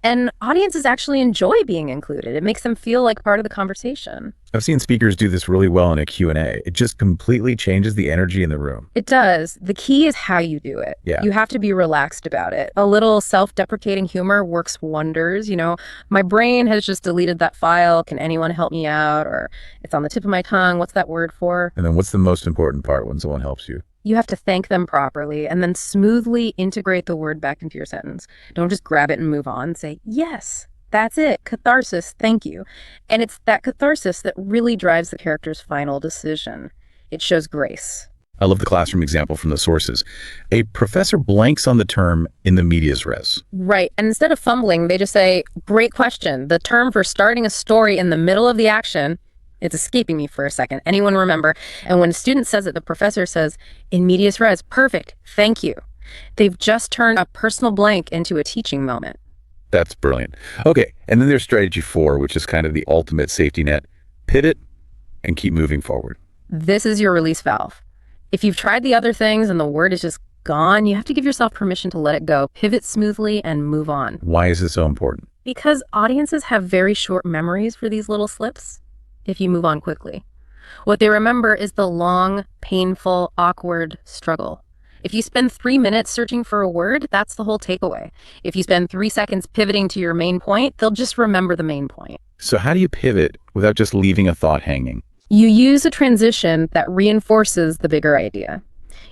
And audiences actually enjoy being included. It makes them feel like part of the conversation. I've seen speakers do this really well in a Q&A. It just completely changes the energy in the room. It does. The key is how you do it. Yeah. You have to be relaxed about it. A little self-deprecating humor works wonders. My brain has just deleted that file. Can anyone help me out? Or it's on the tip of my tongue. What's that word for? And then what's the most important part when someone helps you? You have to thank them properly and then smoothly integrate the word back into your sentence. Don't just grab it and move on. Say, yes, that's it. Catharsis. Thank you. And it's that catharsis that really drives the character's final decision. It shows grace. I love the classroom example from the sources. A professor blanks on the term in the medias res. Right. And instead of fumbling, they just say, great question. The term for starting a story in the middle of the action, it's escaping me for a second. Anyone remember? And when a student says it, the professor says, in medias res, perfect, thank you. They've just turned a personal blank into a teaching moment. That's brilliant. Okay, and then there's strategy 4, which is kind of the ultimate safety net. Pivot and keep moving forward. This is your release valve. If you've tried the other things and the word is just gone, you have to give yourself permission to let it go, pivot smoothly, and move on. Why is this so important? Because audiences have very short memories for these little slips. If you move on quickly, what they remember is the long, painful, awkward struggle. If you spend 3 minutes searching for a word, that's the whole takeaway. If you spend 3 seconds pivoting to your main point, they'll just remember the main point. So how do you pivot without just leaving a thought hanging? You use a transition that reinforces the bigger idea.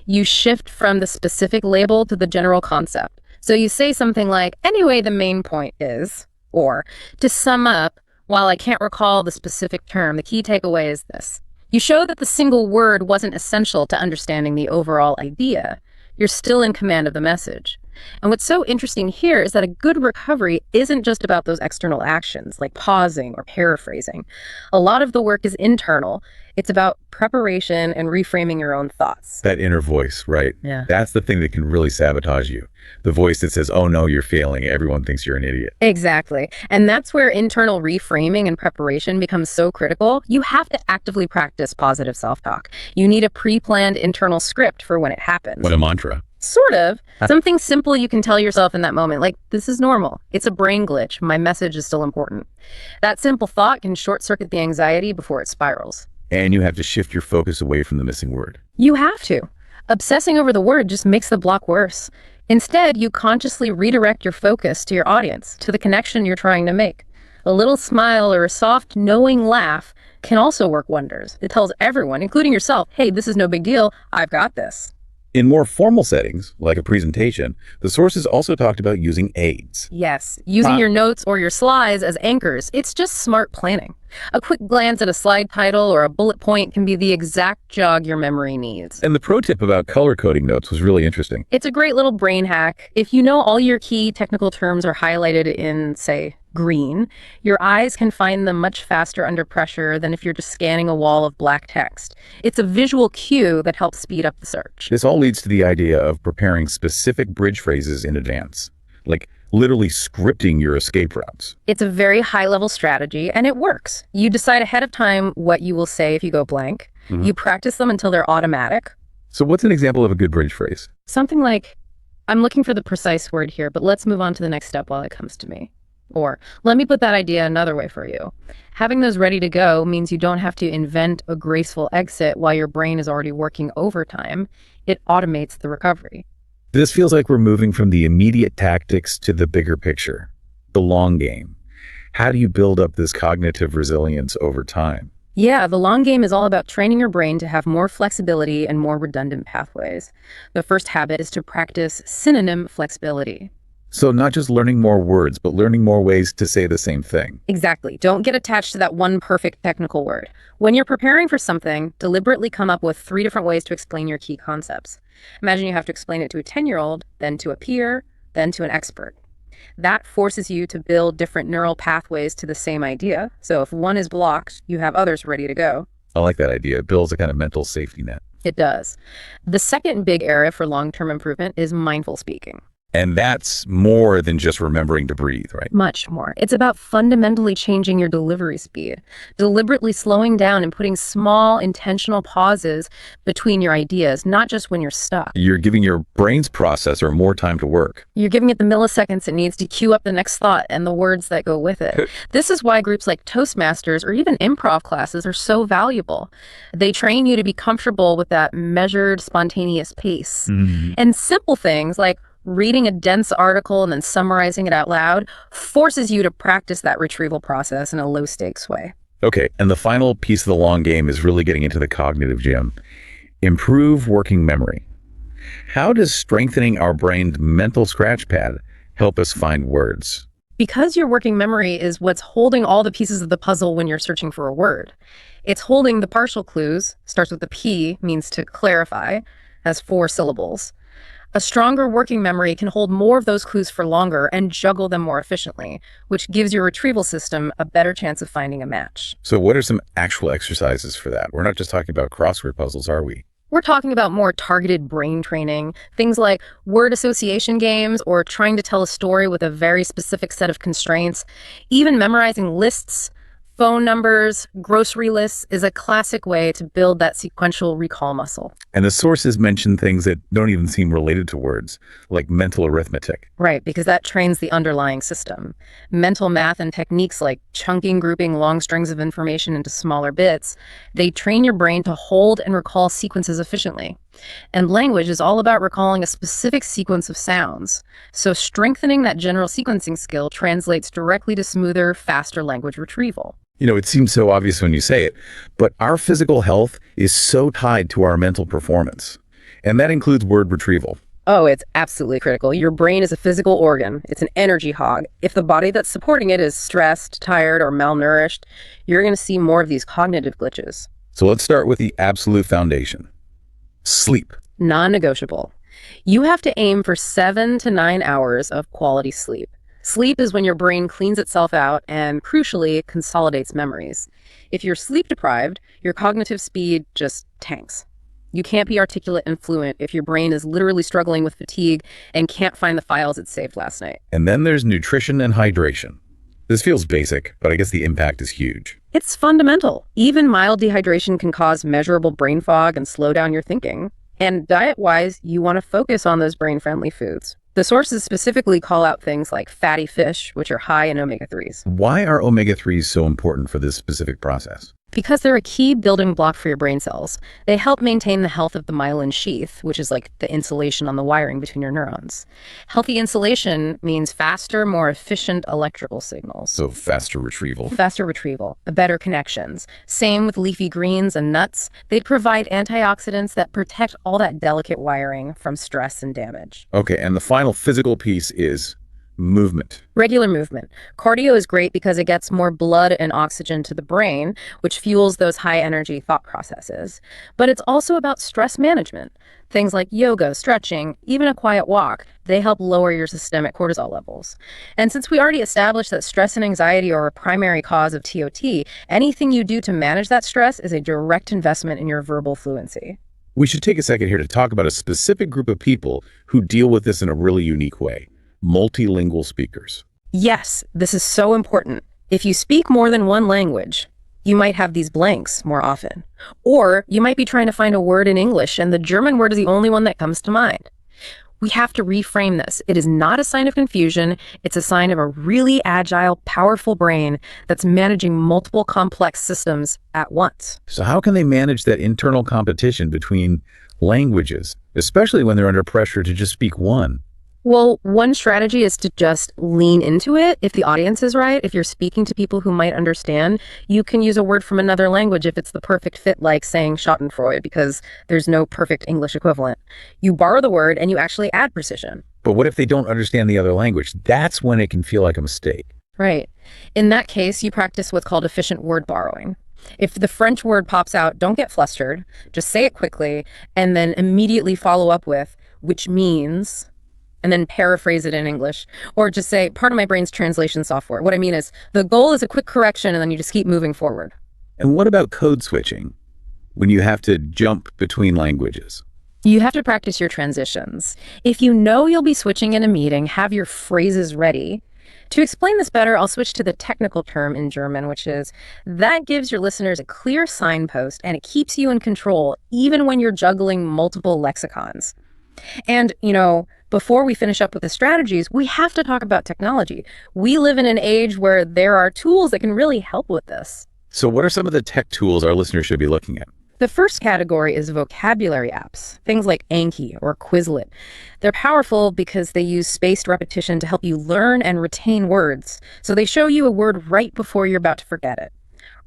You shift from the specific label to the general concept. So you say something like, anyway, the main point is, or to sum up, while I can't recall the specific term, the key takeaway is this. You show that the single word wasn't essential to understanding the overall idea. You're still in command of the message. And what's so interesting here is that a good recovery isn't just about those external actions like pausing or paraphrasing. A lot of the work is internal. It's about preparation and reframing your own thoughts. That inner voice, right? Yeah. That's the thing that can really sabotage you. The voice that says, oh no, you're failing. Everyone thinks you're an idiot. Exactly. And that's where internal reframing and preparation becomes so critical. You have to actively practice positive self-talk. You need a pre-planned internal script for when it happens. What a mantra. Sort of. Something simple you can tell yourself in that moment, like, this is normal. It's a brain glitch. My message is still important. That simple thought can short-circuit the anxiety before it spirals. And you have to shift your focus away from the missing word. You have to. Obsessing over the word just makes the block worse. Instead, you consciously redirect your focus to your audience, to the connection you're trying to make. A little smile or a soft, knowing laugh can also work wonders. It tells everyone, including yourself, hey, this is no big deal. I've got this. In more formal settings, like a presentation, the sources also talked about using aids. Yes, using your notes or your slides as anchors, it's just smart planning. A quick glance at a slide title or a bullet point can be the exact jog your memory needs. And the pro tip about color coding notes was really interesting. It's a great little brain hack. If you know all your key technical terms are highlighted in, say, green, your eyes can find them much faster under pressure than if you're just scanning a wall of black text. It's a visual cue that helps speed up the search. This all leads to the idea of preparing specific bridge phrases in advance, like literally scripting your escape routes. It's a very high-level strategy, and it works. You decide ahead of time what you will say if you go blank. You practice them until they're automatic. So what's an example of a good bridge phrase? Something like, I'm looking for the precise word here, but let's move on to the next step while it comes to me. Or, let me put that idea another way for you. Having those ready to go means you don't have to invent a graceful exit while your brain is already working overtime. It automates the recovery. This feels like we're moving from the immediate tactics to the bigger picture, the long game. How do you build up this cognitive resilience over time? Yeah, the long game is all about training your brain to have more flexibility and more redundant pathways. The first habit is to practice synonym flexibility. So not just learning more words, but learning more ways to say the same thing. Exactly. Don't get attached to that one perfect technical word. When you're preparing for something, deliberately come up with 3 different ways to explain your key concepts. Imagine you have to explain it to a 10-year-old, then to a peer, then to an expert. That forces you to build different neural pathways to the same idea. So if one is blocked, you have others ready to go. I like that idea. It builds a kind of mental safety net. It does. The second big area for long-term improvement is mindful speaking. And that's more than just remembering to breathe, right? Much more. It's about fundamentally changing your delivery speed, deliberately slowing down and putting small, intentional pauses between your ideas, not just when you're stuck. You're giving your brain's processor more time to work. You're giving it the milliseconds it needs to queue up the next thought and the words that go with it. This is why groups like Toastmasters or even improv classes are so valuable. They train you to be comfortable with that measured, spontaneous pace. And simple things like reading a dense article and then summarizing it out loud forces you to practice that retrieval process in a low-stakes way. Okay, and the final piece of the long game is really getting into the cognitive gym. Improve working memory. How does strengthening our brain's mental scratch pad help us find words? Because your working memory is what's holding all the pieces of the puzzle when you're searching for a word. It's holding the partial clues, starts with the P, means to clarify, has 4 syllables. A stronger working memory can hold more of those clues for longer and juggle them more efficiently, which gives your retrieval system a better chance of finding a match. So what are some actual exercises for that? We're not just talking about crossword puzzles, are we? We're talking about more targeted brain training, things like word association games or trying to tell a story with a very specific set of constraints. Even memorizing lists, phone numbers, grocery lists is a classic way to build that sequential recall muscle. And the sources mention things that don't even seem related to words, like mental arithmetic. Right, because that trains the underlying system. Mental math and techniques like chunking, grouping long strings of information into smaller bits, they train your brain to hold and recall sequences efficiently. And language is all about recalling a specific sequence of sounds. So strengthening that general sequencing skill translates directly to smoother, faster language retrieval. You know, it seems so obvious when you say it, but our physical health is so tied to our mental performance. And that includes word retrieval. Oh, it's absolutely critical. Your brain is a physical organ. It's an energy hog. If the body that's supporting it is stressed, tired, or malnourished, you're going to see more of these cognitive glitches. So let's start with the absolute foundation. Sleep. Non-negotiable. You have to aim for 7 to 9 hours of quality sleep. Sleep is when your brain cleans itself out and, crucially, consolidates memories. If you're sleep deprived, your cognitive speed just tanks. You can't be articulate and fluent if your brain is literally struggling with fatigue and can't find the files it saved last night. And then there's nutrition and hydration. This feels basic, but I guess the impact is huge. It's fundamental. Even mild dehydration can cause measurable brain fog and slow down your thinking. And diet-wise, you want to focus on those brain-friendly foods. The sources specifically call out things like fatty fish, which are high in omega-3s. Why are omega-3s so important for this specific process? Because they're a key building block for your brain cells. They help maintain the health of the myelin sheath, which is like the insulation on the wiring between your neurons. Healthy insulation means faster, more efficient electrical signals. So faster retrieval. Faster retrieval, better connections. Same with leafy greens and nuts. They provide antioxidants that protect all that delicate wiring from stress and damage. Okay, and the final physical piece is movement. Regular movement. Cardio is great because it gets more blood and oxygen to the brain, which fuels those high-energy thought processes. But it's also about stress management. Things like yoga, stretching, even a quiet walk, they help lower your systemic cortisol levels. And since we already established that stress and anxiety are a primary cause of TOT, anything you do to manage that stress is a direct investment in your verbal fluency. We should take a second here to talk about a specific group of people who deal with this in a really unique way. Multilingual speakers. Yes, this is so important. If you speak more than one language, you might have these blanks more often. Or you might be trying to find a word in English and the German word is the only one that comes to mind. We have to reframe this. It is not a sign of confusion. It's a sign of a really agile, powerful brain that's managing multiple complex systems at once. So how can they manage that internal competition between languages, especially when they're under pressure to just speak one? Well, one strategy is to just lean into it. If the audience is right, if you're speaking to people who might understand, you can use a word from another language if it's the perfect fit, like saying Schadenfreude, because there's no perfect English equivalent. You borrow the word and you actually add precision. But what if they don't understand the other language? That's when it can feel like a mistake. Right. In that case, you practice what's called efficient word borrowing. If the French word pops out, don't get flustered. Just say it quickly and then immediately follow up with, which means, and then paraphrase it in English, or just say, part of my brain's translation software. What I mean is, the goal is a quick correction, and then you just keep moving forward. And what about code switching, when you have to jump between languages? You have to practice your transitions. If you know you'll be switching in a meeting, have your phrases ready. To explain this better, I'll switch to the technical term in German, which is, that gives your listeners a clear signpost, and it keeps you in control, even when you're juggling multiple lexicons. And, before we finish up with the strategies, we have to talk about technology. We live in an age where there are tools that can really help with this. So what are some of the tech tools our listeners should be looking at? The first category is vocabulary apps, things like Anki or Quizlet. They're powerful because they use spaced repetition to help you learn and retain words. So they show you a word right before you're about to forget it.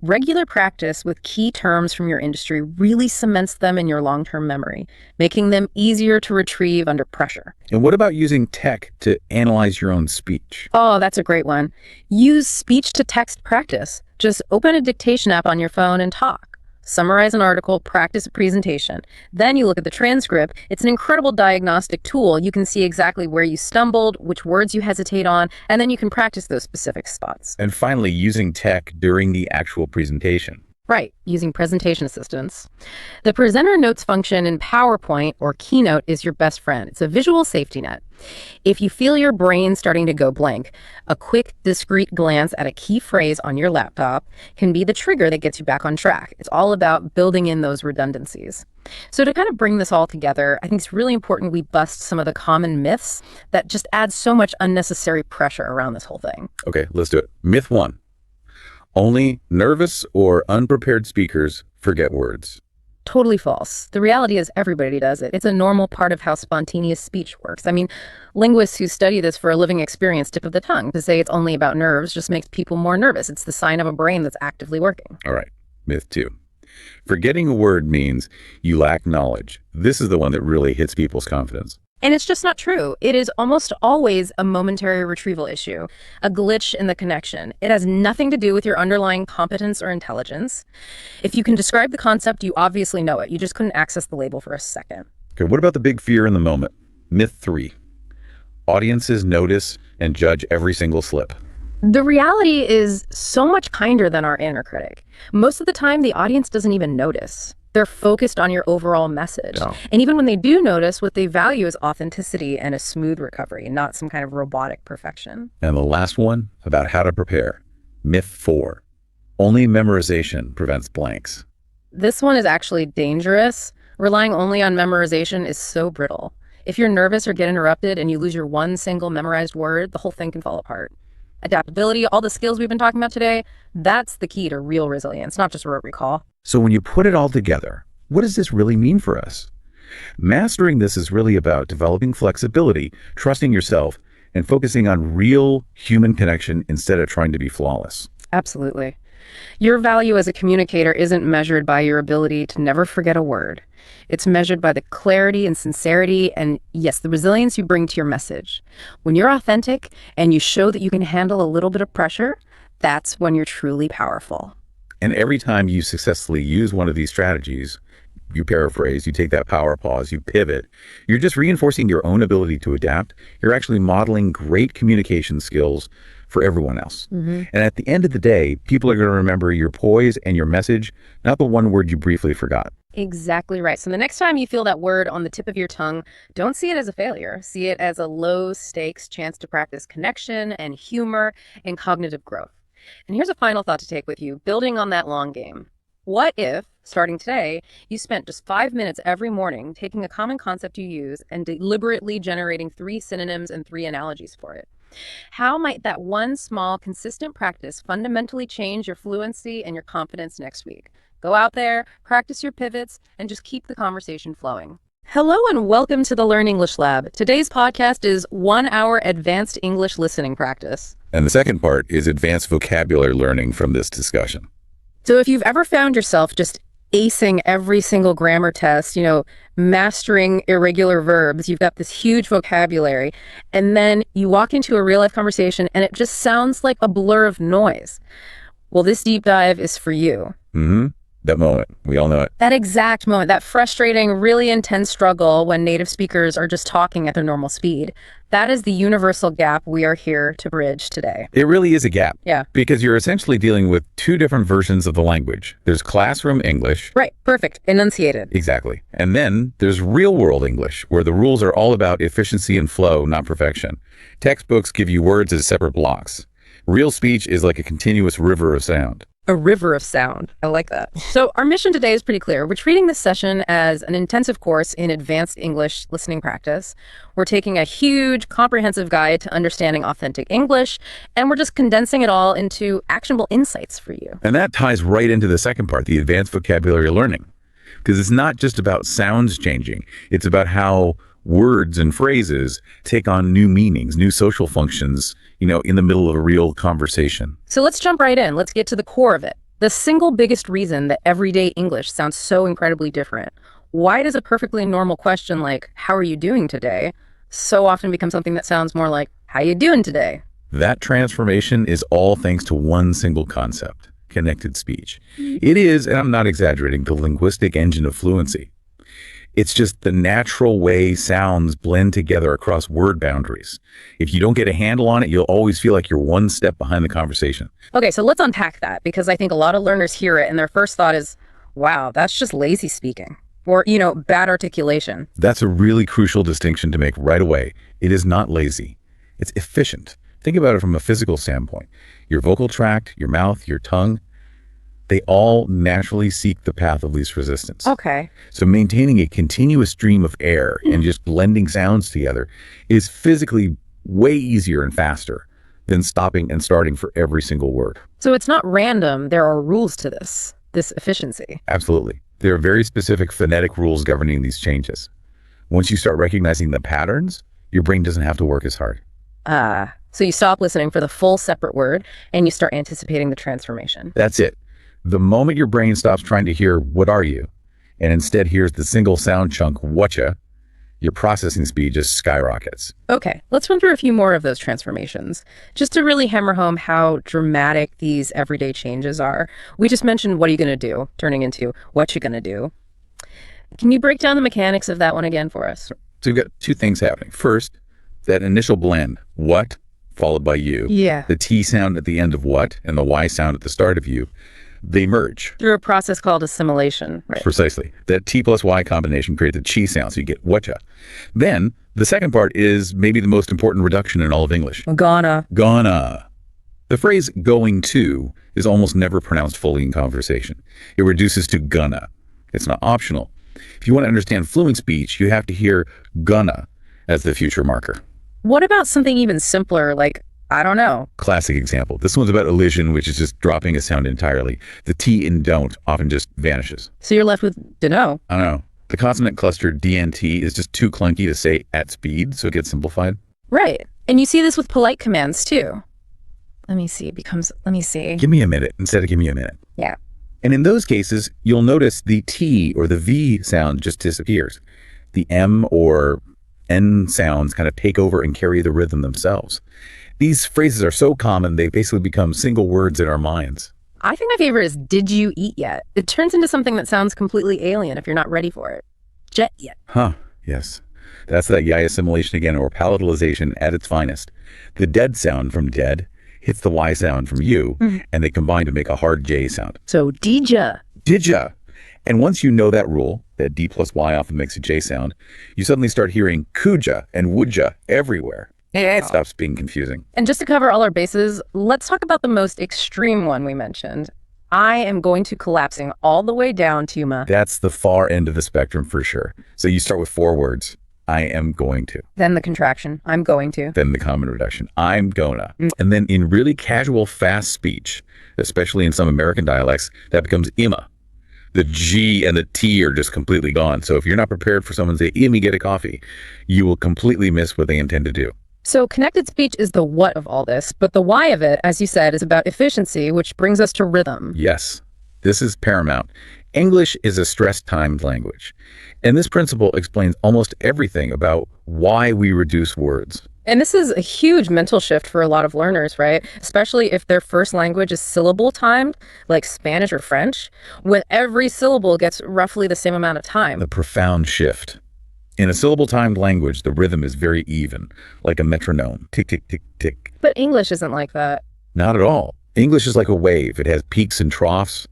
Regular practice with key terms from your industry really cements them in your long-term memory, making them easier to retrieve under pressure. And what about using tech to analyze your own speech? Oh, that's a great one. Use speech-to-text practice. Just open a dictation app on your phone and talk. Summarize an article, practice a presentation. Then you look at the transcript. It's an incredible diagnostic tool. You can see exactly where you stumbled, which words you hesitate on, and then you can practice those specific spots. And finally, using tech during the actual presentation. Right, using presentation assistance. The presenter notes function in PowerPoint or Keynote is your best friend. It's a visual safety net. If you feel your brain starting to go blank, a quick, discreet glance at a key phrase on your laptop can be the trigger that gets you back on track. It's all about building in those redundancies. So to kind of bring this all together, I think it's really important we bust some of the common myths that just add so much unnecessary pressure around this whole thing. Okay, let's do it. Myth 1. Only nervous or unprepared speakers forget words. Totally false. The reality is everybody does it. It's a normal part of how spontaneous speech works. I mean, linguists who study this for a living experience tip of the tongue. To say it's only about nerves just makes people more nervous. It's the sign of a brain that's actively working. All right, myth 2. Forgetting a word means you lack knowledge. This is the one that really hits people's confidence. And it's just not true. It is almost always a momentary retrieval issue, a glitch in the connection. It has nothing to do with your underlying competence or intelligence. If you can describe the concept, you obviously know it. You just couldn't access the label for a second. Okay, what about the big fear in the moment? Myth 3. Audiences notice and judge every single slip. The reality is so much kinder than our inner critic. Most of the time, the audience doesn't even notice. They're focused on your overall message. Oh. And even when they do notice, what they value is authenticity and a smooth recovery, not some kind of robotic perfection. And the last one, about how to prepare. Myth 4. Only memorization prevents blanks. This one is actually dangerous. Relying only on memorization is so brittle. If you're nervous or get interrupted and you lose your one single memorized word, the whole thing can fall apart. Adaptability, all the skills we've been talking about today, that's the key to real resilience, not just rote recall. So when you put it all together, what does this really mean for us? Mastering this is really about developing flexibility, trusting yourself, and focusing on real human connection instead of trying to be flawless. Absolutely. Your value as a communicator isn't measured by your ability to never forget a word. It's measured by the clarity and sincerity and, yes, the resilience you bring to your message. When you're authentic and you show that you can handle a little bit of pressure, that's when you're truly powerful. And every time you successfully use one of these strategies, you paraphrase, you take that power pause, you pivot, you're just reinforcing your own ability to adapt. You're actually modeling great communication skills for everyone else. And at the end of the day, people are going to remember your poise and your message, not the one word you briefly forgot. Exactly right. So the next time you feel that word on the tip of your tongue, don't see it as a failure. See it as a low-stakes chance to practice connection and humor and cognitive growth. And here's a final thought to take with you, building on that long game. What if, starting today, you spent just 5 minutes every morning taking a common concept you use and deliberately generating 3 synonyms and 3 analogies for it? How might that one small, consistent practice fundamentally change your fluency and your confidence next week? Go out there, practice your pivots, and just keep the conversation flowing. Hello and welcome to the Learn English Lab. Today's podcast is 1 hour advanced English listening practice. And the second part is advanced vocabulary learning from this discussion. So if you've ever found yourself just acing every single grammar test, mastering irregular verbs, you've got this huge vocabulary, and then you walk into a real life conversation and it just sounds like a blur of noise. Well, this deep dive is for you. That moment, we all know it. That exact moment, that frustrating, really intense struggle when native speakers are just talking at their normal speed. That is the universal gap we are here to bridge today. It really is a gap. Yeah. Because you're essentially dealing with 2 different versions of the language. There's classroom English. Right, perfect, enunciated. Exactly. And then there's real world English, where the rules are all about efficiency and flow, not perfection. Textbooks give you words as separate blocks. Real speech is like a continuous river of sound. A river of sound. I like that. So our mission today is pretty clear. We're treating this session as an intensive course in advanced English listening practice. We're taking a huge, comprehensive guide to understanding authentic English, and we're just condensing it all into actionable insights for you. And that ties right into the second part, the advanced vocabulary learning. Because it's not just about sounds changing. It's about how words and phrases take on new meanings, new social functions, in the middle of a real conversation. So let's jump right in. Let's get to the core of it. The single biggest reason that everyday English sounds so incredibly different. Why does a perfectly normal question like, how are you doing today, so often become something that sounds more like, how you doing today? That transformation is all thanks to one single concept, connected speech. It is, and I'm not exaggerating, the linguistic engine of fluency. It's just the natural way sounds blend together across word boundaries. If you don't get a handle on it, you'll always feel like you're one step behind the conversation. Okay, so let's unpack that, because I think a lot of learners hear it and their first thought is, wow, that's just lazy speaking, or, bad articulation. That's a really crucial distinction to make right away. It is not lazy. It's efficient. Think about it from a physical standpoint. Your vocal tract, your mouth, your tongue, they all naturally seek the path of least resistance. Okay. So maintaining a continuous stream of air and just blending sounds together is physically way easier and faster than stopping and starting for every single word. So it's not random. There are rules to this efficiency. Absolutely. There are very specific phonetic rules governing these changes. Once you start recognizing the patterns, your brain doesn't have to work as hard. So you stop listening for the full separate word and you start anticipating the transformation. That's it. The moment your brain stops trying to hear, what are you? And instead hears the single sound chunk, whatcha, your processing speed just skyrockets. Okay, let's run through a few more of those transformations, just to really hammer home how dramatic these everyday changes are. We just mentioned what are you going to do, turning into what you going to do. Can you break down the mechanics of that one again for us? So you've got two things happening. First, that initial blend, what, followed by you. Yeah. The T sound at the end of what and the Y sound at the start of you, they merge. Through a process called assimilation. Right. Precisely. That T plus Y combination creates a chi sound, so you get whatcha. Then, the second part is maybe the most important reduction in all of English. Gonna. Gonna. The phrase going to is almost never pronounced fully in conversation. It reduces to gonna. It's not optional. If you want to understand fluent speech, you have to hear gonna as the future marker. What about something even simpler, like, I don't know? Classic example. This one's about elision, which is just dropping a sound entirely. The T in don't often just vanishes. So you're left with dunno. I don't know. The consonant cluster DNT is just too clunky to say at speed, so it gets simplified. Right. And you see this with polite commands, too. Let me see. Give me a minute instead of give me a minute. Yeah. And in those cases, you'll notice the T or the V sound just disappears. The M or N sounds kind of take over and carry the rhythm themselves. These phrases are so common, they basically become single words in our minds. I think my favorite is, did you eat yet? It turns into something that sounds completely alien if you're not ready for it. Jet yet. Huh, yes. That's that Y assimilation again, or palatalization at its finest. The dead sound from dead hits the Y sound from you, and they combine to make a hard J sound. So, didja. Didja. And once you know that rule, that D plus Y often makes a J sound, you suddenly start hearing kuja and woodja everywhere. It stops being confusing. And just to cover all our bases, let's talk about the most extreme one we mentioned. I am going to collapsing all the way down to ma. That's the far end of the spectrum for sure. So you start with 4 words. I am going to. Then the contraction, I'm going to. Then the common reduction, I'm gonna. And then in really casual, fast speech, especially in some American dialects, that becomes imma. The G and the T are just completely gone. So if you're not prepared for someone to say, Immy, get a coffee, you will completely miss what they intend to do. So connected speech is the what of all this, but the why of it, as you said, is about efficiency, which brings us to rhythm. Yes, this is paramount. English is a stress-timed language, and this principle explains almost everything about why we reduce words. And this is a huge mental shift for a lot of learners, right? Especially if their first language is syllable timed, like Spanish or French, when every syllable gets roughly the same amount of time. A profound shift. In a syllable-timed language, the rhythm is very even, like a metronome. Tick, tick, tick, tick. But English isn't like that. Not at all. English is like a wave. It has peaks and troughs.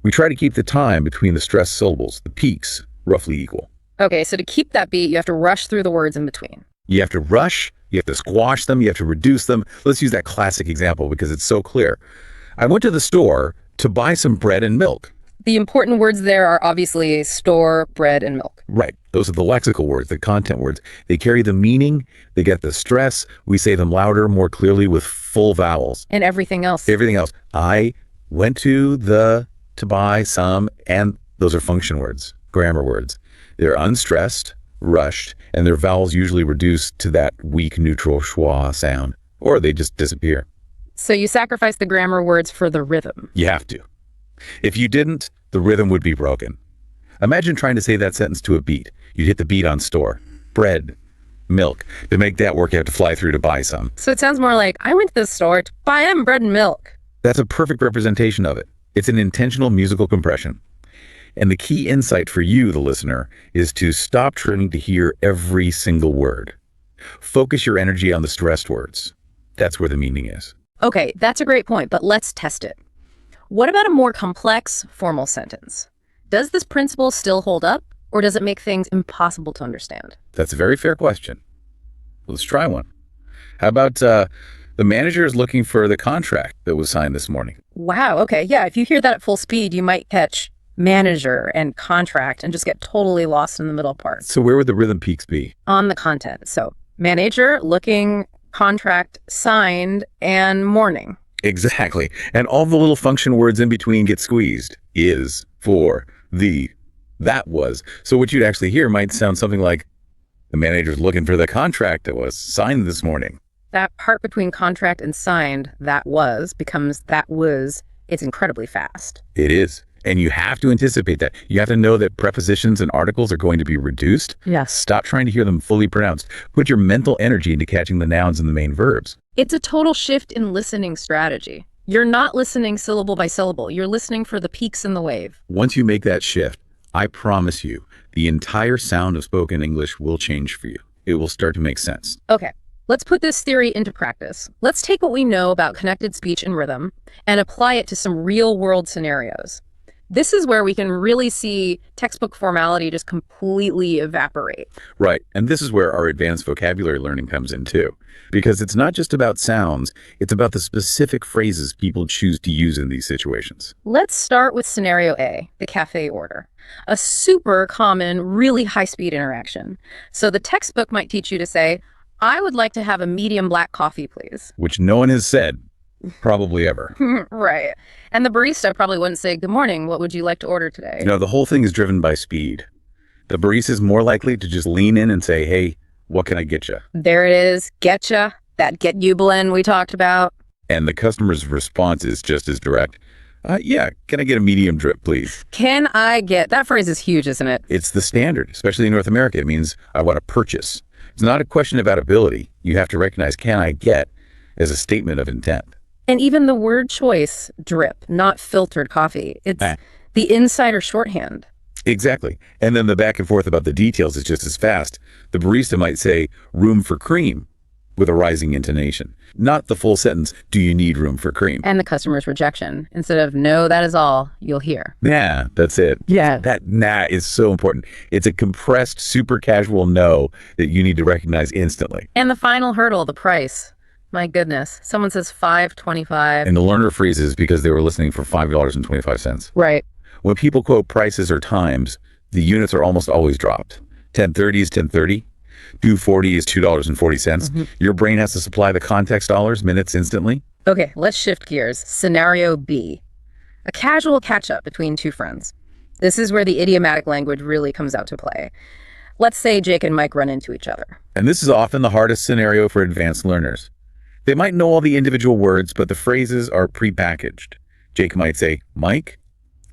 We try to keep the time between the stressed syllables, the peaks, roughly equal. Okay, so to keep that beat, you have to rush through the words in between. You have to rush, you have to squash them, you have to reduce them. Let's use that classic example because it's so clear. I went to the store to buy some bread and milk. The important words there are obviously store, bread, and milk. Right. Those are the lexical words, the content words. They carry the meaning, they get the stress. We say them louder, more clearly with full vowels. And everything else. Everything else. I went to buy some, and those are function words, grammar words. They're unstressed, rushed, and their vowels usually reduced to that weak neutral schwa sound, or they just disappear. So you sacrifice the grammar words for the rhythm. You have to. If you didn't, the rhythm would be broken. Imagine trying to say that sentence to a beat. You'd hit the beat on store, bread, milk. To make that work, you have to fly through to buy some. So it sounds more like, I went to the store to buy them bread and milk. That's a perfect representation of it. It's an intentional musical compression. And the key insight for you, the listener, is to stop trying to hear every single word. Focus your energy on the stressed words. That's where the meaning is. Okay, that's a great point, but let's test it. What about a more complex formal sentence? Does this principle still hold up, or does it make things impossible to understand? That's a very fair question. Let's try one. How about the manager is looking for the contract that was signed this morning? Wow, okay, yeah, if you hear that at full speed, you might catch manager and contract and just get totally lost in the middle parts. So where would the rhythm peaks be? On the content. So manager, looking, contract, signed, and morning. Exactly. And all the little function words in between get squeezed. Is, for, the, that was. So what you'd actually hear might sound something like, the manager's looking for the contract that was signed this morning. That part between contract and signed, that was, becomes that was. It's incredibly fast. It is. And you have to anticipate that. You have to know that prepositions and articles are going to be reduced. Yes. Stop trying to hear them fully pronounced. Put your mental energy into catching the nouns and the main verbs. It's a total shift in listening strategy. You're not listening syllable by syllable. You're listening for the peaks in the wave. Once you make that shift, I promise you, the entire sound of spoken English will change for you. It will start to make sense. Okay, let's put this theory into practice. Let's take what we know about connected speech and rhythm and apply it to some real-world scenarios. This is where we can really see textbook formality just completely evaporate. Right, and this is where our advanced vocabulary learning comes in too. Because it's not just about sounds, it's about the specific phrases people choose to use in these situations. Let's start with scenario A, the cafe order. A super common, really high-speed interaction. So the textbook might teach you to say, "I would like to have a medium black coffee, please." Which no one has said, probably ever. Right. And the barista probably wouldn't say, "Good morning, what would you like to order today?" You know, the whole thing is driven by speed. The barista is more likely to just lean in and say, "Hey, what can I get you?" There it is, getcha, that get you blend we talked about. And the customer's response is just as direct. Yeah, can I get a medium drip, please? Can I get, that phrase is huge, isn't it? It's the standard, especially in North America. It means I want to purchase. It's not a question about ability. You have to recognize can I get as a statement of intent. And even the word choice, drip, not filtered coffee. It's the insider shorthand. Exactly. And then the back and forth about the details is just as fast. The barista might say, "room for cream," with a rising intonation. Not the full sentence, "Do you need room for cream?" And the customer's rejection. Instead of "no, that is all," you'll hear. Yeah, that's it. Yeah. That "nah" is so important. It's a compressed, super casual no that you need to recognize instantly. And the final hurdle, the price. My goodness. Someone says $5.25. And the learner freezes because they were listening for $5.25. Right. When people quote prices or times, the units are almost always dropped. 1030 is 1030. 240 is $2.40. Your brain has to supply the context dollars, minutes instantly. Okay, let's shift gears. Scenario B. A casual catch-up between two friends. This is where the idiomatic language really comes out to play. Let's say Jake and Mike run into each other. And this is often the hardest scenario for advanced learners. They might know all the individual words, but the phrases are prepackaged. Jake might say, "Mike,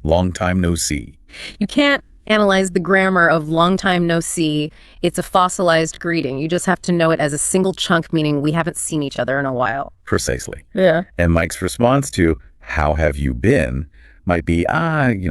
long time no see." You can't analyze the grammar of long time no see. It's a fossilized greeting. You just have to know it as a single chunk, meaning we haven't seen each other in a while. Precisely. Yeah. And Mike's response to "how have you been" might be,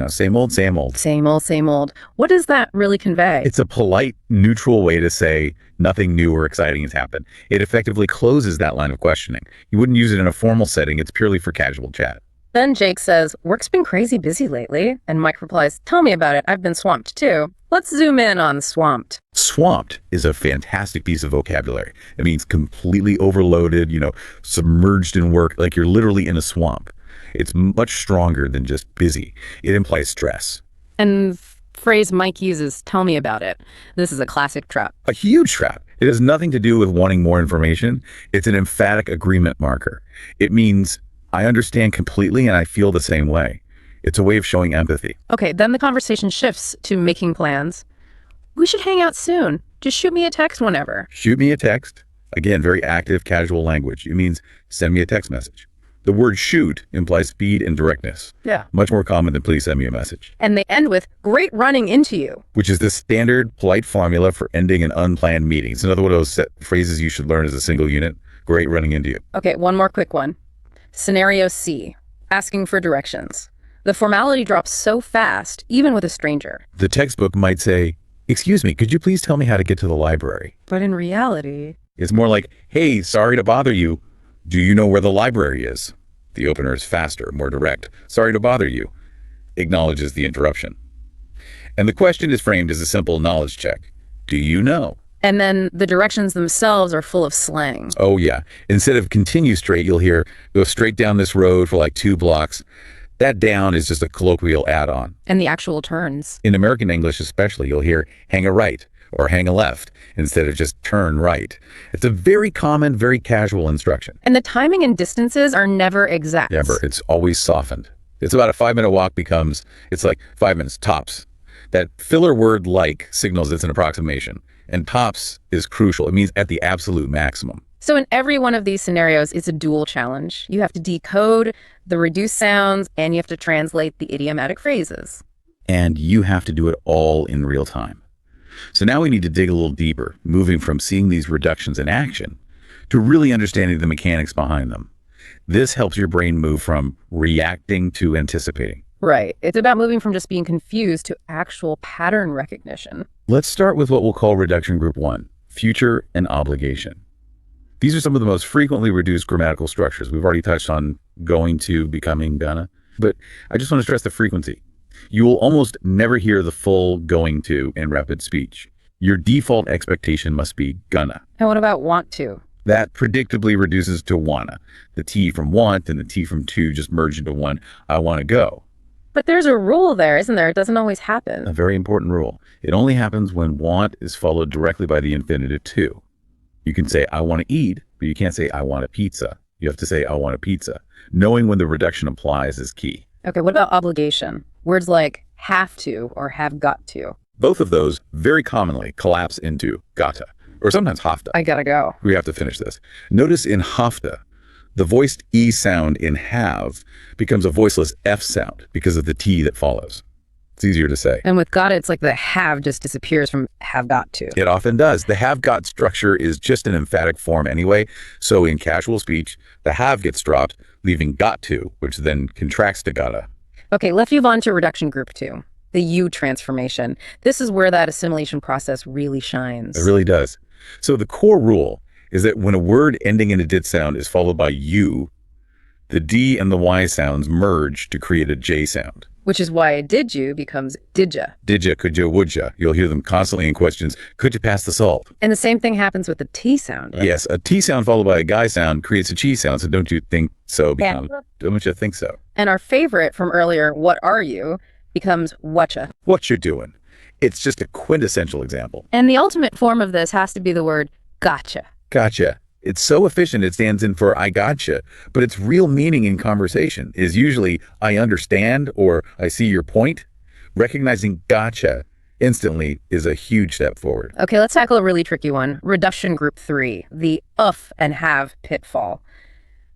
same old, same old. Same old, same old. What does that really convey? It's a polite, neutral way to say nothing new or exciting has happened. It effectively closes that line of questioning. You wouldn't use it in a formal setting. It's purely for casual chat. Then Jake says, "Work's been crazy busy lately." And Mike replies, "Tell me about it. I've been swamped too." Let's zoom in on swamped. Swamped is a fantastic piece of vocabulary. It means completely overloaded, submerged in work, like you're literally in a swamp. It's much stronger than just busy. It implies stress. And phrase Mike uses, "tell me about it." This is a classic trap. A huge trap. It has nothing to do with wanting more information. It's an emphatic agreement marker. It means I understand completely and I feel the same way. It's a way of showing empathy. Okay, then the conversation shifts to making plans. "We should hang out soon. Just shoot me a text whenever." Shoot me a text. Again, very active, casual language. It means send me a text message. The word shoot implies speed and directness. Yeah. Much more common than please send me a message. And they end with "great running into you." Which is the standard polite formula for ending an unplanned meeting. It's another one of those phrases you should learn as a single unit. Great running into you. Okay, one more quick one. Scenario C, asking for directions. The formality drops so fast, even with a stranger. The textbook might say, "Excuse me, could you please tell me how to get to the library?" But in reality, it's more like, "Hey, sorry to bother you. Do you know where the library is?" The opener is faster, more direct. "Sorry to bother you." Acknowledges the interruption. And the question is framed as a simple knowledge check. Do you know? And then the directions themselves are full of slang. Oh, yeah. Instead of "continue straight," you'll hear "go straight down this road for like 2 blocks. That "down" is just a colloquial add-on. And the actual turns. In American English especially, you'll hear "hang a right" or "hang a left" instead of just "turn right." It's a very common, very casual instruction. And the timing and distances are never exact. Never. It's always softened. It's about a 5-minute walk it's like 5 minutes tops. That filler word "like" signals it's an approximation. And tops is crucial. It means at the absolute maximum. So in every one of these scenarios, it's a dual challenge. You have to decode the reduced sounds, and you have to translate the idiomatic phrases. And you have to do it all in real time. So now we need to dig a little deeper, moving from seeing these reductions in action to really understanding the mechanics behind them. This helps your brain move from reacting to anticipating. Right. It's about moving from just being confused to actual pattern recognition. Let's start with what we'll call reduction group 1, future and obligation. These are some of the most frequently reduced grammatical structures. We've already touched on going to, becoming, gonna, but I just want to stress the frequency. You will almost never hear the full going to in rapid speech. Your default expectation must be gonna. And what about want to? That predictably reduces to wanna. The T from want and the T from to just merge into one, I want to go. But there's a rule there, isn't there? It doesn't always happen. A very important rule. It only happens when want is followed directly by the infinitive to. You can say, I want to eat, but you can't say, I want a pizza. You have to say, I want a pizza. Knowing when the reduction applies is key. Okay, what about obligation? Words like have to or have got to. Both of those very commonly collapse into gotta, or sometimes hafta. I gotta go. We have to finish this. Notice in hafta, the voiced E sound in have becomes a voiceless F sound because of the T that follows. It's easier to say. And with gotta, it's like the have just disappears from have got to. It often does. The have got structure is just an emphatic form anyway. So in casual speech, the have gets dropped, leaving got to, which then contracts to gotta. Okay, let's move on to reduction group 2, the U transformation. This is where that assimilation process really shines. It really does. So the core rule is that when a word ending in a did sound is followed by U, the D and the Y sounds merge to create a J sound. Which is why did you becomes didja. Didja, coulda, woulda. You'll hear them constantly in questions. Could you pass the salt? And the same thing happens with the T sound, right? Yes, a T sound followed by a guy sound creates a chi sound. So don't you think so? Yeah. Don't you think so? And our favorite from earlier, what are you, becomes whatcha. What you're doing. It's just a quintessential example. And the ultimate form of this has to be the word gotcha. Gotcha. It's so efficient it stands in for I gotcha, but its real meaning in conversation is usually I understand or I see your point. Recognizing gotcha instantly is a huge step forward. Okay, let's tackle a really tricky one. Reduction group 3, the and have pitfall.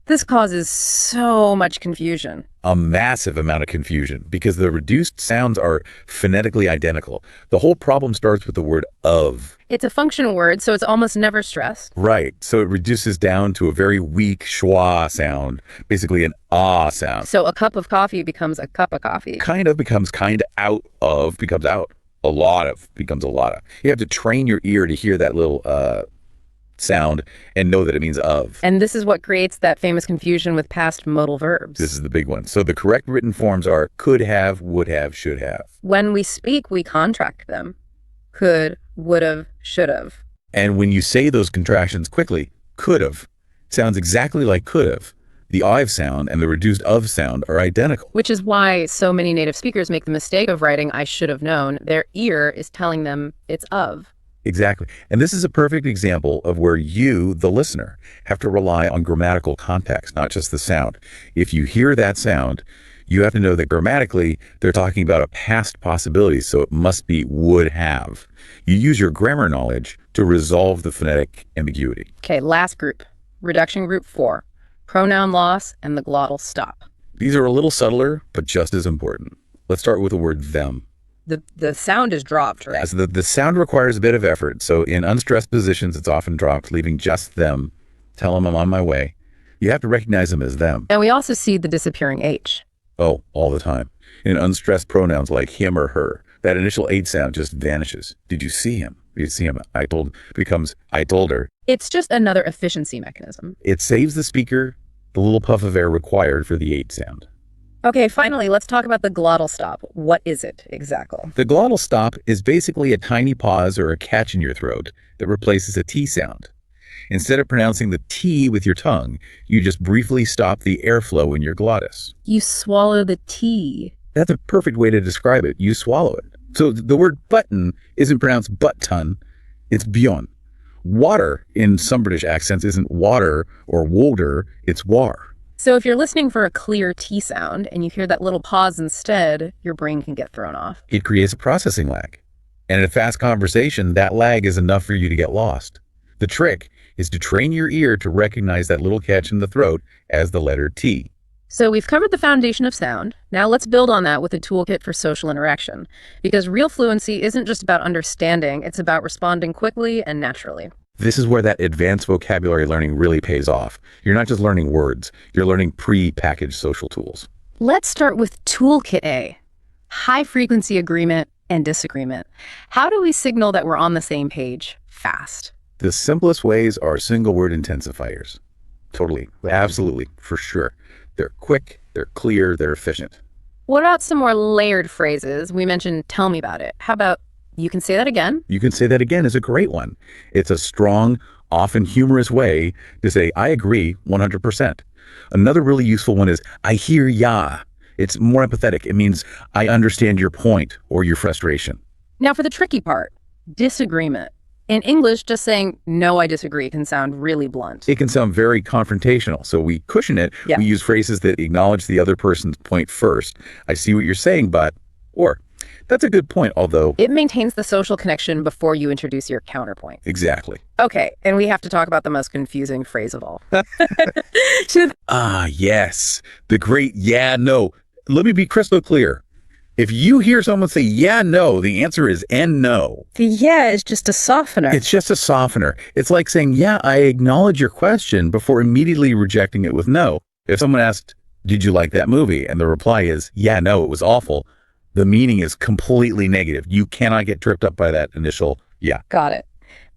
This causes so much confusion. A massive amount of confusion because the reduced sounds are phonetically identical. The whole problem starts with the word of. It's a function word, so it's almost never stressed. Right. So it reduces down to a very weak schwa sound, basically an ah sound. So a cup of coffee becomes a cup of coffee. Kind of becomes kind out of becomes out. A lot of becomes a lot of. You have to train your ear to hear that little sound and know that it means of. And this is what creates that famous confusion with past modal verbs. This is the big one. So the correct written forms are could have, would have, should have. When we speak, we contract them. Could, would have, should have. And when you say those contractions quickly, could have sounds exactly like could have. The I've sound and the reduced of sound are identical. Which is why so many native speakers make the mistake of writing I should have known. Their ear is telling them it's of. Exactly. And this is a perfect example of where you, the listener, have to rely on grammatical context, not just the sound. If you hear that sound, you have to know that grammatically, they're talking about a past possibility, so it must be would have. You use your grammar knowledge to resolve the phonetic ambiguity. Okay, last group. Reduction group 4. Pronoun loss and the glottal stop. These are a little subtler, but just as important. Let's start with the word them. The sound is dropped, right? As the sound requires a bit of effort, so in unstressed positions, it's often dropped, leaving just them. Tell them I'm on my way. You have to recognize them as them. And we also see the disappearing H. Oh, all the time. In unstressed pronouns like him or her, that initial H sound just vanishes. Did you see him? Did you see him? Becomes I told her. It's just another efficiency mechanism. It saves the speaker the little puff of air required for the H sound. Okay, finally, let's talk about the glottal stop. What is it exactly? The glottal stop is basically a tiny pause or a catch in your throat that replaces a T sound. Instead of pronouncing the T with your tongue, you just briefly stop the airflow in your glottis. You swallow the T. That's a perfect way to describe it. You swallow it. So the word button isn't pronounced button, it's bjorn. Water in some British accents isn't water or wolder, it's war. So if you're listening for a clear T sound and you hear that little pause instead, your brain can get thrown off. It creates a processing lag. And in a fast conversation, that lag is enough for you to get lost. The trick is to train your ear to recognize that little catch in the throat as the letter T. So we've covered the foundation of sound. Now let's build on that with a toolkit for social interaction. Because real fluency isn't just about understanding, it's about responding quickly and naturally. This is where that advanced vocabulary learning really pays off. You're not just learning words, you're learning pre-packaged social tools. Let's start with Toolkit A, high-frequency agreement and disagreement. How do we signal that we're on the same page fast? The simplest ways are single-word intensifiers. Totally. Absolutely. For sure. They're quick, they're clear, they're efficient. What about some more layered phrases? We mentioned tell me about it. How about you can say that again? You can say that again is a great one. It's a strong, often humorous way to say, I agree 100%. Another really useful one is, I hear ya. It's more empathetic. It means, I understand your point or your frustration. Now for the tricky part, disagreement. In English, just saying, no, I disagree can sound really blunt. It can sound very confrontational. So we cushion it. Yeah. We use phrases that acknowledge the other person's point first. I see what you're saying, but, or, that's a good point, although... It maintains the social connection before you introduce your counterpoint. Exactly. Okay, and we have to talk about the most confusing phrase of all. Yes. The great yeah, no. Let me be crystal clear. If you hear someone say yeah, no, the answer is and no. The yeah is just a softener. It's just a softener. It's like saying, yeah, I acknowledge your question before immediately rejecting it with no. If someone asked, did you like that movie? And the reply is, yeah, no, it was awful. The meaning is completely negative. You cannot get tripped up by that initial yeah. Got it.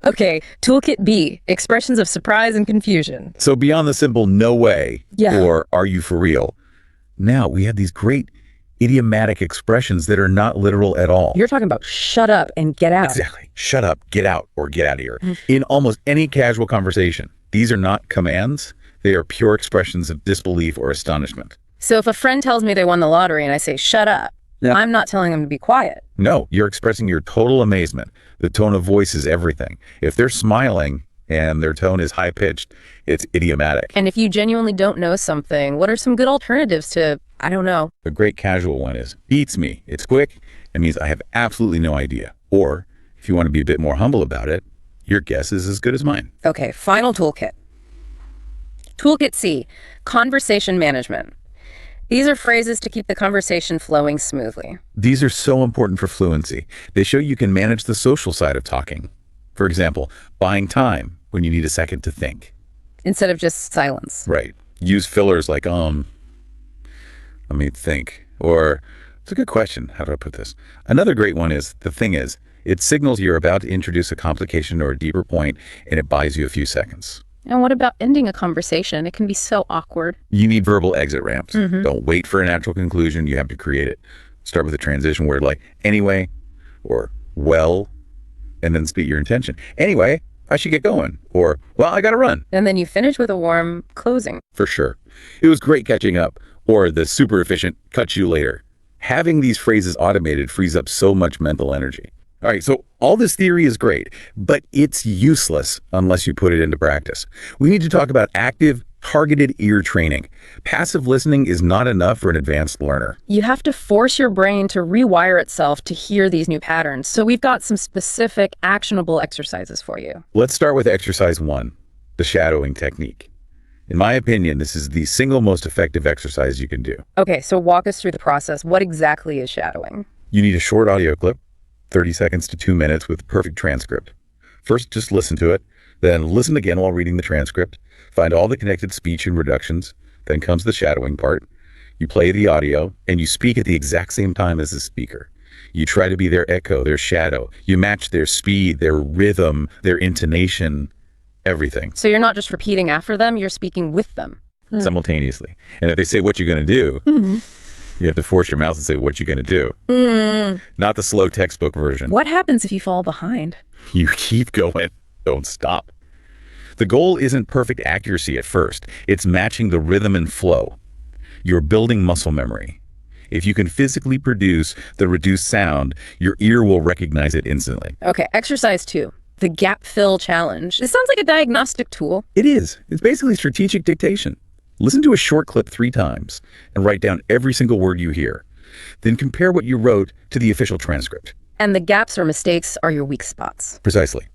Okay, Toolkit B, expressions of surprise and confusion. So beyond the simple no way or are you for real? Now we have these great idiomatic expressions that are not literal at all. You're talking about shut up and get out. Exactly. Shut up, get out, or get out of here. In almost any casual conversation, these are not commands. They are pure expressions of disbelief or astonishment. So if a friend tells me they won the lottery and I say, shut up, I'm not telling them to be quiet. No, you're expressing your total amazement. The tone of voice is everything. If they're smiling and their tone is high-pitched, it's idiomatic. And if you genuinely don't know something, what are some good alternatives to, I don't know? A great casual one is, beats me. It's quick. It means I have absolutely no idea. Or, if you want to be a bit more humble about it, your guess is as good as mine. Okay, final toolkit. Toolkit C, conversation management. These are phrases to keep the conversation flowing smoothly. These are so important for fluency. They show you can manage the social side of talking. For example, buying time when you need a second to think. Instead of just silence. Right. Use fillers like, let me think. Or, it's a good question. How do I put this? Another great one is, the thing is, it signals you're about to introduce a complication or a deeper point, and it buys you a few seconds. And what about ending a conversation? It can be so awkward. You need verbal exit ramps. Don't wait for a natural conclusion. You have to create it. Start with a transition word like anyway or well, and then speak your intention. Anyway, I should get going. Or, well, I got to run. And then you finish with a warm closing. For sure. It was great catching up. Or the super efficient catch you later. Having these phrases automated frees up so much mental energy. All right, so all this theory is great, but it's useless unless you put it into practice. We need to talk about active, targeted ear training. Passive listening is not enough for an advanced learner. You have to force your brain to rewire itself to hear these new patterns. So we've got some specific, actionable exercises for you. Let's start with exercise 1, the shadowing technique. In my opinion, this is the single most effective exercise you can do. Okay, so walk us through the process. What exactly is shadowing? You need a short audio clip, 30 seconds to 2 minutes with perfect transcript. First, just listen to it, then listen again while reading the transcript. Find all the connected speech and reductions. Then comes the shadowing part. You play the audio, and you speak at the exact same time as the speaker. You try to be their echo, their shadow. You match their speed, their rhythm, their intonation, everything. So you're not just repeating after them, you're speaking with them. Simultaneously. And if they say what you're going to do, you have to force your mouth and say what you're going to do. Not the slow textbook version. What happens if you fall behind? You keep going. Don't stop. The goal isn't perfect accuracy at first. It's matching the rhythm and flow. You're building muscle memory. If you can physically produce the reduced sound, your ear will recognize it instantly. Okay, exercise 2, the gap fill challenge. This sounds like a diagnostic tool. It is. It's basically strategic dictation. Listen to a short clip 3 times and write down every single word you hear. Then compare what you wrote to the official transcript. And the gaps or mistakes are your weak spots. Precisely.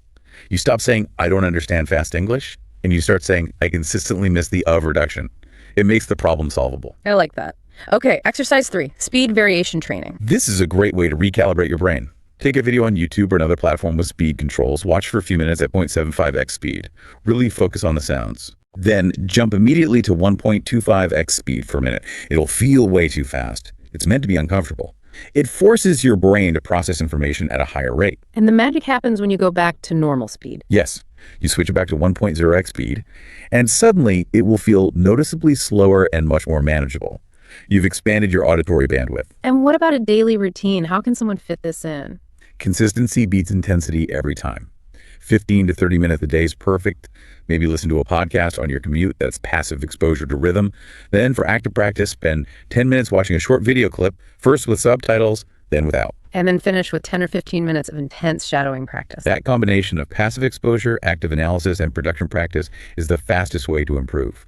You stop saying, I don't understand fast English, and you start saying, I consistently miss the of reduction. It makes the problem solvable. I like that. Okay, exercise 3, speed variation training. This is a great way to recalibrate your brain. Take a video on YouTube or another platform with speed controls. Watch for a few minutes at 0.75x speed. Really focus on the sounds. Then jump immediately to 1.25x speed per minute. It'll feel way too fast. It's meant to be uncomfortable. It forces your brain to process information at a higher rate. And the magic happens when you go back to normal speed. Yes, you switch it back to 1.0x speed, and suddenly it will feel noticeably slower and much more manageable. You've expanded your auditory bandwidth. And what about a daily routine? How can someone fit this in? Consistency beats intensity every time. 15 to 30 minutes a day is perfect. Maybe listen to a podcast on your commute. That's passive exposure to rhythm. Then for active practice, spend 10 minutes watching a short video clip, first with subtitles, then without. And then finish with 10 or 15 minutes of intense shadowing practice. That combination of passive exposure, active analysis, and production practice is the fastest way to improve.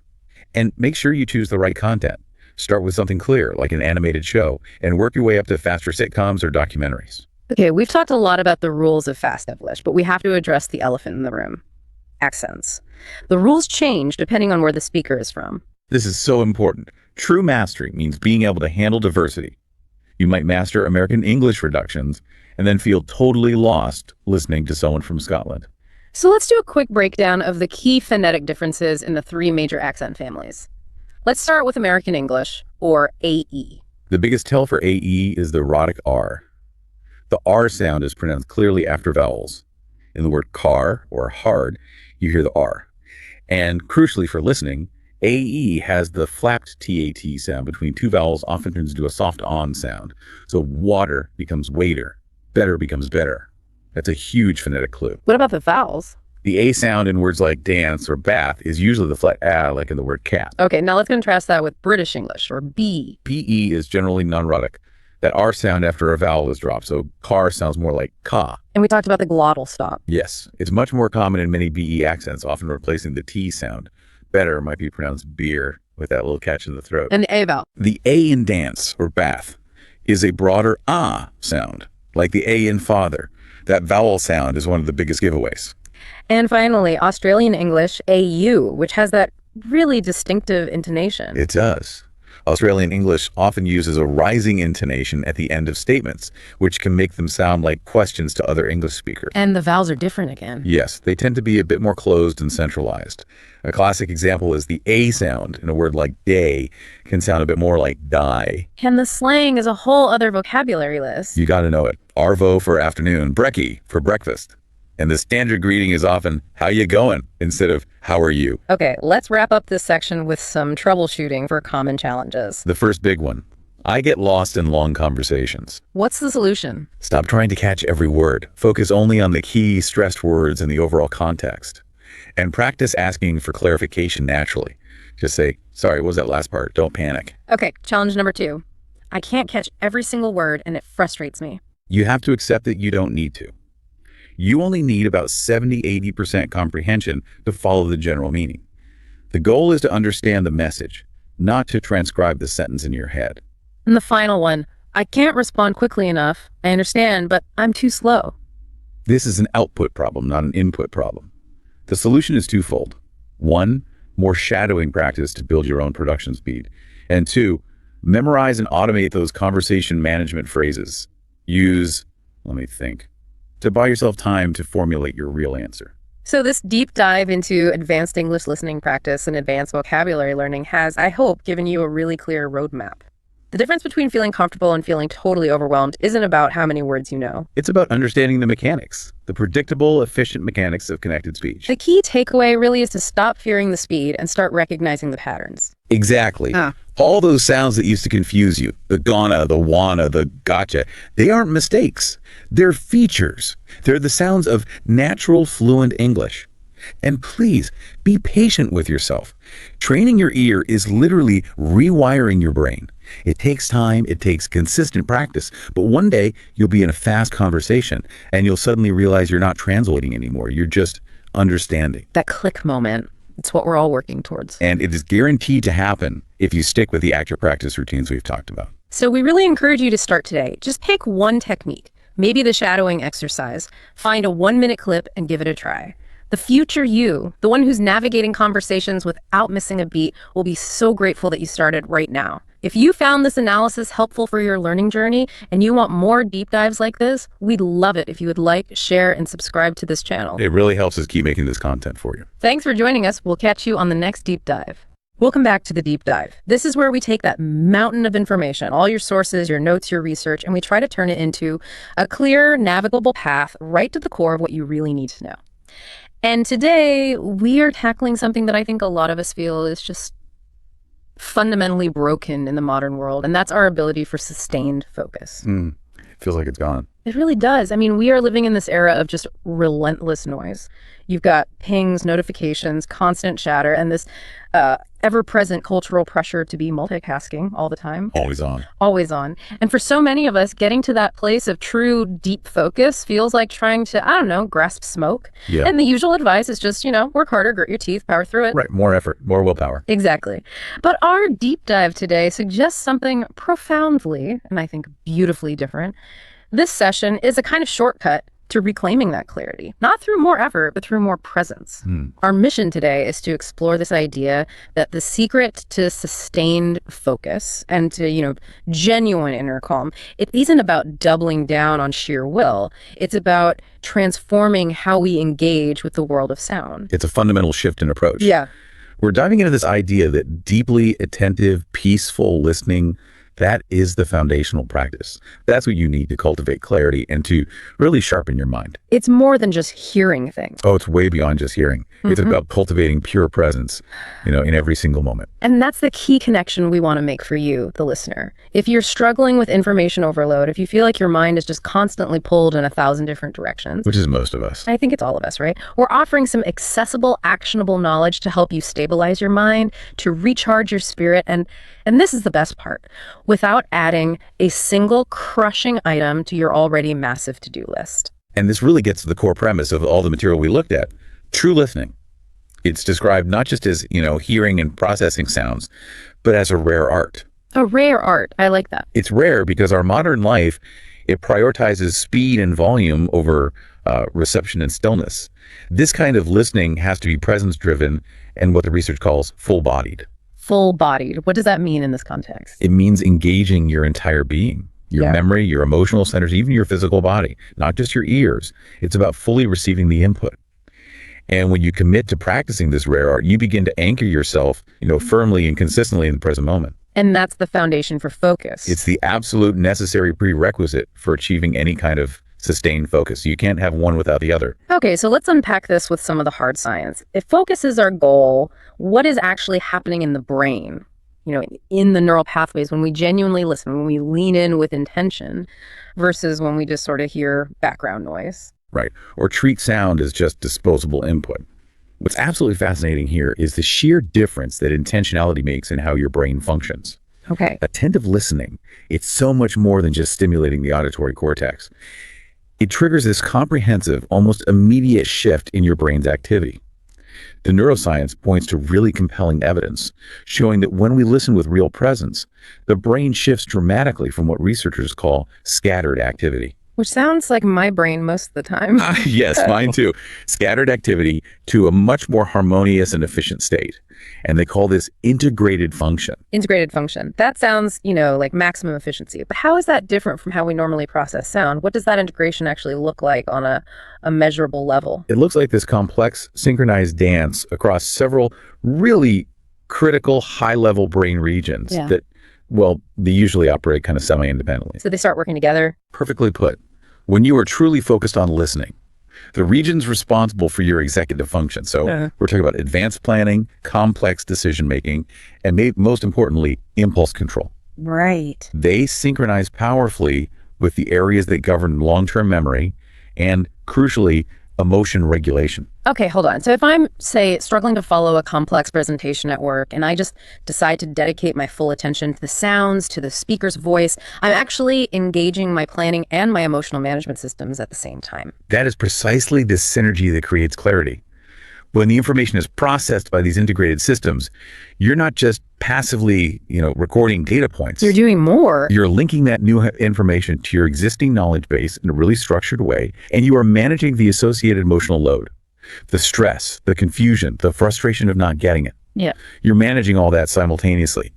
And make sure you choose the right content. Start with something clear, like an animated show, and work your way up to faster sitcoms or documentaries. Okay, we've talked a lot about the rules of fast English, but we have to address the elephant in the room. Accents. The rules change depending on where the speaker is from. This is so important. True mastery means being able to handle diversity. You might master American English reductions and then feel totally lost listening to someone from Scotland. So let's do a quick breakdown of the key phonetic differences in the three major accent families. Let's start with American English, or AE. The biggest tell for AE is the rhotic R. The R sound is pronounced clearly after vowels. In the word car or hard, you hear the R. And crucially for listening, AE has the flapped TAT sound between two vowels, often turns into a soft on sound. So water becomes waiter, better becomes better. That's a huge phonetic clue. What about the vowels? The A sound in words like dance or bath is usually the flat A, like in the word cat. Okay, now let's contrast that with British English, or B. BE is generally non-rhotic. That R sound after a vowel is dropped, so car sounds more like ka. And we talked about the glottal stop. Yes, it's much more common in many BE accents, often replacing the T sound. Better might be pronounced beer with that little catch in the throat. And the A vowel. The A in dance or bath is a broader ah sound, like the A in father. That vowel sound is one of the biggest giveaways. And finally, Australian English, AU, which has that really distinctive intonation. It does. Australian English often uses a rising intonation at the end of statements, which can make them sound like questions to other English speakers. And the vowels are different again. Yes, they tend to be a bit more closed and centralized. A classic example is the A sound in a word like day can sound a bit more like die. And the slang is a whole other vocabulary list. You got to know it. Arvo for afternoon, brekkie for breakfast. And the standard greeting is often, how you going? Instead of, how are you? Okay, let's wrap up this section with some troubleshooting for common challenges. The first big one. I get lost in long conversations. What's the solution? Stop trying to catch every word. Focus only on the key stressed words and the overall context. And practice asking for clarification naturally. Just say, sorry, what was that last part? Don't panic. Okay, challenge number 2. I can't catch every single word and it frustrates me. You have to accept that you don't need to. You only need about 70-80% comprehension to follow the general meaning. The goal is to understand the message, not to transcribe the sentence in your head. And the final one, I can't respond quickly enough. I understand, but I'm too slow. This is an output problem, not an input problem. The solution is twofold. 1, more shadowing practice to build your own production speed. And 2, memorize and automate those conversation management phrases. Use, to buy yourself time to formulate your real answer. So this deep dive into advanced English listening practice and advanced vocabulary learning has, I hope, given you a really clear roadmap. The difference between feeling comfortable and feeling totally overwhelmed isn't about how many words you know. It's about understanding the mechanics, the predictable, efficient mechanics of connected speech. The key takeaway really is to stop fearing the speed and start recognizing the patterns. Exactly. All those sounds that used to confuse you, the gonna, the wanna, the gotcha, they aren't mistakes. They're features. They're the sounds of natural, fluent English. And please, be patient with yourself. Training your ear is literally rewiring your brain. It takes time, it takes consistent practice, but one day you'll be in a fast conversation and you'll suddenly realize you're not translating anymore. You're just understanding. That click moment, it's what we're all working towards. And it is guaranteed to happen if you stick with the active practice routines we've talked about. So we really encourage you to start today. Just pick one technique, maybe the shadowing exercise. Find a 1-minute clip and give it a try. The future you, the one who's navigating conversations without missing a beat, will be so grateful that you started right now. If you found this analysis helpful for your learning journey and you want more deep dives like this, we'd love it if you would like, share, and subscribe to this channel. It really helps us keep making this content for you. Thanks for joining us. We'll catch you on the next deep dive. Welcome back to the deep dive. This is where we take that mountain of information, all your sources, your notes, your research, and we try to turn it into a clear, navigable path right to the core of what you really need to know. And today we are tackling something that I think a lot of us feel is just fundamentally broken in the modern world, and that's our ability for sustained focus. Feels like it's gone. It really does. I mean, we are living in this era of just relentless noise. You've got pings, notifications, constant chatter, and this ever-present cultural pressure to be multitasking all the time. Always on. Always on. And for so many of us, getting to that place of true deep focus feels like trying to, I don't know, grasp smoke. Yeah. And the usual advice is just, work harder, grit your teeth, power through it. Right. More effort, more willpower. Exactly. But our deep dive today suggests something profoundly, and I think beautifully different. This session is a kind of shortcut to reclaiming that clarity, not through more effort, but through more presence. Our mission today is to explore this idea that the secret to sustained focus and to, genuine inner calm, it isn't about doubling down on sheer will. It's about transforming how we engage with the world of sound. It's a fundamental shift in approach. Yeah. We're diving into this idea that deeply attentive, peaceful listening, that is the foundational practice. That's what you need to cultivate clarity and to really sharpen your mind. It's more than just hearing things. Oh, it's way beyond just hearing. It's about cultivating pure presence, in every single moment. And that's the key connection we want to make for you, the listener. If you're struggling with information overload, if you feel like your mind is just constantly pulled in 1,000 different directions, Which is most of us. I think it's all of us, right? We're offering some accessible, actionable knowledge to help you stabilize your mind, to recharge your spirit, and this is the best part, without adding a single crushing item to your already massive to-do list. And this really gets to the core premise of all the material we looked at. True listening. It's described not just as, hearing and processing sounds, but as a rare art. A rare art. I like that. It's rare because our modern life, it prioritizes speed and volume over reception and stillness. This kind of listening has to be presence-driven and what the research calls full-bodied. Full-bodied. What does that mean in this context? It means engaging your entire being, your memory, your emotional centers, even your physical body, not just your ears. It's about fully receiving the input. And when you commit to practicing this rare art, you begin to anchor yourself, firmly and consistently in the present moment. And that's the foundation for focus. It's the absolute necessary prerequisite for achieving any kind of sustained focus. You can't have one without the other. Okay, so let's unpack this with some of the hard science. If focus is our goal, what is actually happening in the brain, in the neural pathways when we genuinely listen, when we lean in with intention versus when we just sort of hear background noise? Right. Or treat sound as just disposable input. What's absolutely fascinating here is the sheer difference that intentionality makes in how your brain functions. Okay. Attentive listening, it's so much more than just stimulating the auditory cortex. It triggers this comprehensive, almost immediate shift in your brain's activity. The neuroscience points to really compelling evidence, showing that when we listen with real presence, the brain shifts dramatically from what researchers call scattered activity. Which sounds like my brain most of the time. Yes, mine too. Scattered activity to a much more harmonious and efficient state. And they call this integrated function. Integrated function. That sounds, like maximum efficiency. But how is that different from how we normally process sound? What does that integration actually look like on a measurable level? It looks like this complex, synchronized dance across several really critical, high-level brain regions that, they usually operate kind of semi-independently. So they start working together? Perfectly put. When you are truly focused on listening, the regions responsible for your executive function. So we're talking about advanced planning, complex decision-making, and most importantly, impulse control. Right. They synchronize powerfully with the areas that govern long-term memory and, crucially, emotion regulation. Okay, hold on. So if I'm, say, struggling to follow a complex presentation at work and I just decide to dedicate my full attention to the sounds, to the speaker's voice, I'm actually engaging my planning and my emotional management systems at the same time. That is precisely the synergy that creates clarity. When the information is processed by these integrated systems, you're not just passively, recording data points. You're doing more. You're linking that new information to your existing knowledge base in a really structured way, and you are managing the associated emotional load, the stress, the confusion, the frustration of not getting it. Yeah. You're managing all that simultaneously.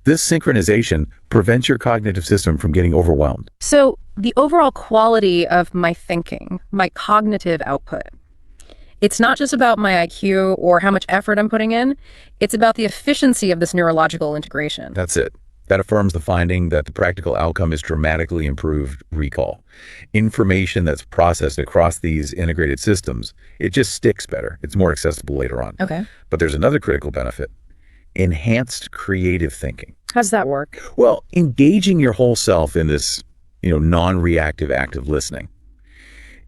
This synchronization prevents your cognitive system from getting overwhelmed. So the overall quality of my thinking, my cognitive output, it's not just about my IQ or how much effort I'm putting in. It's about the efficiency of this neurological integration. That's it. That affirms the finding that the practical outcome is dramatically improved recall. Information that's processed across these integrated systems, it just sticks better. It's more accessible later on. Okay. But there's another critical benefit: enhanced creative thinking. How does that work? Well, engaging your whole self in this, non-reactive active listening,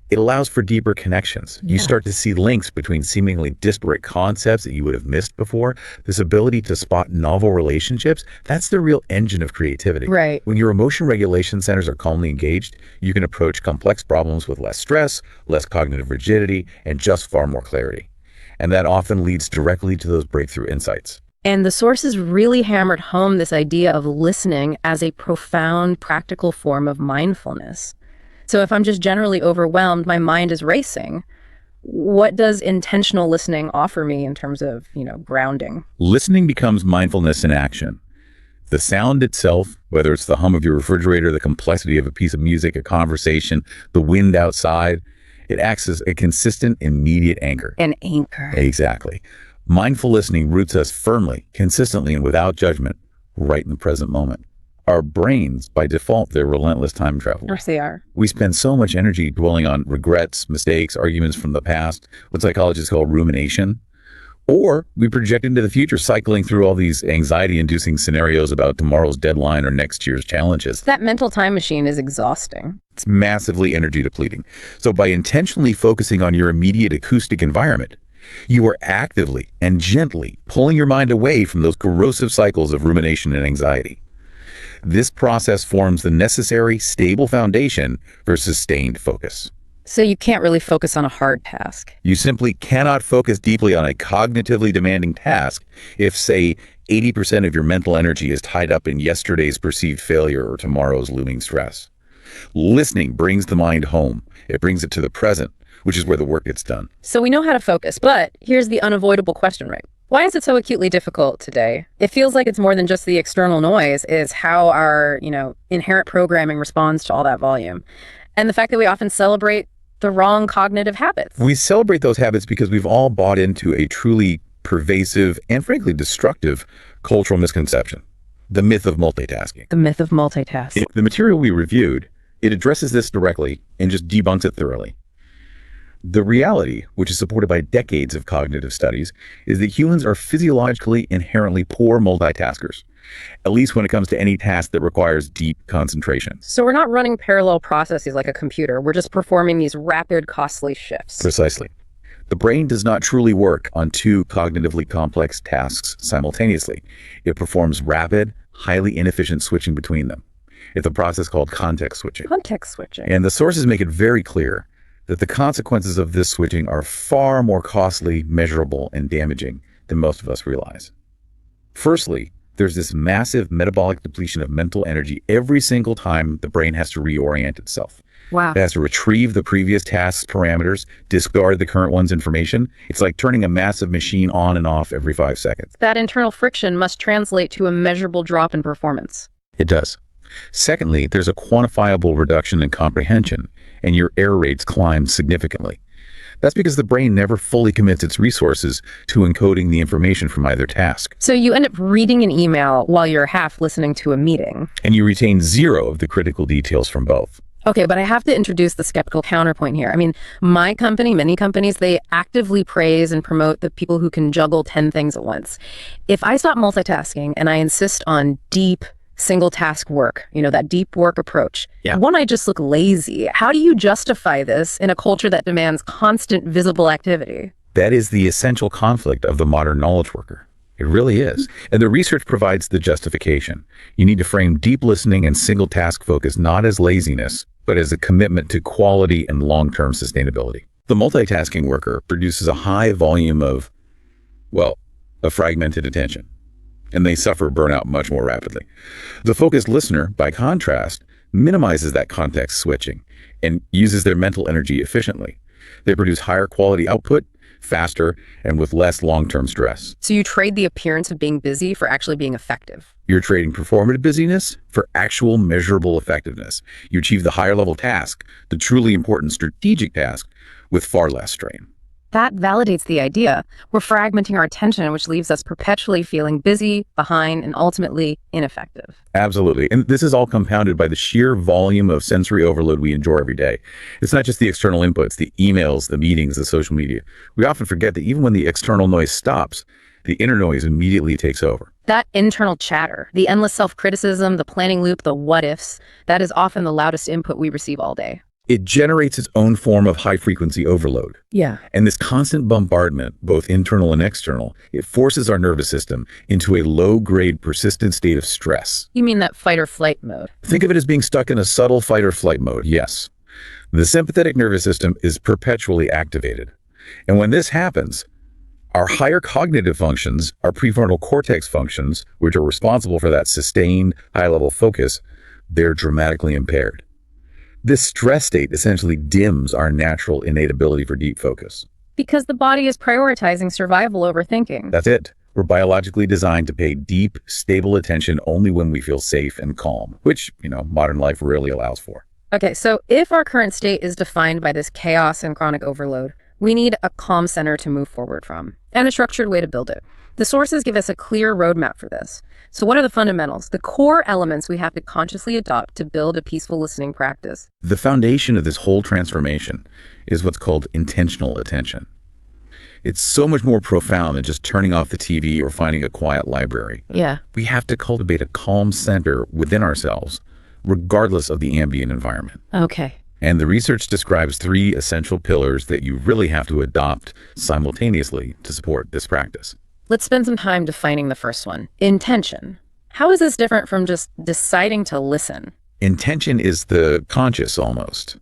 it allows for deeper connections. You start to see links between seemingly disparate concepts that you would have missed before. This ability to spot novel relationships, that's the real engine of creativity. Right. When your emotion regulation centers are calmly engaged, you can approach complex problems with less stress, less cognitive rigidity, and just far more clarity. And that often leads directly to those breakthrough insights. And the sources really hammered home this idea of listening as a profound, practical form of mindfulness. So if I'm just generally overwhelmed, my mind is racing. What does intentional listening offer me in terms of, grounding? Listening becomes mindfulness in action. The sound itself, whether it's the hum of your refrigerator, the complexity of a piece of music, a conversation, the wind outside, it acts as a consistent, immediate anchor. An anchor. Exactly. Mindful listening roots us firmly, consistently, and without judgment, right in the present moment. Our brains, by default, they're relentless time travelers. Of course they are. We spend so much energy dwelling on regrets, mistakes, arguments from the past, what psychologists call rumination. Or we project into the future, cycling through all these anxiety-inducing scenarios about tomorrow's deadline or next year's challenges. That mental time machine is exhausting. It's massively energy depleting. So by intentionally focusing on your immediate acoustic environment, you are actively and gently pulling your mind away from those corrosive cycles of rumination and anxiety. This process forms the necessary, stable foundation for sustained focus. So you can't really focus on a hard task. You simply cannot focus deeply on a cognitively demanding task if, say, 80% of your mental energy is tied up in yesterday's perceived failure or tomorrow's looming stress. Listening brings the mind home. It brings it to the present, which is where the work gets done. So we know how to focus, but here's the unavoidable question, right? Why is it so acutely difficult today? It feels like it's more than just the external noise. It's how our, inherent programming responds to all that volume. And the fact that we often celebrate the wrong cognitive habits. We celebrate those habits because we've all bought into a truly pervasive and frankly destructive cultural misconception: the myth of multitasking. The myth of multitasking. The material we reviewed, it addresses this directly and just debunks it thoroughly. The reality, which is supported by decades of cognitive studies, is that humans are physiologically inherently poor multitaskers, at least when it comes to any task that requires deep concentration. So we're not running parallel processes like a computer. We're just performing these rapid, costly shifts. Precisely. The brain does not truly work on two cognitively complex tasks simultaneously. It performs rapid, highly inefficient switching between them. It's a process called context switching. Context switching. And the sources make it very clear that the consequences of this switching are far more costly, measurable, and damaging than most of us realize. Firstly, there's this massive metabolic depletion of mental energy every single time the brain has to reorient itself. Wow. It has to retrieve the previous task's parameters, discard the current one's information. It's like turning a massive machine on and off every 5 seconds. That internal friction must translate to a measurable drop in performance. It does. Secondly, there's a quantifiable reduction in comprehension, and your error rates climb significantly. That's because the brain never fully commits its resources to encoding the information from either task. So you end up reading an email while you're half listening to a meeting. And you retain zero of the critical details from both. Okay, but I have to introduce the skeptical counterpoint here. I mean, my company, many companies, they actively praise and promote the people who can juggle 10 things at once. If I stop multitasking and I insist on deep, single task work, that deep work approach. Yeah. One, I just look lazy. How do you justify this in a culture that demands constant visible activity? That is the essential conflict of the modern knowledge worker. It really is. And the research provides the justification. You need to frame deep listening and single task focus not as laziness, but as a commitment to quality and long-term sustainability. The multitasking worker produces a high volume of fragmented attention, and they suffer burnout much more rapidly. The focused listener, by contrast, minimizes that context switching and uses their mental energy efficiently. They produce higher quality output, faster, and with less long-term stress. So you trade the appearance of being busy for actually being effective. You're trading performative busyness for actual measurable effectiveness. You achieve the higher level task, the truly important strategic task, with far less strain. That validates the idea. We're fragmenting our attention, which leaves us perpetually feeling busy, behind, and ultimately ineffective. Absolutely. And this is all compounded by the sheer volume of sensory overload we endure every day. It's not just the external inputs, the emails, the meetings, the social media. We often forget that even when the external noise stops, the inner noise immediately takes over. That internal chatter, the endless self-criticism, the planning loop, the what-ifs, that is often the loudest input we receive all day. It generates its own form of high-frequency overload. Yeah. And this constant bombardment, both internal and external, it forces our nervous system into a low-grade, persistent state of stress. You mean that fight or flight mode? Think of it as being stuck in a subtle fight or flight mode, yes. The sympathetic nervous system is perpetually activated. And when this happens, our higher cognitive functions, our prefrontal cortex functions, which are responsible for that sustained, high-level focus, they're dramatically impaired. This stress state essentially dims our natural innate ability for deep focus. Because the body is prioritizing survival over thinking. That's it. We're biologically designed to pay deep, stable attention only when we feel safe and calm, which, modern life rarely allows for. Okay, so if our current state is defined by this chaos and chronic overload, we need a calm center to move forward from, and a structured way to build it. The sources give us a clear roadmap for this. So what are the fundamentals, the core elements we have to consciously adopt to build a peaceful listening practice? The foundation of this whole transformation is what's called intentional attention. It's so much more profound than just turning off the TV or finding a quiet library. Yeah. We have to cultivate a calm center within ourselves, regardless of the ambient environment. Okay. And the research describes 3 essential pillars that you really have to adopt simultaneously to support this practice. Let's spend some time defining the first one, intention. How is this different from just deciding to listen? Intention is the conscious, almost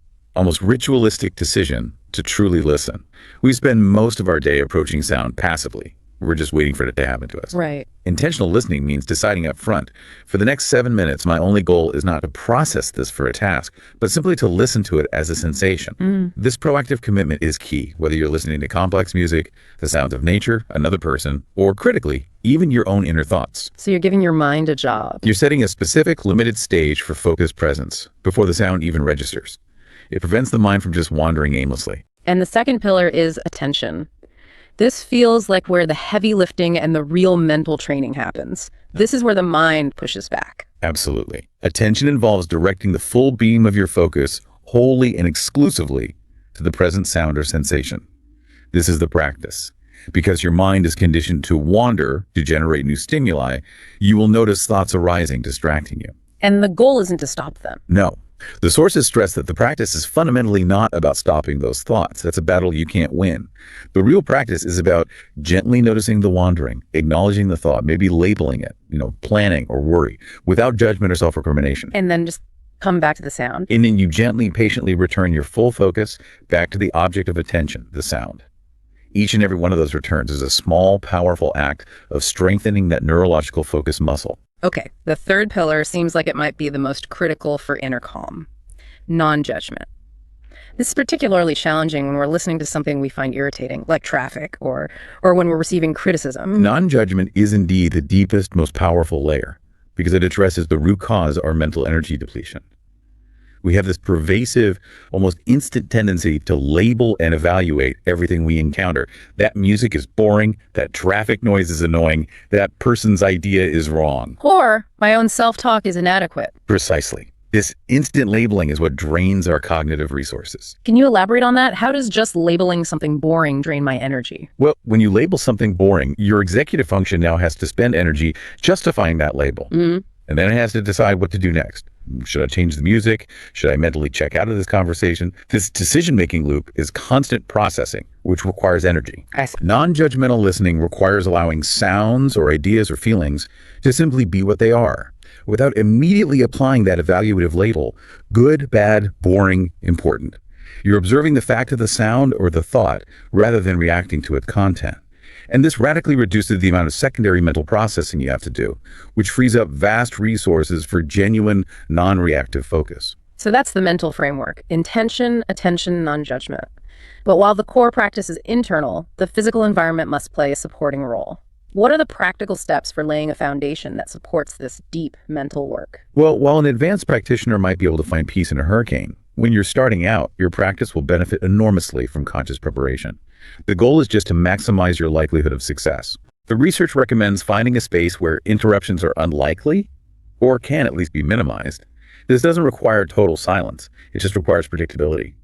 ritualistic decision to truly listen. We spend most of our day approaching sound passively. We're just waiting for it to happen to us. Right. Intentional listening means deciding up front, for the next 7 minutes, my only goal is not to process this for a task, but simply to listen to it as a sensation. This proactive commitment is key, whether you're listening to complex music, the sounds of nature, another person, or critically, even your own inner thoughts. So you're giving your mind a job. You're setting a specific, limited stage for focused presence before the sound even registers. It prevents the mind from just wandering aimlessly. And the second pillar is attention. This feels like where the heavy lifting and the real mental training happens. This is where the mind pushes back. Absolutely. Attention involves directing the full beam of your focus wholly and exclusively to the present sound or sensation. This is the practice. Because your mind is conditioned to wander, to generate new stimuli, you will notice thoughts arising, distracting you. And the goal isn't to stop them. No. The sources stress that the practice is fundamentally not about stopping those thoughts. That's a battle you can't win. The real practice is about gently noticing the wandering, acknowledging the thought, maybe labeling it, planning or worry, without judgment or self-recrimination. And then just come back to the sound. And then you gently, patiently return your full focus back to the object of attention, the sound. Each and every one of those returns is a small, powerful act of strengthening that neurological focus muscle. Okay, the third pillar seems like it might be the most critical for inner calm. Non-judgment. This is particularly challenging when we're listening to something we find irritating, like traffic, or when we're receiving criticism. Non-judgment is indeed the deepest, most powerful layer, because it addresses the root cause of our mental energy depletion. We have this pervasive, almost instant tendency to label and evaluate everything we encounter. That music is boring, that traffic noise is annoying, that person's idea is wrong. Or my own self-talk is inadequate. Precisely. This instant labeling is what drains our cognitive resources. Can you elaborate on that? How does just labeling something boring drain my energy? Well, when you label something boring, your executive function now has to spend energy justifying that label. And then it has to decide what to do next. Should I change the music? Should I mentally check out of this conversation? This decision-making loop is constant processing, which requires energy. Non-judgmental listening requires allowing sounds or ideas or feelings to simply be what they are, without immediately applying that evaluative label, good, bad, boring, important. You're observing the fact of the sound or the thought rather than reacting to its content. And this radically reduces the amount of secondary mental processing you have to do, which frees up vast resources for genuine, non-reactive focus. So that's the mental framework: intention, attention, non-judgment. But while the core practice is internal, the physical environment must play a supporting role. What are the practical steps for laying a foundation that supports this deep mental work? Well, while an advanced practitioner might be able to find peace in a hurricane, when you're starting out, your practice will benefit enormously from conscious preparation. The goal is just to maximize your likelihood of success. The research recommends finding a space where interruptions are unlikely or can at least be minimized. This doesn't require total silence. It just requires predictability.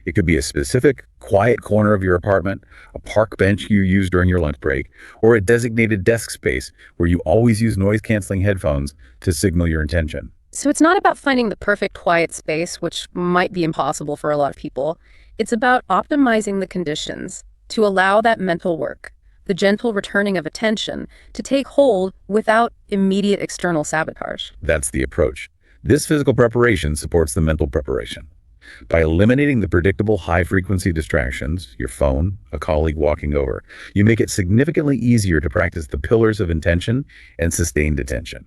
It could be a specific, quiet corner of your apartment, a park bench you use during your lunch break, or a designated desk space where you always use noise-canceling headphones to signal your intention. So it's not about finding the perfect quiet space, which might be impossible for a lot of people. It's about optimizing the conditions to allow that mental work, the gentle returning of attention, to take hold without immediate external sabotage. That's the approach. This physical preparation supports the mental preparation. By eliminating the predictable high-frequency distractions, your phone, a colleague walking over, you make it significantly easier to practice the pillars of intention and sustained attention.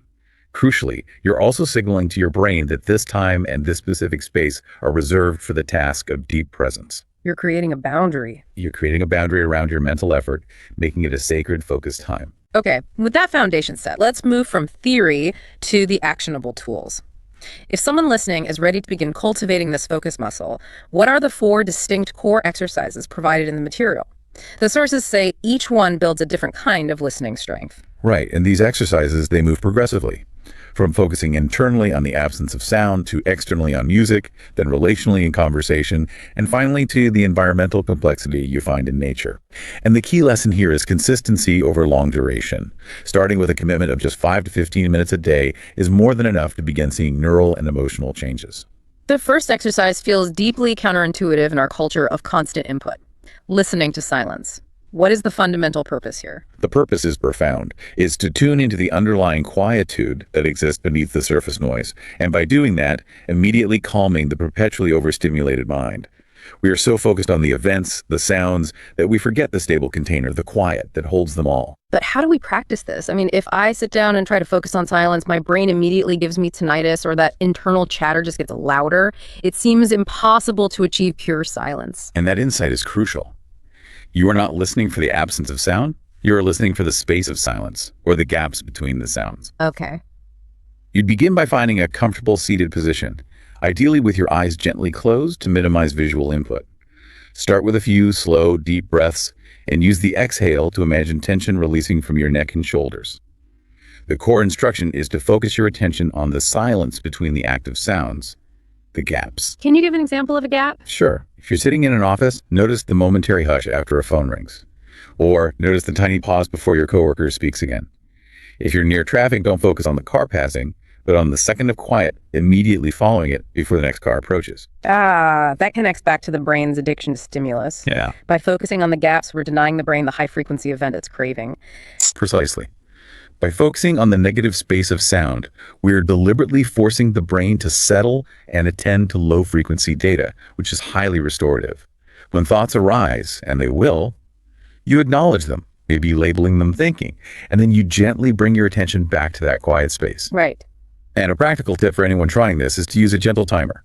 Crucially, you're also signaling to your brain that this time and this specific space are reserved for the task of deep presence. You're creating a boundary. You're creating a boundary around your mental effort, making it a sacred, focused time. Okay, with that foundation set, let's move from theory to the actionable tools. If someone listening is ready to begin cultivating this focus muscle, what are the 4 distinct core exercises provided in the material? The sources say each one builds a different kind of listening strength. Right, and these exercises, they move progressively. From focusing internally on the absence of sound to externally on music, then relationally in conversation, and finally to the environmental complexity you find in nature. And the key lesson here is consistency over long duration. Starting with a commitment of just 5 to 15 minutes a day is more than enough to begin seeing neural and emotional changes. The first exercise feels deeply counterintuitive in our culture of constant input. Listening to silence. What is the fundamental purpose here? The purpose is profound, is to tune into the underlying quietude that exists beneath the surface noise, and by doing that, immediately calming the perpetually overstimulated mind. We are so focused on the events, the sounds, that we forget the stable container, the quiet that holds them all. But how do we practice this? I mean, if I sit down and try to focus on silence, my brain immediately gives me tinnitus or that internal chatter just gets louder. It seems impossible to achieve pure silence. And that insight is crucial. You are not listening for the absence of sound. You are listening for the space of silence, or the gaps between the sounds. Okay. You'd begin by finding a comfortable seated position, ideally with your eyes gently closed to minimize visual input. Start with a few slow, deep breaths, and use the exhale to imagine tension releasing from your neck and shoulders. The core instruction is to focus your attention on the silence between the active sounds, the gaps. Can you give an example of a gap? Sure. If you're sitting in an office, notice the momentary hush after a phone rings. Or notice the tiny pause before your coworker speaks again. If you're near traffic, don't focus on the car passing, but on the second of quiet immediately following it before the next car approaches. That connects back to the brain's addiction to stimulus. Yeah. By focusing on the gaps, we're denying the brain the high-frequency event it's craving. Precisely. By focusing on the negative space of sound, we are deliberately forcing the brain to settle and attend to low-frequency data, which is highly restorative. When thoughts arise, and they will, you acknowledge them, maybe labeling them thinking, and then you gently bring your attention back to that quiet space. Right. And a practical tip for anyone trying this is to use a gentle timer.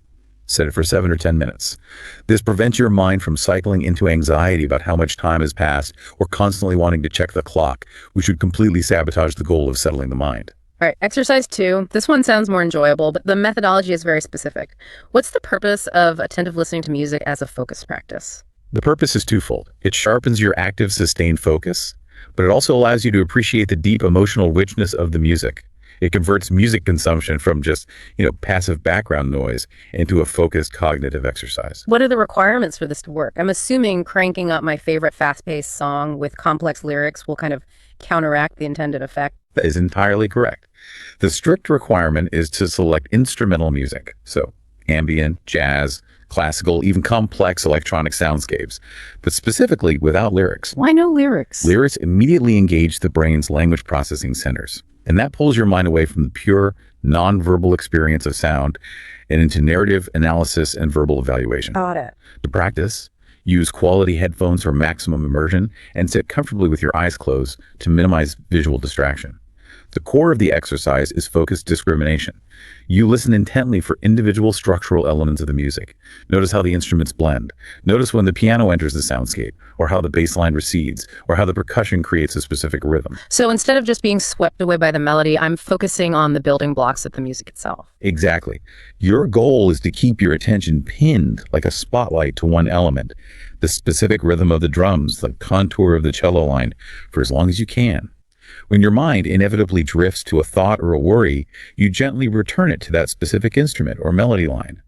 Set it for 7 or 10 minutes. This prevents your mind from cycling into anxiety about how much time has passed or constantly wanting to check the clock, which would completely sabotage the goal of settling the mind. All right, exercise 2. This one sounds more enjoyable, but the methodology is very specific. What's the purpose of attentive listening to music as a focus practice? The purpose is twofold. It sharpens your active, sustained focus, but it also allows you to appreciate the deep emotional richness of the music. It converts music consumption from just, passive background noise into a focused cognitive exercise. What are the requirements for this to work? I'm assuming cranking up my favorite fast-paced song with complex lyrics will kind of counteract the intended effect. That is entirely correct. The strict requirement is to select instrumental music. So ambient, jazz, classical, even complex electronic soundscapes, but specifically without lyrics. Why no lyrics? Lyrics immediately engage the brain's language processing centers, and that pulls your mind away from the pure, non-verbal experience of sound and into narrative analysis and verbal evaluation. Got it. To practice, use quality headphones for maximum immersion and sit comfortably with your eyes closed to minimize visual distraction. The core of the exercise is focused discrimination. You listen intently for individual structural elements of the music. Notice how the instruments blend. Notice when the piano enters the soundscape, or how the bass line recedes, or how the percussion creates a specific rhythm. So instead of just being swept away by the melody, I'm focusing on the building blocks of the music itself. Exactly. Your goal is to keep your attention pinned like a spotlight to one element, the specific rhythm of the drums, the contour of the cello line, for as long as you can. When your mind inevitably drifts to a thought or a worry, you gently return it to that specific instrument or melody line.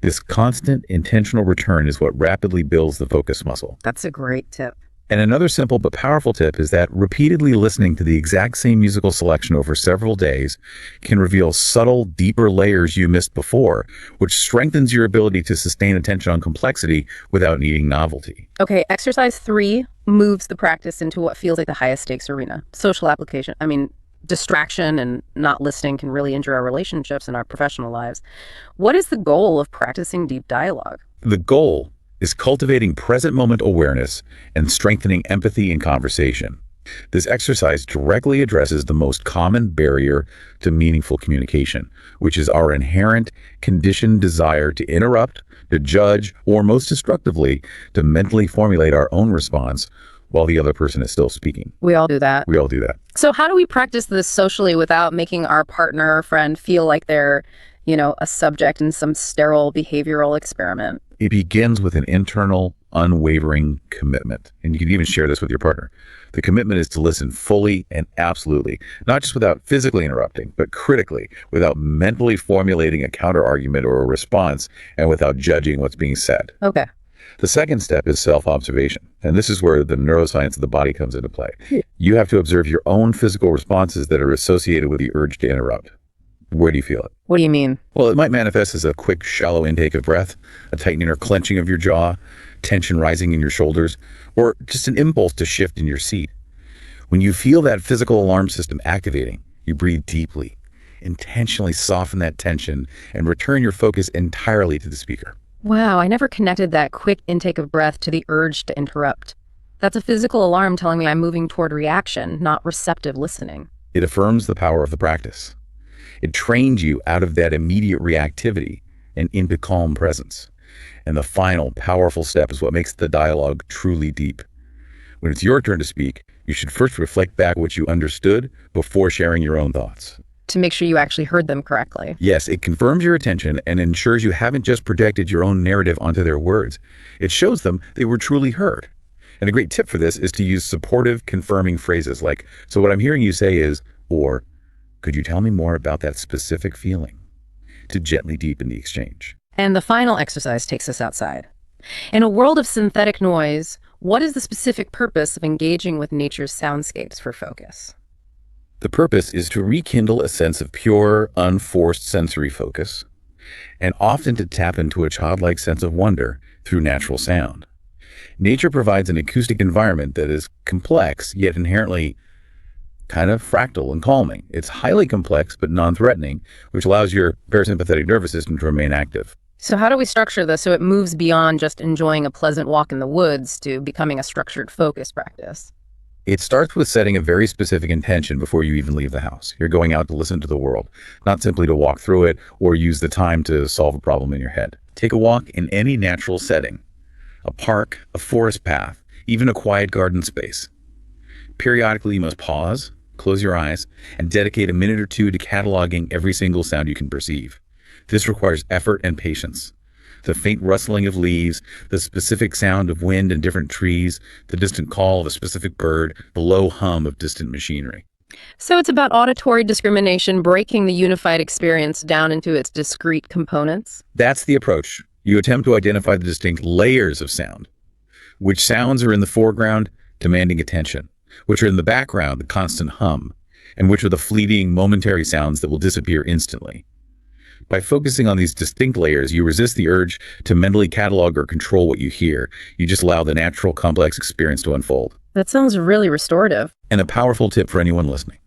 This constant, intentional return is what rapidly builds the focus muscle. That's a great tip. And another simple but powerful tip is that repeatedly listening to the exact same musical selection over several days can reveal subtle, deeper layers you missed before, which strengthens your ability to sustain attention on complexity without needing novelty. Okay, exercise 3 moves the practice into what feels like the highest stakes arena. Social application. I mean, distraction and not listening can really injure our relationships and our professional lives. What is the goal of practicing deep dialogue? The goal is cultivating present moment awareness and strengthening empathy in conversation. This exercise directly addresses the most common barrier to meaningful communication, which is our inherent conditioned desire to interrupt, to judge, or most destructively, to mentally formulate our own response while the other person is still speaking. We all do that. We all do that. So how do we practice this socially without making our partner or friend feel like they're, a subject in some sterile behavioral experiment? It begins with an internal, unwavering commitment. And you can even share this with your partner. The commitment is to listen fully and absolutely, not just without physically interrupting, but critically, without mentally formulating a counter-argument or a response, and without judging what's being said. Okay. The second step is self-observation. And this is where the neuroscience of the body comes into play. You have to observe your own physical responses that are associated with the urge to interrupt. Where do you feel it? What do you mean? Well, it might manifest as a quick, shallow intake of breath, a tightening or clenching of your jaw, tension rising in your shoulders, or just an impulse to shift in your seat. When you feel that physical alarm system activating, you breathe deeply, intentionally soften that tension, and return your focus entirely to the speaker. Wow, I never connected that quick intake of breath to the urge to interrupt. That's a physical alarm telling me I'm moving toward reaction, not receptive listening. It affirms the power of the practice. It trains you out of that immediate reactivity and into calm presence. And the final powerful step is what makes the dialogue truly deep. When it's your turn to speak, you should first reflect back what you understood before sharing your own thoughts. To make sure you actually heard them correctly. Yes, it confirms your attention and ensures you haven't just projected your own narrative onto their words. It shows them they were truly heard. And a great tip for this is to use supportive, confirming phrases like, "So what I'm hearing you say is," or, "Could you tell me more about that specific feeling?" to gently deepen the exchange. And the final exercise takes us outside. In a world of synthetic noise, what is the specific purpose of engaging with nature's soundscapes for focus? The purpose is to rekindle a sense of pure, unforced sensory focus, and often to tap into a childlike sense of wonder through natural sound. Nature provides an acoustic environment that is complex, yet inherently kind of fractal and calming. It's highly complex but non-threatening, which allows your parasympathetic nervous system to remain active. So how do we structure this so it moves beyond just enjoying a pleasant walk in the woods to becoming a structured focus practice? It starts with setting a very specific intention before you even leave the house. You're going out to listen to the world, not simply to walk through it or use the time to solve a problem in your head. Take a walk in any natural setting, a park, a forest path, even a quiet garden space. Periodically, you must pause, close your eyes, and dedicate a minute or two to cataloging every single sound you can perceive. This requires effort and patience. The faint rustling of leaves, the specific sound of wind in different trees, the distant call of a specific bird, the low hum of distant machinery. So it's about auditory discrimination, breaking the unified experience down into its discrete components? That's the approach. You attempt to identify the distinct layers of sound. Which sounds are in the foreground, demanding attention, which are in the background, the constant hum, and which are the fleeting, momentary sounds that will disappear instantly. By focusing on these distinct layers, you resist the urge to mentally catalog or control what you hear. You just allow the natural, complex experience to unfold. That sounds really restorative. And a powerful tip for anyone listening.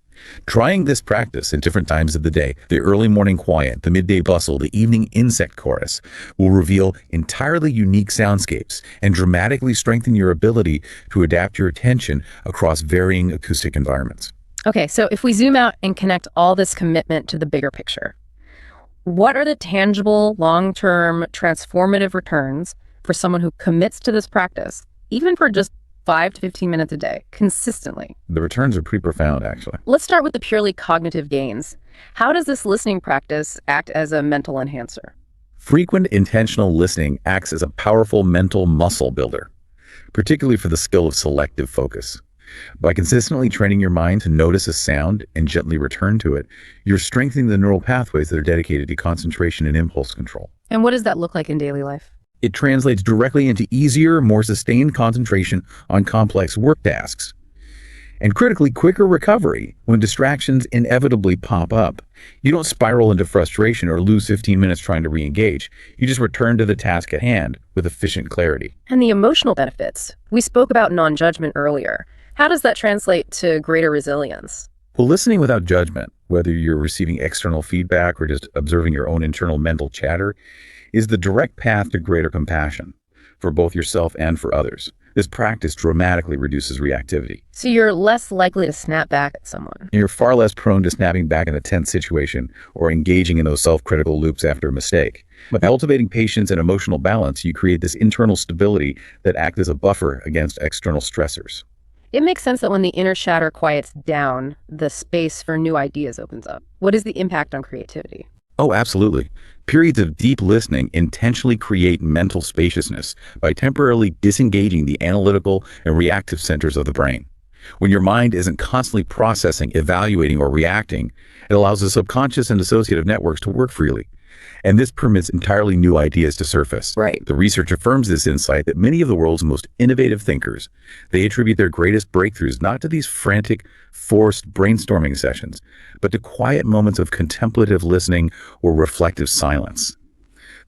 Trying this practice at different times of the day, the early morning quiet, the midday bustle, the evening insect chorus, will reveal entirely unique soundscapes and dramatically strengthen your ability to adapt your attention across varying acoustic environments. Okay, so if we zoom out and connect all this commitment to the bigger picture, What are the tangible, long-term, transformative returns for someone who commits to this practice, even for just 5 to 15 minutes a day, consistently? The returns are pretty profound, actually. Let's start with the purely cognitive gains. How does this listening practice act as a mental enhancer? Frequent intentional listening acts as a powerful mental muscle builder, particularly for the skill of selective focus. By consistently training your mind to notice a sound and gently return to it, you're strengthening the neural pathways that are dedicated to concentration and impulse control. And what does that look like in daily life? It translates directly into easier, more sustained concentration on complex work tasks. And critically, quicker recovery when distractions inevitably pop up. You don't spiral into frustration or lose 15 minutes trying to re-engage. You just return to the task at hand with efficient clarity. And the emotional benefits. We spoke about non-judgment earlier. How does that translate to greater resilience? Well, listening without judgment, whether you're receiving external feedback or just observing your own internal mental chatter, is the direct path to greater compassion for both yourself and for others. This practice dramatically reduces reactivity. So you're less likely to snap back at someone. You're far less prone to snapping back in a tense situation or engaging in those self-critical loops after a mistake. By cultivating patience and emotional balance, you create this internal stability that acts as a buffer against external stressors. It makes sense that when the inner chatter quiets down, the space for new ideas opens up. What is the impact on creativity? Oh, absolutely. Periods of deep listening intentionally create mental spaciousness by temporarily disengaging the analytical and reactive centers of the brain. When your mind isn't constantly processing, evaluating, or reacting, it allows the subconscious and associative networks to work freely. And this permits entirely new ideas to surface. Right. The research affirms this insight that many of the world's most innovative thinkers, they attribute their greatest breakthroughs not to these frantic, forced brainstorming sessions, but to quiet moments of contemplative listening or reflective silence.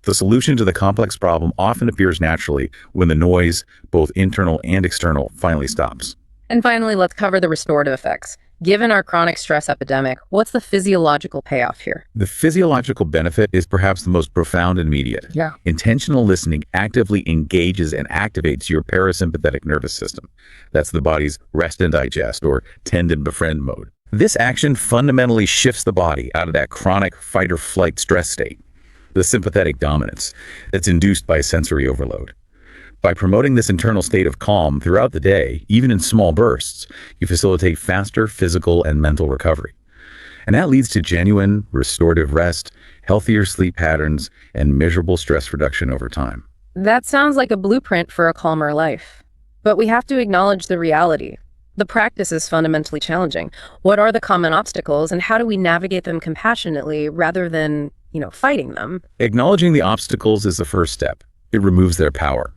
The solution to the complex problem often appears naturally when the noise, both internal and external, finally stops. And finally, let's cover the restorative effects. Given our chronic stress epidemic, what's the physiological payoff here? The physiological benefit is perhaps the most profound and immediate. Yeah. Intentional listening actively engages and activates your parasympathetic nervous system. That's the body's rest and digest, or tend and befriend mode. This action fundamentally shifts the body out of that chronic fight or flight stress state, the sympathetic dominance that's induced by sensory overload. By promoting this internal state of calm throughout the day, even in small bursts, you facilitate faster physical and mental recovery. And that leads to genuine, restorative rest, healthier sleep patterns, and measurable stress reduction over time. That sounds like a blueprint for a calmer life. But we have to acknowledge the reality. The practice is fundamentally challenging. What are the common obstacles, and how do we navigate them compassionately rather than, fighting them? Acknowledging the obstacles is the first step. It removes their power.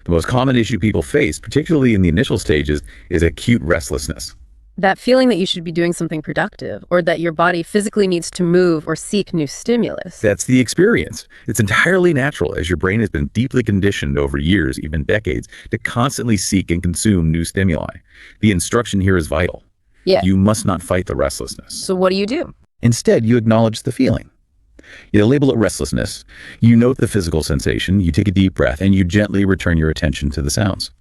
The most common issue people face, particularly in the initial stages, is acute restlessness. That feeling that you should be doing something productive, or that your body physically needs to move or seek new stimulus. That's the experience. It's entirely natural, as your brain has been deeply conditioned over years, even decades, to constantly seek and consume new stimuli. The instruction here is vital. Yeah. You must not fight the restlessness. So what do you do? Instead, you acknowledge the feeling. You label it restlessness, you note the physical sensation, you take a deep breath, and you gently return your attention to the sounds.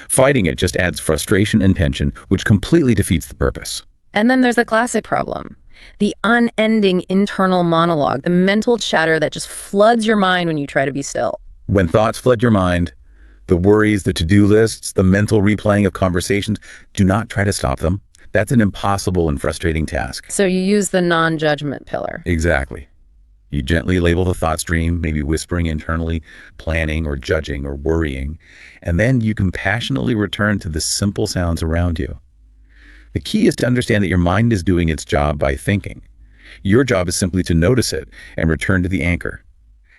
Fighting it just adds frustration and tension, which completely defeats the purpose. And then there's the classic problem. The unending internal monologue, the mental chatter that just floods your mind when you try to be still. When thoughts flood your mind, the worries, the to-do lists, the mental replaying of conversations, do not try to stop them. That's an impossible and frustrating task. So you use the non-judgment pillar. Exactly. You gently label the thought stream, maybe whispering internally, planning or judging or worrying, and then you compassionately return to the simple sounds around you. The key is to understand that your mind is doing its job by thinking. Your job is simply to notice it and return to the anchor.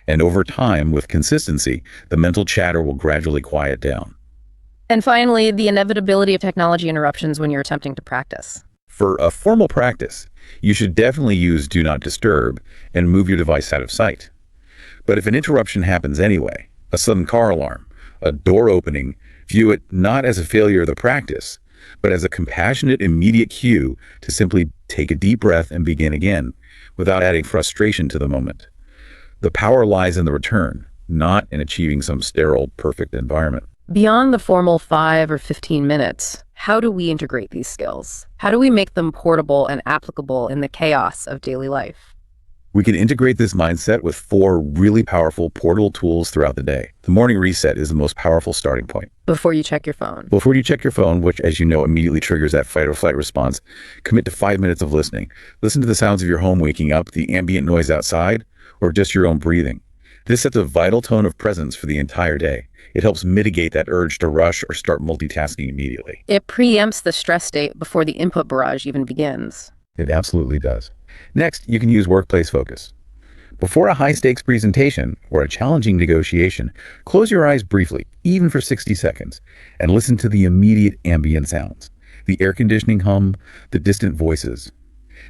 And over time, with consistency, the mental chatter will gradually quiet down. And finally, the inevitability of technology interruptions when you're attempting to practice. For a formal practice, you should definitely use Do Not Disturb and move your device out of sight. But if an interruption happens anyway, a sudden car alarm, a door opening, view it not as a failure of the practice, but as a compassionate, immediate cue to simply take a deep breath and begin again, without adding frustration to the moment. The power lies in the return, not in achieving some sterile, perfect environment. Beyond the formal 5 or 15 minutes, how do we integrate these skills? How do we make them portable and applicable in the chaos of daily life? We can integrate this mindset with 4 really powerful portable tools throughout the day. The morning reset is the most powerful starting point. Before you check your phone. Before you check your phone, which, as you know, immediately triggers that fight or flight response, commit to 5 minutes of listening. Listen to the sounds of your home waking up, the ambient noise outside, or just your own breathing. This sets a vital tone of presence for the entire day. It helps mitigate that urge to rush or start multitasking immediately. It preempts the stress state before the input barrage even begins. It absolutely does. Next, you can use workplace focus. Before a high-stakes presentation or a challenging negotiation, close your eyes briefly, even for 60 seconds, and listen to the immediate ambient sounds, the air conditioning hum, the distant voices.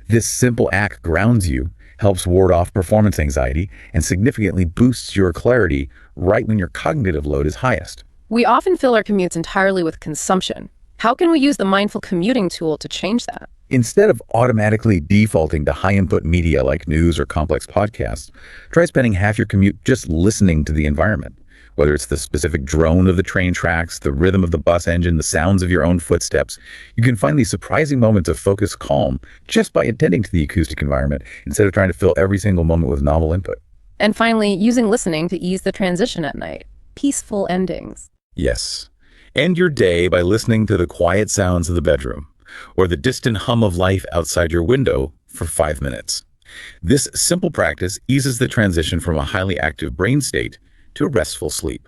This simple act grounds you, helps ward off performance anxiety, and significantly boosts your clarity right when your cognitive load is highest. We often fill our commutes entirely with consumption. How can we use the mindful commuting tool to change that? Instead of automatically defaulting to high-input media like news or complex podcasts, try spending half your commute just listening to the environment. Whether it's the specific drone of the train tracks, the rhythm of the bus engine, the sounds of your own footsteps, you can find these surprising moments of focused calm just by attending to the acoustic environment instead of trying to fill every single moment with novel input. And finally, using listening to ease the transition at night. Peaceful endings. Yes. End your day by listening to the quiet sounds of the bedroom, or the distant hum of life outside your window for 5 minutes. This simple practice eases the transition from a highly active brain state to a restful sleep.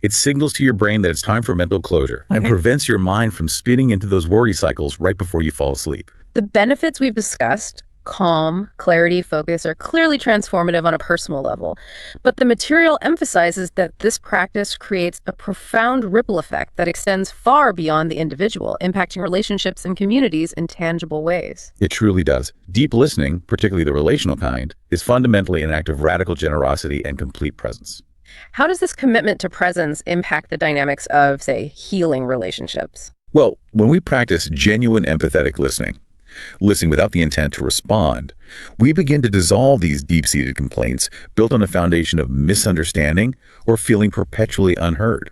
It signals to your brain that it's time for mental closure and prevents your mind from spinning into those worry cycles right before you fall asleep. The benefits we've discussed, calm, clarity, focus, are clearly transformative on a personal level. But the material emphasizes that this practice creates a profound ripple effect that extends far beyond the individual, impacting relationships and communities in tangible ways. It truly does. Deep listening, particularly the relational kind, is fundamentally an act of radical generosity and complete presence. How does this commitment to presence impact the dynamics of, say, healing relationships? Well, when we practice genuine empathetic listening without the intent to respond, we begin to dissolve these deep-seated complaints built on a foundation of misunderstanding or feeling perpetually unheard.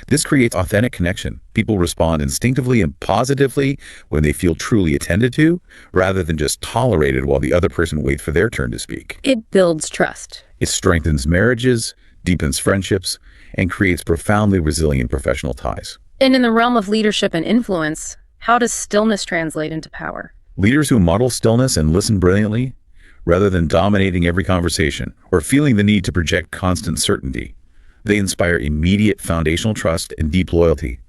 This creates authentic connection. People respond instinctively and positively when they feel truly attended to, rather than just tolerated while the other person waits for their turn to speak. It builds trust. It strengthens marriages, deepens friendships, and creates profoundly resilient professional ties. And in the realm of leadership and influence, how does stillness translate into power? Leaders who model stillness and listen brilliantly, rather than dominating every conversation or feeling the need to project constant certainty, they inspire immediate foundational trust and deep loyalty.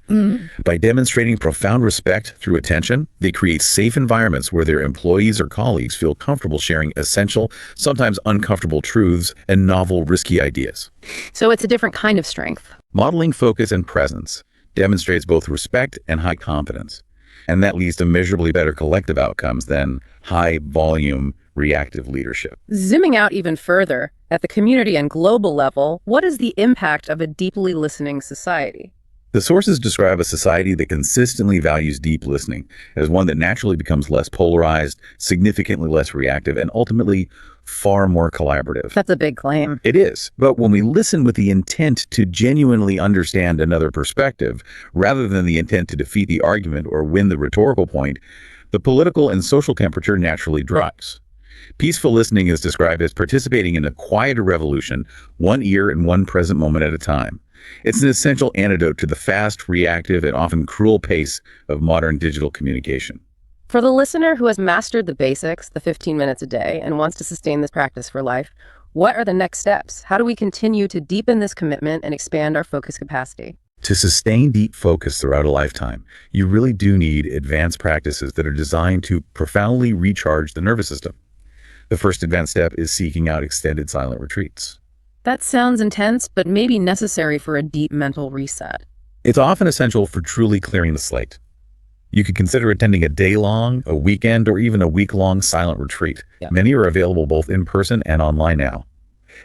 By demonstrating profound respect through attention, they create safe environments where their employees or colleagues feel comfortable sharing essential, sometimes uncomfortable truths and novel, risky ideas. So it's a different kind of strength. Modeling focus and presence demonstrates both respect and high confidence, and that leads to measurably better collective outcomes than high-volume, reactive leadership. Zooming out even further, at the community and global level, what is the impact of a deeply listening society? The sources describe a society that consistently values deep listening as one that naturally becomes less polarized, significantly less reactive, and ultimately far more collaborative. That's a big claim. It is. But when we listen with the intent to genuinely understand another perspective, rather than the intent to defeat the argument or win the rhetorical point, the political and social temperature naturally drops. Peaceful listening is described as participating in a quieter revolution, one ear and one present moment at a time. It's an essential antidote to the fast, reactive, and often cruel pace of modern digital communication. For the listener who has mastered the basics, the 15 minutes a day, and wants to sustain this practice for life, what are the next steps? How do we continue to deepen this commitment and expand our focus capacity? To sustain deep focus throughout a lifetime, you really do need advanced practices that are designed to profoundly recharge the nervous system. The first advanced step is seeking out extended silent retreats. That sounds intense, but maybe necessary for a deep mental reset. It's often essential for truly clearing the slate. You could consider attending a day-long, a weekend, or even a week-long silent retreat. Yeah. Many are available both in person and online now.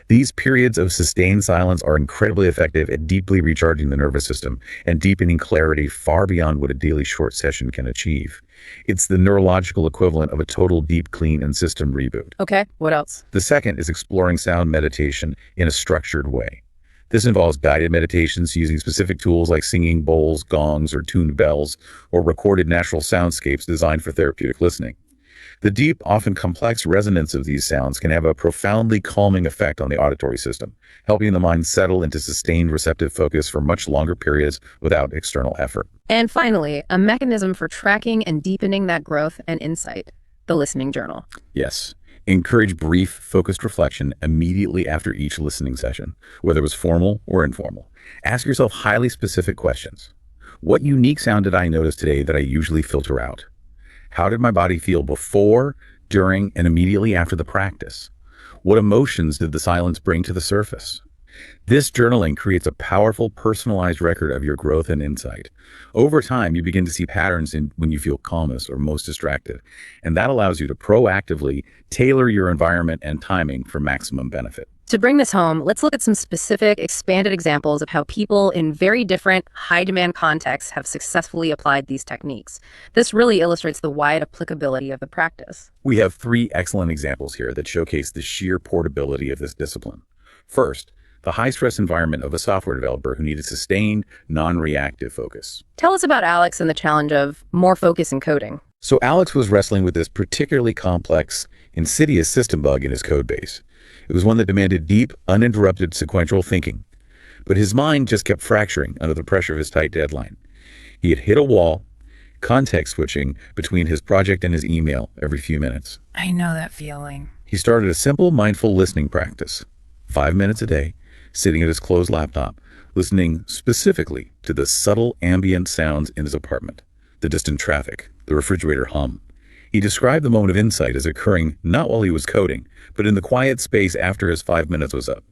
These periods of sustained silence are incredibly effective at deeply recharging the nervous system and deepening clarity far beyond what a daily short session can achieve. It's the neurological equivalent of a total deep clean and system reboot. Okay, what else? The second is exploring sound meditation in a structured way. This involves guided meditations using specific tools like singing bowls, gongs, or tuned bells, or recorded natural soundscapes designed for therapeutic listening. The deep, often complex resonance of these sounds can have a profoundly calming effect on the auditory system, helping the mind settle into sustained receptive focus for much longer periods without external effort. And finally, a mechanism for tracking and deepening that growth and insight, the listening journal. Yes. Encourage brief, focused reflection immediately after each listening session, whether it was formal or informal. Ask yourself highly specific questions. What unique sound did I notice today that I usually filter out? How did my body feel before, during, and immediately after the practice? What emotions did the silence bring to the surface? This journaling creates a powerful, personalized record of your growth and insight. Over time, you begin to see patterns in when you feel calmest or most distracted, and that allows you to proactively tailor your environment and timing for maximum benefit. To bring this home, let's look at some specific, expanded examples of how people in very different, high-demand contexts have successfully applied these techniques. This really illustrates the wide applicability of the practice. We have 3 excellent examples here that showcase the sheer portability of this discipline. First, the high-stress environment of a software developer who needed sustained, non-reactive focus. Tell us about Alex and the challenge of more focus in coding. So Alex was wrestling with this particularly complex, insidious system bug in his code base. It was one that demanded deep, uninterrupted sequential thinking. But his mind just kept fracturing under the pressure of his tight deadline. He had hit a wall, context switching between his project and his email every few minutes. I know that feeling. He started a simple mindful listening practice, 5 minutes a day, sitting at his closed laptop, listening specifically to the subtle ambient sounds in his apartment, the distant traffic, the refrigerator hum. He described the moment of insight as occurring not while he was coding, but in the quiet space after his 5 minutes was up.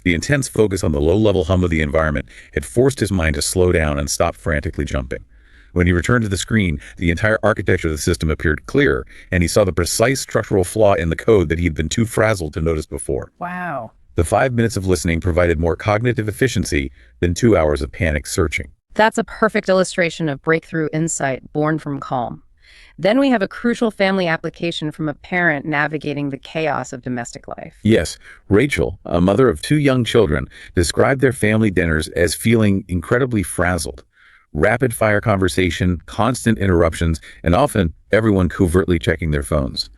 The intense focus on the low-level hum of the environment had forced his mind to slow down and stop frantically jumping. When he returned to the screen, the entire architecture of the system appeared clearer, and he saw the precise structural flaw in the code that he had been too frazzled to notice before. Wow. The 5 minutes of listening provided more cognitive efficiency than 2 hours of panic searching. That's a perfect illustration of breakthrough insight born from calm. Then we have a crucial family application from a parent navigating the chaos of domestic life. Yes, Rachel, a mother of 2 young children, described their family dinners as feeling incredibly frazzled. Rapid-fire conversation, constant interruptions, and often everyone covertly checking their phones.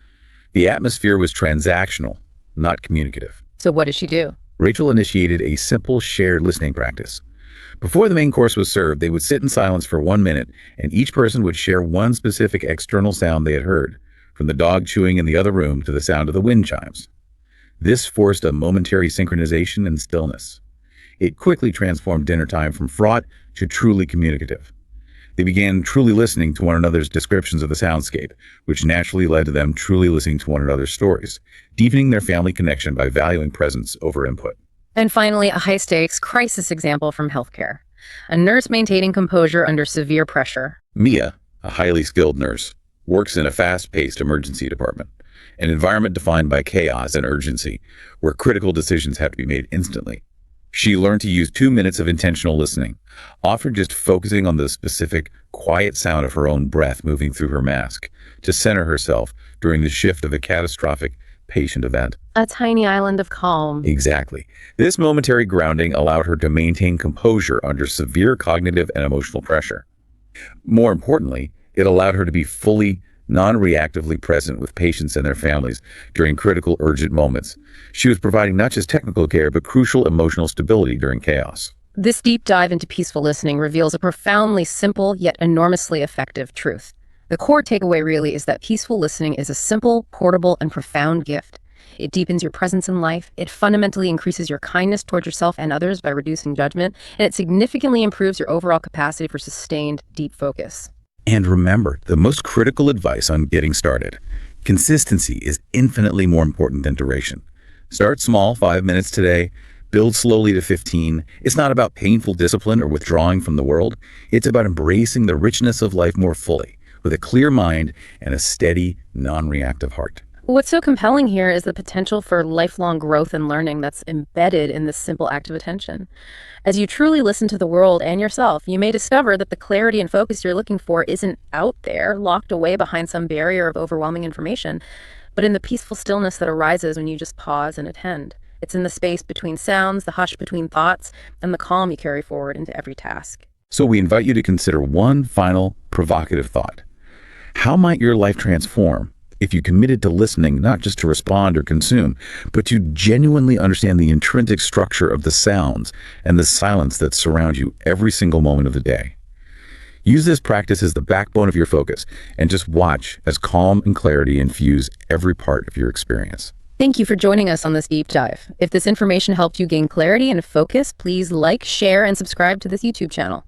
The atmosphere was transactional, not communicative. So what did she do? Rachel initiated a simple shared listening practice. Before the main course was served, they would sit in silence for 1 minute, and each person would share one specific external sound they had heard, from the dog chewing in the other room to the sound of the wind chimes. This forced a momentary synchronization and stillness. It quickly transformed dinner time from fraught to truly communicative. They began truly listening to one another's descriptions of the soundscape, which naturally led to them truly listening to one another's stories, deepening their family connection by valuing presence over input. And finally, a high-stakes crisis example from healthcare. A nurse maintaining composure under severe pressure. Mia, a highly skilled nurse, works in a fast-paced emergency department, an environment defined by chaos and urgency, where critical decisions have to be made instantly. She learned to use 2 minutes of intentional listening, often just focusing on the specific, quiet sound of her own breath moving through her mask, to center herself during the shift of a catastrophic patient event. A tiny island of calm. Exactly. This momentary grounding allowed her to maintain composure under severe cognitive and emotional pressure. More importantly, it allowed her to be fully, non-reactively present with patients and their families during critical, urgent moments. She was providing not just technical care, but crucial emotional stability during chaos. This deep dive into peaceful listening reveals a profoundly simple yet enormously effective truth. The core takeaway really is that peaceful listening is a simple, portable, and profound gift. It deepens your presence in life, it fundamentally increases your kindness towards yourself and others by reducing judgment, and it significantly improves your overall capacity for sustained, deep focus. And remember, the most critical advice on getting started: consistency is infinitely more important than duration. Start small, 5 minutes today. Build slowly to 15. It's not about painful discipline or withdrawing from the world. It's about embracing the richness of life more fully, with a clear mind and a steady, non-reactive heart. What's so compelling here is the potential for lifelong growth and learning that's embedded in this simple act of attention. As you truly listen to the world and yourself, you may discover that the clarity and focus you're looking for isn't out there, locked away behind some barrier of overwhelming information, but in the peaceful stillness that arises when you just pause and attend. It's in the space between sounds, the hush between thoughts, and the calm you carry forward into every task. So we invite you to consider one final provocative thought. How might your life transform if you committed to listening, not just to respond or consume, but to genuinely understand the intrinsic structure of the sounds and the silence that surround you every single moment of the day. Use this practice as the backbone of your focus, and just watch as calm and clarity infuse every part of your experience. Thank you for joining us on this deep dive. If this information helped you gain clarity and focus, please like, share, and subscribe to this YouTube channel.